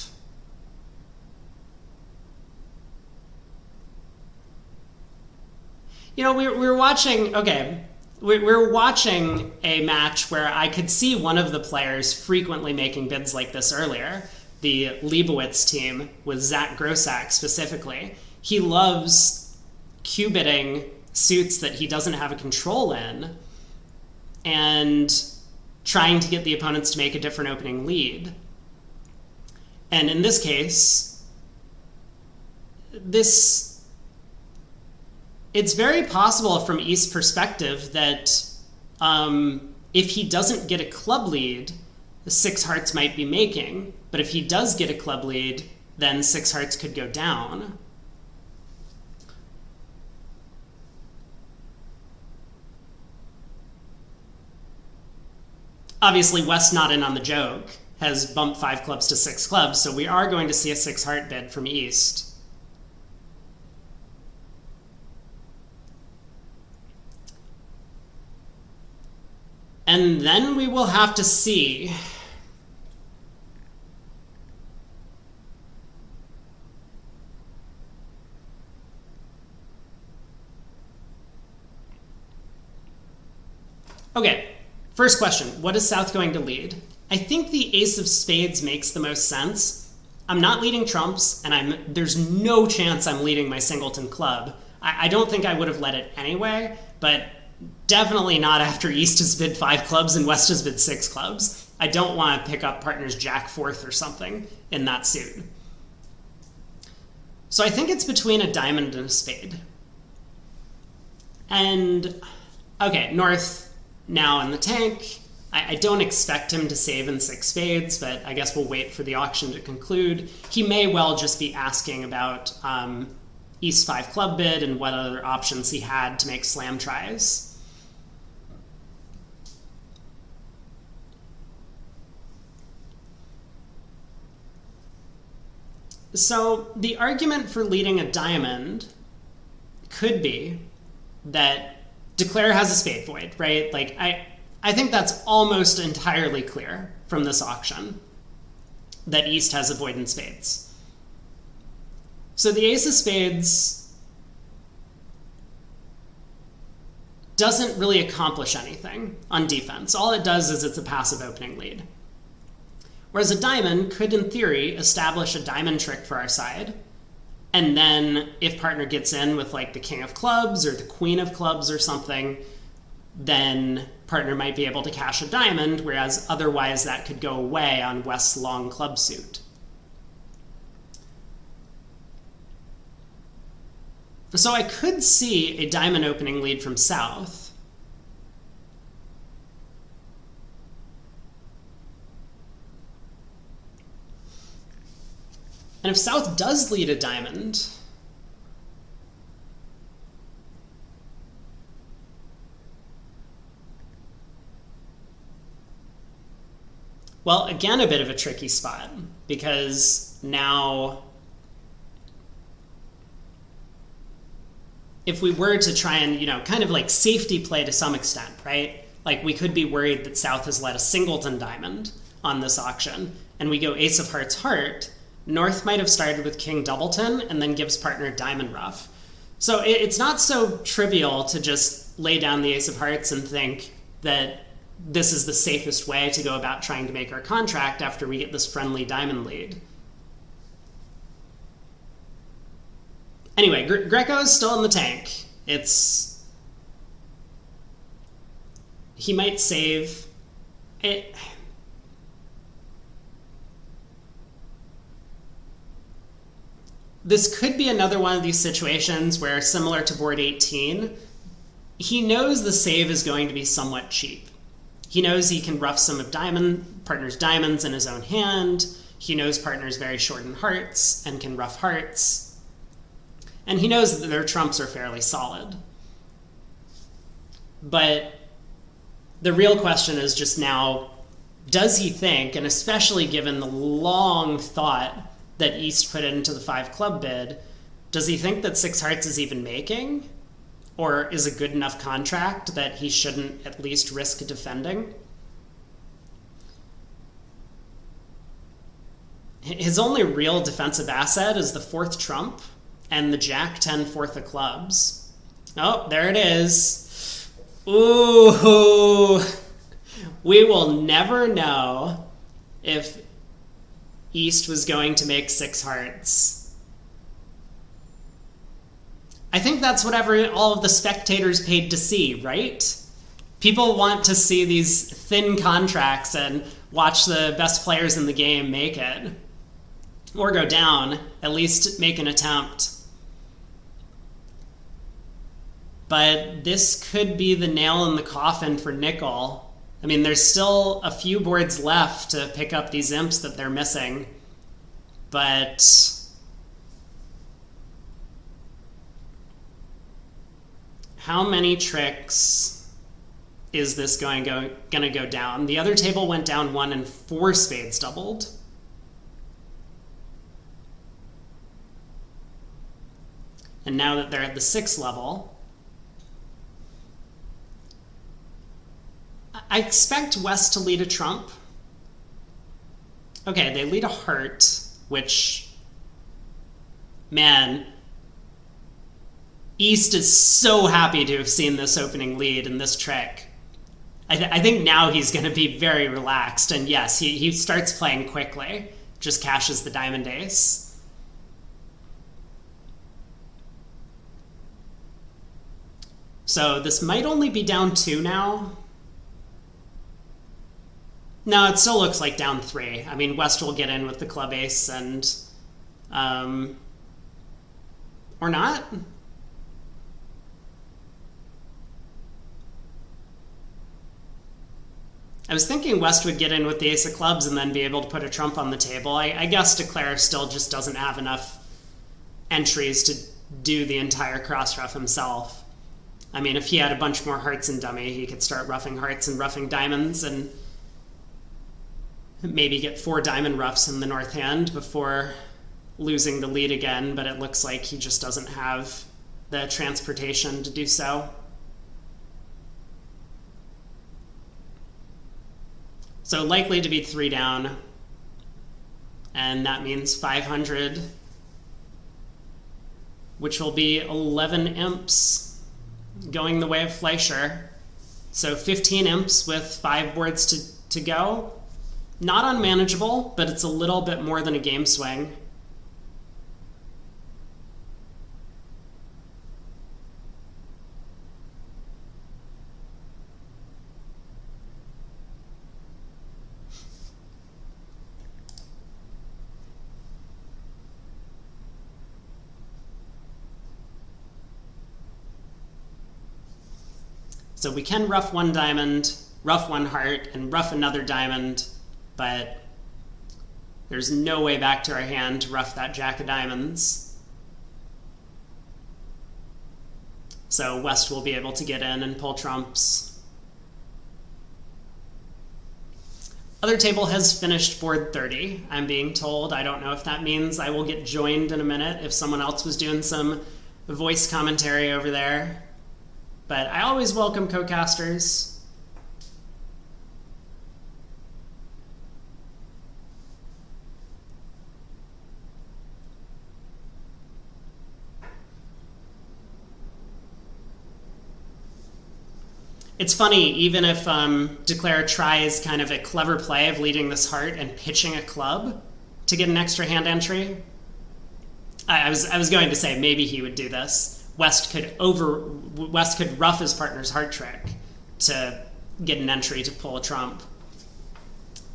You know, we were watching, okay, we were watching a match where I could see one of the players frequently making bids like this earlier, the Leibowitz team with Zach Grossack specifically. He loves Q-bidding suits that he doesn't have a control in and trying to get the opponents to make a different opening lead. And in this case, it's very possible from East's perspective that if he doesn't get a club lead, the 6 hearts might be making, but if he does get a club lead, then 6 hearts could go down. Obviously, West not in on the joke has bumped 5 clubs to 6 clubs, so we are going to see a 6 heart bid from East. And then we will have to see okay, first question, what is South going to lead? I think the ace of spades makes the most sense. I'm not leading trumps, and there's no chance I'm leading my singleton club. I don't think I would have led it anyway, but definitely not after East has bid 5 clubs and West has bid 6 clubs. I don't want to pick up partner's Jack 4th or something in that suit. So I think it's between a diamond and a spade. And, okay, North now in the tank. I don't expect him to save in 6 spades, but I guess we'll wait for the auction to conclude. He may well just be asking about East 5 club bid and what other options he had to make slam tries. So the argument for leading a diamond could be that declare has a spade void, right? Like I think that's almost entirely clear from this auction that East has a void in spades. So the ace of spades doesn't really accomplish anything on defense. All it does is it's a passive opening lead. Whereas a diamond could, in theory, establish a diamond trick for our side. And then if partner gets in with like the king of clubs or the queen of clubs or something, then partner might be able to cash a diamond, whereas otherwise that could go away on West's long club suit. So I could see a diamond opening lead from South. And if South does lead a diamond, Well, again, a bit of a tricky spot, because now if we were to try and, kind of like safety play to some extent, right? Like we could be worried that South has led a singleton diamond on this auction, and we go ace of hearts heart, North might have started with king doubleton and then gives partner diamond ruff. So it's not so trivial to just lay down the ace of hearts and think that this is the safest way to go about trying to make our contract after we get this friendly diamond lead. Anyway, Greco is still in the tank. He might save. This could be another one of these situations where, similar to board 18, he knows the save is going to be somewhat cheap. He knows he can ruff some of partner's diamonds in his own hand. He knows partner's very short in hearts and can ruff hearts. And he knows that their trumps are fairly solid. But the real question is just now, does he think, and especially given the long thought that East put into the 5 club bid, does he think that 6 hearts is even making? Or is a good enough contract that he shouldn't at least risk defending? His only real defensive asset is the 4th trump and the Jack 10 4th of clubs. Oh, there it is. Ooh, we will never know if East was going to make 6 hearts. I think that's what all of the spectators paid to see, right? People want to see these thin contracts and watch the best players in the game make it. Or go down, at least make an attempt. But this could be the nail in the coffin for Nickel. I mean, there's still a few boards left to pick up these imps that they're missing. But how many tricks is this going to go down? The other table went down 1 and 4 spades doubled. And now that they're at the 6th level, I expect West to lead a trump. Okay, they lead a heart, which, man, East is so happy to have seen this opening lead and this trick. I think now he's going to be very relaxed, and yes, he starts playing quickly, just cashes the diamond ace. So this might only be down 2 now. No, it still looks like down 3. I mean, West will get in with the club ace and... or not? I was thinking West would get in with the ace of clubs and then be able to put a trump on the table. I guess Declare still just doesn't have enough entries to do the entire cross-ruff himself. I mean, if he had a bunch more hearts in dummy, he could start ruffing hearts and ruffing diamonds and maybe get 4 diamond ruffs in the north hand before losing the lead again, but it looks like he just doesn't have the transportation to do so. So likely to be 3 down, and that means 500, which will be 11 imps going the way of Fleischer. So 15 imps with 5 boards to go. Not unmanageable, but it's a little bit more than a game swing. So we can ruff 1 diamond, ruff 1 heart, and ruff another diamond, but there's no way back to our hand to ruff that jack of diamonds. So West will be able to get in and pull trumps. Other table has finished board 30, I'm being told. I don't know if that means I will get joined in a minute if someone else was doing some voice commentary over there. But I always welcome co-casters. It's funny, even if Declare tries kind of a clever play of leading this heart and pitching a club to get an extra hand entry. I was going to say maybe he would do this. West could rough his partner's heart trick to get an entry to pull a trump.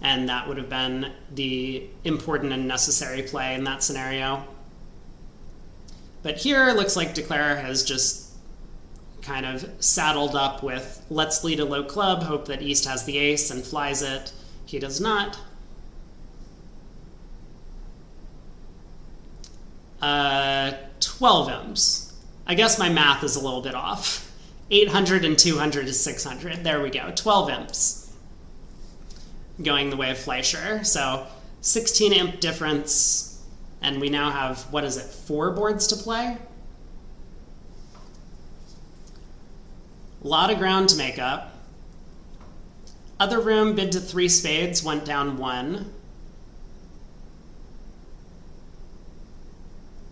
And that would have been the important and necessary play in that scenario. But here it looks like Declare has just kind of saddled up with let's lead a low club, hope that East has the ace and flies it. He does not. 12 M's. I guess my math is a little bit off. 800 and 200 is 600. There we go. 12 M's. Going the way of Fleischer. So 16 imp difference. And we now have, what is it, 4 boards to play? A lot of ground to make up. Other room bid to 3 spades, went down 1.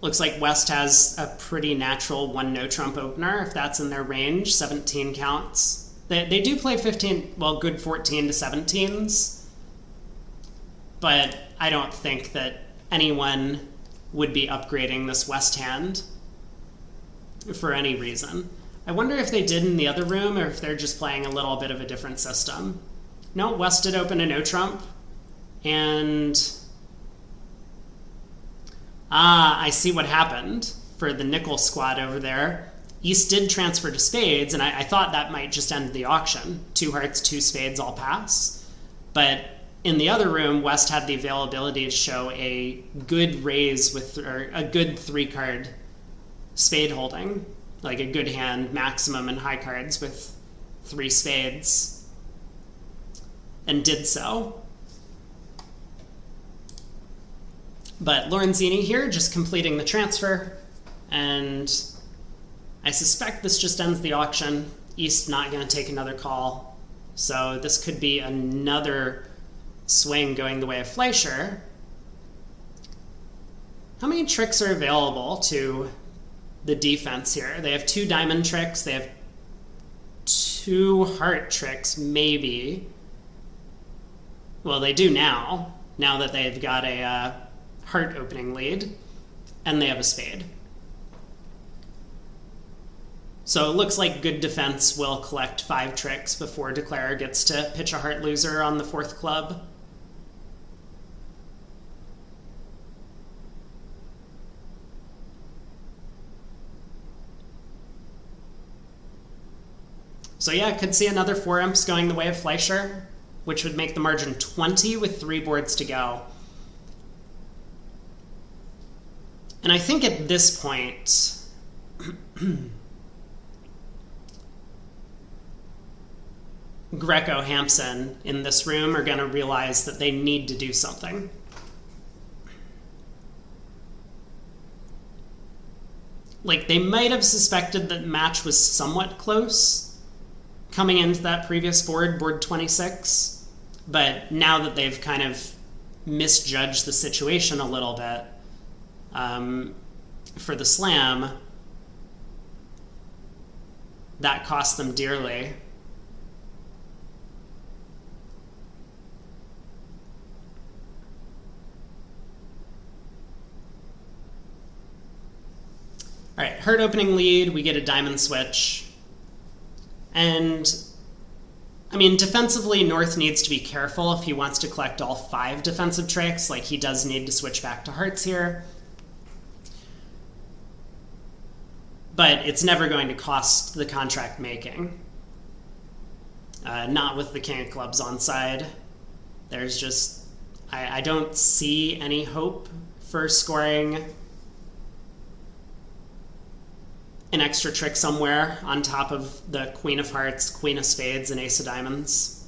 Looks like West has a pretty natural 1 no trump opener, if that's in their range. 17 counts. They do play 15, well, good 14 to 17s. But I don't think that anyone would be upgrading this West hand for any reason. I wonder if they did in the other room or if they're just playing a little bit of a different system. No, West did open a no trump. And I see what happened for the nickel squad over there. East did transfer to spades, and I thought that might just end the auction. 2 hearts, 2 spades, all pass. But in the other room, West had the availability to show a good raise with, or a good 3-card spade holding. Like a good hand, maximum, and high cards with 3 spades, and did so. But Lorenzini here just completing the transfer, and I suspect this just ends the auction. East not going to take another call, so this could be another swing going the way of Fleischer. How many tricks are available to the defense here? They have 2 diamond tricks. They have 2 heart tricks, maybe. Well, they do now that they've got a heart opening lead, and they have a spade. So it looks like good defense will collect 5 tricks before Declare gets to pitch a heart loser on the 4th club. So yeah, could see another 4 imps going the way of Fleischer, which would make the margin 20 with 3 boards to go. And I think at this point, Greco Hampson in this room are going to realize that they need to do something. Like, they might have suspected that match was somewhat close coming into that previous board, board 26, but now that they've kind of misjudged the situation a little bit for the slam, that cost them dearly. All right, heart opening lead, we get a diamond switch. And, I mean, defensively, North needs to be careful if he wants to collect all 5 defensive tricks. Like, he does need to switch back to hearts here. But it's never going to cost the contract making. Not with the king of clubs on side. There's just, I don't see any hope for scoring an extra trick somewhere on top of the queen of hearts, queen of spades, and ace of diamonds.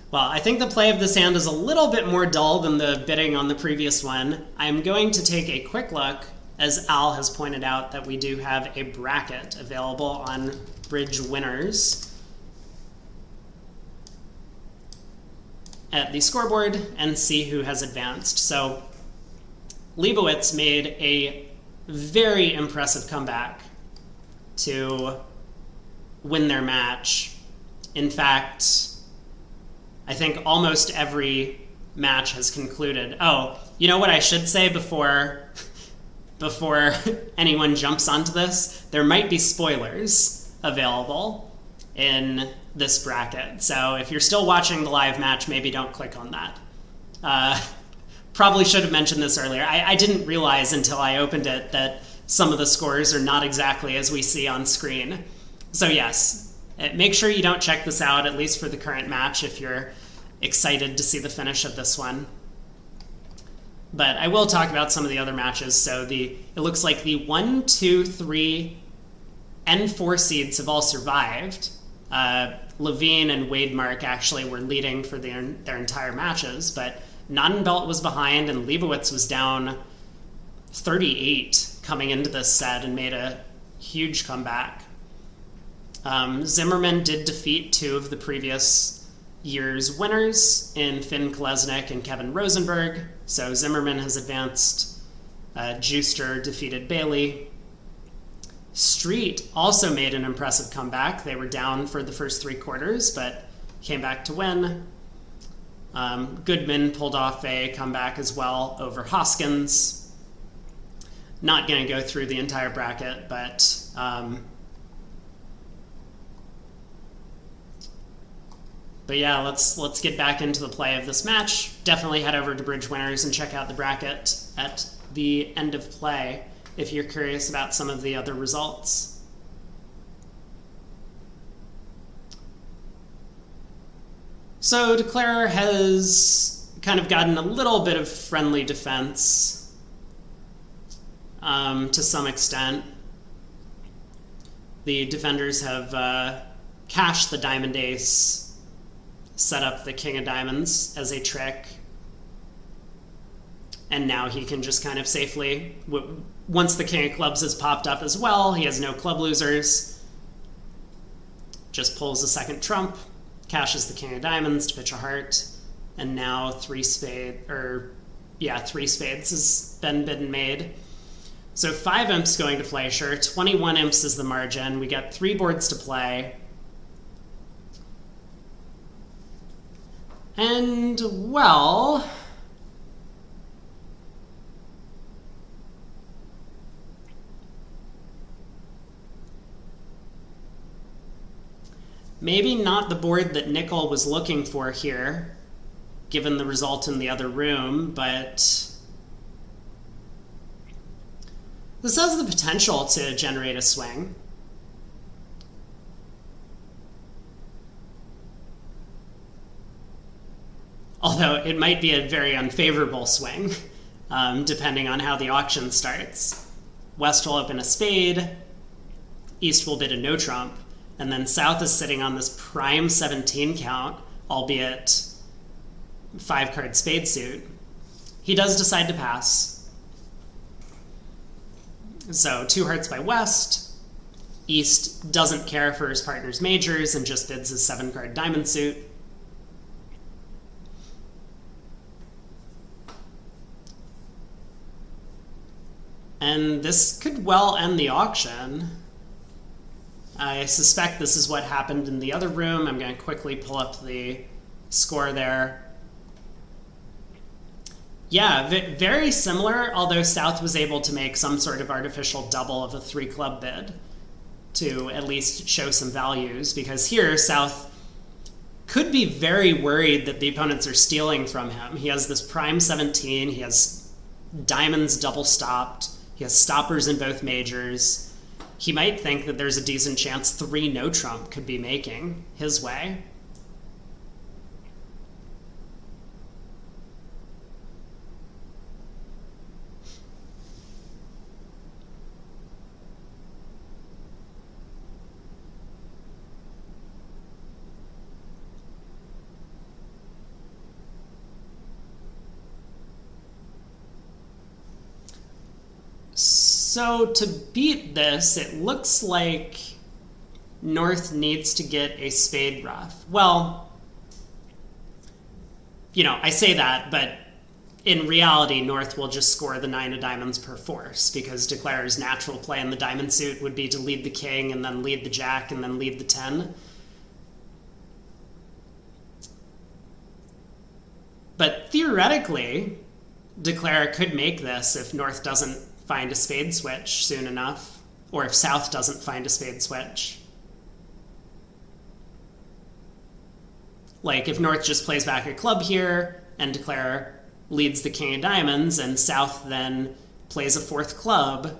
Well, I think the play of this hand is a little bit more dull than the bidding on the previous one. I'm going to take a quick look, as Al has pointed out, that we do have a bracket available on Bridge Winners at the scoreboard and see who has advanced. So Leibowitz made a very impressive comeback to win their match. In fact, I think almost every match has concluded. Oh, you know what I should say before anyone jumps onto this? There might be spoilers available in this bracket. So if you're still watching the live match, maybe don't click on that. Probably should have mentioned this earlier. I didn't realize until I opened it that some of the scores are not exactly as we see on screen. So yes, make sure you don't check this out, at least for the current match, if you're excited to see the finish of this one. But I will talk about some of the other matches. So it looks like the 1, 2, 3, and 4 seeds have all survived. Levine and Wademark actually were leading for their entire matches, but Nottenbelt was behind and Leibowitz was down 38 coming into this set and made a huge comeback. Zimmerman did defeat 2 of the previous year's winners in Finn Kolesnik and Kevin Rosenberg, so Zimmerman has advanced. Juster defeated Bailey. Street also made an impressive comeback. They were down for the first 3 quarters, but came back to win. Goodman pulled off a comeback as well over Hoskins. Not going to go through the entire bracket, but yeah, let's get back into the play of this match. Definitely head over to Bridge Winners and check out the bracket at the end of play if you're curious about some of the other results. So Declarer has kind of gotten a little bit of friendly defense to some extent. The defenders have cashed the Diamond Ace, set up the King of Diamonds as a trick, and now he can just kind of safely, once the King of Clubs has popped up as well, he has no club losers, just pulls a second trump, cashes the King of Diamonds to pitch a heart, and now 3 spades has been bid and made. So 5 imps going to Fleischer, 21 imps is the margin. We got 3 boards to play. And, well, maybe not the board that Nickel was looking for here, given the result in the other room, but this has the potential to generate a swing. Although it might be a very unfavorable swing, depending on how the auction starts. West will open a spade, East will bid a no trump, and then South is sitting on this prime 17 count, albeit 5-card spade suit. He does decide to pass. So 2 hearts by West. East doesn't care for his partner's majors and just bids his 7-card diamond suit. And this could well end the auction. I suspect this is what happened in the other room. I'm going to quickly pull up the score there. Yeah, very similar, although South was able to make some sort of artificial double of a 3-club bid to at least show some values, because here South could be very worried that the opponents are stealing from him. He has this prime 17, he has diamonds double stopped, he has stoppers in both majors. He might think that there's a decent chance 3 no trump could be making his way. So to beat this, it looks like North needs to get a spade ruff. Well, you know, I say that, but in reality, North will just score the 9 of diamonds per force, because Declarer's natural play in the diamond suit would be to lead the king and then lead the jack and then lead the 10. But theoretically, Declarer could make this if North doesn't find a spade switch soon enough, or if South doesn't find a spade switch. Like, if North just plays back a club here, and Declarer leads the king of diamonds, and South then plays a 4th club,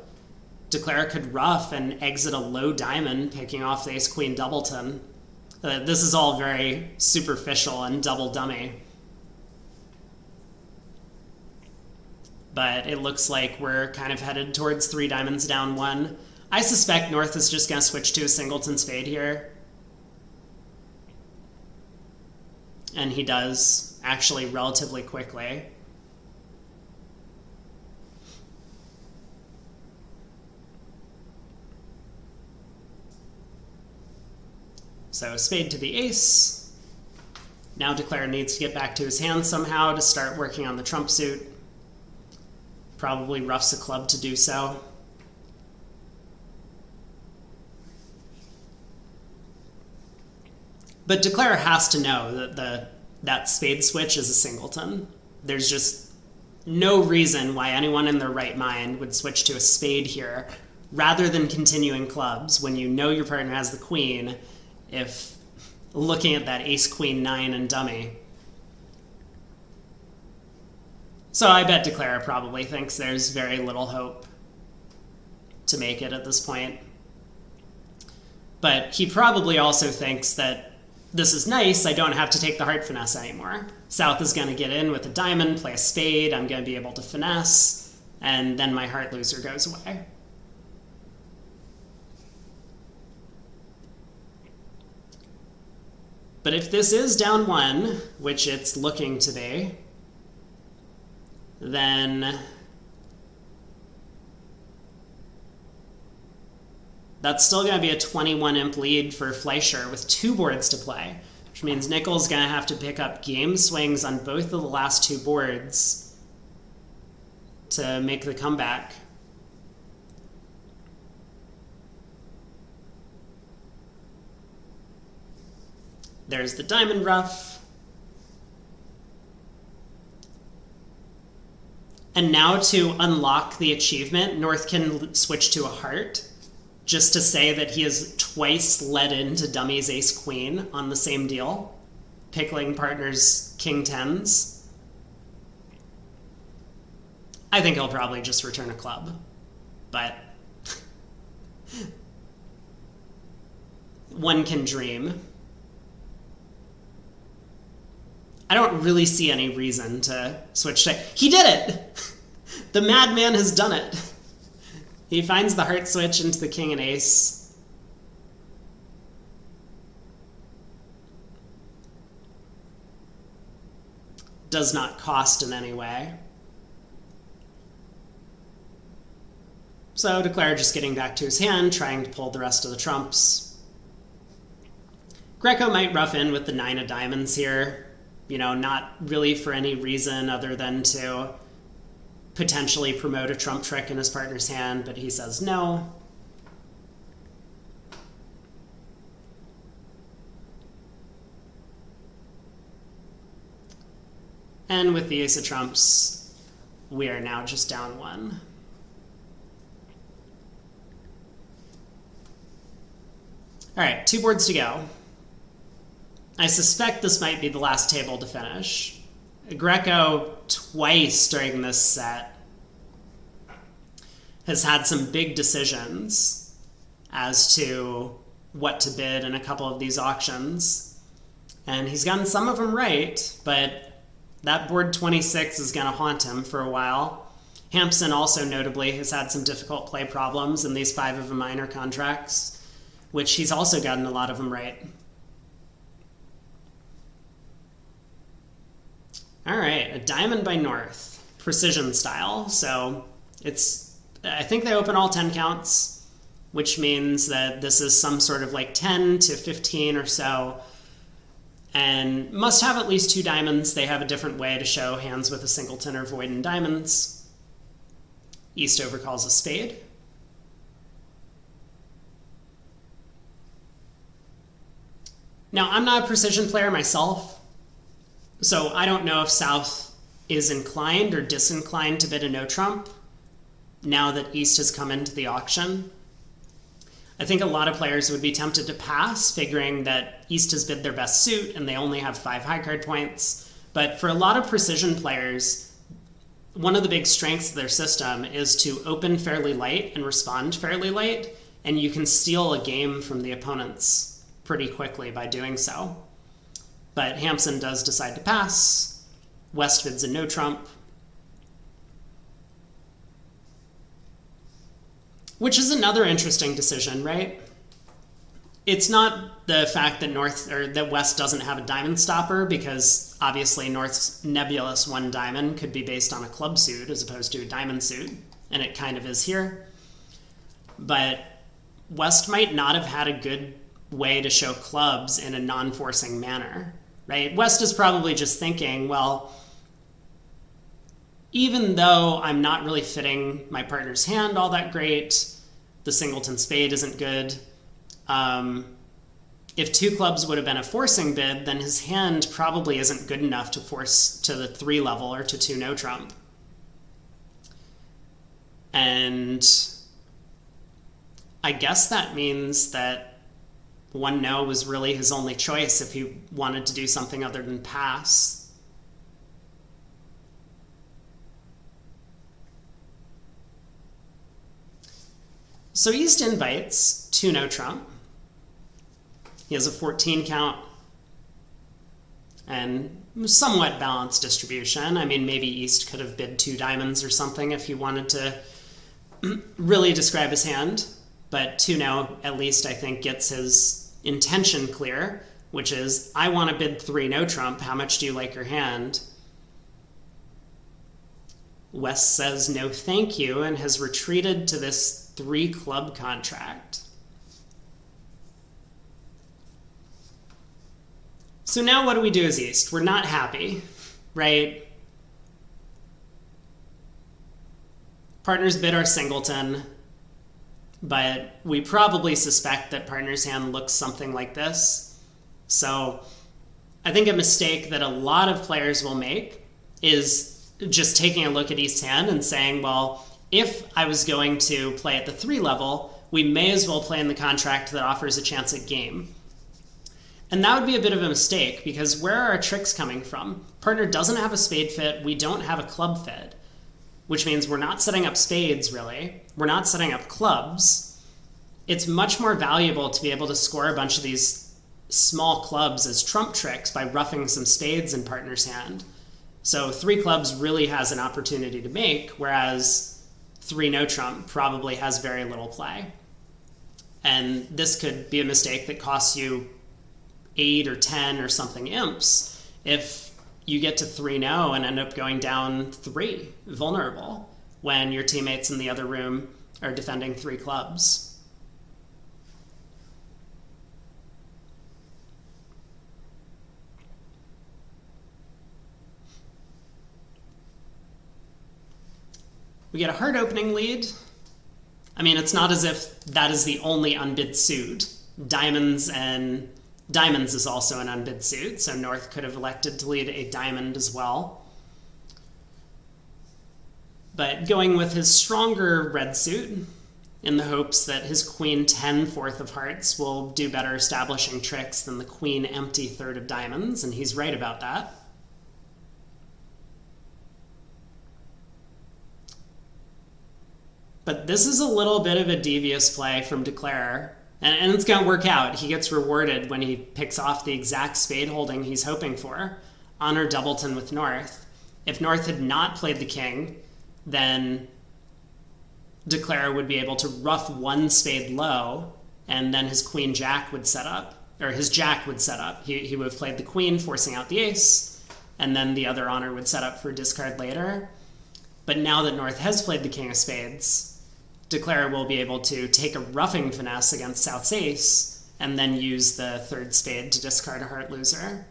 Declarer could ruff and exit a low diamond, picking off the ace-queen doubleton. This is all very superficial and double dummy. But it looks like we're kind of headed towards 3 diamonds down 1. I suspect North is just going to switch to a singleton spade here. And he does, actually, relatively quickly. So spade to the ace. Now Declarer needs to get back to his hand somehow to start working on the trump suit. Probably ruffs a club to do so. But Declarer has to know that that spade switch is a singleton. There's just no reason why anyone in their right mind would switch to a spade here rather than continuing clubs when you know your partner has the queen, if looking at that ace-queen 9 and dummy. So I bet Declarer probably thinks there's very little hope to make it at this point. But he probably also thinks that this is nice, I don't have to take the heart finesse anymore. South is going to get in with a diamond, play a spade, I'm going to be able to finesse, and then my heart loser goes away. But if this is down 1, which it's looking to be, then that's still going to be a 21 imp lead for Fleischer with 2 boards to play, which means Nickel's going to have to pick up game swings on both of the last 2 boards to make the comeback. There's the diamond ruff. And now to unlock the achievement, North can switch to a heart, just to say that he has twice led into dummy's ace-queen on the same deal, pickling partner's king 10s. I think he'll probably just return a club, but one can dream. I don't really see any reason to switch to... He did it! The madman has done it. He finds the heart switch into the king and ace. Does not cost in any way. So Declarer just getting back to his hand, trying to pull the rest of the trumps. Greco might rough in with the 9 of diamonds here. You know, not really for any reason other than to potentially promote a trump trick in his partner's hand, but he says no. And with the ace of trumps, we are now just down 1. All right, 2 boards to go. I suspect this might be the last table to finish. Greco, twice during this set, has had some big decisions as to what to bid in a couple of these auctions. And he's gotten some of them right, but that board 26 is going to haunt him for a while. Hampson also notably has had some difficult play problems in these 5 of a minor contracts, which he's also gotten a lot of them right. All right, a diamond by North, precision style. So it's I think they open all 10 counts, which means that this is some sort of like 10 to 15 or so, and must have at least 2 diamonds. They have a different way to show hands with a singleton or void and diamonds. East overcalls a spade. Now, I'm not a precision player myself, so I don't know if South is inclined or disinclined to bid a no trump now that East has come into the auction. I think a lot of players would be tempted to pass, figuring that East has bid their best suit and they only have 5 high card points. But for a lot of precision players, one of the big strengths of their system is to open fairly late and respond fairly late, and you can steal a game from the opponents pretty quickly by doing so. But Hampson does decide to pass. West bids a no trump, which is another interesting decision, right? It's not the fact that that West doesn't have a diamond stopper, because obviously North's nebulous 1 diamond could be based on a club suit as opposed to a diamond suit, and it kind of is here. But West might not have had a good way to show clubs in a non-forcing manner, right? West is probably just thinking, well, even though I'm not really fitting my partner's hand all that great, the singleton spade isn't good. If 2 clubs would have been a forcing bid, then his hand probably isn't good enough to force to the 3 level or to 2 no trump. And I guess that means that 1 no was really his only choice if he wanted to do something other than pass. So East invites 2 no trump. He has a 14 count and somewhat balanced distribution. I mean, maybe East could have bid 2 diamonds or something if he wanted to really describe his hand. But 2 no, at least, I think, gets his intention clear, which is, I want to bid 3 no trump. How much do you like your hand? West says no thank you and has retreated to this 3 club contract. So now what do we do as East? We're not happy, right? Partners bid our singleton, but we probably suspect that partner's hand looks something like this. So I think a mistake that a lot of players will make is just taking a look at East's hand and saying, well, if I was going to play at the 3 level, we may as well play in the contract that offers a chance at game. And that would be a bit of a mistake, because where are our tricks coming from? Partner doesn't have a spade fit, we don't have a club fit, which means we're not setting up spades, really. We're not setting up clubs. It's much more valuable to be able to score a bunch of these small clubs as trump tricks by roughing some spades in partner's hand. So 3 clubs really has an opportunity to make, whereas 3 no trump probably has very little play. And this could be a mistake that costs you 8 or 10 or something imps if you get to 3-0 and end up going down 3 vulnerable when your teammates in the other room are defending 3 clubs. We get a hard opening lead. I mean, it's not as if that is the only unbid suit. Diamonds is also an unbid suit, so North could have elected to lead a diamond as well. But going with his stronger red suit, in the hopes that his queen 10 fourth of hearts will do better establishing tricks than the queen empty third of diamonds, and he's right about that. But this is a little bit of a devious play from Declare. And it's going to work out. He gets rewarded when he picks off the exact spade holding he's hoping for. Honor Doubleton with North. If North had not played the king, then Declare would be able to rough 1 spade low, and then his queen jack would set up, or his jack would set up. He would have played the queen, forcing out the ace, and then the other honor would set up for discard later. But now that North has played the king of spades, Declare will be able to take a roughing finesse against South's ace and then use the third spade to discard a heart loser.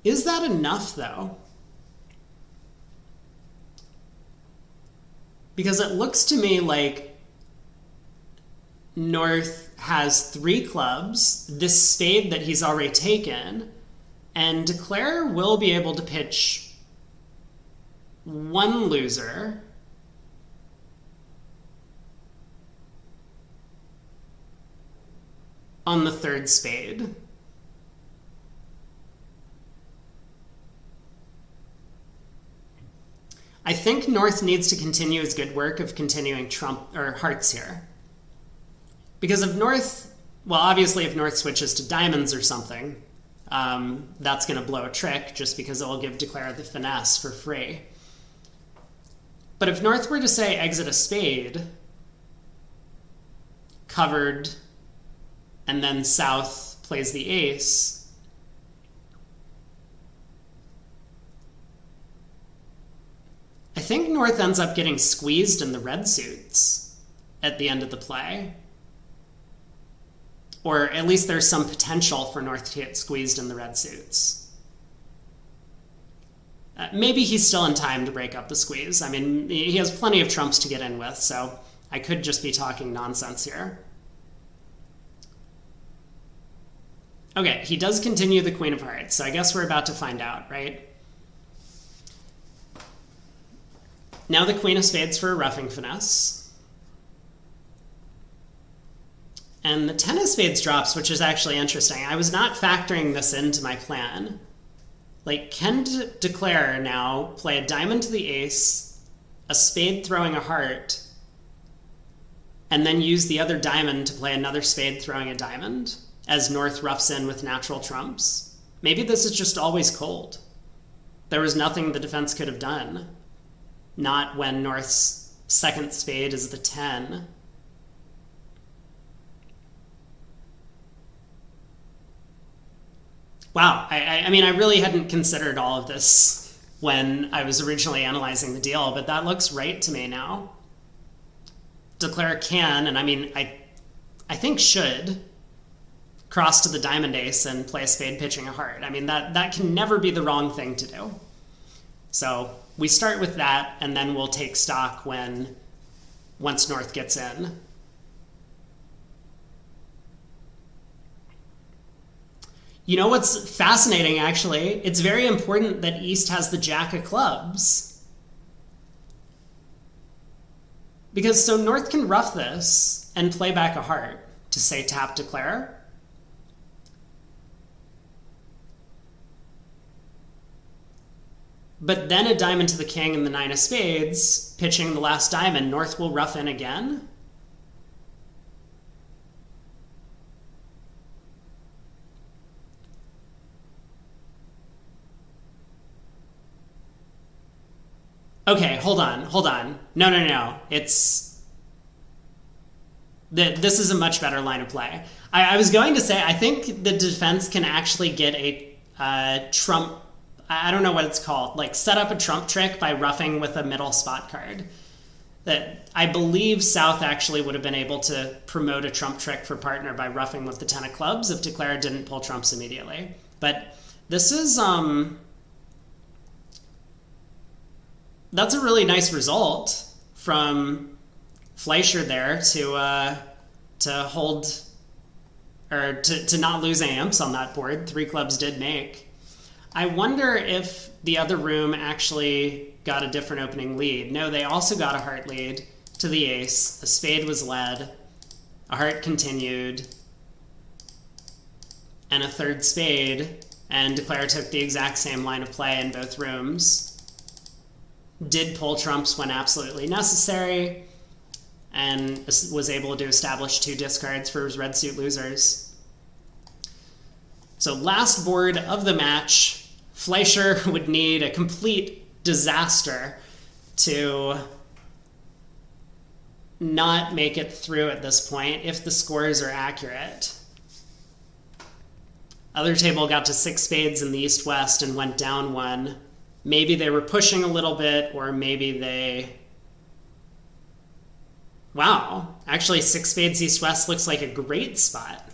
Is that enough, though? Because it looks to me like North has 3 clubs, this spade that he's already taken, and Declare will be able to pitch 1 loser. On the third spade. I think North needs to continue his good work of continuing trump or hearts here. Because if North, well, obviously if North switches to diamonds or something, that's going to blow a trick just because it will give Declare the finesse for free. But if North were to say exit a spade, covered, and then South plays the ace, I think North ends up getting squeezed in the red suits at the end of the play. Or at least there's some potential for North to get squeezed in the red suits. Maybe he's still in time to break up the squeeze. I mean, he has plenty of trumps to get in with, so I could just be talking nonsense here. Okay, he does continue the Queen of Hearts, so I guess we're about to find out, right? Now the Queen of Spades for a roughing finesse. And the 10 of Spades drops, which is actually interesting. I was not factoring this into my plan. Like, can Declare now play a diamond to the ace, a spade throwing a heart, and then use the other diamond to play another spade throwing a diamond as North roughs in with natural trumps? Maybe this is just always cold. There was nothing the defense could have done. Not when North's second spade is the 10. Wow, I mean, I really hadn't considered all of this when I was originally analyzing the deal, but that looks right to me now. Declare can, and I mean, I think should, cross to the diamond ace and play a spade pitching a heart. I mean, that can never be the wrong thing to do. So we start with that, and then we'll take stock once North gets in. You know what's fascinating, actually? It's very important that East has the Jack of clubs. Because so North can rough this and play back a heart to say tap Declare. But then a diamond to the king and the 9 of spades, pitching the last diamond, North will rough in again. Okay, hold on. No. This is a much better line of play. I was going to say, I think the defense can actually get a trump, I don't know what it's called, like set up a trump trick by roughing with a middle spot card. That I believe South actually would have been able to promote a trump trick for partner by roughing with the 10 of clubs if Declare didn't pull trumps immediately. But this is, that's a really nice result from Fleischer there to hold, or to not lose any imps on that board. 3 clubs did make. I wonder if the other room actually got a different opening lead. No, they also got a heart lead to the ace. A spade was led. A heart continued. And a third spade. And Declare took the exact same line of play in both rooms. Did pull trumps when absolutely necessary. And was able to establish 2 discards for his red suit losers. So last board of the match. Fleischer would need a complete disaster to not make it through at this point if the scores are accurate. Other table got to 6 spades in the east-west and went down 1 maybe they were pushing a little bit, or maybe they... Wow, actually 6 spades east-west looks like a great spot.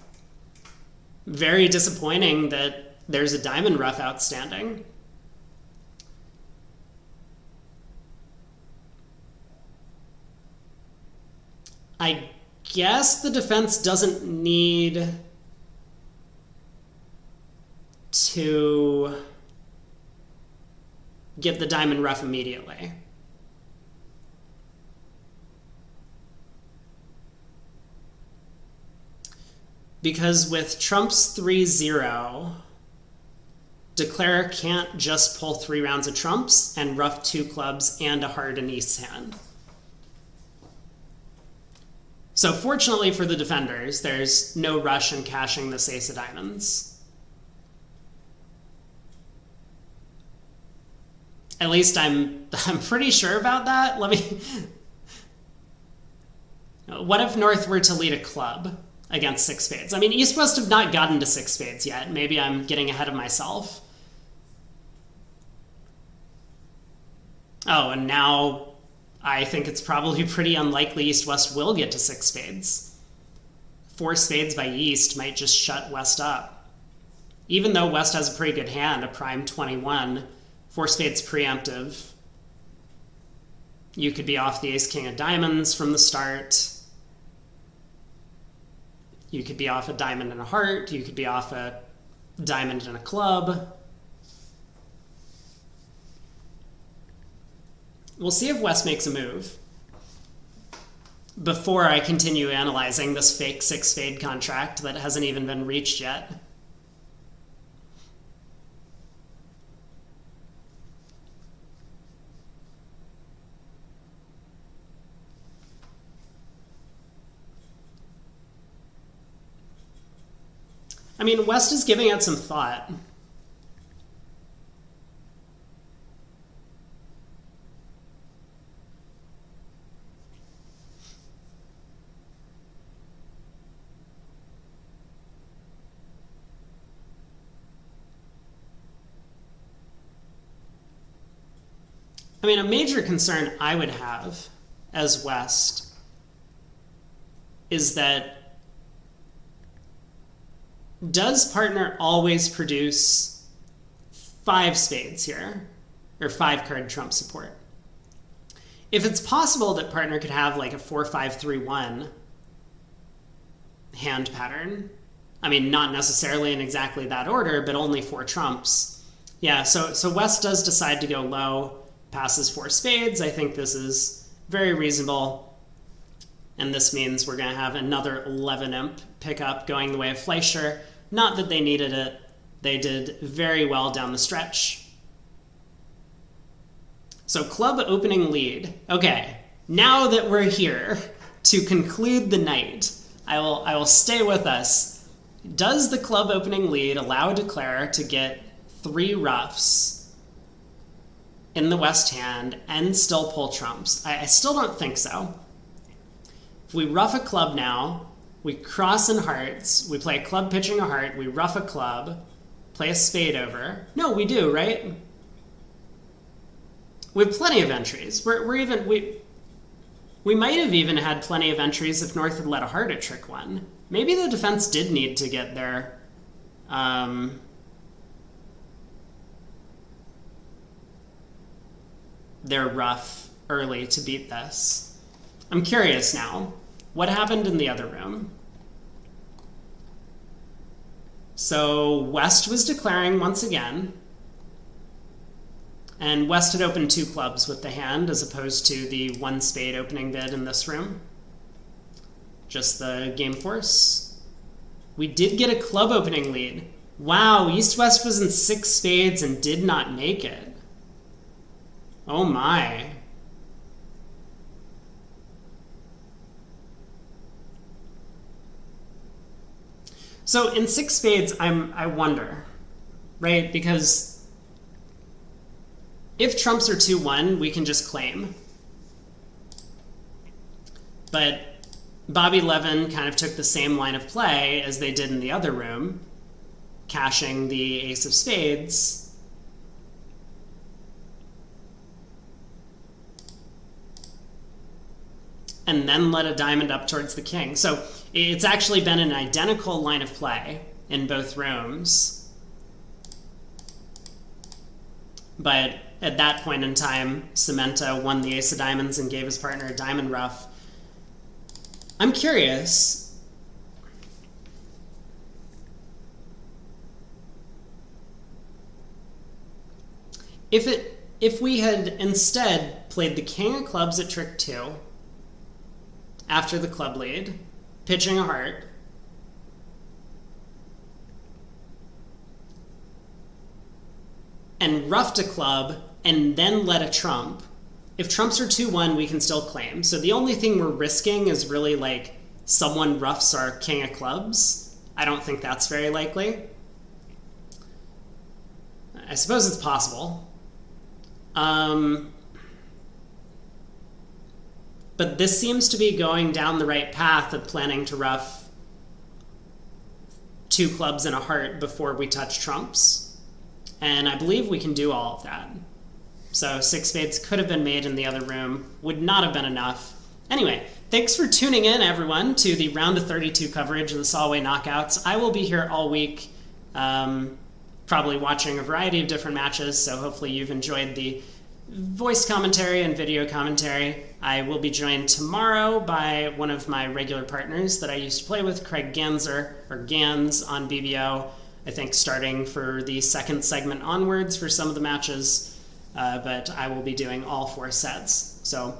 Very disappointing that there's a diamond ruff outstanding. I guess the defense doesn't need to get the diamond ruff immediately. Because with trumps 3-0, declarer can't just pull 3 rounds of trumps and ruff 2 clubs and a heart in East's hand. So fortunately for the defenders, there's no rush in cashing this ace of diamonds. At least I'm pretty sure about that. Let me... What if North were to lead a club against 6 spades? I mean, East-West have not gotten to 6 spades yet. Maybe I'm getting ahead of myself. Oh, and now I think it's probably pretty unlikely East-West will get to 6 spades. 4 spades by East might just shut West up. Even though West has a pretty good hand, a prime 21, 4 spades preemptive. You could be off the ace-king of diamonds from the start. You could be off a diamond and a heart. You could be off a diamond and a club. We'll see if West makes a move before I continue analyzing this fake 6 spade contract that hasn't even been reached yet. I mean, West is giving it some thought. I mean, a major concern I would have as West is that does partner always produce 5 spades here, or 5 card trump support? If it's possible that partner could have like a 4-5-3-1 hand pattern, I mean, not necessarily in exactly that order, but only 4 trumps. Yeah, so West does decide to go low, passes 4 spades. I think this is very reasonable. And this means we're going to have another 11 imp pickup going the way of Fleischer. Not that they needed it. They did very well down the stretch. So club opening lead. Okay, now that we're here to conclude the night, I will stay with us. Does the club opening lead allow a declarer to get 3 ruffs in the West hand and still pull trumps? I still don't think so. If we ruff a club now, we cross in hearts, we play a club pitching a heart, we ruff a club, play a spade over. No, we do, right? We have plenty of entries. We might have even had plenty of entries if North had let a heart at trick 1. Maybe the defense did need to get their ruff early to beat this. I'm curious now. What happened in the other room? So West was declaring once again, and West had opened 2 clubs with the hand as opposed to the 1 spade opening bid in this room. Just the game force. We did get a club opening lead. Wow, East-West was in 6 spades and did not make it. Oh my. So in 6 spades, I wonder, right? Because if trumps are 2-1, we can just claim. But Bobby Levin kind of took the same line of play as they did in the other room, cashing the ace of spades. and then let a diamond up towards the king. So it's actually been an identical line of play in both rooms. But at that point in time, Cementa won the ace of diamonds and gave his partner a diamond ruff. I'm curious. If we had instead played the king of clubs at trick 2 after the club lead, pitching a heart, and ruffed a club and then let a trump, if trumps are 2-1, we can still claim. So the only thing we're risking is really like someone ruffs our king of clubs. I don't think that's very likely. I suppose it's possible. But this seems to be going down the right path of planning to ruff 2 clubs and a heart before we touch trumps. And I believe we can do all of that. So 6 spades could have been made in the other room, would not have been enough. Anyway, thanks for tuning in, everyone, to the round of 32 coverage of the Soloway Knockouts. I will be here all week, probably watching a variety of different matches, so hopefully you've enjoyed the voice commentary and video commentary. I will be joined tomorrow by one of my regular partners that I used to play with, Craig Ganser, or Gans, on BBO, I think starting for the second segment onwards for some of the matches, but I will be doing all 4 sets. So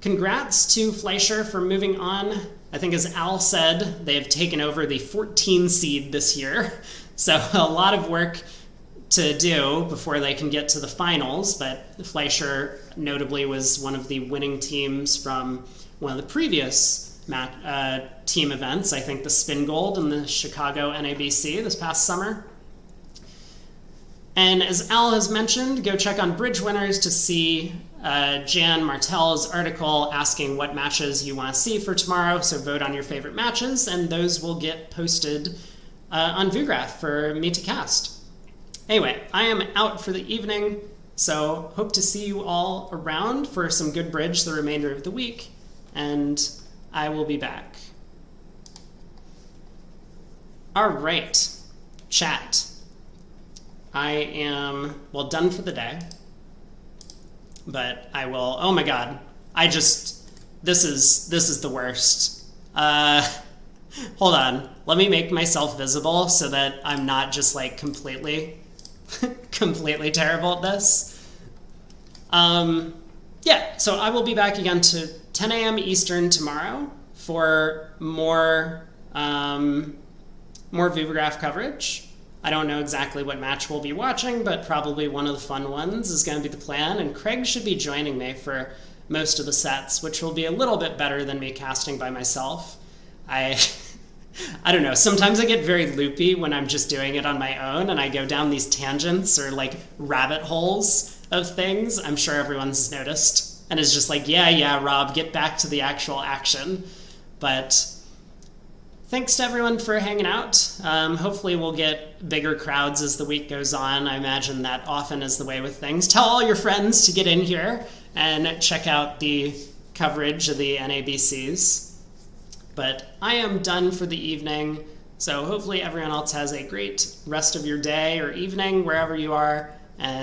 congrats to Fleischer for moving on. I think as Al said, they have taken over the 14 seed this year, so a lot of work to do before they can get to the finals, but Fleischer notably was one of the winning teams from one of the previous team events, I think the Spin Gold in the Chicago NABC this past summer. And as Al has mentioned, go check on Bridge Winners to see Jan Martel's article asking what matches you want to see for tomorrow, so vote on your favorite matches, and those will get posted on VooGraph for me to cast. Anyway, I am out for the evening, so hope to see you all around for some good bridge the remainder of the week, and I will be back. All right, chat. I am, well, done for the day, but I will, oh my God, this is the worst. Hold on, let me make myself visible so that I'm not just like completely terrible at this. Yeah, so I will be back again to 10 a.m. Eastern tomorrow for more VooGraph coverage. I don't know exactly what match we'll be watching, but probably one of the fun ones is going to be the plan, and Craig should be joining me for most of the sets, which will be a little bit better than me casting by myself. I don't know, sometimes I get very loopy when I'm just doing it on my own, and I go down these tangents or like rabbit holes of things. I'm sure everyone's noticed, and is just like, yeah, Rob, get back to the actual action. But thanks to everyone for hanging out. Hopefully we'll get bigger crowds as the week goes on. I imagine that often is the way with things. Tell all your friends to get in here and check out the coverage of the NABCs. But I am done for the evening, so hopefully everyone else has a great rest of your day or evening, wherever you are,